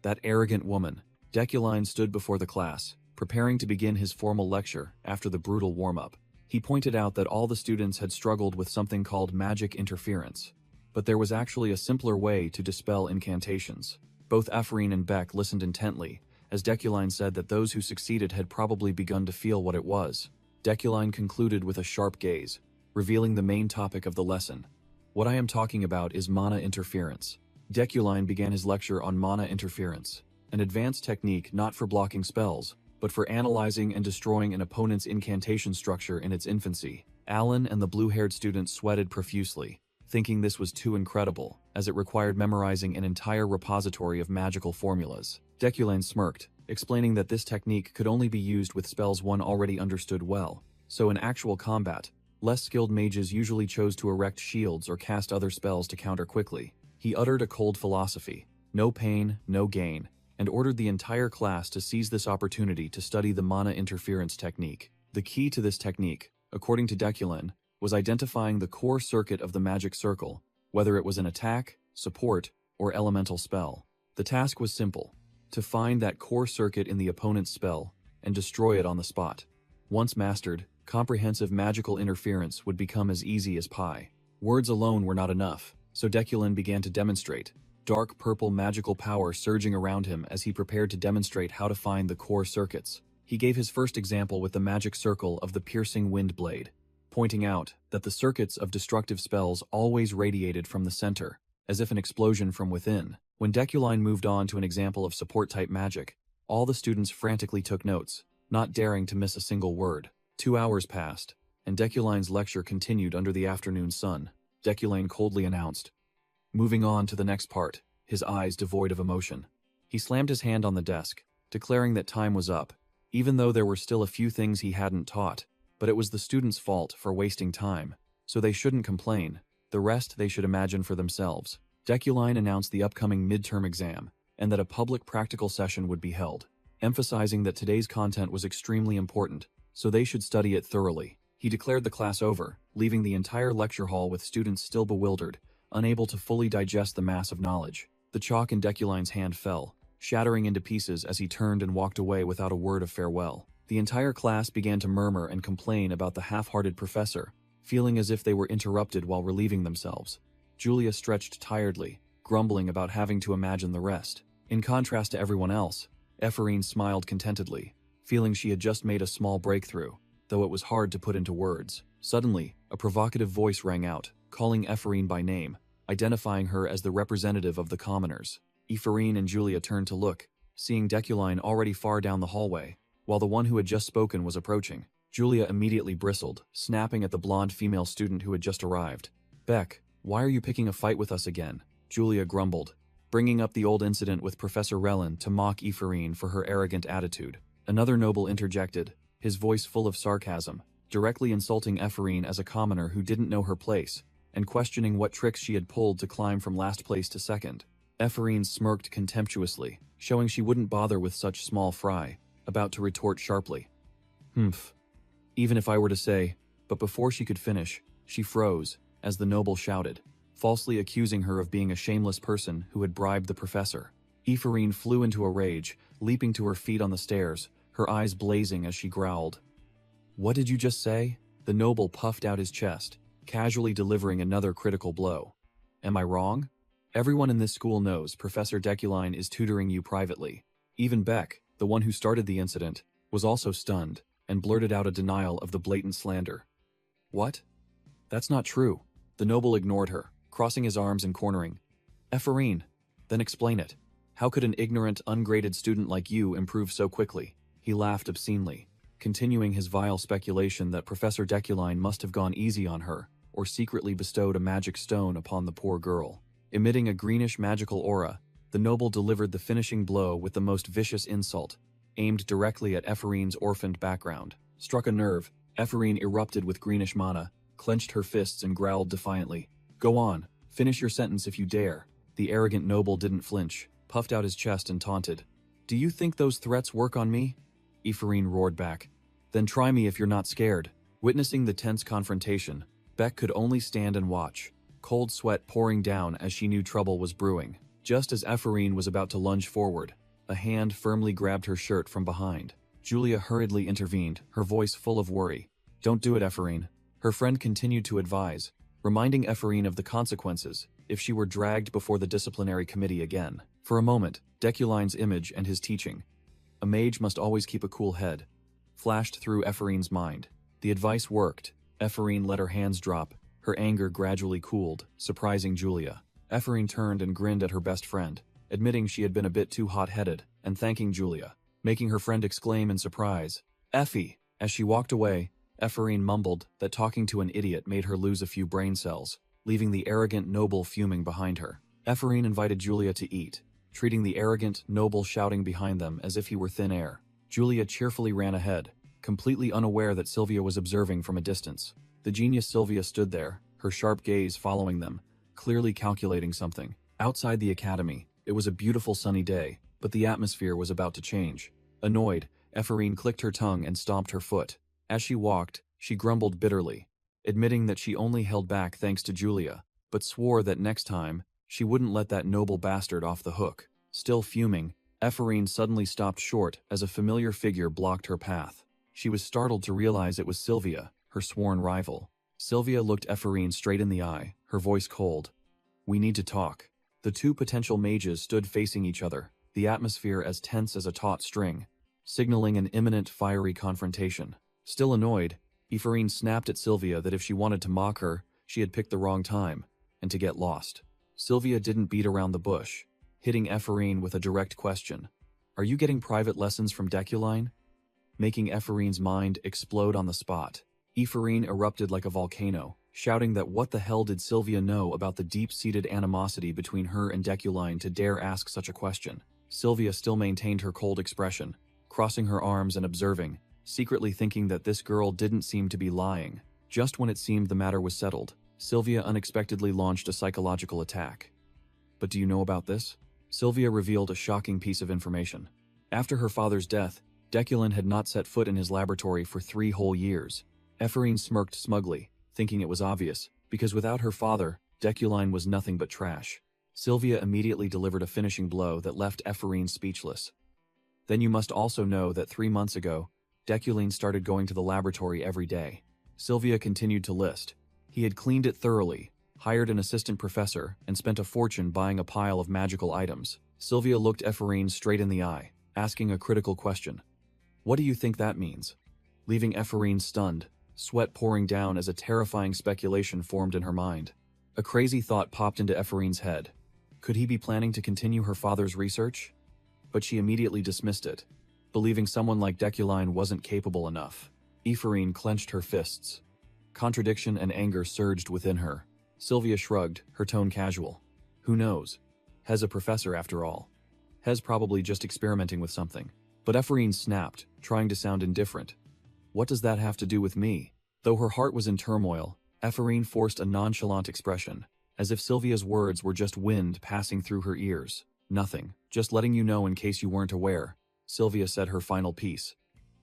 That arrogant woman. Deculine stood before the class, preparing to begin his formal lecture after the brutal warm-up. He pointed out that all the students had struggled with something called magic interference, but there was actually a simpler way to dispel incantations. Both Ephraim and Beck listened intently, as Deculine said that those who succeeded had probably begun to feel what it was. Deculine concluded with a sharp gaze, revealing the main topic of the lesson. What I am talking about is mana interference. Deculine began his lecture on mana interference, an advanced technique not for blocking spells, but for analyzing and destroying an opponent's incantation structure in its infancy. Alan and the blue-haired student sweated profusely, thinking this was too incredible, as it required memorizing an entire repository of magical formulas. Deculine smirked, explaining that this technique could only be used with spells one already understood well. So in actual combat, less skilled mages usually chose to erect shields or cast other spells to counter quickly. He uttered a cold philosophy, no pain, no gain, and ordered the entire class to seize this opportunity to study the mana interference technique. The key to this technique, according to Deculine, was identifying the core circuit of the magic circle, whether it was an attack, support, or elemental spell. The task was simple: to find that core circuit in the opponent's spell and destroy it on the spot. Once mastered, comprehensive magical interference would become as easy as pie. Words alone were not enough, so Deculine began to demonstrate, dark purple magical power surging around him as he prepared to demonstrate how to find the core circuits. He gave his first example with the magic circle of the piercing wind blade, pointing out that the circuits of destructive spells always radiated from the center, as if an explosion from within. When Deculine moved on to an example of support-type magic, all the students frantically took notes, not daring to miss a single word. 2 hours passed, and Deculine's lecture continued under the afternoon sun. Deculine coldly announced, "Moving on to the next part," his eyes devoid of emotion. He slammed his hand on the desk, declaring that time was up, even though there were still a few things he hadn't taught. But it was the students' fault for wasting time, so they shouldn't complain. The rest they should imagine for themselves. Deculine announced the upcoming midterm exam, and that a public practical session would be held, emphasizing that today's content was extremely important, so they should study it thoroughly. He declared the class over, leaving the entire lecture hall with students still bewildered, unable to fully digest the mass of knowledge. The chalk in Deculine's hand fell, shattering into pieces as he turned and walked away without a word of farewell. The entire class began to murmur and complain about the half-hearted professor, feeling as if they were interrupted while relieving themselves. Julia stretched tiredly, grumbling about having to imagine the rest. In contrast to everyone else, Ephraim smiled contentedly, feeling she had just made a small breakthrough, though it was hard to put into words. Suddenly, a provocative voice rang out, calling Ephraim by name, identifying her as the representative of the commoners. Ephraim and Julia turned to look, seeing Deculine already far down the hallway, while the one who had just spoken was approaching. Julia immediately bristled, snapping at the blonde female student who had just arrived. "Beck, why are you picking a fight with us again?" Julia grumbled, bringing up the old incident with Professor Relin to mock Ephraim for her arrogant attitude. Another noble interjected, his voice full of sarcasm, directly insulting Ephraim as a commoner who didn't know her place, and questioning what tricks she had pulled to climb from last place to second. Ephraim smirked contemptuously, showing she wouldn't bother with such small fry, about to retort sharply. "Humph. Even if I were to say, but before she could finish, she froze, as the noble shouted, falsely accusing her of being a shameless person who had bribed the professor. Ephraim flew into a rage, leaping to her feet on the stairs, her eyes blazing as she growled. What did you just say? The noble puffed out his chest, casually delivering another critical blow. Am I wrong? Everyone in this school knows Professor Deculine is tutoring you privately. Even Beck, the one who started the incident, was also stunned and blurted out a denial of the blatant slander. What? That's not true. The noble ignored her, crossing his arms and cornering. Ephraim, then explain it. How could an ignorant, ungraded student like you improve so quickly? He laughed obscenely, continuing his vile speculation that Professor Deculine must have gone easy on her, or secretly bestowed a magic stone upon the poor girl. Emitting a greenish magical aura, the noble delivered the finishing blow with the most vicious insult, aimed directly at Ephraim's orphaned background. Struck a nerve, Ephraim erupted with greenish mana, clenched her fists and growled defiantly. Go on, finish your sentence if you dare. The arrogant noble didn't flinch, puffed out his chest and taunted. Do you think those threats work on me? Ephraim roared back. Then try me if you're not scared. Witnessing the tense confrontation, Beck could only stand and watch, cold sweat pouring down as she knew trouble was brewing. Just as Ephraim was about to lunge forward, a hand firmly grabbed her shirt from behind. Julia hurriedly intervened, her voice full of worry. Don't do it, Ephraim. Her friend continued to advise, reminding Ephraim of the consequences if she were dragged before the disciplinary committee again. For a moment, Deculine's image and his teaching, a mage must always keep a cool head, flashed through Ephraim's mind. The advice worked. Ephraim let her hands drop, her anger gradually cooled, surprising Julia. Ephraim turned and grinned at her best friend, admitting she had been a bit too hot-headed, and thanking Julia, making her friend exclaim in surprise, Effie! As she walked away, Ephraim mumbled that talking to an idiot made her lose a few brain cells, leaving the arrogant noble fuming behind her. Ephraim invited Julia to eat, treating the arrogant noble shouting behind them as if he were thin air. Julia cheerfully ran ahead, completely unaware that Sylvia was observing from a distance. The genius Sylvia stood there, her sharp gaze following them, clearly calculating something. Outside the academy, it was a beautiful sunny day, but the atmosphere was about to change. Annoyed, Ephraim clicked her tongue and stomped her foot. As she walked, she grumbled bitterly, admitting that she only held back thanks to Julia, but swore that next time, she wouldn't let that noble bastard off the hook. Still fuming, Ephraim suddenly stopped short as a familiar figure blocked her path. She was startled to realize it was Sylvia, her sworn rival. Sylvia looked Ephraim straight in the eye, her voice cold. We need to talk. The two potential mages stood facing each other, the atmosphere as tense as a taut string, signaling an imminent fiery confrontation. Still annoyed, Ephraim snapped at Sylvia that if she wanted to mock her, she had picked the wrong time, and to get lost. Sylvia didn't beat around the bush, hitting Ephraim with a direct question. Are you getting private lessons from Deculine? Making Ephraim's mind explode on the spot. Ephraim erupted like a volcano, shouting that what the hell did Sylvia know about the deep-seated animosity between her and Deculine to dare ask such a question. Sylvia still maintained her cold expression, crossing her arms and observing, secretly thinking that this girl didn't seem to be lying. Just when it seemed the matter was settled, Sylvia unexpectedly launched a psychological attack. But do you know about this? Sylvia revealed a shocking piece of information. After her father's death, Deculine had not set foot in his laboratory for 3 whole years. Ephraim smirked smugly, thinking it was obvious, because without her father, Deculine was nothing but trash. Sylvia immediately delivered a finishing blow that left Ephraim speechless. Then you must also know that 3 months ago, Deculine started going to the laboratory every day. Sylvia continued to list. He had cleaned it thoroughly, hired an assistant professor, and spent a fortune buying a pile of magical items. Sylvia looked Ephraim straight in the eye, asking a critical question. What do you think that means? Leaving Ephraim stunned, sweat pouring down as a terrifying speculation formed in her mind. A crazy thought popped into Ephraim's head. Could he be planning to continue her father's research? But she immediately dismissed it, believing someone like Deculine wasn't capable enough. Ephraim clenched her fists. Contradiction and anger surged within her. Sylvia shrugged, her tone casual. Who knows? Hez a professor after all. Hez probably just experimenting with something. But Ephraim snapped, trying to sound indifferent. What does that have to do with me? Though her heart was in turmoil, Ephraim forced a nonchalant expression, as if Sylvia's words were just wind passing through her ears. Nothing, just letting you know in case you weren't aware, Sylvia said her final piece,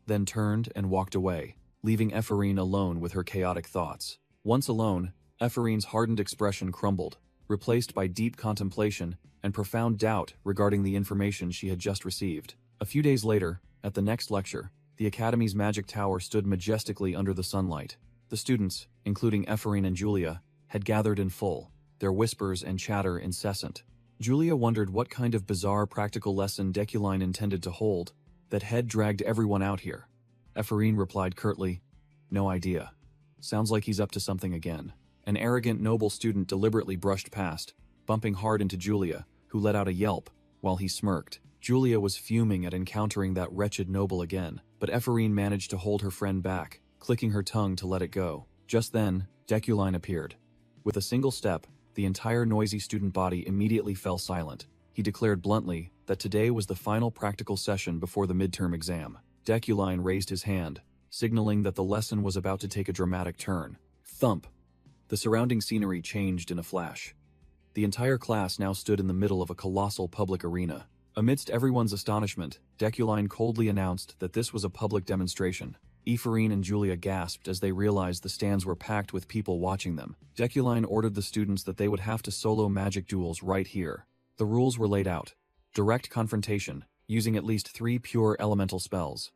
then turned and walked away. leaving Ephorine alone with her chaotic thoughts. Once alone, Ephorine's hardened expression crumbled, replaced by deep contemplation and profound doubt regarding the information she had just received. A few days later, at the next lecture, the Academy's magic tower stood majestically under the sunlight. The students, including Ephorine and Julia, had gathered in full, their whispers and chatter incessant. Julia wondered what kind of bizarre practical lesson Deculine intended to hold that had dragged everyone out here. Ephorine replied curtly, "No idea. Sounds like he's up to something again." An arrogant noble student deliberately brushed past, bumping hard into Julia, who let out a yelp, while he smirked. Julia was fuming at encountering that wretched noble again, but Ephorine managed to hold her friend back, clicking her tongue to let it go. Just then, Deculine appeared. With a single step, the entire noisy student body immediately fell silent. He declared bluntly that today was the final practical session before the midterm exam. Deculine raised his hand, signaling that the lesson was about to take a dramatic turn. Thump! The surrounding scenery changed in a flash. The entire class now stood in the middle of a colossal public arena. Amidst everyone's astonishment, Deculine coldly announced that this was a public demonstration. Ephorine and Julia gasped as they realized the stands were packed with people watching them. Deculine ordered the students that they would have to solo magic duels right here. The rules were laid out. Direct confrontation, using at least 3 pure elemental spells.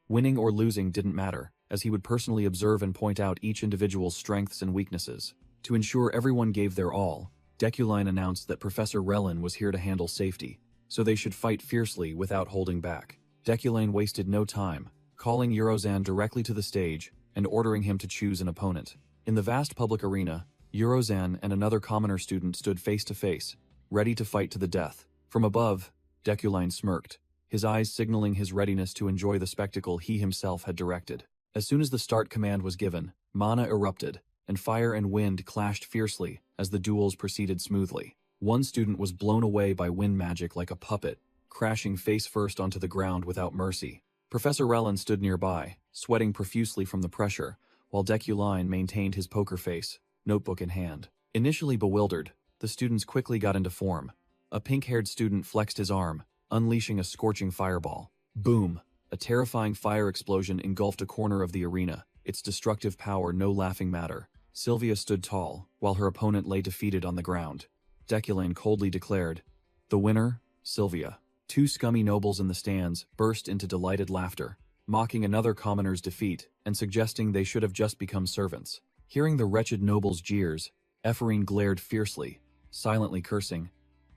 Winning or losing didn't matter, as he would personally observe and point out each individual's strengths and weaknesses. To ensure everyone gave their all, Deculine announced that Professor Relin was here to handle safety, so they should fight fiercely without holding back. Deculine wasted no time, calling Eurozan directly to the stage and ordering him to choose an opponent. In the vast public arena, Eurozan and another commoner student stood face to face, ready to fight to the death. From above, Deculine smirked, his eyes signaling his readiness to enjoy the spectacle he himself had directed. As soon as the start command was given, mana erupted, and fire and wind clashed fiercely as the duels proceeded smoothly. One student was blown away by wind magic like a puppet, crashing face first onto the ground without mercy. Professor Relin stood nearby, sweating profusely from the pressure, while Deculine maintained his poker face, notebook in hand. Initially bewildered, the students quickly got into form. A pink-haired student flexed his arm, unleashing a scorching fireball. Boom! A terrifying fire explosion engulfed a corner of the arena, its destructive power no laughing matter. Sylvia stood tall, while her opponent lay defeated on the ground. Deculine coldly declared, "The winner, Sylvia." 2 scummy nobles in the stands burst into delighted laughter, mocking another commoner's defeat and suggesting they should have just become servants. Hearing the wretched noble's jeers, Ephorine glared fiercely, silently cursing,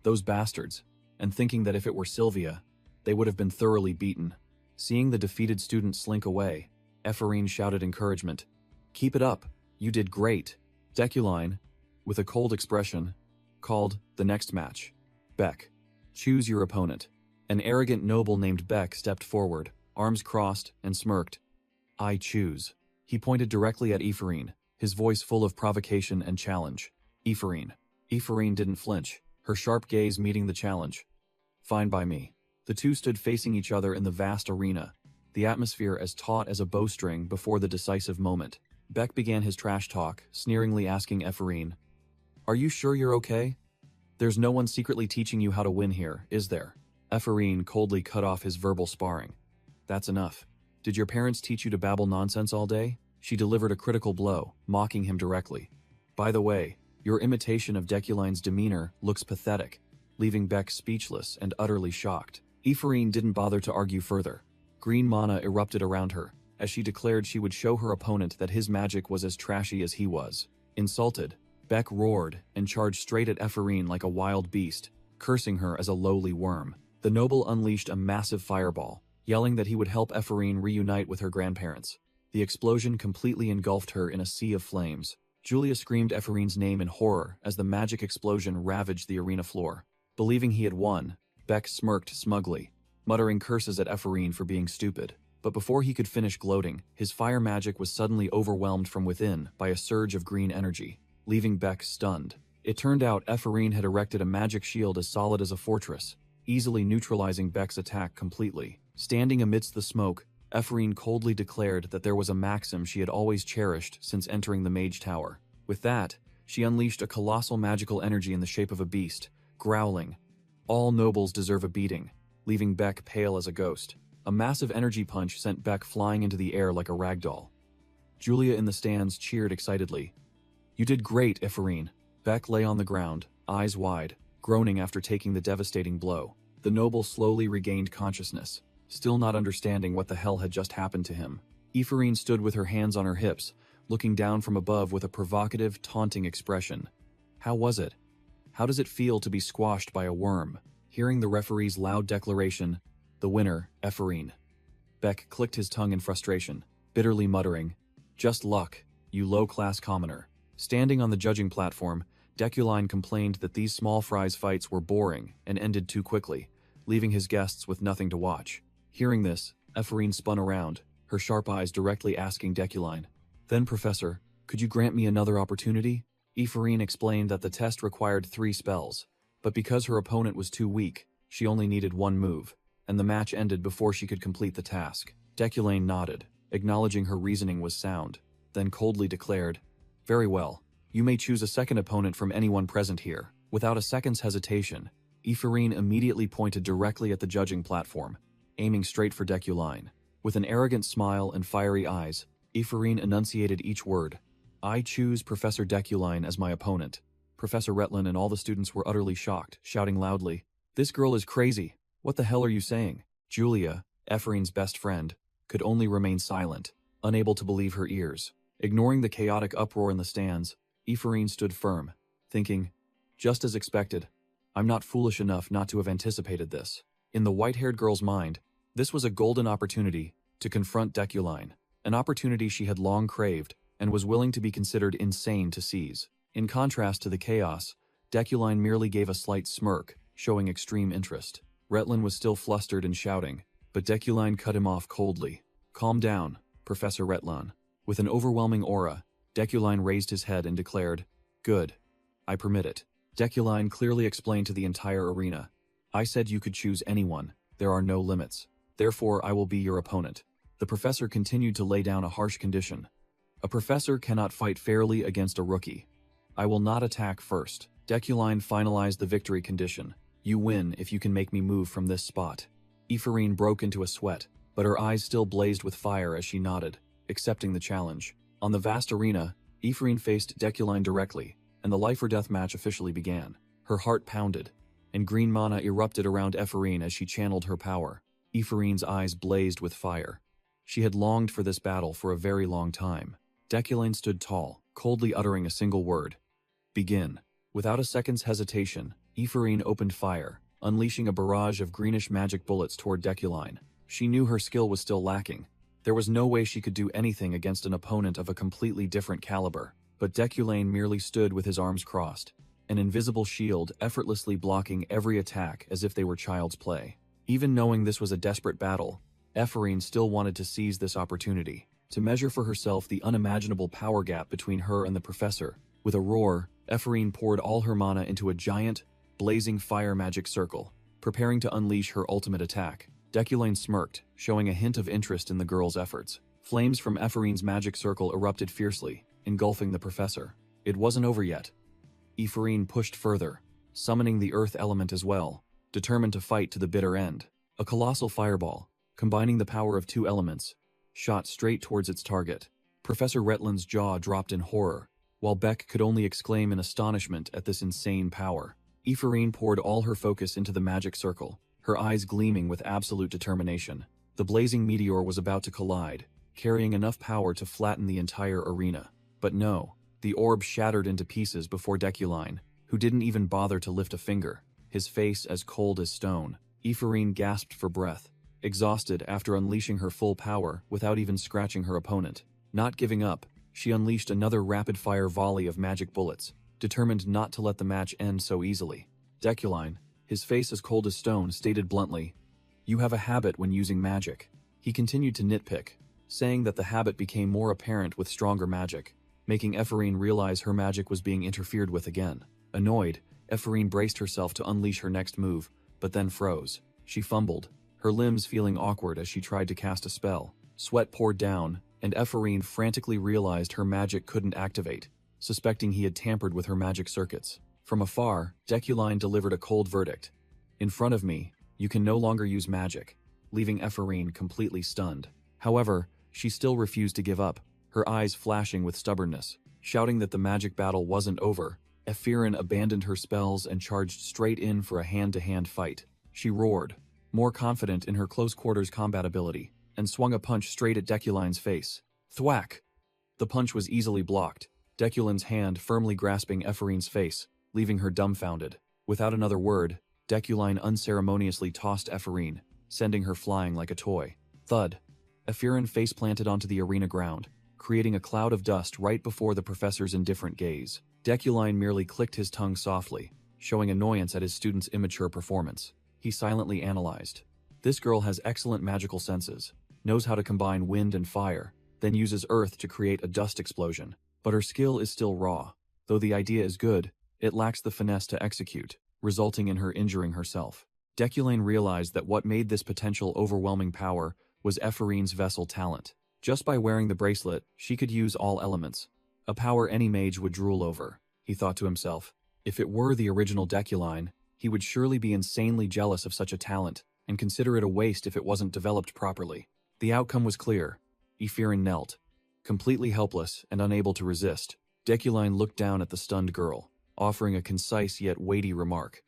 "Those bastards," and thinking that if it were Sylvia, they would have been thoroughly beaten. Seeing the defeated student slink away, Ephorine shouted encouragement, "Keep it up, you did great." Deculine, with a cold expression, called the next match. "Beck, choose your opponent." An arrogant noble named Beck stepped forward, arms crossed, and smirked. "I choose." He pointed directly at Ephorine, his voice full of provocation and challenge. Ephorine. Ephorine didn't flinch, her sharp gaze meeting the challenge. "Fine by me." The two stood facing each other in the vast arena, the atmosphere as taut as a bowstring before the decisive moment. Beck began his trash talk, sneeringly asking Ephorine, "Are you sure you're okay? There's no one secretly teaching you how to win here, is there?" Ephorine coldly cut off his verbal sparring. "That's enough. Did your parents teach you to babble nonsense all day?" She delivered a critical blow, mocking him directly. "By the way, your imitation of Deculine's demeanor looks pathetic," leaving Beck speechless and utterly shocked. Ephorine didn't bother to argue further. Green mana erupted around her, as she declared she would show her opponent that his magic was as trashy as he was. Insulted, Beck roared and charged straight at Ephorine like a wild beast, cursing her as a lowly worm. The noble unleashed a massive fireball, yelling that he would help Ephorine reunite with her grandparents. The explosion completely engulfed her in a sea of flames. Julia screamed Ephorine's name in horror as the magic explosion ravaged the arena floor. Believing he had won, Beck smirked smugly, muttering curses at Ephorine for being stupid. But before he could finish gloating, his fire magic was suddenly overwhelmed from within by a surge of green energy, leaving Beck stunned. It turned out Ephorine had erected a magic shield as solid as a fortress, easily neutralizing Beck's attack completely. Standing amidst the smoke, Ephorine coldly declared that there was a maxim she had always cherished since entering the Mage Tower. With that, she unleashed a colossal magical energy in the shape of a beast, growling, "All nobles deserve a beating," leaving Beck pale as a ghost. A massive energy punch sent Beck flying into the air like a ragdoll. Julia in the stands cheered excitedly. You did great, Ephraim. Beck lay on the ground, eyes wide, groaning after taking the devastating blow. The noble slowly regained consciousness, still not understanding what the hell had just happened to him. Ephraim stood with her hands on her hips, looking down from above with a provocative, taunting expression. How was it? How does it feel to be squashed by a worm? Hearing the referee's loud declaration, the winner, Ephraim. Beck clicked his tongue in frustration, bitterly muttering, "Just luck, you low-class commoner." Standing on the judging platform, Deculine complained that these small fries fights were boring and ended too quickly, leaving his guests with nothing to watch. Hearing this, Ephraim spun around, her sharp eyes directly asking Deculine, "Then, Professor, could you grant me another opportunity?" Ephraim explained that the test required 3 spells, but because her opponent was too weak, she only needed 1 move, and the match ended before she could complete the task. Deculine nodded, acknowledging her reasoning was sound, then coldly declared, "Very well. You may choose a second opponent from anyone present here." Without a second's hesitation, Ephraim immediately pointed directly at the judging platform, aiming straight for Deculine. With an arrogant smile and fiery eyes, Ephraim enunciated each word. "I choose Professor Deculine as my opponent." Professor Retland and all the students were utterly shocked, shouting loudly, "This girl is crazy! What the hell are you saying?" Julia, Ephraim's best friend, could only remain silent, unable to believe her ears. Ignoring the chaotic uproar in the stands, Ephraim stood firm, thinking, just as expected, I'm not foolish enough not to have anticipated this. In the white-haired girl's mind, this was a golden opportunity to confront Deculine, an opportunity she had long craved and was willing to be considered insane to seize. In contrast to the chaos, Deculine merely gave a slight smirk, showing extreme interest. Retland was still flustered and shouting, but Deculine cut him off coldly. "Calm down, Professor Retland." With an overwhelming aura, Deculine raised his head and declared, "Good. I permit it." Deculine clearly explained to the entire arena, "I said you could choose anyone. There are no limits. Therefore, I will be your opponent." The professor continued to lay down a harsh condition. "A professor cannot fight fairly against a rookie. I will not attack first." Deculine finalized the victory condition. "You win if you can make me move from this spot." Ephraim broke into a sweat, but her eyes still blazed with fire as she nodded, accepting the challenge. On the vast arena, Ephraim faced Deculine directly, and the life-or-death match officially began. Her heart pounded, and green mana erupted around Ephraim as she channeled her power. Ephraim's eyes blazed with fire. She had longed for this battle for a very long time. Deculine stood tall, coldly uttering a single word. "Begin." Without a second's hesitation, Ephraim opened fire, unleashing a barrage of greenish magic bullets toward Deculine. She knew her skill was still lacking. There was no way she could do anything against an opponent of a completely different caliber. But Deculine merely stood with his arms crossed, an invisible shield effortlessly blocking every attack as if they were child's play. Even knowing this was a desperate battle, Ephraim still wanted to seize this opportunity, to measure for herself the unimaginable power gap between her and the professor. With a roar, Ephraim poured all her mana into a giant, blazing fire magic circle, preparing to unleash her ultimate attack. Deculine smirked, showing a hint of interest in the girl's efforts. Flames from Ephraim's magic circle erupted fiercely, engulfing the professor. It wasn't over yet. Ephraim pushed further, summoning the earth element as well, determined to fight to the bitter end. A colossal fireball, combining the power of 2 elements, shot straight towards its target. Professor Retland's jaw dropped in horror, while Beck could only exclaim in astonishment at this insane power. Ephraim poured all her focus into the magic circle, her eyes gleaming with absolute determination. The blazing meteor was about to collide, carrying enough power to flatten the entire arena. But no, the orb shattered into pieces before Deculine, who didn't even bother to lift a finger, his face as cold as stone. Ephraim gasped for breath, exhausted after unleashing her full power without even scratching her opponent. Not giving up, she unleashed another rapid-fire volley of magic bullets, determined not to let the match end so easily. Deculine, his face as cold as stone, stated bluntly, "You have a habit when using magic." He continued to nitpick, saying that the habit became more apparent with stronger magic, making Ephraim realize her magic was being interfered with again. Annoyed, Ephraim braced herself to unleash her next move, but then froze. She fumbled, her limbs feeling awkward as she tried to cast a spell. Sweat poured down, and Ephraim frantically realized her magic couldn't activate, suspecting he had tampered with her magic circuits. From afar, Deculine delivered a cold verdict. "In front of me, you can no longer use magic," leaving Ephraim completely stunned. However, she still refused to give up, her eyes flashing with stubbornness. Shouting that the magic battle wasn't over, Efirin abandoned her spells and charged straight in for a hand-to-hand fight. She roared, more confident in her close-quarters combat ability, and swung a punch straight at Deculine's face. Thwack! The punch was easily blocked, Deculine's hand firmly grasping Efirin's face, leaving her dumbfounded. Without another word, Deculine unceremoniously tossed Efirin, sending her flying like a toy. Thud! Efirin face-planted onto the arena ground, creating a cloud of dust right before the professor's indifferent gaze. Deculine merely clicked his tongue softly, showing annoyance at his student's immature performance. He silently analyzed. This girl has excellent magical senses, knows how to combine wind and fire, then uses earth to create a dust explosion. But her skill is still raw. Though the idea is good, it lacks the finesse to execute, resulting in her injuring herself. Deculine realized that what made this potential overwhelming power was Efirin's vessel talent. Just by wearing the bracelet, she could use all elements. A power any mage would drool over, he thought to himself. If it were the original Deculine, he would surely be insanely jealous of such a talent, and consider it a waste if it wasn't developed properly. The outcome was clear. Efirin knelt. Completely helpless and unable to resist, Deculine looked down at the stunned girl, offering a concise yet weighty remark.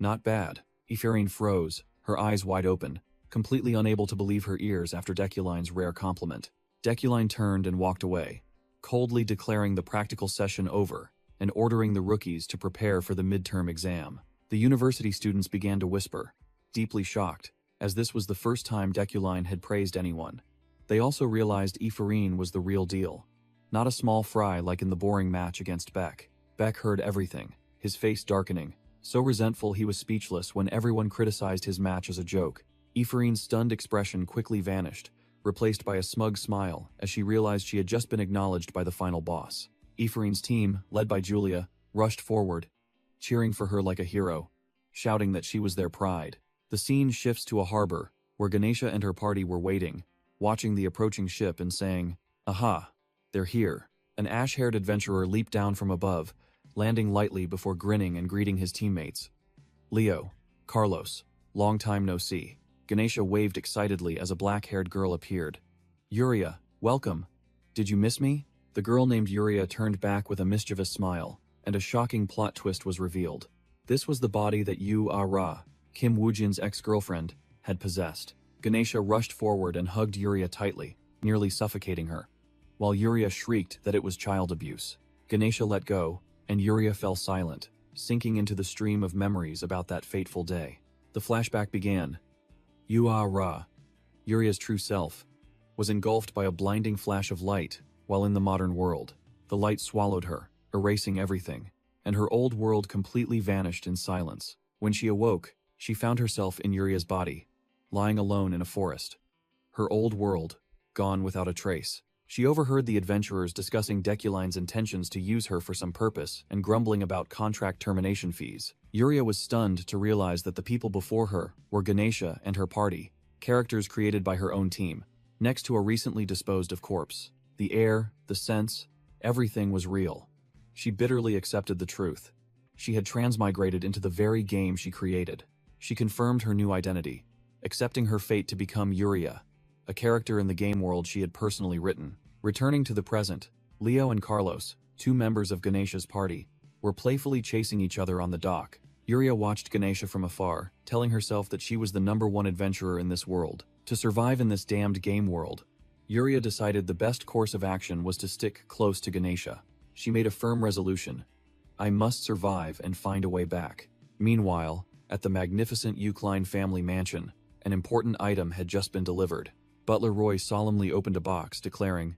Not bad. Efirin froze, her eyes wide open, completely unable to believe her ears after Deculine's rare compliment. Deculine turned and walked away, coldly declaring the practical session over and ordering the rookies to prepare for the midterm exam. The university students began to whisper, deeply shocked, as this was the first time Deculine had praised anyone. They also realized Efirin was the real deal, not a small fry like in the boring match against Beck. Beck heard everything, his face darkening, so resentful he was speechless when everyone criticized his match as a joke. Efirin's stunned expression quickly vanished, replaced by a smug smile as she realized she had just been acknowledged by the final boss. Efirin's team, led by Julia, rushed forward, cheering for her like a hero, shouting that she was their pride. The scene shifts to a harbor, where Ganesha and her party were waiting, watching the approaching ship and saying, "Aha, they're here." An ash-haired adventurer leaped down from above, landing lightly before grinning and greeting his teammates. Leo, Carlos, long time no see. Ganesha waved excitedly as a black-haired girl appeared. Yuria, welcome. Did you miss me? The girl named Yuria turned back with a mischievous smile, and a shocking plot twist was revealed. This was the body that Ra, Kim Woojin's ex-girlfriend, had possessed. Ganesha rushed forward and hugged Yuria tightly, nearly suffocating her. While Yuria shrieked that it was child abuse, Ganesha let go, and Yuria fell silent, sinking into the stream of memories about that fateful day. The flashback began. Ra, Yuria's true self, was engulfed by a blinding flash of light while in the modern world. The light swallowed her, erasing everything, and her old world completely vanished in silence. When she awoke, she found herself in Yuria's body, lying alone in a forest. Her old world, gone without a trace. She overheard the adventurers discussing Deculine's intentions to use her for some purpose and grumbling about contract termination fees. Yuria was stunned to realize that the people before her were Ganesha and her party, characters created by her own team, next to a recently disposed of corpse. The air, the sense, everything was real. She bitterly accepted the truth. She had transmigrated into the very game she created. She confirmed her new identity, accepting her fate to become Yuria, a character in the game world she had personally written. Returning to the present, Leo and Carlos, two members of Ganesha's party, were playfully chasing each other on the dock. Yuria watched Ganesha from afar, telling herself that she was the #1 adventurer in this world. To survive in this damned game world, Yuria decided the best course of action was to stick close to Ganesha. She made a firm resolution. I must survive and find a way back. Meanwhile, at the magnificent Eucline family mansion, an important item had just been delivered. Butler Roy solemnly opened a box, declaring,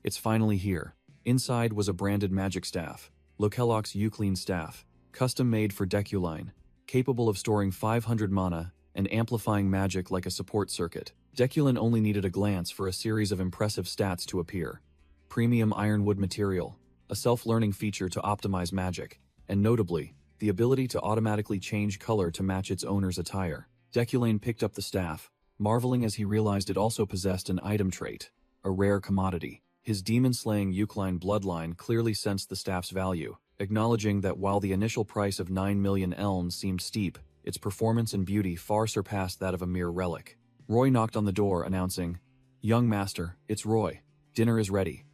"It's finally here." Inside was a branded magic staff, Lokelok's Eucline staff, custom-made for Deculine, capable of storing 500 mana and amplifying magic like a support circuit. Deculine only needed a glance for a series of impressive stats to appear. Premium ironwood material, a self-learning feature to optimize magic, and notably, the ability to automatically change color to match its owner's attire. Deculine picked up the staff, marveling as he realized it also possessed an item trait, a rare commodity. His demon-slaying Eucline bloodline clearly sensed the staff's value, acknowledging that while the initial price of 9 million elms seemed steep, its performance and beauty far surpassed that of a mere relic. Roy knocked on the door, announcing, "Young master, it's Roy. Dinner is ready."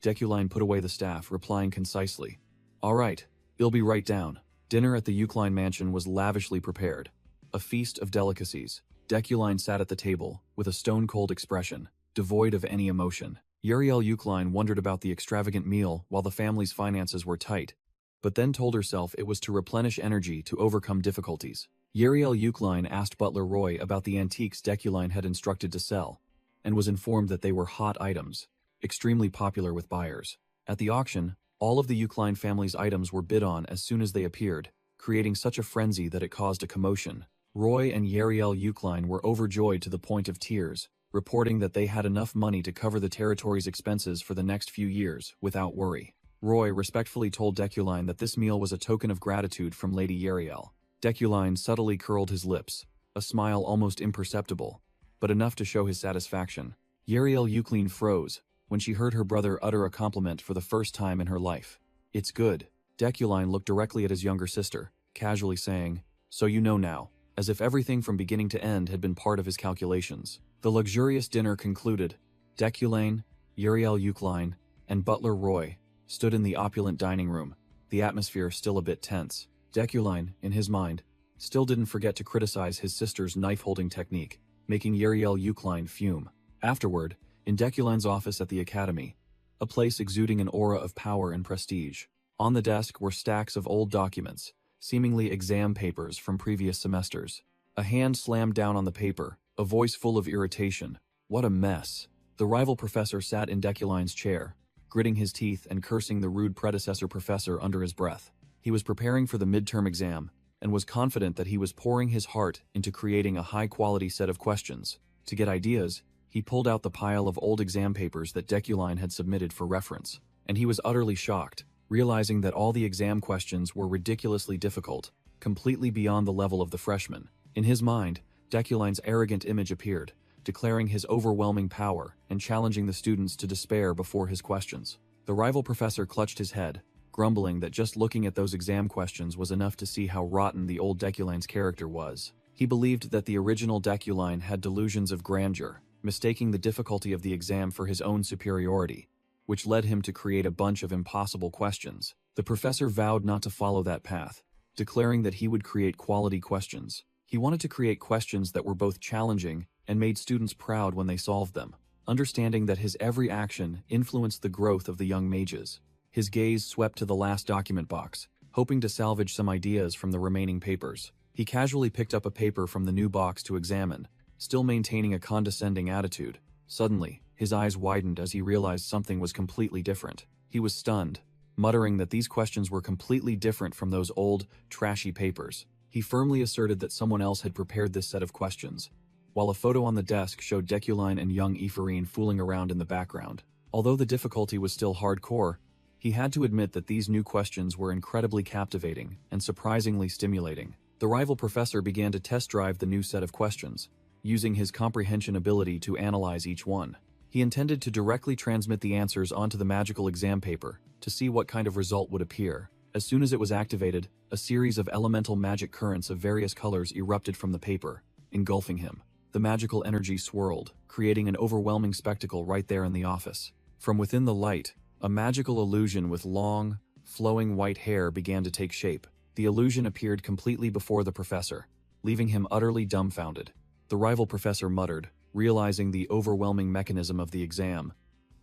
Deculine put away the staff, replying concisely. All right, it'll be right down. Dinner at the Eucline mansion was lavishly prepared. A feast of delicacies. Deculine sat at the table, with a stone-cold expression, devoid of any emotion. Uriel Eucline wondered about the extravagant meal while the family's finances were tight, but then told herself it was to replenish energy to overcome difficulties. Uriel Eucline asked Butler Roy about the antiques Deculine had instructed to sell, and was informed that they were hot items, extremely popular with buyers. At the auction, all of the Eucline family's items were bid on as soon as they appeared, creating such a frenzy that it caused a commotion. Roy and Uriel Eucline were overjoyed to the point of tears, reporting that they had enough money to cover the territory's expenses for the next few years, without worry. Roy respectfully told Deculine that this meal was a token of gratitude from Lady Uriel. Deculine subtly curled his lips, a smile almost imperceptible, but enough to show his satisfaction. Uriel Eucline froze when she heard her brother utter a compliment for the first time in her life. It's good. Deculine looked directly at his younger sister, casually saying, so you know now, as if everything from beginning to end had been part of his calculations. The luxurious dinner concluded. Deculine, Uriel Eucline, and Butler Roy stood in the opulent dining room, the atmosphere still a bit tense. Deculine, in his mind, still didn't forget to criticize his sister's knife-holding technique, making Uriel Eucline fume. Afterward, in Deculine's office at the academy, a place exuding an aura of power and prestige. On the desk were stacks of old documents, seemingly exam papers from previous semesters. A hand slammed down on the paper, a voice full of irritation. What a mess. The rival professor sat in Deculine's chair, gritting his teeth and cursing the rude predecessor professor under his breath. He was preparing for the midterm exam, and was confident that he was pouring his heart into creating a high-quality set of questions. To get ideas, he pulled out the pile of old exam papers that Deculine had submitted for reference, and he was utterly shocked, realizing that all the exam questions were ridiculously difficult, completely beyond the level of the freshmen. In his mind, Deculine's arrogant image appeared, declaring his overwhelming power and challenging the students to despair before his questions. The rival professor clutched his head, grumbling that just looking at those exam questions was enough to see how rotten the old Deculine's character was. He believed that the original Deculine had delusions of grandeur, mistaking the difficulty of the exam for his own superiority, which led him to create a bunch of impossible questions. The professor vowed not to follow that path, declaring that he would create quality questions. He wanted to create questions that were both challenging and made students proud when they solved them, understanding that his every action influenced the growth of the young mages. His gaze swept to the last document box, hoping to salvage some ideas from the remaining papers. He casually picked up a paper from the new box to examine, still maintaining a condescending attitude. Suddenly, his eyes widened as he realized something was completely different. He was stunned, muttering that these questions were completely different from those old, trashy papers. He firmly asserted that someone else had prepared this set of questions, while a photo on the desk showed Deculine and young Ephorine fooling around in the background. Although the difficulty was still hardcore, he had to admit that these new questions were incredibly captivating and surprisingly stimulating. The rival professor began to test drive the new set of questions, using his comprehension ability to analyze each one. He intended to directly transmit the answers onto the magical exam paper to see what kind of result would appear. As soon as it was activated, a series of elemental magic currents of various colors erupted from the paper, engulfing him. The magical energy swirled, creating an overwhelming spectacle right there in the office. From within the light, a magical illusion with long, flowing white hair began to take shape. The illusion appeared completely before the professor, leaving him utterly dumbfounded. The rival professor muttered, realizing the overwhelming mechanism of the exam.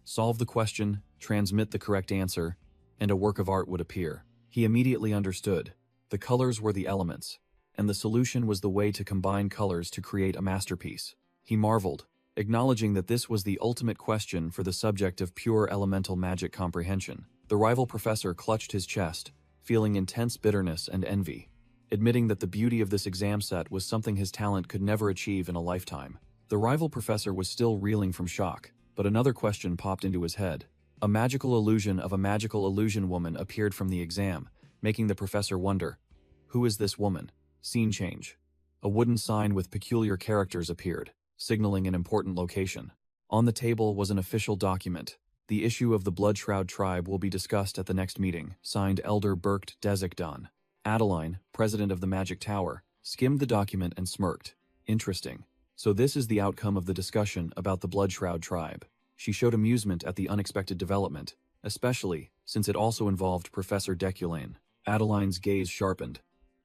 Solve the question, transmit the correct answer, and a work of art would appear. He immediately understood. The colors were the elements, and the solution was the way to combine colors to create a masterpiece. He marveled, acknowledging that this was the ultimate question for the subject of pure elemental magic comprehension. The rival professor clutched his chest, feeling intense bitterness and envy, admitting that the beauty of this exam set was something his talent could never achieve in a lifetime. The rival professor was still reeling from shock, but another question popped into his head. A magical illusion of a magical illusion woman appeared from the exam, making the professor wonder, who is this woman? Scene change. A wooden sign with peculiar characters appeared, signaling an important location. On the table was an official document. The issue of the Bloodshroud tribe will be discussed at the next meeting, signed Elder Berkt Dezikdon. Adeline, president of the Magic Tower, skimmed the document and smirked. Interesting. So this is the outcome of the discussion about the Bloodshroud tribe. She showed amusement at the unexpected development, especially since it also involved Professor Deculane. Adeline's gaze sharpened.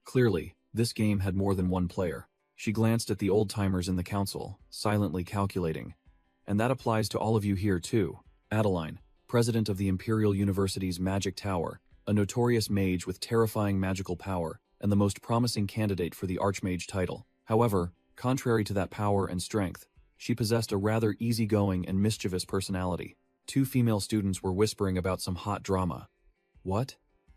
Clearly, this game had more than one player. She glanced at the old-timers in the council, silently calculating. And that applies to all of you here too. Adeline, president of the Imperial University's Magic Tower, a notorious mage with terrifying magical power, and the most promising candidate for the Archmage title. However, contrary to that power and strength, she possessed a rather easygoing and mischievous personality. Two female students were whispering about some hot drama. What?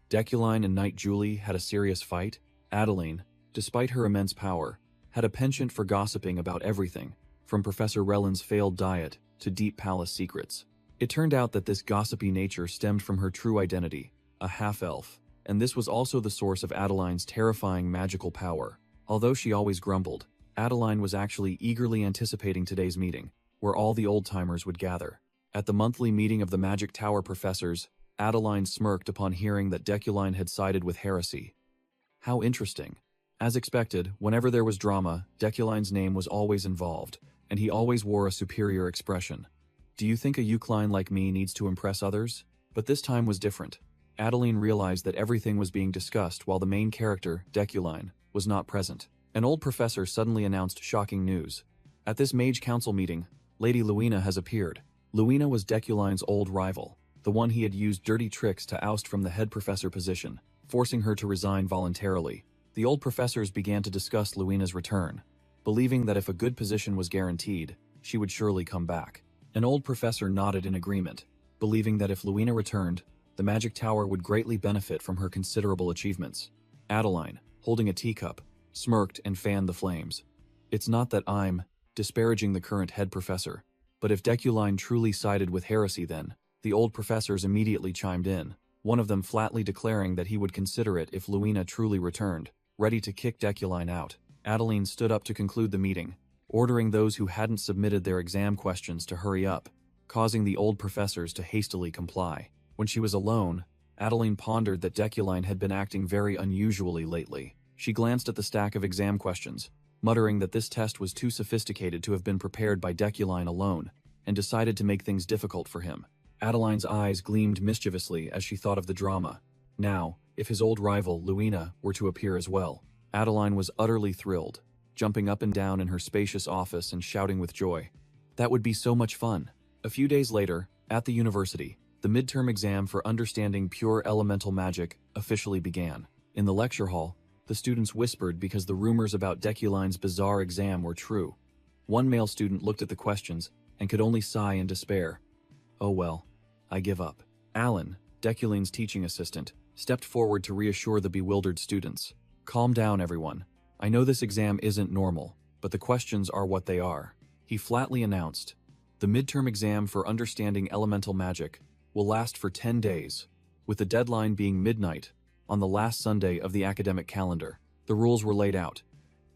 Deculine and Knight Julie had a serious fight? Adeline, despite her immense power, had a penchant for gossiping about everything, from Professor Rellin's failed diet to deep palace secrets. It turned out that this gossipy nature stemmed from her true identity, a half-elf, and this was also the source of Adeline's terrifying magical power. Although she always grumbled, Adeline was actually eagerly anticipating today's meeting, where all the old-timers would gather. At the monthly meeting of the Magic Tower professors, Adeline smirked upon hearing that Deculine had sided with heresy. How interesting. As expected, whenever there was drama, Deculine's name was always involved, and he always wore a superior expression. Do you think a Eucline like me needs to impress others? But this time was different. Adeline realized that everything was being discussed while the main character, Deculine, was not present. An old professor suddenly announced shocking news. At this Mage Council meeting, Lady Luina has appeared. Luina was Deculine's old rival, the one he had used dirty tricks to oust from the head professor position, forcing her to resign voluntarily. The old professors began to discuss Luina's return, believing that if a good position was guaranteed, she would surely come back. An old professor nodded in agreement, believing that if Luina returned, the Magic Tower would greatly benefit from her considerable achievements. Adeline, holding a teacup, smirked and fanned the flames. It's not that I'm disparaging the current head professor, but if Deculine truly sided with heresy then, the old professors immediately chimed in, one of them flatly declaring that he would consider it if Luina truly returned, ready to kick Deculine out. Adeline stood up to conclude the meeting, ordering those who hadn't submitted their exam questions to hurry up, causing the old professors to hastily comply. When she was alone, Adeline pondered that Deculine had been acting very unusually lately. She glanced at the stack of exam questions, muttering that this test was too sophisticated to have been prepared by Deculine alone, and decided to make things difficult for him. Adeline's eyes gleamed mischievously as she thought of the drama. Now, if his old rival, Luina, were to appear as well. Adeline was utterly thrilled, jumping up and down in her spacious office and shouting with joy. That would be so much fun. A few days later, at the university, the midterm exam for understanding pure elemental magic officially began. In the lecture hall, the students whispered because the rumors about Deculine's bizarre exam were true. One male student looked at the questions and could only sigh in despair. Oh well, I give up. Alan, Deculine's teaching assistant, stepped forward to reassure the bewildered students. Calm down, everyone. I know this exam isn't normal, but the questions are what they are. He flatly announced. The midterm exam for understanding elemental magic will last for 10 days, with the deadline being midnight on the last Sunday of the academic calendar. The rules were laid out.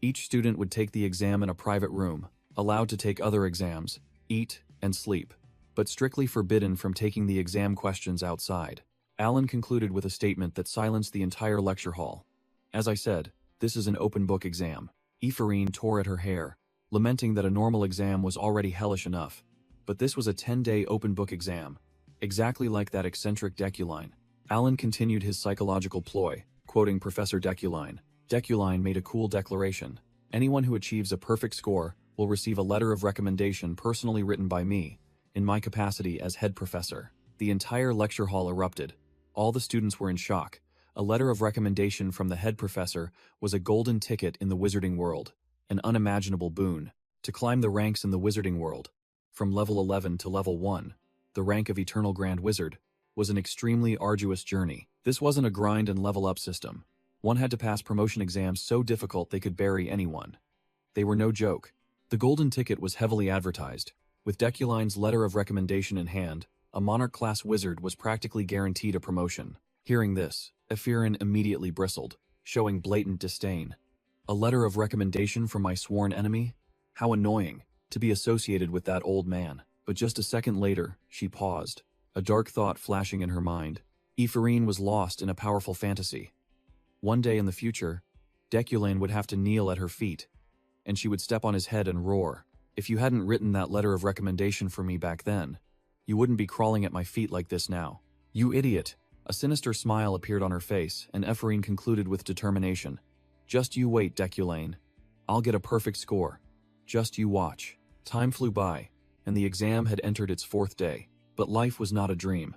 Each student would take the exam in a private room, allowed to take other exams, eat, and sleep, but strictly forbidden from taking the exam questions outside. Alan concluded with a statement that silenced the entire lecture hall. As I said, this is an open book exam. Ephorine tore at her hair, lamenting that a normal exam was already hellish enough. But this was a 10-day open book exam, exactly like that eccentric Deculine. Alan continued his psychological ploy, quoting Professor Deculine. Deculine made a cool declaration. Anyone who achieves a perfect score will receive a letter of recommendation personally written by me, in my capacity as head professor. The entire lecture hall erupted. All the students were in shock. A letter of recommendation from the head professor was a golden ticket in the wizarding world, an unimaginable boon. To climb the ranks in the wizarding world, from level 11 to level 1, the rank of Eternal Grand Wizard, was an extremely arduous journey. This wasn't a grind and level up system. One had to pass promotion exams so difficult they could bury anyone. They were no joke. The golden ticket was heavily advertised. With Deculine's letter of recommendation in hand, a monarch-class wizard was practically guaranteed a promotion. Hearing this, Ephirine immediately bristled, showing blatant disdain. A letter of recommendation from my sworn enemy? How annoying, to be associated with that old man. But just a second later, she paused, a dark thought flashing in her mind. Ephirine was lost in a powerful fantasy. One day in the future, Deculine would have to kneel at her feet, and she would step on his head and roar. If you hadn't written that letter of recommendation for me back then, you wouldn't be crawling at my feet like this now. You idiot. A sinister smile appeared on her face, and Ephraim concluded with determination. Just you wait, Deculane. I'll get a perfect score. Just you watch. Time flew by, and the exam had entered its 4th day. But life was not a dream.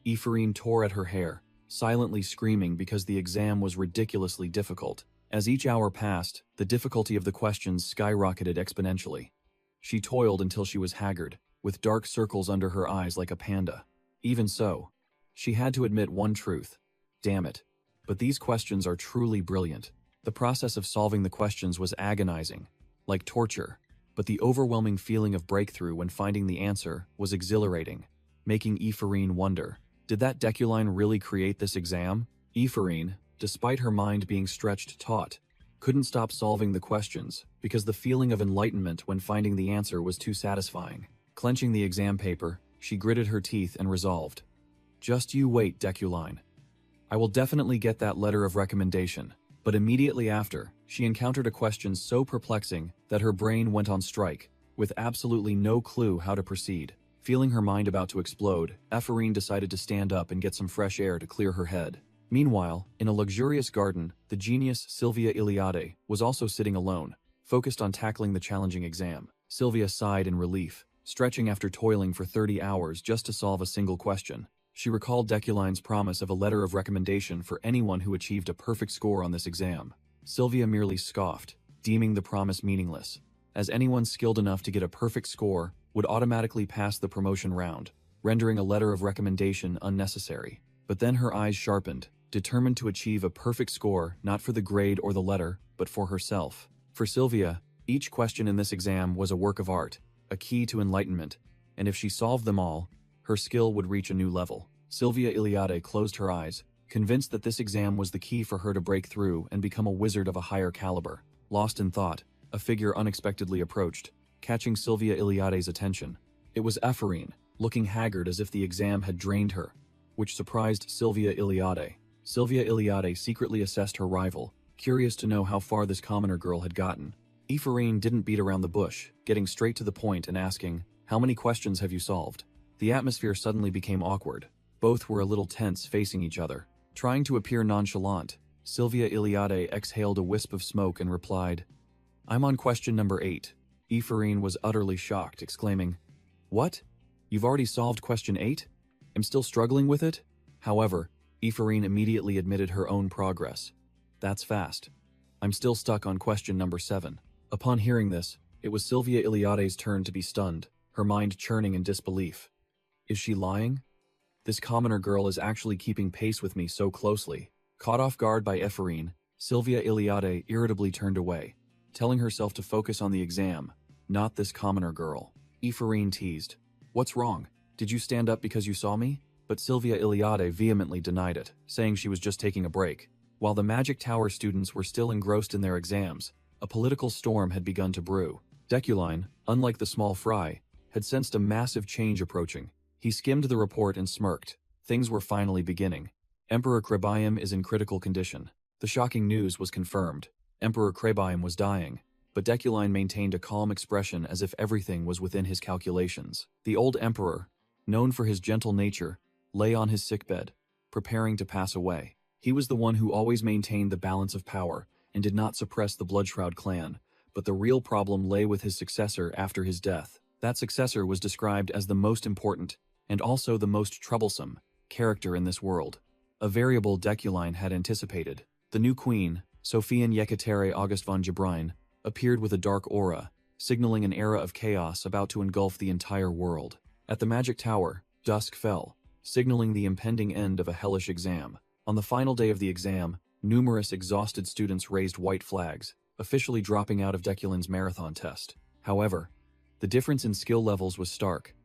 Ephraim tore at her hair, silently screaming because the exam was ridiculously difficult. As each hour passed, the difficulty of the questions skyrocketed exponentially. She toiled until she was haggard, with dark circles under her eyes like a panda. Even so, she had to admit one truth. Damn it. But these questions are truly brilliant. The process of solving the questions was agonizing, like torture, but the overwhelming feeling of breakthrough when finding the answer was exhilarating, making Ephraim wonder, did that Deculine really create this exam? Ephraim, despite her mind being stretched taut, couldn't stop solving the questions because the feeling of enlightenment when finding the answer was too satisfying. Clenching the exam paper, she gritted her teeth and resolved. Just you wait, Deculine. I will definitely get that letter of recommendation. But immediately after, she encountered a question so perplexing that her brain went on strike, with absolutely no clue how to proceed. Feeling her mind about to explode, Ephraim decided to stand up and get some fresh air to clear her head. Meanwhile, in a luxurious garden, the genius Sylvia Iliade was also sitting alone, focused on tackling the challenging exam. Sylvia sighed in relief, stretching after toiling for 30 hours just to solve a single question. She recalled Deculine's promise of a letter of recommendation for anyone who achieved a perfect score on this exam. Sylvia merely scoffed, deeming the promise meaningless, as anyone skilled enough to get a perfect score would automatically pass the promotion round, rendering a letter of recommendation unnecessary. But then her eyes sharpened, determined to achieve a perfect score not for the grade or the letter, but for herself. For Sylvia, each question in this exam was a work of art, a key to enlightenment, and if she solved them all, her skill would reach a new level. Sylvia Iliade closed her eyes, convinced that this exam was the key for her to break through and become a wizard of a higher caliber. Lost in thought, a figure unexpectedly approached, catching Sylvia Iliade's attention. It was Ephraim, looking haggard as if the exam had drained her, which surprised Sylvia Iliade. Sylvia Iliade secretly assessed her rival, curious to know how far this commoner girl had gotten. Ephraim didn't beat around the bush, getting straight to the point and asking, "How many questions have you solved?" The atmosphere suddenly became awkward. Both were a little tense, facing each other. Trying to appear nonchalant, Sylvia Iliade exhaled a wisp of smoke and replied, "I'm on question number 8. Ephraim was utterly shocked, exclaiming, "What? You've already solved question 8? I'm still struggling with it?" However, Ephraim immediately admitted her own progress. "That's fast. I'm still stuck on question number 7. Upon hearing this, it was Sylvia Iliade's turn to be stunned, her mind churning in disbelief. Is she lying? This commoner girl is actually keeping pace with me so closely. Caught off guard by Ephraim, Sylvia Iliade irritably turned away, telling herself to focus on the exam, not this commoner girl. Ephraim teased, "What's wrong? Did you stand up because you saw me?" But Sylvia Iliade vehemently denied it, saying she was just taking a break. While the Magic Tower students were still engrossed in their exams, a political storm had begun to brew. Deculine, unlike the small fry, had sensed a massive change approaching. He skimmed the report and smirked. Things were finally beginning. Emperor Krebium is in critical condition. The shocking news was confirmed. Emperor Krebium was dying, but Deculine maintained a calm expression as if everything was within his calculations. The old emperor, known for his gentle nature, lay on his sickbed, preparing to pass away. He was the one who always maintained the balance of power and did not suppress the Bloodshroud clan, but the real problem lay with his successor after his death. That successor was described as the most important, and also the most troublesome, character in this world. A variable Deculine had anticipated. The new queen, Sophien Yekatere August von Jabrin, appeared with a dark aura, signaling an era of chaos about to engulf the entire world. At the Magic Tower, dusk fell, signaling the impending end of a hellish exam. On the final day of the exam, numerous exhausted students raised white flags, officially dropping out of Deculine's marathon test. However, the difference in skill levels was stark.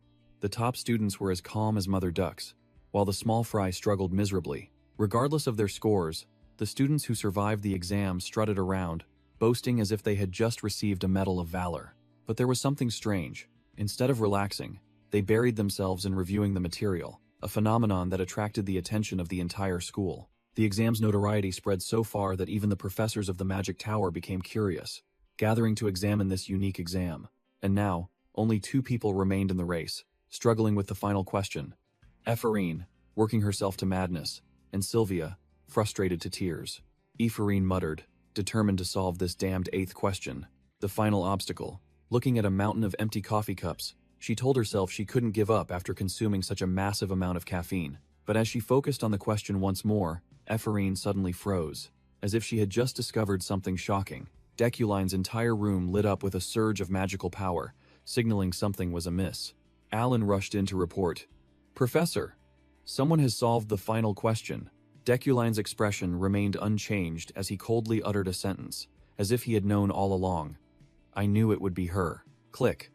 The top students were as calm as mother ducks, while the small fry struggled miserably. Regardless of their scores, the students who survived the exam strutted around, boasting as if they had just received a Medal of Valor. But there was something strange. Instead of relaxing, they buried themselves in reviewing the material, a phenomenon that attracted the attention of the entire school. The exam's notoriety spread so far that even the professors of the Magic Tower became curious, gathering to examine this unique exam. And now, only 2 people remained in the race, struggling with the final question. Ephraim, working herself to madness, and Sylvia, frustrated to tears. Ephraim muttered, determined to solve this damned 8th question, the final obstacle. Looking at a mountain of empty coffee cups, she told herself she couldn't give up after consuming such a massive amount of caffeine. But as she focused on the question once more, Ephraim suddenly froze, as if she had just discovered something shocking. Deculine's entire room lit up with a surge of magical power, signaling something was amiss. Alan rushed in to report, "Professor, someone has solved the final question." Deculine's expression remained unchanged as he coldly uttered a sentence, as if he had known all along. "I knew it would be her." Click.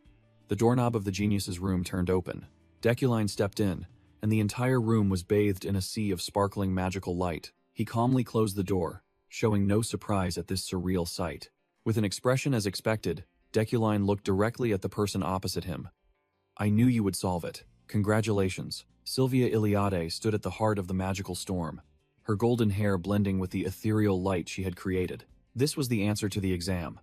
The doorknob of the genius's room turned open. Deculine stepped in, and the entire room was bathed in a sea of sparkling magical light. He calmly closed the door, showing no surprise at this surreal sight. With an expression as expected, Deculine looked directly at the person opposite him. "I knew you would solve it. Congratulations." Sylvia Iliade stood at the heart of the magical storm, her golden hair blending with the ethereal light she had created. This was the answer to the exam.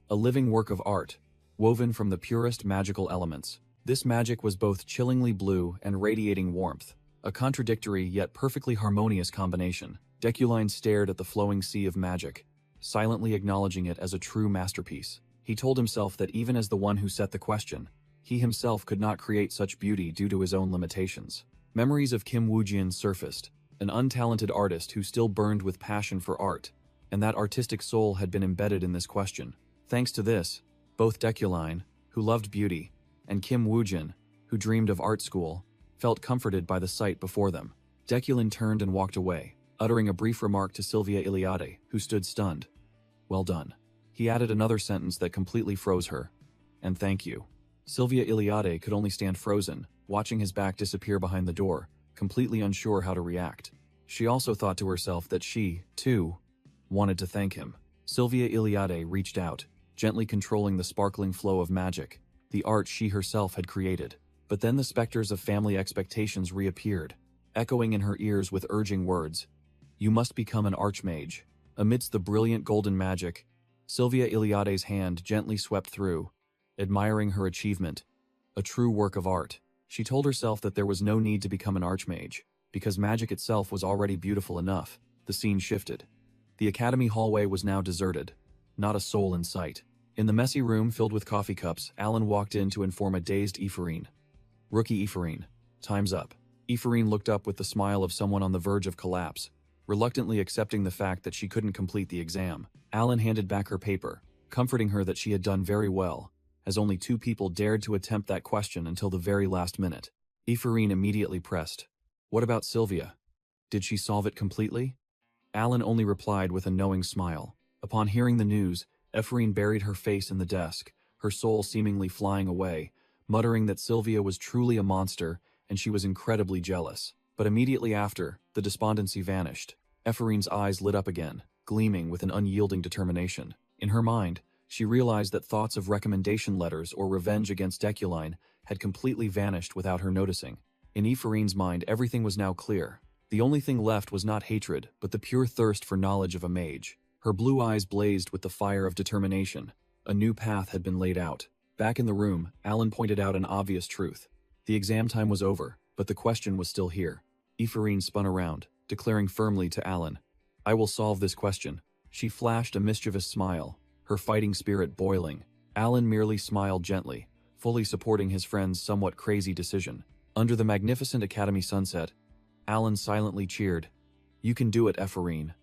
A living work of art, woven from the purest magical elements. This magic was both chillingly blue and radiating warmth, a contradictory yet perfectly harmonious combination. Deculine stared at the flowing sea of magic, silently acknowledging it as a true masterpiece. He told himself that even as the one who set the question, he himself could not create such beauty due to his own limitations. Memories of Kim Woo-jin surfaced, an untalented artist who still burned with passion for art, and that artistic soul had been embedded in this question. Thanks to this, both Deculine, who loved beauty, and Kim Woo-jin, who dreamed of art school, felt comforted by the sight before them. Deculine turned and walked away, uttering a brief remark to Sylvia Iliade, who stood stunned. "Well done." He added another sentence that completely froze her. "And thank you." Sylvia Iliade could only stand frozen, watching his back disappear behind the door, completely unsure how to react. She also thought to herself that she, too, wanted to thank him. Sylvia Iliade reached out, gently controlling the sparkling flow of magic, the art she herself had created. But then the specters of family expectations reappeared, echoing in her ears with urging words. "You must become an archmage." Amidst the brilliant golden magic, Sylvia Iliade's hand gently swept through, admiring her achievement, a true work of art. She told herself that there was no need to become an archmage, because magic itself was already beautiful enough. The scene shifted. The academy hallway was now deserted, not a soul in sight. In the messy room filled with coffee cups, Alan walked in to inform a dazed Ephraim. "Rookie Ephraim, time's up." Ephraim looked up with the smile of someone on the verge of collapse, reluctantly accepting the fact that she couldn't complete the exam. Alan handed back her paper, comforting her that she had done very well, as only 2 people dared to attempt that question until the very last minute. Ephraim immediately pressed, "What about Sylvia? Did she solve it completely?" Alan only replied with a knowing smile. Upon hearing the news, Ephraim buried her face in the desk, her soul seemingly flying away, muttering that Sylvia was truly a monster and she was incredibly jealous. But immediately after, the despondency vanished. Ephraim's eyes lit up again, gleaming with an unyielding determination. In her mind, she realized that thoughts of recommendation letters or revenge against Deculine had completely vanished without her noticing. In Ephraim's mind, everything was now clear. The only thing left was not hatred, but the pure thirst for knowledge of a mage. Her blue eyes blazed with the fire of determination. A new path had been laid out. Back in the room, Alan pointed out an obvious truth. The exam time was over, but the question was still here. Ephraim spun around, declaring firmly to Alan, "I will solve this question." She flashed a mischievous smile, her fighting spirit boiling. Alan merely smiled gently, fully supporting his friend's somewhat crazy decision. Under the magnificent academy sunset, Alan silently cheered, "You can do it, Ephraim.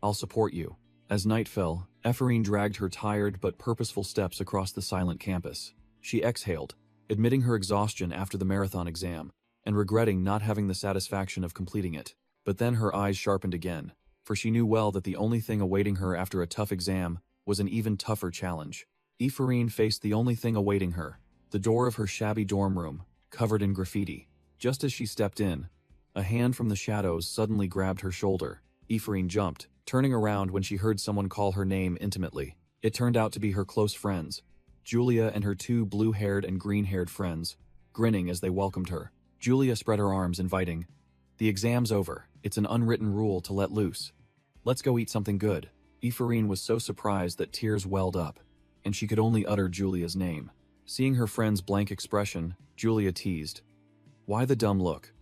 I'll support you." As night fell, Ephraim dragged her tired but purposeful steps across the silent campus. She exhaled, admitting her exhaustion after the marathon exam, and regretting not having the satisfaction of completing it. But then her eyes sharpened again, for she knew well that the only thing awaiting her after a tough exam was an even tougher challenge. Ephraim faced the only thing awaiting her, the door of her shabby dorm room, covered in graffiti. Just as she stepped in, a hand from the shadows suddenly grabbed her shoulder. Ephraim jumped, turning around when she heard someone call her name intimately. It turned out to be her close friends, Julia and her 2 blue-haired and green-haired friends, grinning as they welcomed her. Julia spread her arms, inviting, "The exam's over. It's an unwritten rule to let loose. Let's go eat something good." Ephraim was so surprised that tears welled up, and she could only utter Julia's name. Seeing her friend's blank expression, Julia teased, "Why the dumb look?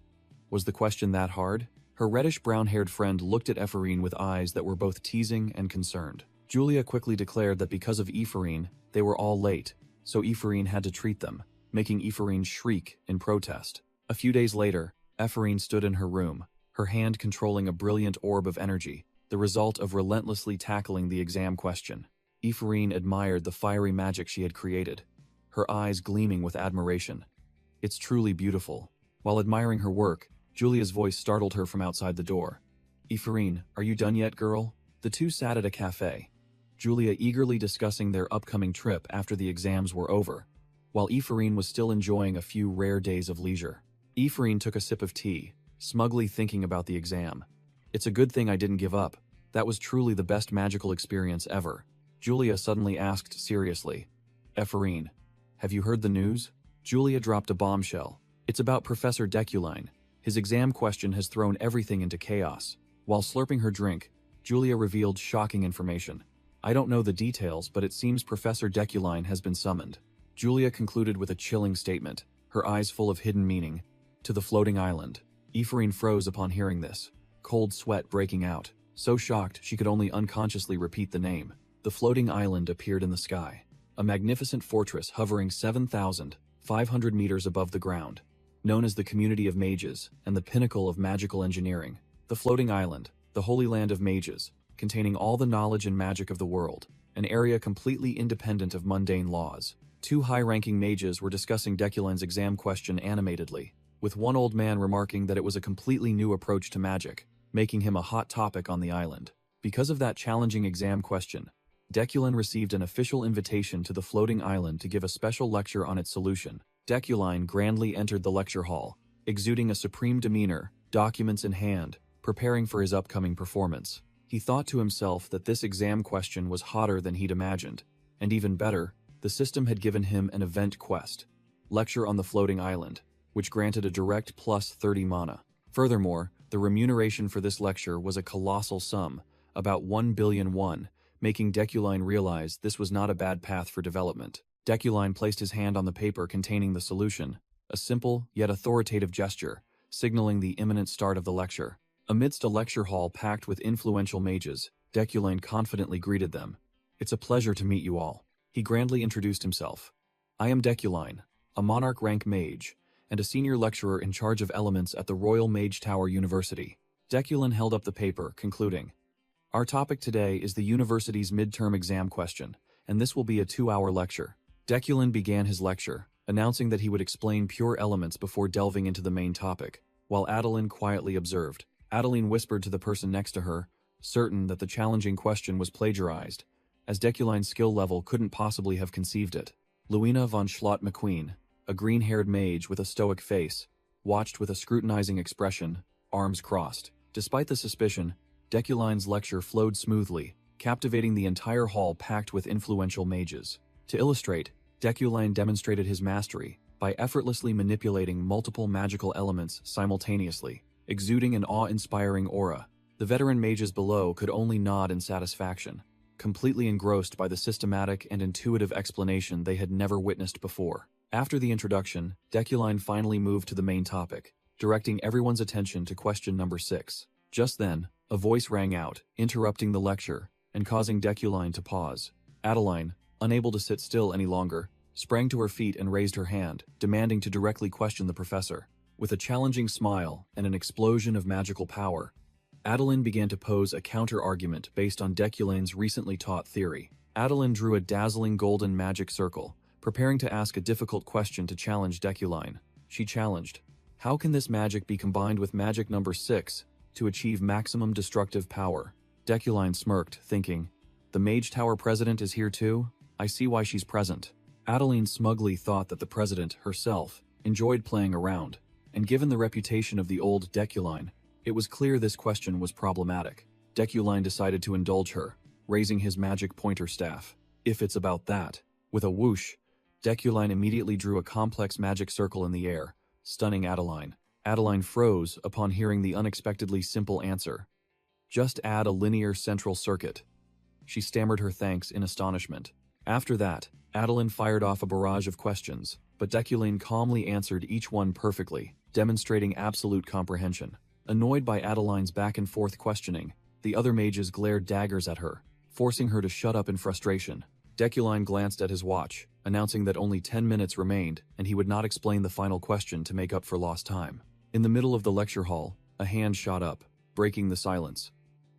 Was the question that hard? Her reddish-brown-haired friend looked at Ephraim with eyes that were both teasing and concerned. Julia quickly declared that because of Ephraim, they were all late, so Ephraim had to treat them, making Ephraim shriek in protest. A few days later, Ephraim stood in her room, her hand controlling a brilliant orb of energy, the result of relentlessly tackling the exam question. Ephraim admired the fiery magic she had created, her eyes gleaming with admiration. "It's truly beautiful." While admiring her work, Julia's voice startled her from outside the door. "Ephraim, are you done yet, girl?" The two sat at a cafe, Julia eagerly discussing their upcoming trip after the exams were over, while Ephraim was still enjoying a few rare days of leisure. Ephraim took a sip of tea, smugly thinking about the exam. "It's a good thing I didn't give up. That was truly the best magical experience ever." Julia suddenly asked seriously, "Ephraim, have you heard the news?" Julia dropped a bombshell. "It's about Professor Deculine. His exam question has thrown everything into chaos." While slurping her drink, Julia revealed shocking information. "I don't know the details, but it seems Professor Deculine has been summoned." Julia concluded with a chilling statement, her eyes full of hidden meaning. "To the floating island." Ephraim froze upon hearing this, cold sweat breaking out, so shocked she could only unconsciously repeat the name. The floating island appeared in the sky, a magnificent fortress hovering 7,500 meters above the ground, known as the Community of Mages and the pinnacle of magical engineering. The floating island, the holy land of mages, containing all the knowledge and magic of the world, an area completely independent of mundane laws. Two high-ranking mages were discussing Deculine's exam question animatedly, with one old man remarking that it was a completely new approach to magic, making him a hot topic on the island. Because of that challenging exam question, Deculine received an official invitation to the floating island to give a special lecture on its solution. Deculine grandly entered the lecture hall, exuding a supreme demeanor, documents in hand, preparing for his upcoming performance. He thought to himself that this exam question was hotter than he'd imagined, and even better, the system had given him an event quest, Lecture on the Floating Island, which granted a direct plus 30 mana. Furthermore, the remuneration for this lecture was a colossal sum, about 1 billion won, making Deculine realize this was not a bad path for development. Deculine placed his hand on the paper containing the solution, a simple yet authoritative gesture, signaling the imminent start of the lecture. Amidst a lecture hall packed with influential mages, Deculine confidently greeted them. "It's a pleasure to meet you all." He grandly introduced himself. "I am Deculine, a monarch rank mage, and a senior lecturer in charge of elements at the Royal Mage Tower University." Deculine held up the paper, concluding, "Our topic today is the university's midterm exam question, and this will be a 2-hour lecture." Deculine began his lecture, announcing that he would explain pure elements before delving into the main topic, while Adeline quietly observed. Adeline whispered to the person next to her, certain that the challenging question was plagiarized, as Deculine's skill level couldn't possibly have conceived it. Luina von Schlott McQueen, a green-haired mage with a stoic face, watched with a scrutinizing expression, arms crossed. Despite the suspicion, Deculine's lecture flowed smoothly, captivating the entire hall packed with influential mages. To illustrate, Deculine demonstrated his mastery by effortlessly manipulating multiple magical elements simultaneously, exuding an awe-inspiring aura. The veteran mages below could only nod in satisfaction, completely engrossed by the systematic and intuitive explanation they had never witnessed before. After the introduction, Deculine finally moved to the main topic, directing everyone's attention to question number 6. Just then, a voice rang out, interrupting the lecture and causing Deculine to pause. Adeline, unable to sit still any longer, sprang to her feet and raised her hand, demanding to directly question the professor. With a challenging smile and an explosion of magical power, Adeline began to pose a counter-argument based on Deculine's recently taught theory. Adeline drew a dazzling golden magic circle, preparing to ask a difficult question to challenge Deculine. She challenged, "How can this magic be combined with magic number 6 to achieve maximum destructive power?" Deculine smirked, thinking, "The Mage Tower president is here too? I see why she's present." Adeline smugly thought that the president, herself, enjoyed playing around, and given the reputation of the old Deculine, it was clear this question was problematic. Deculine decided to indulge her, raising his magic pointer staff. "If it's about that." With a whoosh, Deculine immediately drew a complex magic circle in the air, stunning Adeline. Adeline froze upon hearing the unexpectedly simple answer. "Just add a linear central circuit." She stammered her thanks in astonishment. After that, Adeline fired off a barrage of questions, but Deculine calmly answered each one perfectly, demonstrating absolute comprehension. Annoyed by Adeline's back-and-forth questioning, the other mages glared daggers at her, forcing her to shut up in frustration. Deculine glanced at his watch, announcing that only 10 minutes remained and he would not explain the final question to make up for lost time. In the middle of the lecture hall, a hand shot up, breaking the silence.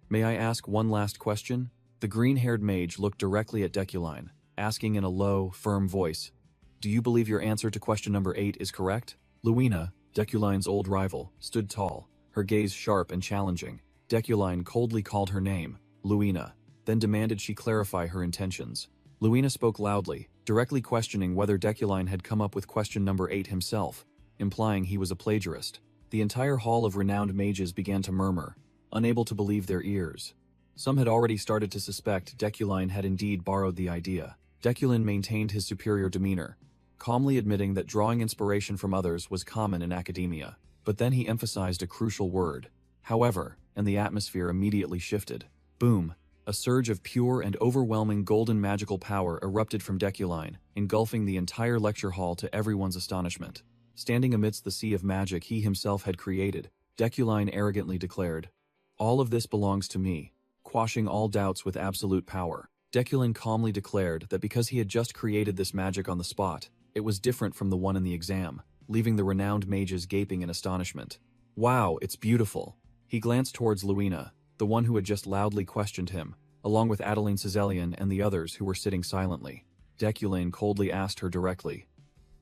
"May I ask one last question?" The green-haired mage looked directly at Deculine, asking in a low, firm voice, "Do you believe your answer to question number 8 is correct?" Luina, Deculine's old rival, stood tall, her gaze sharp and challenging. Deculine coldly called her name, Luina, then demanded she clarify her intentions. Luina spoke loudly, directly questioning whether Deculine had come up with question number 8 himself, implying he was a plagiarist. The entire hall of renowned mages began to murmur, unable to believe their ears. Some had already started to suspect Deculine had indeed borrowed the idea. Deculine maintained his superior demeanor, calmly admitting that drawing inspiration from others was common in academia. But then he emphasized a crucial word, however, and the atmosphere immediately shifted. Boom! A surge of pure and overwhelming golden magical power erupted from Deculine, engulfing the entire lecture hall to everyone's astonishment. Standing amidst the sea of magic he himself had created, Deculine arrogantly declared, "All of this belongs to me," quashing all doubts with absolute power. Deculine calmly declared that because he had just created this magic on the spot, it was different from the one in the exam, leaving the renowned mages gaping in astonishment. "Wow, it's beautiful." He glanced towards Luina, the one who had just loudly questioned him, along with Adeline Cizelian and the others who were sitting silently. Deculine coldly asked her directly,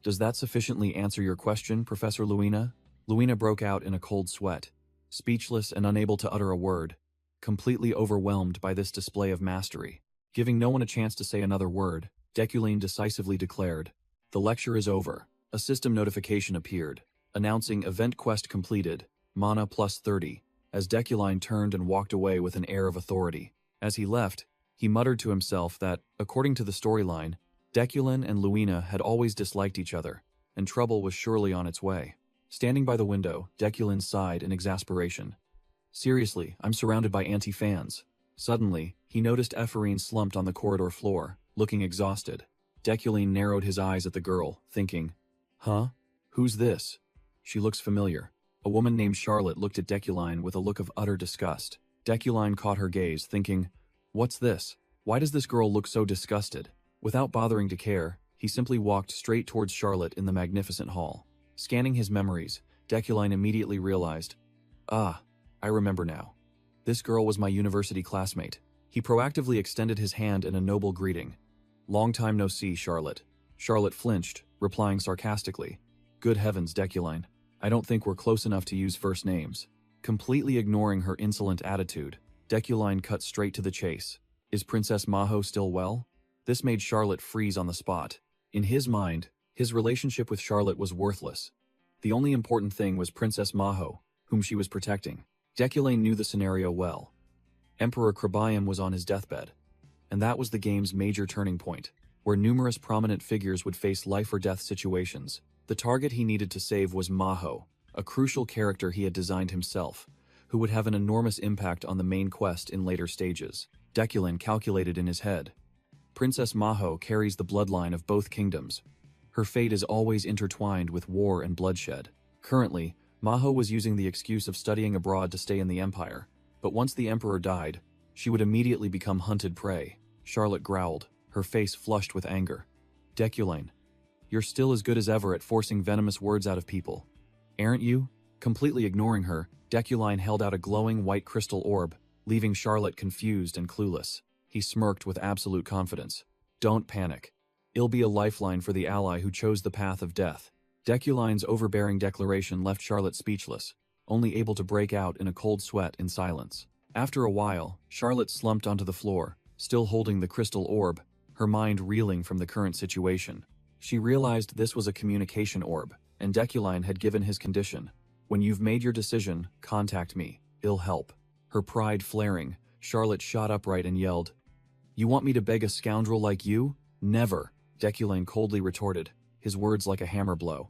"Does that sufficiently answer your question, Professor Luina?" Luina broke out in a cold sweat, speechless and unable to utter a word, completely overwhelmed by this display of mastery. Giving no one a chance to say another word, Deculine decisively declared, "The lecture is over." A system notification appeared, announcing event quest completed, mana plus 30, as Deculine turned and walked away with an air of authority. As he left, he muttered to himself that, according to the storyline, Deculine and Luina had always disliked each other, and trouble was surely on its way. Standing by the window, Deculine sighed in exasperation. "Seriously, I'm surrounded by anti-fans." Suddenly, he noticed Ephraim slumped on the corridor floor, looking exhausted. Deculine narrowed his eyes at the girl, thinking, "Huh? Who's this? She looks familiar." A woman named Charlotte looked at Deculine with a look of utter disgust. Deculine caught her gaze, thinking, "What's this? Why does this girl look so disgusted?" Without bothering to care, he simply walked straight towards Charlotte in the magnificent hall. Scanning his memories, Deculine immediately realized, "Ah, I remember now. This girl was my university classmate." He proactively extended his hand in a noble greeting. "Long time no see, Charlotte." Charlotte flinched, replying sarcastically, "Good heavens, Deculine. I don't think we're close enough to use first names." Completely ignoring her insolent attitude, Deculine cut straight to the chase. "Is Princess Maho still well?" This made Charlotte freeze on the spot. In his mind, his relationship with Charlotte was worthless. The only important thing was Princess Maho, whom she was protecting. Deculine knew the scenario well. Emperor Krabiam was on his deathbed, and that was the game's major turning point, where numerous prominent figures would face life-or-death situations. The target he needed to save was Maho, a crucial character he had designed himself, who would have an enormous impact on the main quest in later stages. Deculine calculated in his head. Princess Maho carries the bloodline of both kingdoms. Her fate is always intertwined with war and bloodshed. Currently, Maho was using the excuse of studying abroad to stay in the Empire, but once the Emperor died, she would immediately become hunted prey. Charlotte growled, her face flushed with anger. "Deculine, you're still as good as ever at forcing venomous words out of people, aren't you?" Completely ignoring her, Deculine held out a glowing white crystal orb, leaving Charlotte confused and clueless. He smirked with absolute confidence. "Don't panic. It'll be a lifeline for the ally who chose the path of death." Deculine's overbearing declaration left Charlotte speechless, only able to break out in a cold sweat in silence. After a while, Charlotte slumped onto the floor, still holding the crystal orb, her mind reeling from the current situation. She realized this was a communication orb, and Deculine had given his condition. "When you've made your decision, contact me. I'll help." Her pride flaring, Charlotte shot upright and yelled, "You want me to beg a scoundrel like you? Never," Deculine coldly retorted, his words like a hammer blow.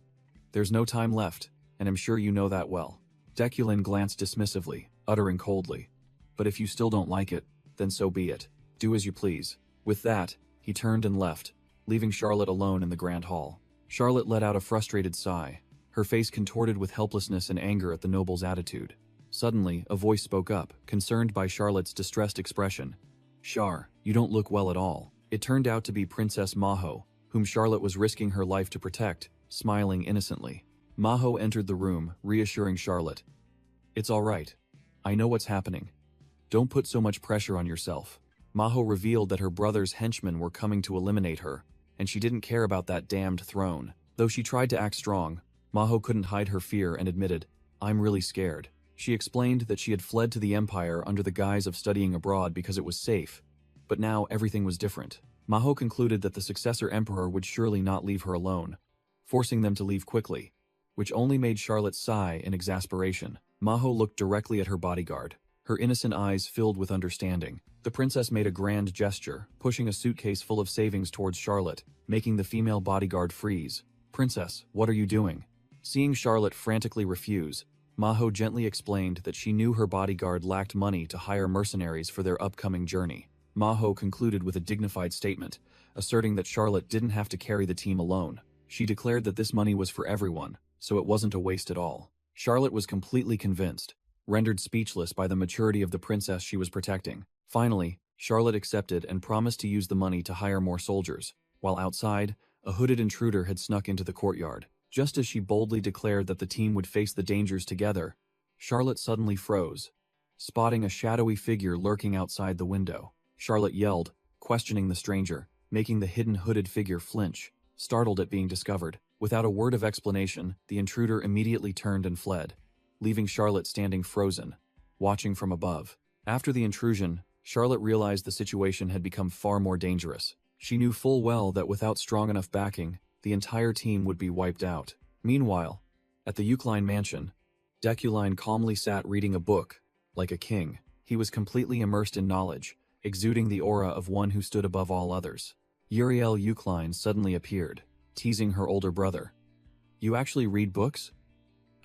"There's no time left, and I'm sure you know that well." Deculine glanced dismissively, uttering coldly, "But if you still don't like it, then so be it. Do as you please." With that, he turned and left, leaving Charlotte alone in the grand hall. Charlotte let out a frustrated sigh, her face contorted with helplessness and anger at the noble's attitude. Suddenly, a voice spoke up, concerned by Charlotte's distressed expression. "Char, you don't look well at all." It turned out to be Princess Maho, whom Charlotte was risking her life to protect, smiling innocently. Maho entered the room, reassuring Charlotte. "It's all right. I know what's happening. Don't put so much pressure on yourself." Maho revealed that her brother's henchmen were coming to eliminate her, and she didn't care about that damned throne. Though she tried to act strong, Maho couldn't hide her fear and admitted, "I'm really scared." She explained that she had fled to the Empire under the guise of studying abroad because it was safe, but now everything was different. Maho concluded that the successor emperor would surely not leave her alone, forcing them to leave quickly, which only made Charlotte sigh in exasperation. Maho looked directly at her bodyguard, her innocent eyes filled with understanding. The princess made a grand gesture, pushing a suitcase full of savings towards Charlotte, making the female bodyguard freeze. "Princess, what are you doing?" Seeing Charlotte frantically refuse, Maho gently explained that she knew her bodyguard lacked money to hire mercenaries for their upcoming journey. Maho concluded with a dignified statement, asserting that Charlotte didn't have to carry the team alone. She declared that this money was for everyone, so it wasn't a waste at all. Charlotte was completely convinced, rendered speechless by the maturity of the princess she was protecting. Finally, Charlotte accepted and promised to use the money to hire more soldiers. While outside, a hooded intruder had snuck into the courtyard. Just as she boldly declared that the team would face the dangers together, Charlotte suddenly froze, spotting a shadowy figure lurking outside the window. Charlotte yelled, questioning the stranger, making the hidden hooded figure flinch, startled at being discovered. Without a word of explanation, the intruder immediately turned and fled, leaving Charlotte standing frozen, watching from above. After the intrusion, Charlotte realized the situation had become far more dangerous. She knew full well that without strong enough backing, the entire team would be wiped out. Meanwhile, at the Eucline mansion, Deculine calmly sat reading a book, like a king. He was completely immersed in knowledge, exuding the aura of one who stood above all others. Uriel Eucline suddenly appeared, teasing her older brother. "You actually read books?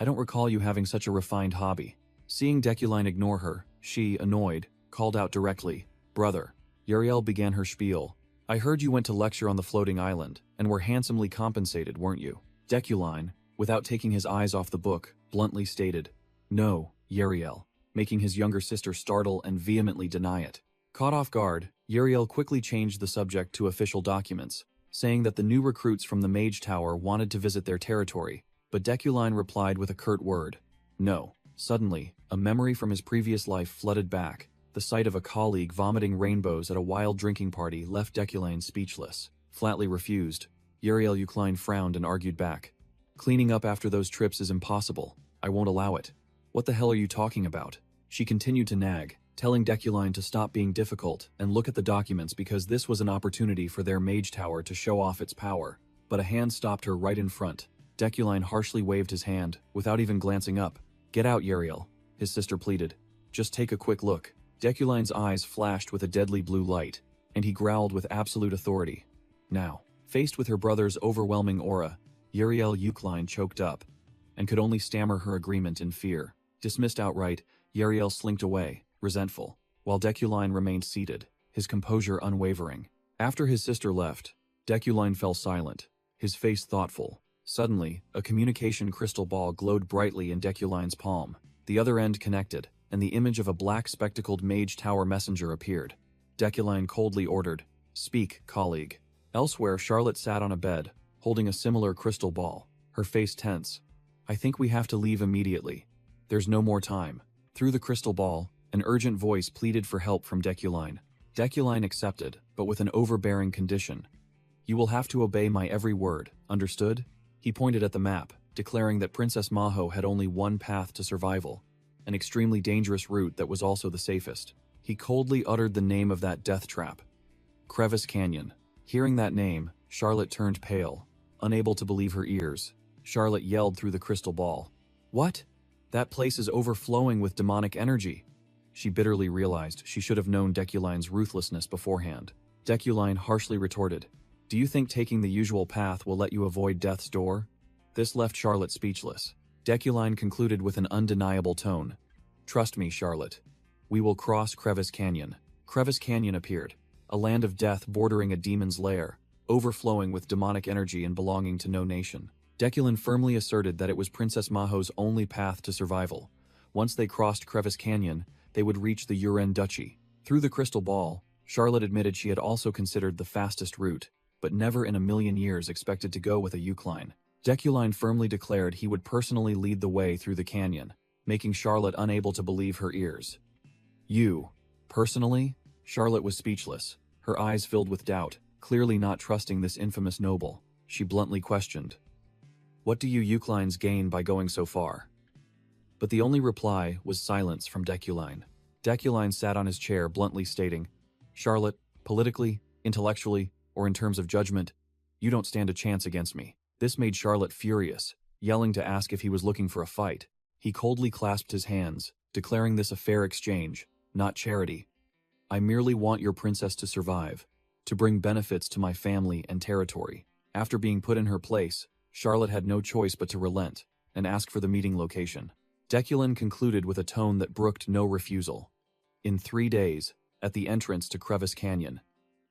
I don't recall you having such a refined hobby." Seeing Deculine ignore her, she, annoyed, called out directly, "Brother." Uriel began her spiel. "I heard you went to lecture on the floating island, and were handsomely compensated, weren't you?" Deculine, without taking his eyes off the book, bluntly stated, "No, Uriel," making his younger sister startle and vehemently deny it. Caught off guard, Uriel quickly changed the subject to official documents, saying that the new recruits from the Mage Tower wanted to visit their territory, but Deculine replied with a curt word, "No." Suddenly, a memory from his previous life flooded back. The sight of a colleague vomiting rainbows at a wild drinking party left Deculine speechless. Flatly refused, Uriel Eucline frowned and argued back. "Cleaning up after those trips is impossible. I won't allow it." "What the hell are you talking about?" She continued to nag, telling Deculine to stop being difficult and look at the documents because this was an opportunity for their Mage Tower to show off its power. But a hand stopped her right in front. Deculine harshly waved his hand, without even glancing up. "Get out, Uriel," his sister pleaded. "Just take a quick look." Deculine's eyes flashed with a deadly blue light, and he growled with absolute authority. Now, faced with her brother's overwhelming aura, Uriel Eucline choked up, and could only stammer her agreement in fear. Dismissed outright, Uriel slinked away, resentful, while Deculine remained seated, his composure unwavering. After his sister left, Deculine fell silent, his face thoughtful. Suddenly, a communication crystal ball glowed brightly in Deculine's palm. The other end connected, and the image of a black-spectacled Mage Tower messenger appeared. Deculine coldly ordered, "Speak, colleague." Elsewhere, Charlotte sat on a bed, holding a similar crystal ball, her face tense. "I think we have to leave immediately. There's no more time." Through the crystal ball, an urgent voice pleaded for help from Deculine. Deculine accepted, but with an overbearing condition. "You will have to obey my every word, understood?" He pointed at the map, declaring that Princess Maho had only one path to survival, an extremely dangerous route that was also the safest. He coldly uttered the name of that death trap. Crevice Canyon. Hearing that name, Charlotte turned pale, unable to believe her ears. Charlotte yelled through the crystal ball. "What? That place is overflowing with demonic energy." She bitterly realized she should have known Deculine's ruthlessness beforehand. Deculine harshly retorted, "Do you think taking the usual path will let you avoid death's door?" This left Charlotte speechless. Deculine concluded with an undeniable tone. "Trust me, Charlotte. We will cross Crevice Canyon." Crevice Canyon appeared, a land of death bordering a demon's lair. overflowing with demonic energy and belonging to no nation. Deculin firmly asserted that it was Princess Maho's only path to survival. Once they crossed Crevice Canyon, they would reach the Uren Duchy. Through the crystal ball, Charlotte admitted she had also considered the fastest route, but never in a million years expected to go with a Eucline. Deculine firmly declared he would personally lead the way through the canyon, making Charlotte unable to believe her ears. You, personally? Charlotte was speechless, her eyes filled with doubt, clearly not trusting this infamous noble. She bluntly questioned, "What do you Euclines gain by going so far?" But the only reply was silence from Deculine. Deculine sat on his chair, bluntly stating, "Charlotte, politically, intellectually, or in terms of judgment, you don't stand a chance against me." This made Charlotte furious, yelling to ask if he was looking for a fight. He coldly clasped his hands, declaring this a fair exchange, not charity. "I merely want your princess to survive, to bring benefits to my family and territory." After being put in her place, Charlotte had no choice but to relent and ask for the meeting location. Deculin concluded with a tone that brooked no refusal. "In 3 days, at the entrance to Crevice Canyon.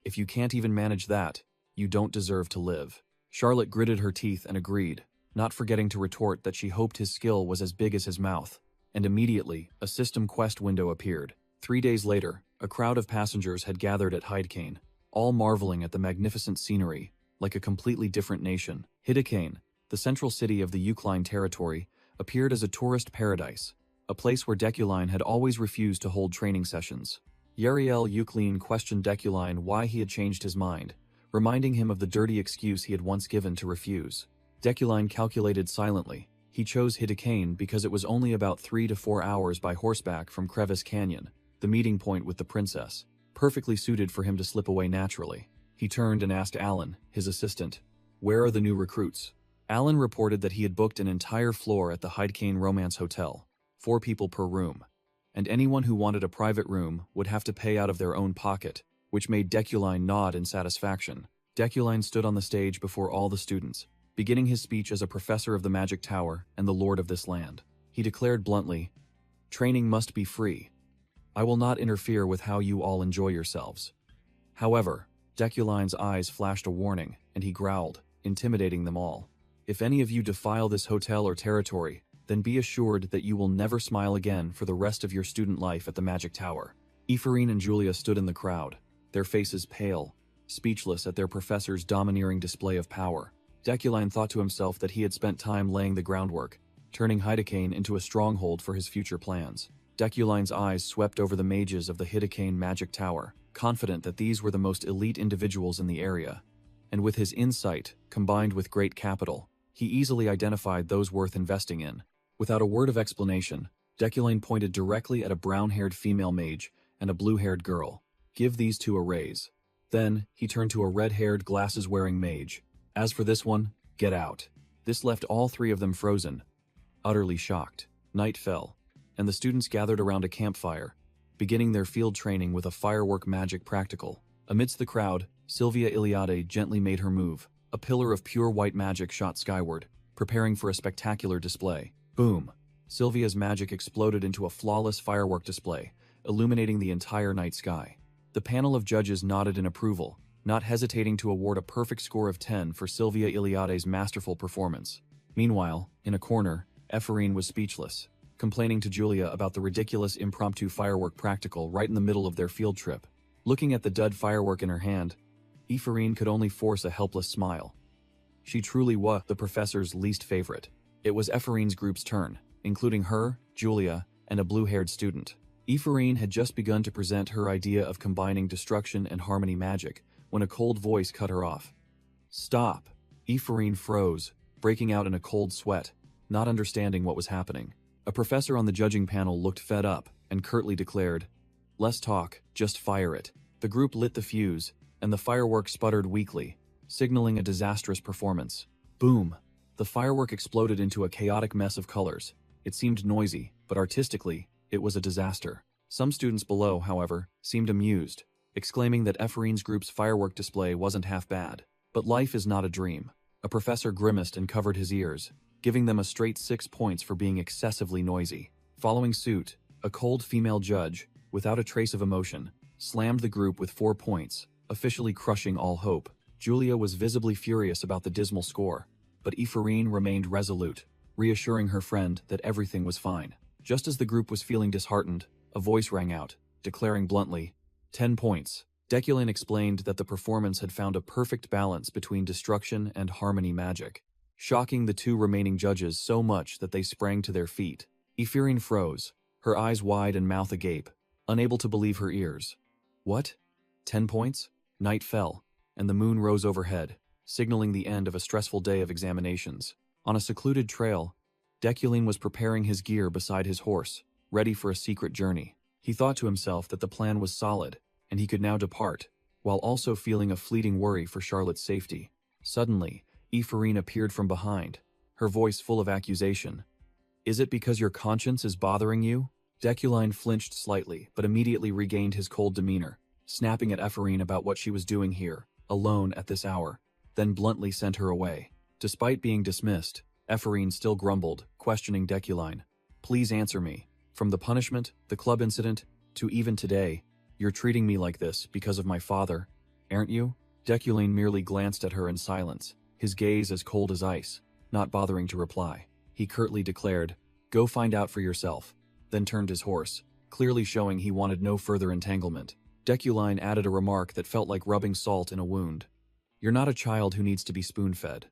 If you can't even manage that, you don't deserve to live." Charlotte gritted her teeth and agreed, not forgetting to retort that she hoped his skill was as big as his mouth. And immediately, a system quest window appeared. 3 days later, a crowd of passengers had gathered at Hydecane, all marveling at the magnificent scenery, like a completely different nation. Hydecane, the central city of the Eucline territory, appeared as a tourist paradise, a place where Deculine had always refused to hold training sessions. Yahello Eucline questioned Deculine why he had changed his mind, reminding him of the dirty excuse he had once given to refuse. Deculine calculated silently. He chose Hydecane because it was only about 3 to 4 hours by horseback from Crevice Canyon, the meeting point with the princess, perfectly suited for him to slip away naturally. He turned and asked Alan, his assistant, "Where are the new recruits?" Alan reported that he had booked an entire floor at the Hydecane Romance Hotel, 4 people per room, and anyone who wanted a private room would have to pay out of their own pocket, which made Deculine nod in satisfaction. Deculine stood on the stage before all the students, beginning his speech as a professor of the Magic Tower and the lord of this land. He declared bluntly, "Training must be free. I will not interfere with how you all enjoy yourselves." However, Deculine's eyes flashed a warning, and he growled, intimidating them all. "If any of you defile this hotel or territory, then be assured that you will never smile again for the rest of your student life at the Magic Tower." Ephraim and Julia stood in the crowd, their faces pale, speechless at their professor's domineering display of power. Deculine thought to himself that he had spent time laying the groundwork, turning Hydecane into a stronghold for his future plans. Deculine's eyes swept over the mages of the Hydecane Magic Tower, confident that these were the most elite individuals in the area. And with his insight, combined with great capital, he easily identified those worth investing in. Without a word of explanation, Deculine pointed directly at a brown-haired female mage and a blue-haired girl. "Give these 2 a raise." Then, he turned to a red-haired, glasses-wearing mage. "As for this one, get out." This left all 3 of them frozen, utterly shocked. Night fell, and the students gathered around a campfire, beginning their field training with a firework magic practical. Amidst the crowd, Sylvia Iliade gently made her move. A pillar of pure white magic shot skyward, preparing for a spectacular display. Boom! Sylvia's magic exploded into a flawless firework display, illuminating the entire night sky. The panel of judges nodded in approval, not hesitating to award a perfect score of 10 for Sylvia Iliade's masterful performance. Meanwhile, in a corner, Ephraim was speechless, complaining to Julia about the ridiculous impromptu firework practical right in the middle of their field trip. Looking at the dud firework in her hand, Ephraim could only force a helpless smile. She truly was the professor's least favorite. It was Ephraim's group's turn, including her, Julia, and a blue-haired student. Ephraim had just begun to present her idea of combining destruction and harmony magic when a cold voice cut her off. "Stop!" Ephraim froze, breaking out in a cold sweat, not understanding what was happening. A professor on the judging panel looked fed up and curtly declared, "Less talk, just fire it." The group lit the fuse, and the fireworks sputtered weakly, signaling a disastrous performance. Boom! The firework exploded into a chaotic mess of colors. It seemed noisy, but artistically, it was a disaster. Some students below, however, seemed amused, exclaiming that Ephraim's group's firework display wasn't half bad. But life is not a dream. A professor grimaced and covered his ears, giving them a straight 6 points for being excessively noisy. Following suit, a cold female judge, without a trace of emotion, slammed the group with 4 points, officially crushing all hope. Julia was visibly furious about the dismal score, but Ephraim remained resolute, reassuring her friend that everything was fine. Just as the group was feeling disheartened, a voice rang out, declaring bluntly, 10 points. Deculane explained that the performance had found a perfect balance between destruction and harmony magic, shocking the two remaining judges so much that they sprang to their feet. Ephraim froze, her eyes wide and mouth agape, unable to believe her ears. What? 10 points? Night fell, and the moon rose overhead, signaling the end of a stressful day of examinations. On a secluded trail, Deculane was preparing his gear beside his horse, ready for a secret journey. He thought to himself that the plan was solid, and he could now depart, while also feeling a fleeting worry for Charlotte's safety. Suddenly, Ephraim appeared from behind, her voice full of accusation. Is it because your conscience is bothering you? Deculane flinched slightly, but immediately regained his cold demeanor, snapping at Ephraim about what she was doing here, alone at this hour, then bluntly sent her away. Despite being dismissed, Ephraim still grumbled, questioning Deculane. Please answer me. From the punishment, the club incident, to even today, you're treating me like this because of my father, aren't you? Deculane merely glanced at her in silence, his gaze as cold as ice, not bothering to reply. He curtly declared, Go find out for yourself, then turned his horse, clearly showing he wanted no further entanglement. Deculane added a remark that felt like rubbing salt in a wound. You're not a child who needs to be spoon-fed,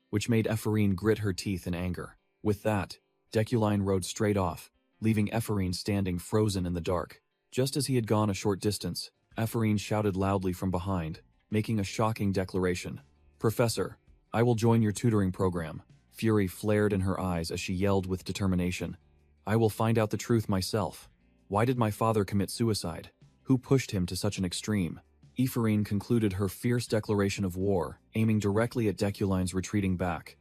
which made Ephraim grit her teeth in anger. With that, Deculane rode straight off, leaving Ephraim standing frozen in the dark. Just as he had gone a short distance, Ephraim shouted loudly from behind, making a shocking declaration. Professor, I will join your tutoring program. Fury flared in her eyes as she yelled with determination. I will find out the truth myself. Why did my father commit suicide? Who pushed him to such an extreme? Ephraim concluded her fierce declaration of war, aiming directly at Deculane's retreating back.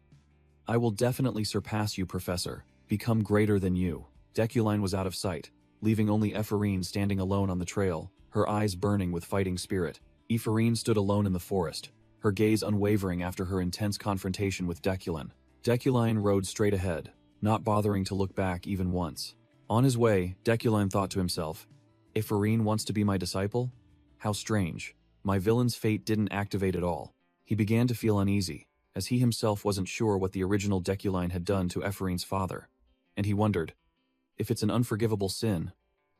I will definitely surpass you, Professor. Become greater than you. Deculane was out of sight, leaving only Ephraim standing alone on the trail, her eyes burning with fighting spirit. Ephraim stood alone in the forest, her gaze unwavering after her intense confrontation with Deculane. Deculane rode straight ahead, not bothering to look back even once. On his way, Deculane thought to himself, Ephraim wants to be my disciple? How strange. My villain's fate didn't activate at all. He began to feel uneasy, as he himself wasn't sure what the original Deculane had done to Ephraim's father. And he wondered, if it's an unforgivable sin,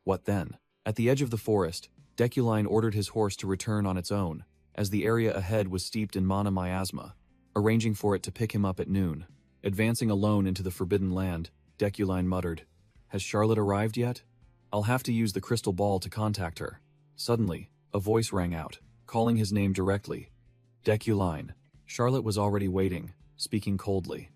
what then? At the edge of the forest, Deculane ordered his horse to return on its own, as the area ahead was steeped in mana miasma, arranging for it to pick him up at noon. Advancing alone into the forbidden land, Deculane muttered, Has Charlotte arrived yet? I'll have to use the crystal ball to contact her. Suddenly, a voice rang out, calling his name directly. Deculane. Charlotte was already waiting, speaking coldly.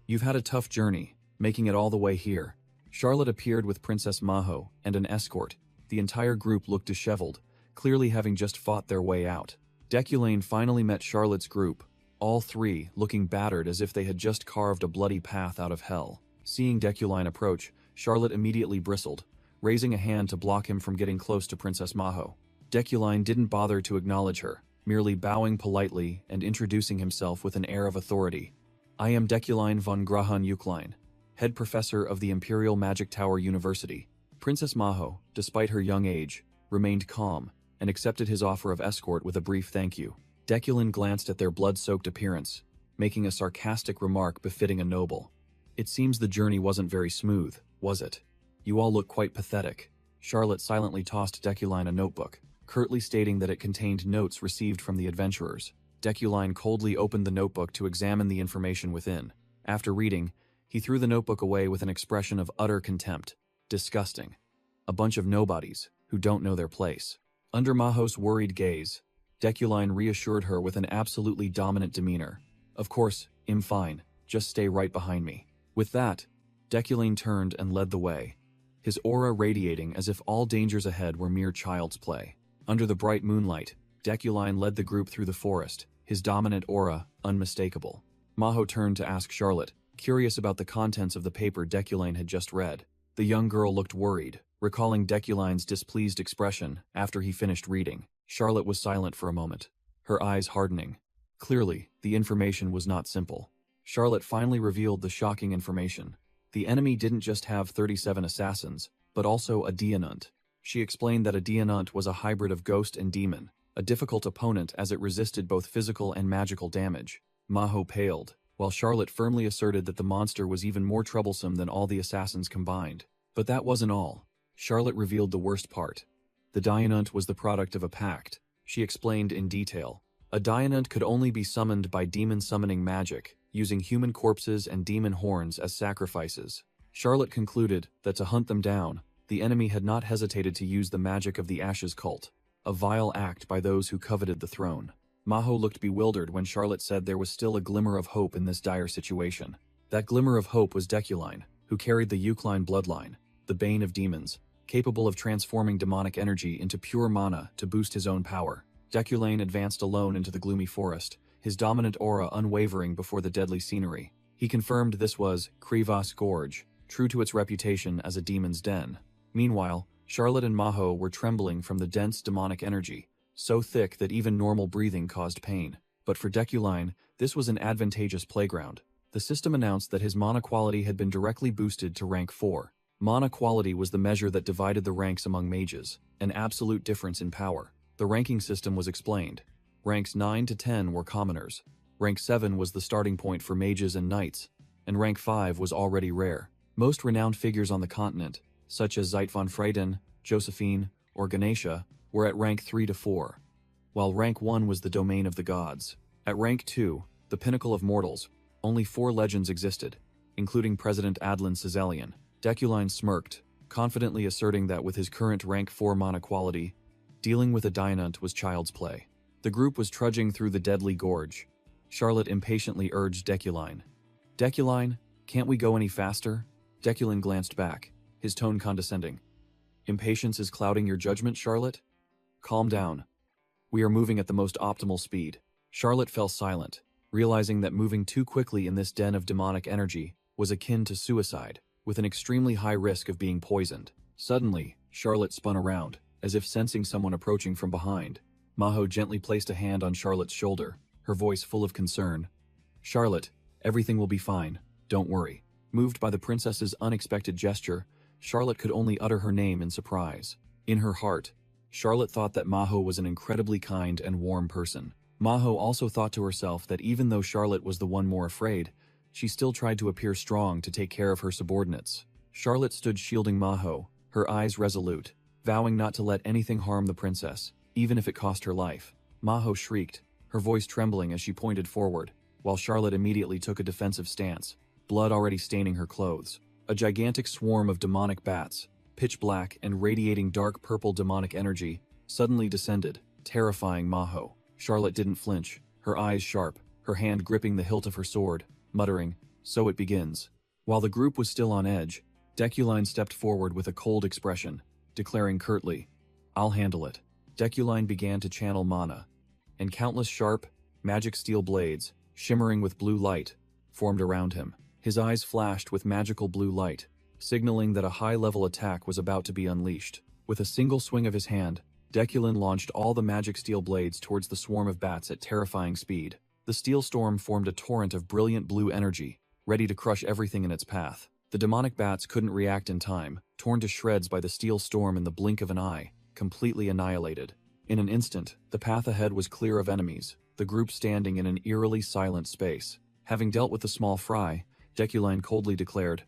You've had a tough journey, making it all the way here. Charlotte appeared with Princess Maho and an escort. The entire group looked disheveled, clearly having just fought their way out. Deculane finally met Charlotte's group, all three looking battered as if they had just carved a bloody path out of hell. Seeing Deculane approach, Charlotte immediately bristled, raising a hand to block him from getting close to Princess Maho. Deculane didn't bother to acknowledge her, merely bowing politely and introducing himself with an air of authority. I am Deculane von Grahan Ukline, head professor of the Imperial Magic Tower University. Princess Maho, despite her young age, remained calm and accepted his offer of escort with a brief thank you. Deculane glanced at their blood-soaked appearance, making a sarcastic remark befitting a noble. It seems the journey wasn't very smooth, was it? You all look quite pathetic. Charlotte silently tossed Deculane a notebook, curtly stating that it contained notes received from the adventurers. Deculane coldly opened the notebook to examine the information within. After reading, he threw the notebook away with an expression of utter contempt. Disgusting. A bunch of nobodies who don't know their place. Under Maho's worried gaze, Deculane reassured her with an absolutely dominant demeanor. Of course, I'm fine. Just stay right behind me. With that, Deculane turned and led the way, his aura radiating as if all dangers ahead were mere child's play. Under the bright moonlight, Deculane led the group through the forest, his dominant aura unmistakable. Maho turned to ask Charlotte, curious about the contents of the paper Deculane had just read. The young girl looked worried, recalling Deculane's displeased expression after he finished reading. Charlotte was silent for a moment, her eyes hardening. Clearly, the information was not simple. Charlotte finally revealed the shocking information. The enemy didn't just have 37 assassins, but also a Dianunt. She explained that a Dianunt was a hybrid of ghost and demon, a difficult opponent as it resisted both physical and magical damage. Manhwa paled, while Charlotte firmly asserted that the monster was even more troublesome than all the assassins combined. But that wasn't all. Charlotte revealed the worst part. The Dianunt was the product of a pact. She explained in detail. A Dianunt could only be summoned by demon summoning magic, using human corpses and demon horns as sacrifices. Charlotte concluded that to hunt them down, the enemy had not hesitated to use the magic of the Ashes cult, a vile act by those who coveted the throne. Manhwa looked bewildered when Charlotte said there was still a glimmer of hope in this dire situation. That glimmer of hope was Deculine, who carried the Eucline bloodline, the bane of demons, capable of transforming demonic energy into pure mana to boost his own power. Deculine advanced alone into the gloomy forest, his dominant aura unwavering before the deadly scenery. He confirmed this was Krivas Gorge, true to its reputation as a demon's den. Meanwhile, Charlotte and Manhwa were trembling from the dense demonic energy, so thick that even normal breathing caused pain. But for Deculine, this was an advantageous playground. The system announced that his mana quality had been directly boosted to rank 4. Mana quality was the measure that divided the ranks among mages, an absolute difference in power. The ranking system was explained. Ranks 9 to 10 were commoners. Rank 7 was the starting point for mages and knights, and rank 5 was already rare. Most renowned figures on the continent, such as Zeit von Freyden, Josephine, or Ganesha, were at rank 3 to 4, while rank 1 was the domain of the gods. At rank 2, the pinnacle of mortals, only 4 legends existed, including President Adlan Cizelian. Deculine smirked, confidently asserting that with his current rank 4 mana quality, dealing with a Dianunt was child's play. The group was trudging through the deadly gorge. Charlotte impatiently urged Deculine. "Deculine, can't we go any faster?" Deculine glanced back, his tone condescending. "Impatience is clouding your judgment, Charlotte? Calm down. We are moving at the most optimal speed." Charlotte fell silent, realizing that moving too quickly in this den of demonic energy was akin to suicide, with an extremely high risk of being poisoned. Suddenly, Charlotte spun around, as if sensing someone approaching from behind. Manhwa gently placed a hand on Charlotte's shoulder, her voice full of concern. "Charlotte, everything will be fine, don't worry." Moved by the princess's unexpected gesture, Charlotte could only utter her name in surprise. In her heart, Charlotte thought that Manhwa was an incredibly kind and warm person. Manhwa also thought to herself that even though Charlotte was the one more afraid, she still tried to appear strong to take care of her subordinates. Charlotte stood shielding Manhwa, her eyes resolute, vowing not to let anything harm the princess, even if it cost her life. Manhwa shrieked, her voice trembling as she pointed forward, while Charlotte immediately took a defensive stance, blood already staining her clothes. A gigantic swarm of demonic bats, pitch black and radiating dark purple demonic energy, suddenly descended, terrifying Manhwa. Charlotte didn't flinch, her eyes sharp, her hand gripping the hilt of her sword, muttering, "So it begins." While the group was still on edge, Deculine stepped forward with a cold expression, declaring curtly, "I'll handle it." Deculine began to channel mana, and countless sharp, magic steel blades, shimmering with blue light, formed around him. His eyes flashed with magical blue light, signaling that a high-level attack was about to be unleashed. With a single swing of his hand, Deculine launched all the magic steel blades towards the swarm of bats at terrifying speed. The steel storm formed a torrent of brilliant blue energy, ready to crush everything in its path. The demonic bats couldn't react in time, torn to shreds by the steel storm in the blink of an eye, completely annihilated. In an instant, the path ahead was clear of enemies, the group standing in an eerily silent space. Having dealt with the small fry, Deculine coldly declared,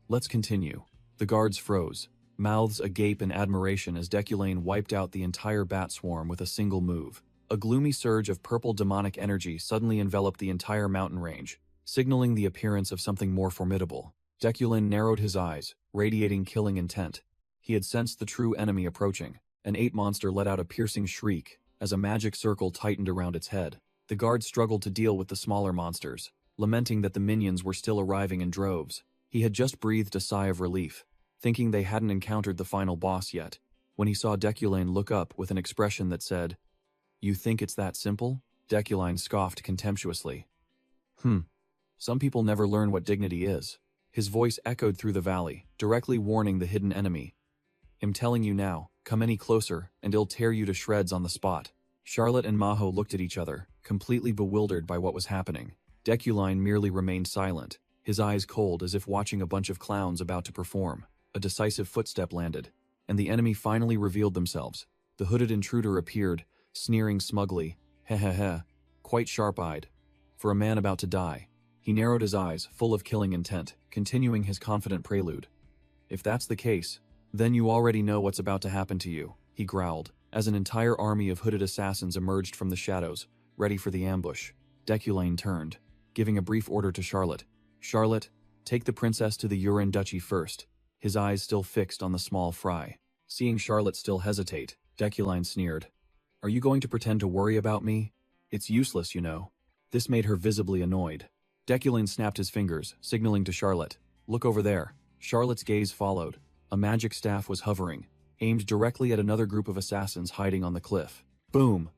"Let's continue." The guards froze, mouths agape in admiration as Deculine wiped out the entire bat swarm with a single move. A gloomy surge of purple demonic energy suddenly enveloped the entire mountain range, signaling the appearance of something more formidable. Deculine narrowed his eyes, radiating killing intent. He had sensed the true enemy approaching. An ape monster let out a piercing shriek as a magic circle tightened around its head. The guards struggled to deal with the smaller monsters, lamenting that the minions were still arriving in droves. He had just breathed a sigh of relief, thinking they hadn't encountered the final boss yet, when he saw Deculine look up with an expression that said, "You think it's that simple?" Deculine scoffed contemptuously. Some people never learn what dignity is." His voice echoed through the valley, directly warning the hidden enemy. "I'm telling you now, come any closer, and it'll tear you to shreds on the spot." Charlotte and Manhwa looked at each other, completely bewildered by what was happening. Deculine merely remained silent, his eyes cold as if watching a bunch of clowns about to perform. A decisive footstep landed, and the enemy finally revealed themselves. The hooded intruder appeared, sneering smugly, heh, quite sharp-eyed. For a man about to die. He narrowed his eyes, full of killing intent, continuing his confident prelude. If that's the case, then you already know what's about to happen to you, he growled, as an entire army of hooded assassins emerged from the shadows, ready for the ambush. Deculane turned, giving a brief order to Charlotte. Charlotte, take the princess to the Urin Duchy first, his eyes still fixed on the small fry. Seeing Charlotte still hesitate, Deculane sneered. Are you going to pretend to worry about me? It's useless, you know. This made her visibly annoyed. Deculane snapped his fingers, signaling to Charlotte. Look over there. Charlotte's gaze followed. A magic staff was hovering, aimed directly at another group of assassins hiding on the cliff. Boom!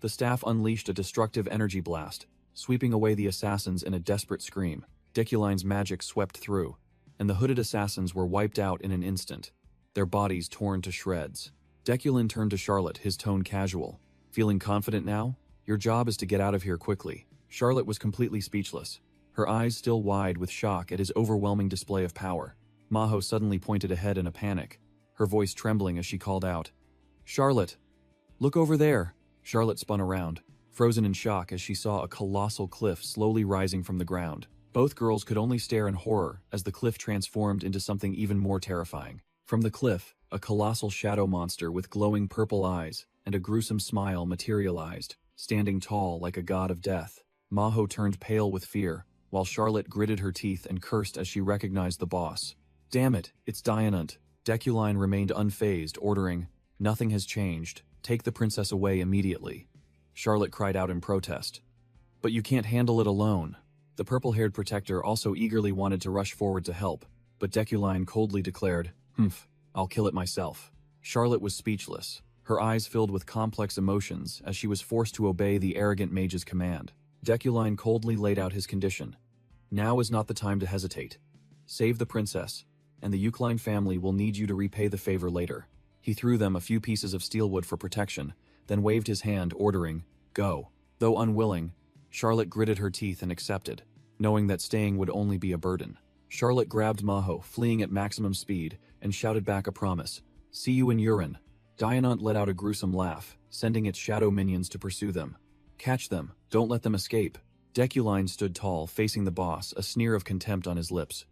The staff unleashed a destructive energy blast, sweeping away the assassins in a desperate scream. Deculane's magic swept through, and the hooded assassins were wiped out in an instant, their bodies torn to shreds. Deculane turned to Charlotte, his tone casual. Feeling confident now? Your job is to get out of here quickly. Charlotte was completely speechless, her eyes still wide with shock at his overwhelming display of power. Maho suddenly pointed ahead in a panic, her voice trembling as she called out, Charlotte! Look over there! Charlotte spun around, frozen in shock as she saw a colossal cliff slowly rising from the ground. Both girls could only stare in horror as the cliff transformed into something even more terrifying. From the cliff, a colossal shadow monster with glowing purple eyes and a gruesome smile materialized, standing tall like a god of death. Maho turned pale with fear, while Charlotte gritted her teeth and cursed as she recognized the boss. Damn it, it's Dianant. Deculane remained unfazed, ordering, Nothing has changed. Take the princess away immediately. Charlotte cried out in protest. But you can't handle it alone. The purple-haired protector also eagerly wanted to rush forward to help, but Deculane coldly declared, I'll kill it myself. Charlotte was speechless, her eyes filled with complex emotions as she was forced to obey the arrogant mage's command. Deculane coldly laid out his condition. Now is not the time to hesitate. Save the princess, and the Eucline family will need you to repay the favor later. He threw them a few pieces of steelwood for protection, then waved his hand, ordering, Go. Though unwilling, Charlotte gritted her teeth and accepted, knowing that staying would only be a burden. Charlotte grabbed Maho, fleeing at maximum speed, and shouted back a promise. See you in Urin. Dianant let out a gruesome laugh, sending its shadow minions to pursue them. Catch them, don't let them escape. Deculane stood tall, facing the boss, a sneer of contempt on his lips.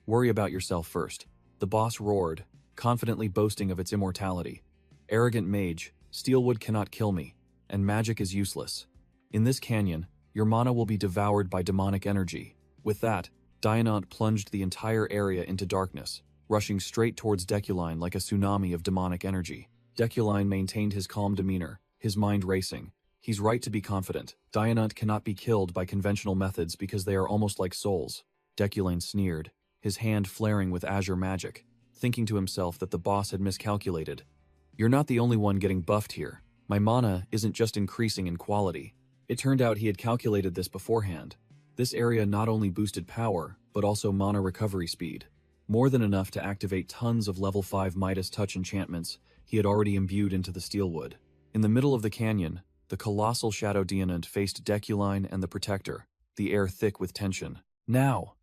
Worry about yourself first. The boss roared, confidently boasting of its immortality. Arrogant mage, steelwood cannot kill me, and magic is useless. In this canyon, your mana will be devoured by demonic energy. With that, Dianant plunged the entire area into darkness, rushing straight towards Deculane like a tsunami of demonic energy. Deculane maintained his calm demeanor, his mind racing. He's right to be confident. Dianant cannot be killed by conventional methods because they are almost like souls. Deculane sneered, his hand flaring with azure magic, thinking to himself that the boss had miscalculated. You're not the only one getting buffed here. My mana isn't just increasing in quality. It turned out he had calculated this beforehand. This area not only boosted power, but also mana recovery speed. More than enough to activate tons of level 5 Midas Touch enchantments he had already imbued into the steelwood. In the middle of the canyon, the colossal Shadow Dianant faced Deculane and the Protector, the air thick with tension. Now!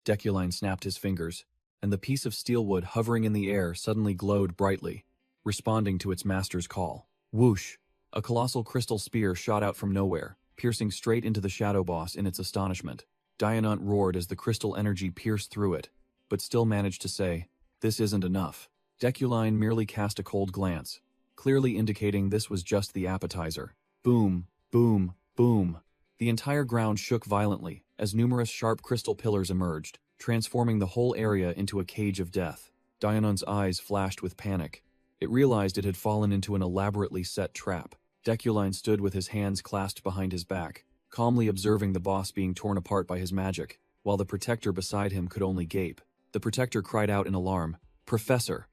Deculane snapped his fingers, and the piece of steelwood hovering in the air suddenly glowed brightly, responding to its master's call. Whoosh! A colossal crystal spear shot out from nowhere, piercing straight into the shadow boss in its astonishment. Dianant roared as the crystal energy pierced through it, but still managed to say, This isn't enough. Deculane merely cast a cold glance, clearly indicating this was just the appetizer. Boom, boom, boom. The entire ground shook violently as numerous sharp crystal pillars emerged, transforming the whole area into a cage of death. Dianant's eyes flashed with panic. It realized it had fallen into an elaborately set trap. Deculane stood with his hands clasped behind his back, calmly observing the boss being torn apart by his magic, while the Protector beside him could only gape. The Protector cried out in alarm, Professor!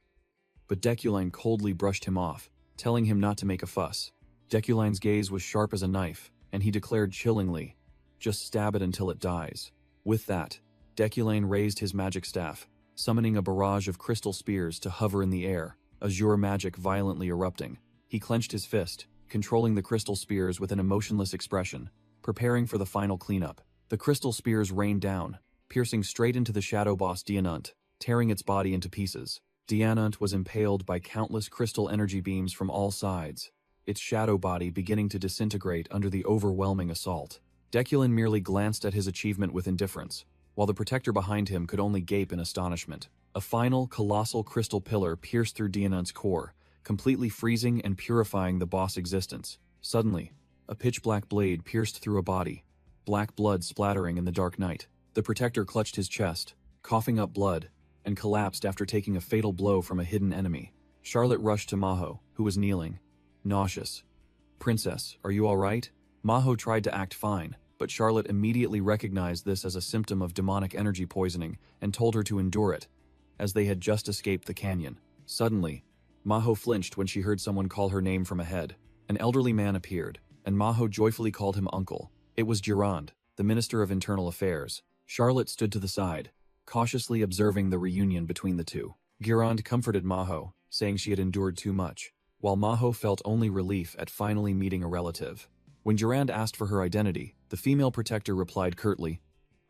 But Deculane coldly brushed him off, telling him not to make a fuss. Deculane's gaze was sharp as a knife, and he declared chillingly, Just stab it until it dies. With that, Deculane raised his magic staff, summoning a barrage of crystal spears to hover in the air, azure magic violently erupting. He clenched his fist, controlling the crystal spears with an emotionless expression, preparing for the final cleanup. The crystal spears rained down, piercing straight into the shadow boss Dianant, tearing its body into pieces. Dianant was impaled by countless crystal energy beams from all sides, its shadow body beginning to disintegrate under the overwhelming assault. Deculin merely glanced at his achievement with indifference, while the protector behind him could only gape in astonishment. A final, colossal crystal pillar pierced through Dianun's core, completely freezing and purifying the boss' existence. Suddenly, a pitch-black blade pierced through a body, black blood splattering in the dark night. The protector clutched his chest, coughing up blood, and collapsed after taking a fatal blow from a hidden enemy. Charlotte rushed to Maho, who was kneeling, nauseous. "Princess, are you all right?" Maho tried to act fine, but Charlotte immediately recognized this as a symptom of demonic energy poisoning and told her to endure it, as they had just escaped the canyon. Suddenly, Maho flinched when she heard someone call her name from ahead. An elderly man appeared, and Maho joyfully called him uncle. It was Durand, the Minister of Internal Affairs. Charlotte stood to the side, cautiously observing the reunion between the two. Durand comforted Maho, saying she had endured too much, while Maho felt only relief at finally meeting a relative. When Durand asked for her identity, the female protector replied curtly,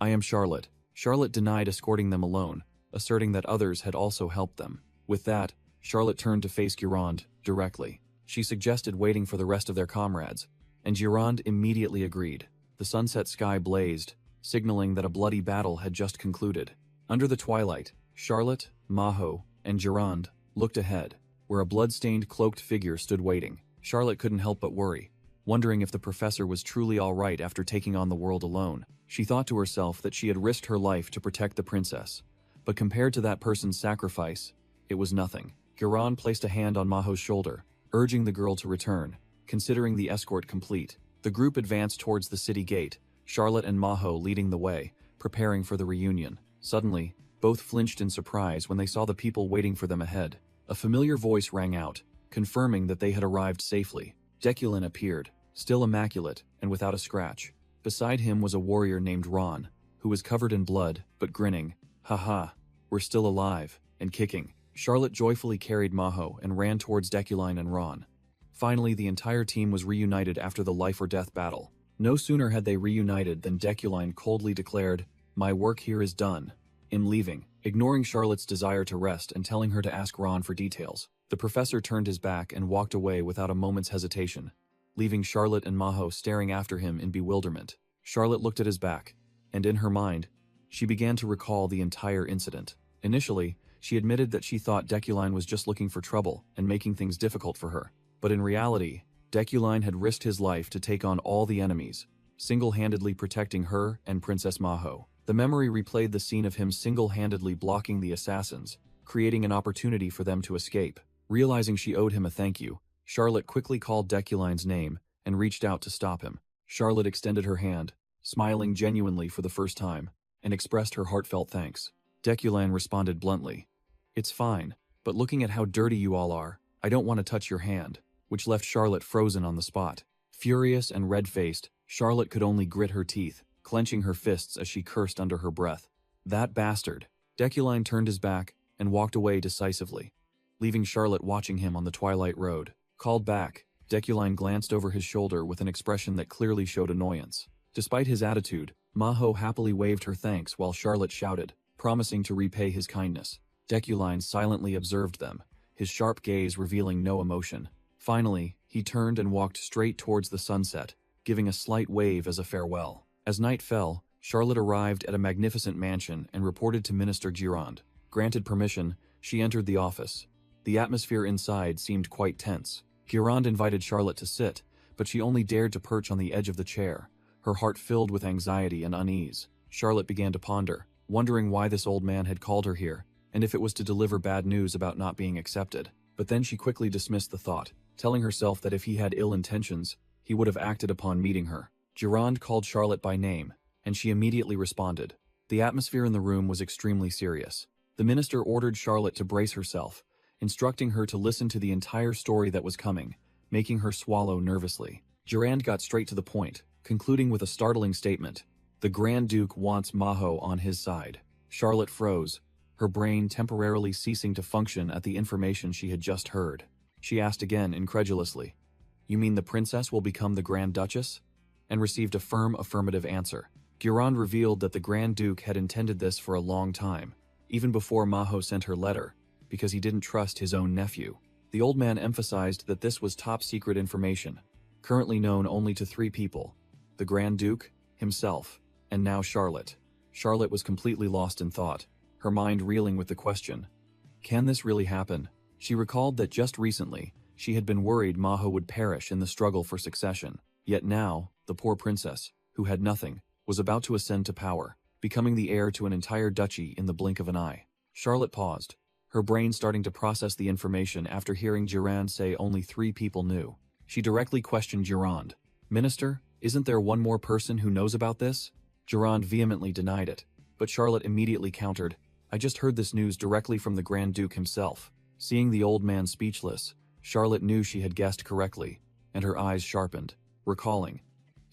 "I am Charlotte." Charlotte denied escorting them alone, asserting that others had also helped them. With that, Charlotte turned to face Durand directly. She suggested waiting for the rest of their comrades, and Durand immediately agreed. The sunset sky blazed, signaling that a bloody battle had just concluded. Under the twilight, Charlotte, Maho, and Durand looked ahead, where a blood-stained cloaked figure stood waiting. Charlotte couldn't help but worry, wondering if the professor was truly all right after taking on the world alone. She thought to herself that she had risked her life to protect the princess, but compared to that person's sacrifice, it was nothing. Durand placed a hand on Maho's shoulder, urging the girl to return. Considering the escort complete, the group advanced towards the city gate, Charlotte and Maho leading the way, preparing for the reunion. Suddenly, both flinched in surprise when they saw the people waiting for them ahead. A familiar voice rang out, confirming that they had arrived safely. Deculin appeared, still immaculate and without a scratch. Beside him was a warrior named Ron, who was covered in blood, but grinning. "Haha, we're still alive, and kicking." Charlotte joyfully carried Maho and ran towards Deculin and Ron. Finally, the entire team was reunited after the life-or-death battle. No sooner had they reunited than Deculin coldly declared, "My work here is done. I'm leaving," ignoring Charlotte's desire to rest and telling her to ask Ron for details. The professor turned his back and walked away without a moment's hesitation, leaving Charlotte and Maho staring after him in bewilderment. Charlotte looked at his back, and in her mind, she began to recall the entire incident. Initially, she admitted that she thought Deculin was just looking for trouble and making things difficult for her. But in reality, Deculin had risked his life to take on all the enemies, single-handedly protecting her and Princess Maho. The memory replayed the scene of him single-handedly blocking the assassins, creating an opportunity for them to escape. Realizing she owed him a thank you, Charlotte quickly called Deculin's name and reached out to stop him. Charlotte extended her hand, smiling genuinely for the first time, and expressed her heartfelt thanks. Deculin responded bluntly, "It's fine, but looking at how dirty you all are, I don't want to touch your hand," which left Charlotte frozen on the spot. Furious and red-faced, Charlotte could only grit her teeth, clenching her fists as she cursed under her breath. "That bastard." Deculin turned his back and walked away decisively, leaving Charlotte watching him on the twilight road. Called back, Deculin glanced over his shoulder with an expression that clearly showed annoyance. Despite his attitude, Maho happily waved her thanks while Charlotte shouted, promising to repay his kindness. Deculin silently observed them, his sharp gaze revealing no emotion. Finally, he turned and walked straight towards the sunset, giving a slight wave as a farewell. As night fell, Charlotte arrived at a magnificent mansion and reported to Minister Durand. Granted permission, she entered the office. The atmosphere inside seemed quite tense. Durand invited Charlotte to sit, but she only dared to perch on the edge of the chair, her heart filled with anxiety and unease. Charlotte began to ponder, wondering why this old man had called her here, and if it was to deliver bad news about not being accepted. But then she quickly dismissed the thought, telling herself that if he had ill intentions, he would have acted upon meeting her. Durand called Charlotte by name, and she immediately responded. The atmosphere in the room was extremely serious. The minister ordered Charlotte to brace herself, instructing her to listen to the entire story that was coming, making her swallow nervously. Durand got straight to the point, concluding with a startling statement. The Grand Duke wants Maho on his side. Charlotte froze, her brain temporarily ceasing to function at the information she had just heard. She asked again incredulously, "You mean the princess will become the Grand Duchess?" and received a firm affirmative answer. Durand revealed that the Grand Duke had intended this for a long time, even before Maho sent her letter, because he didn't trust his own nephew. The old man emphasized that this was top-secret information, currently known only to 3 people: the Grand Duke, himself, and now Charlotte. Charlotte was completely lost in thought, her mind reeling with the question, can this really happen? She recalled that just recently, she had been worried Manhwa would perish in the struggle for succession. Yet now, the poor princess, who had nothing, was about to ascend to power, becoming the heir to an entire duchy in the blink of an eye. Charlotte paused, her brain starting to process the information after hearing Durand say only 3 people knew. She directly questioned Durand. Minister, isn't there one more person who knows about this? Durand vehemently denied it, but Charlotte immediately countered, I just heard this news directly from the Grand Duke himself. Seeing the old man speechless, Charlotte knew she had guessed correctly, and her eyes sharpened, recalling.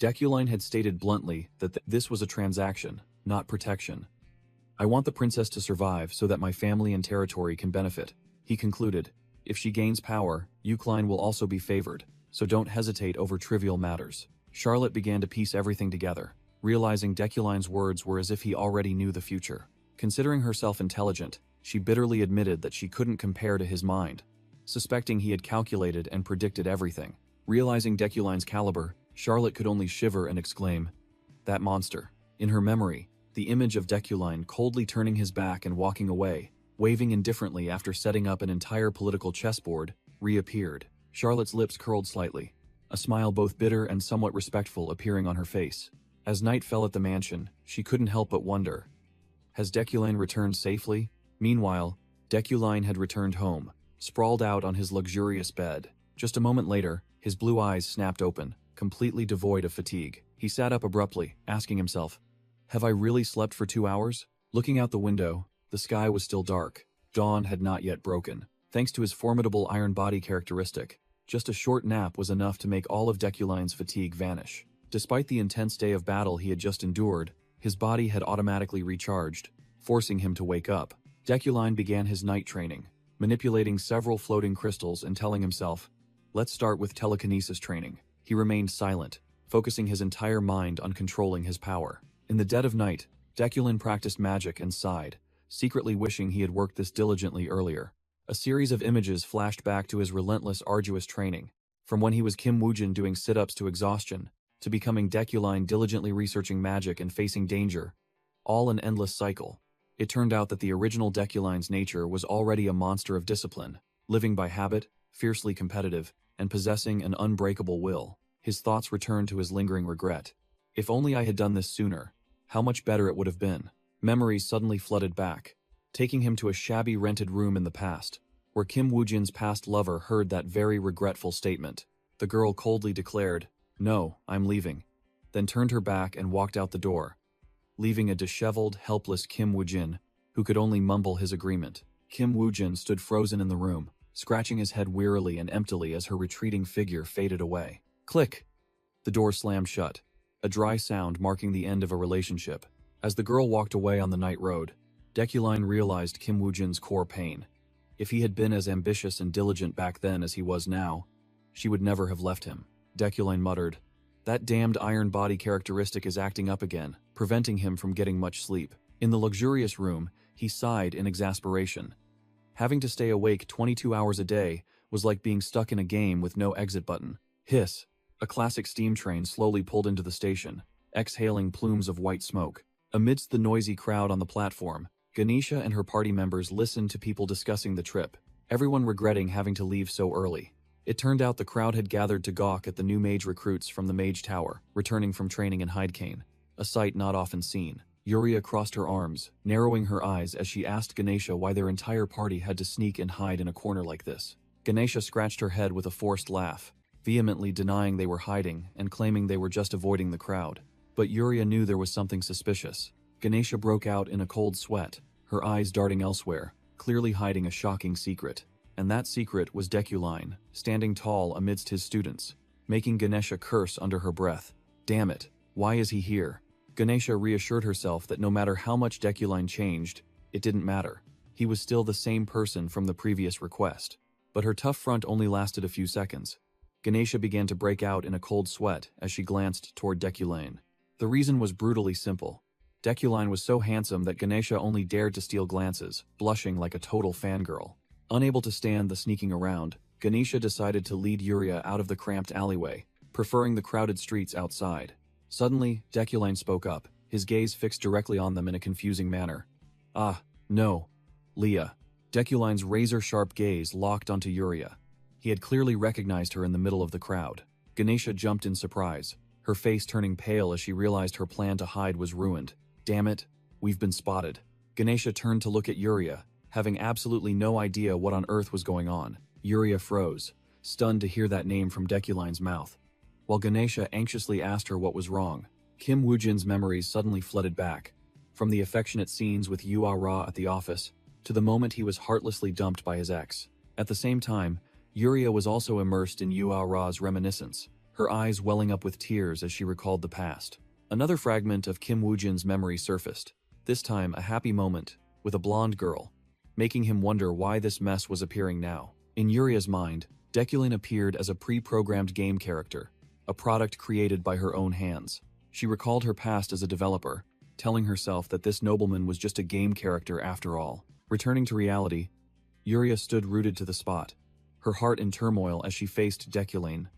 Deculine had stated bluntly that this was a transaction, not protection. I want the princess to survive so that my family and territory can benefit, he concluded. If she gains power, Eucline will also be favored, so don't hesitate over trivial matters. Charlotte began to piece everything together, realizing Deculine's words were as if he already knew the future. Considering herself intelligent, she bitterly admitted that she couldn't compare to his mind, suspecting he had calculated and predicted everything. Realizing Deculine's caliber, Charlotte could only shiver and exclaim, that monster. In her memory, the image of Deculine coldly turning his back and walking away, waving indifferently after setting up an entire political chessboard, reappeared. Charlotte's lips curled slightly, a smile both bitter and somewhat respectful appearing on her face. As night fell at the mansion, she couldn't help but wonder, has Deculine returned safely? Meanwhile, Deculine had returned home, sprawled out on his luxurious bed. Just a moment later, his blue eyes snapped open, completely devoid of fatigue. He sat up abruptly, asking himself, have I really slept for 2 hours? Looking out the window, the sky was still dark. Dawn had not yet broken. Thanks to his formidable iron body characteristic, just a short nap was enough to make all of Deculine's fatigue vanish. Despite the intense day of battle he had just endured, his body had automatically recharged, forcing him to wake up. Deculine began his night training, manipulating several floating crystals and telling himself, let's start with telekinesis training. He remained silent, focusing his entire mind on controlling his power. In the dead of night, Deculine practiced magic and sighed, secretly wishing he had worked this diligently earlier. A series of images flashed back to his relentless, arduous training, from when he was Kim Woojin doing sit-ups to exhaustion, to becoming Deculine diligently researching magic and facing danger, all an endless cycle. It turned out that the original Deculine's nature was already a monster of discipline, living by habit, fiercely competitive, and possessing an unbreakable will. His thoughts returned to his lingering regret. If only I had done this sooner, how much better it would have been. Memories suddenly flooded back, taking him to a shabby rented room in the past, where Kim Woojin's past lover heard that very regretful statement. The girl coldly declared, no, I'm leaving, then turned her back and walked out the door, leaving a disheveled, helpless Kim Woojin, who could only mumble his agreement. Kim Woojin stood frozen in the room, scratching his head wearily and emptily as her retreating figure faded away. Click! The door slammed shut, a dry sound marking the end of a relationship. As the girl walked away on the night road, Deculine realized Kim Woojin's core pain. If he had been as ambitious and diligent back then as he was now, she would never have left him. Deculine muttered, that damned iron body characteristic is acting up again, preventing him from getting much sleep. In the luxurious room, he sighed in exasperation. Having to stay awake 22 hours a day was like being stuck in a game with no exit button. Hiss! A classic steam train slowly pulled into the station, exhaling plumes of white smoke. Amidst the noisy crowd on the platform, Ganesha and her party members listened to people discussing the trip, everyone regretting having to leave so early. It turned out the crowd had gathered to gawk at the new mage recruits from the Mage Tower, returning from training in Hydecane, a sight not often seen. Yuria crossed her arms, narrowing her eyes as she asked Ganesha why their entire party had to sneak and hide in a corner like this. Ganesha scratched her head with a forced laugh, vehemently denying they were hiding and claiming they were just avoiding the crowd. But Yuria knew there was something suspicious. Ganesha broke out in a cold sweat, her eyes darting elsewhere, clearly hiding a shocking secret. And that secret was Deculine, standing tall amidst his students, making Ganesha curse under her breath. Damn it, why is he here? Ganesha reassured herself that no matter how much Deculine changed, it didn't matter. He was still the same person from the previous request. But her tough front only lasted a few seconds. Ganesha began to break out in a cold sweat as she glanced toward Deculine. The reason was brutally simple. Deculine was so handsome that Ganesha only dared to steal glances, blushing like a total fangirl. Unable to stand the sneaking around, Ganesha decided to lead Yuria out of the cramped alleyway, preferring the crowded streets outside. Suddenly, Deculine spoke up, his gaze fixed directly on them in a confusing manner. "Ah, no. Leah." Deculine's razor-sharp gaze locked onto Yuria. He had clearly recognized her in the middle of the crowd. Ganesha jumped in surprise, her face turning pale as she realized her plan to hide was ruined. "Damn it, we've been spotted." Ganesha turned to look at Yuria, having absolutely no idea what on earth was going on. Yuria froze, stunned to hear that name from Deculine's mouth. While Ganesha anxiously asked her what was wrong, Kim Woojin's memories suddenly flooded back. From the affectionate scenes with Ra at the office, to the moment he was heartlessly dumped by his ex. At the same time, Yuria was also immersed in Ra's reminiscence, her eyes welling up with tears as she recalled the past. Another fragment of Kim Woojin's memory surfaced, this time a happy moment, with a blonde girl, making him wonder why this mess was appearing now. In Yuria's mind, Deculine appeared as a pre-programmed game character, a product created by her own hands. She recalled her past as a developer, telling herself that this nobleman was just a game character after all. Returning to reality, Yuria stood rooted to the spot, her heart in turmoil as she faced Deculine,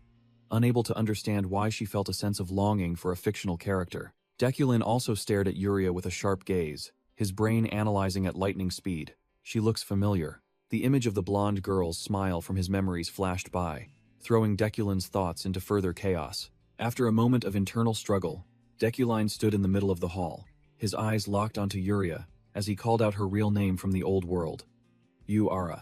unable to understand why she felt a sense of longing for a fictional character. Deculine also stared at Yuria with a sharp gaze, his brain analyzing at lightning speed. "She looks familiar." The image of the blonde girl's smile from his memories flashed by, throwing Deculine's thoughts into further chaos. After a moment of internal struggle, Deculine stood in the middle of the hall, his eyes locked onto Yuria, as he called out her real name from the old world. "Yuara."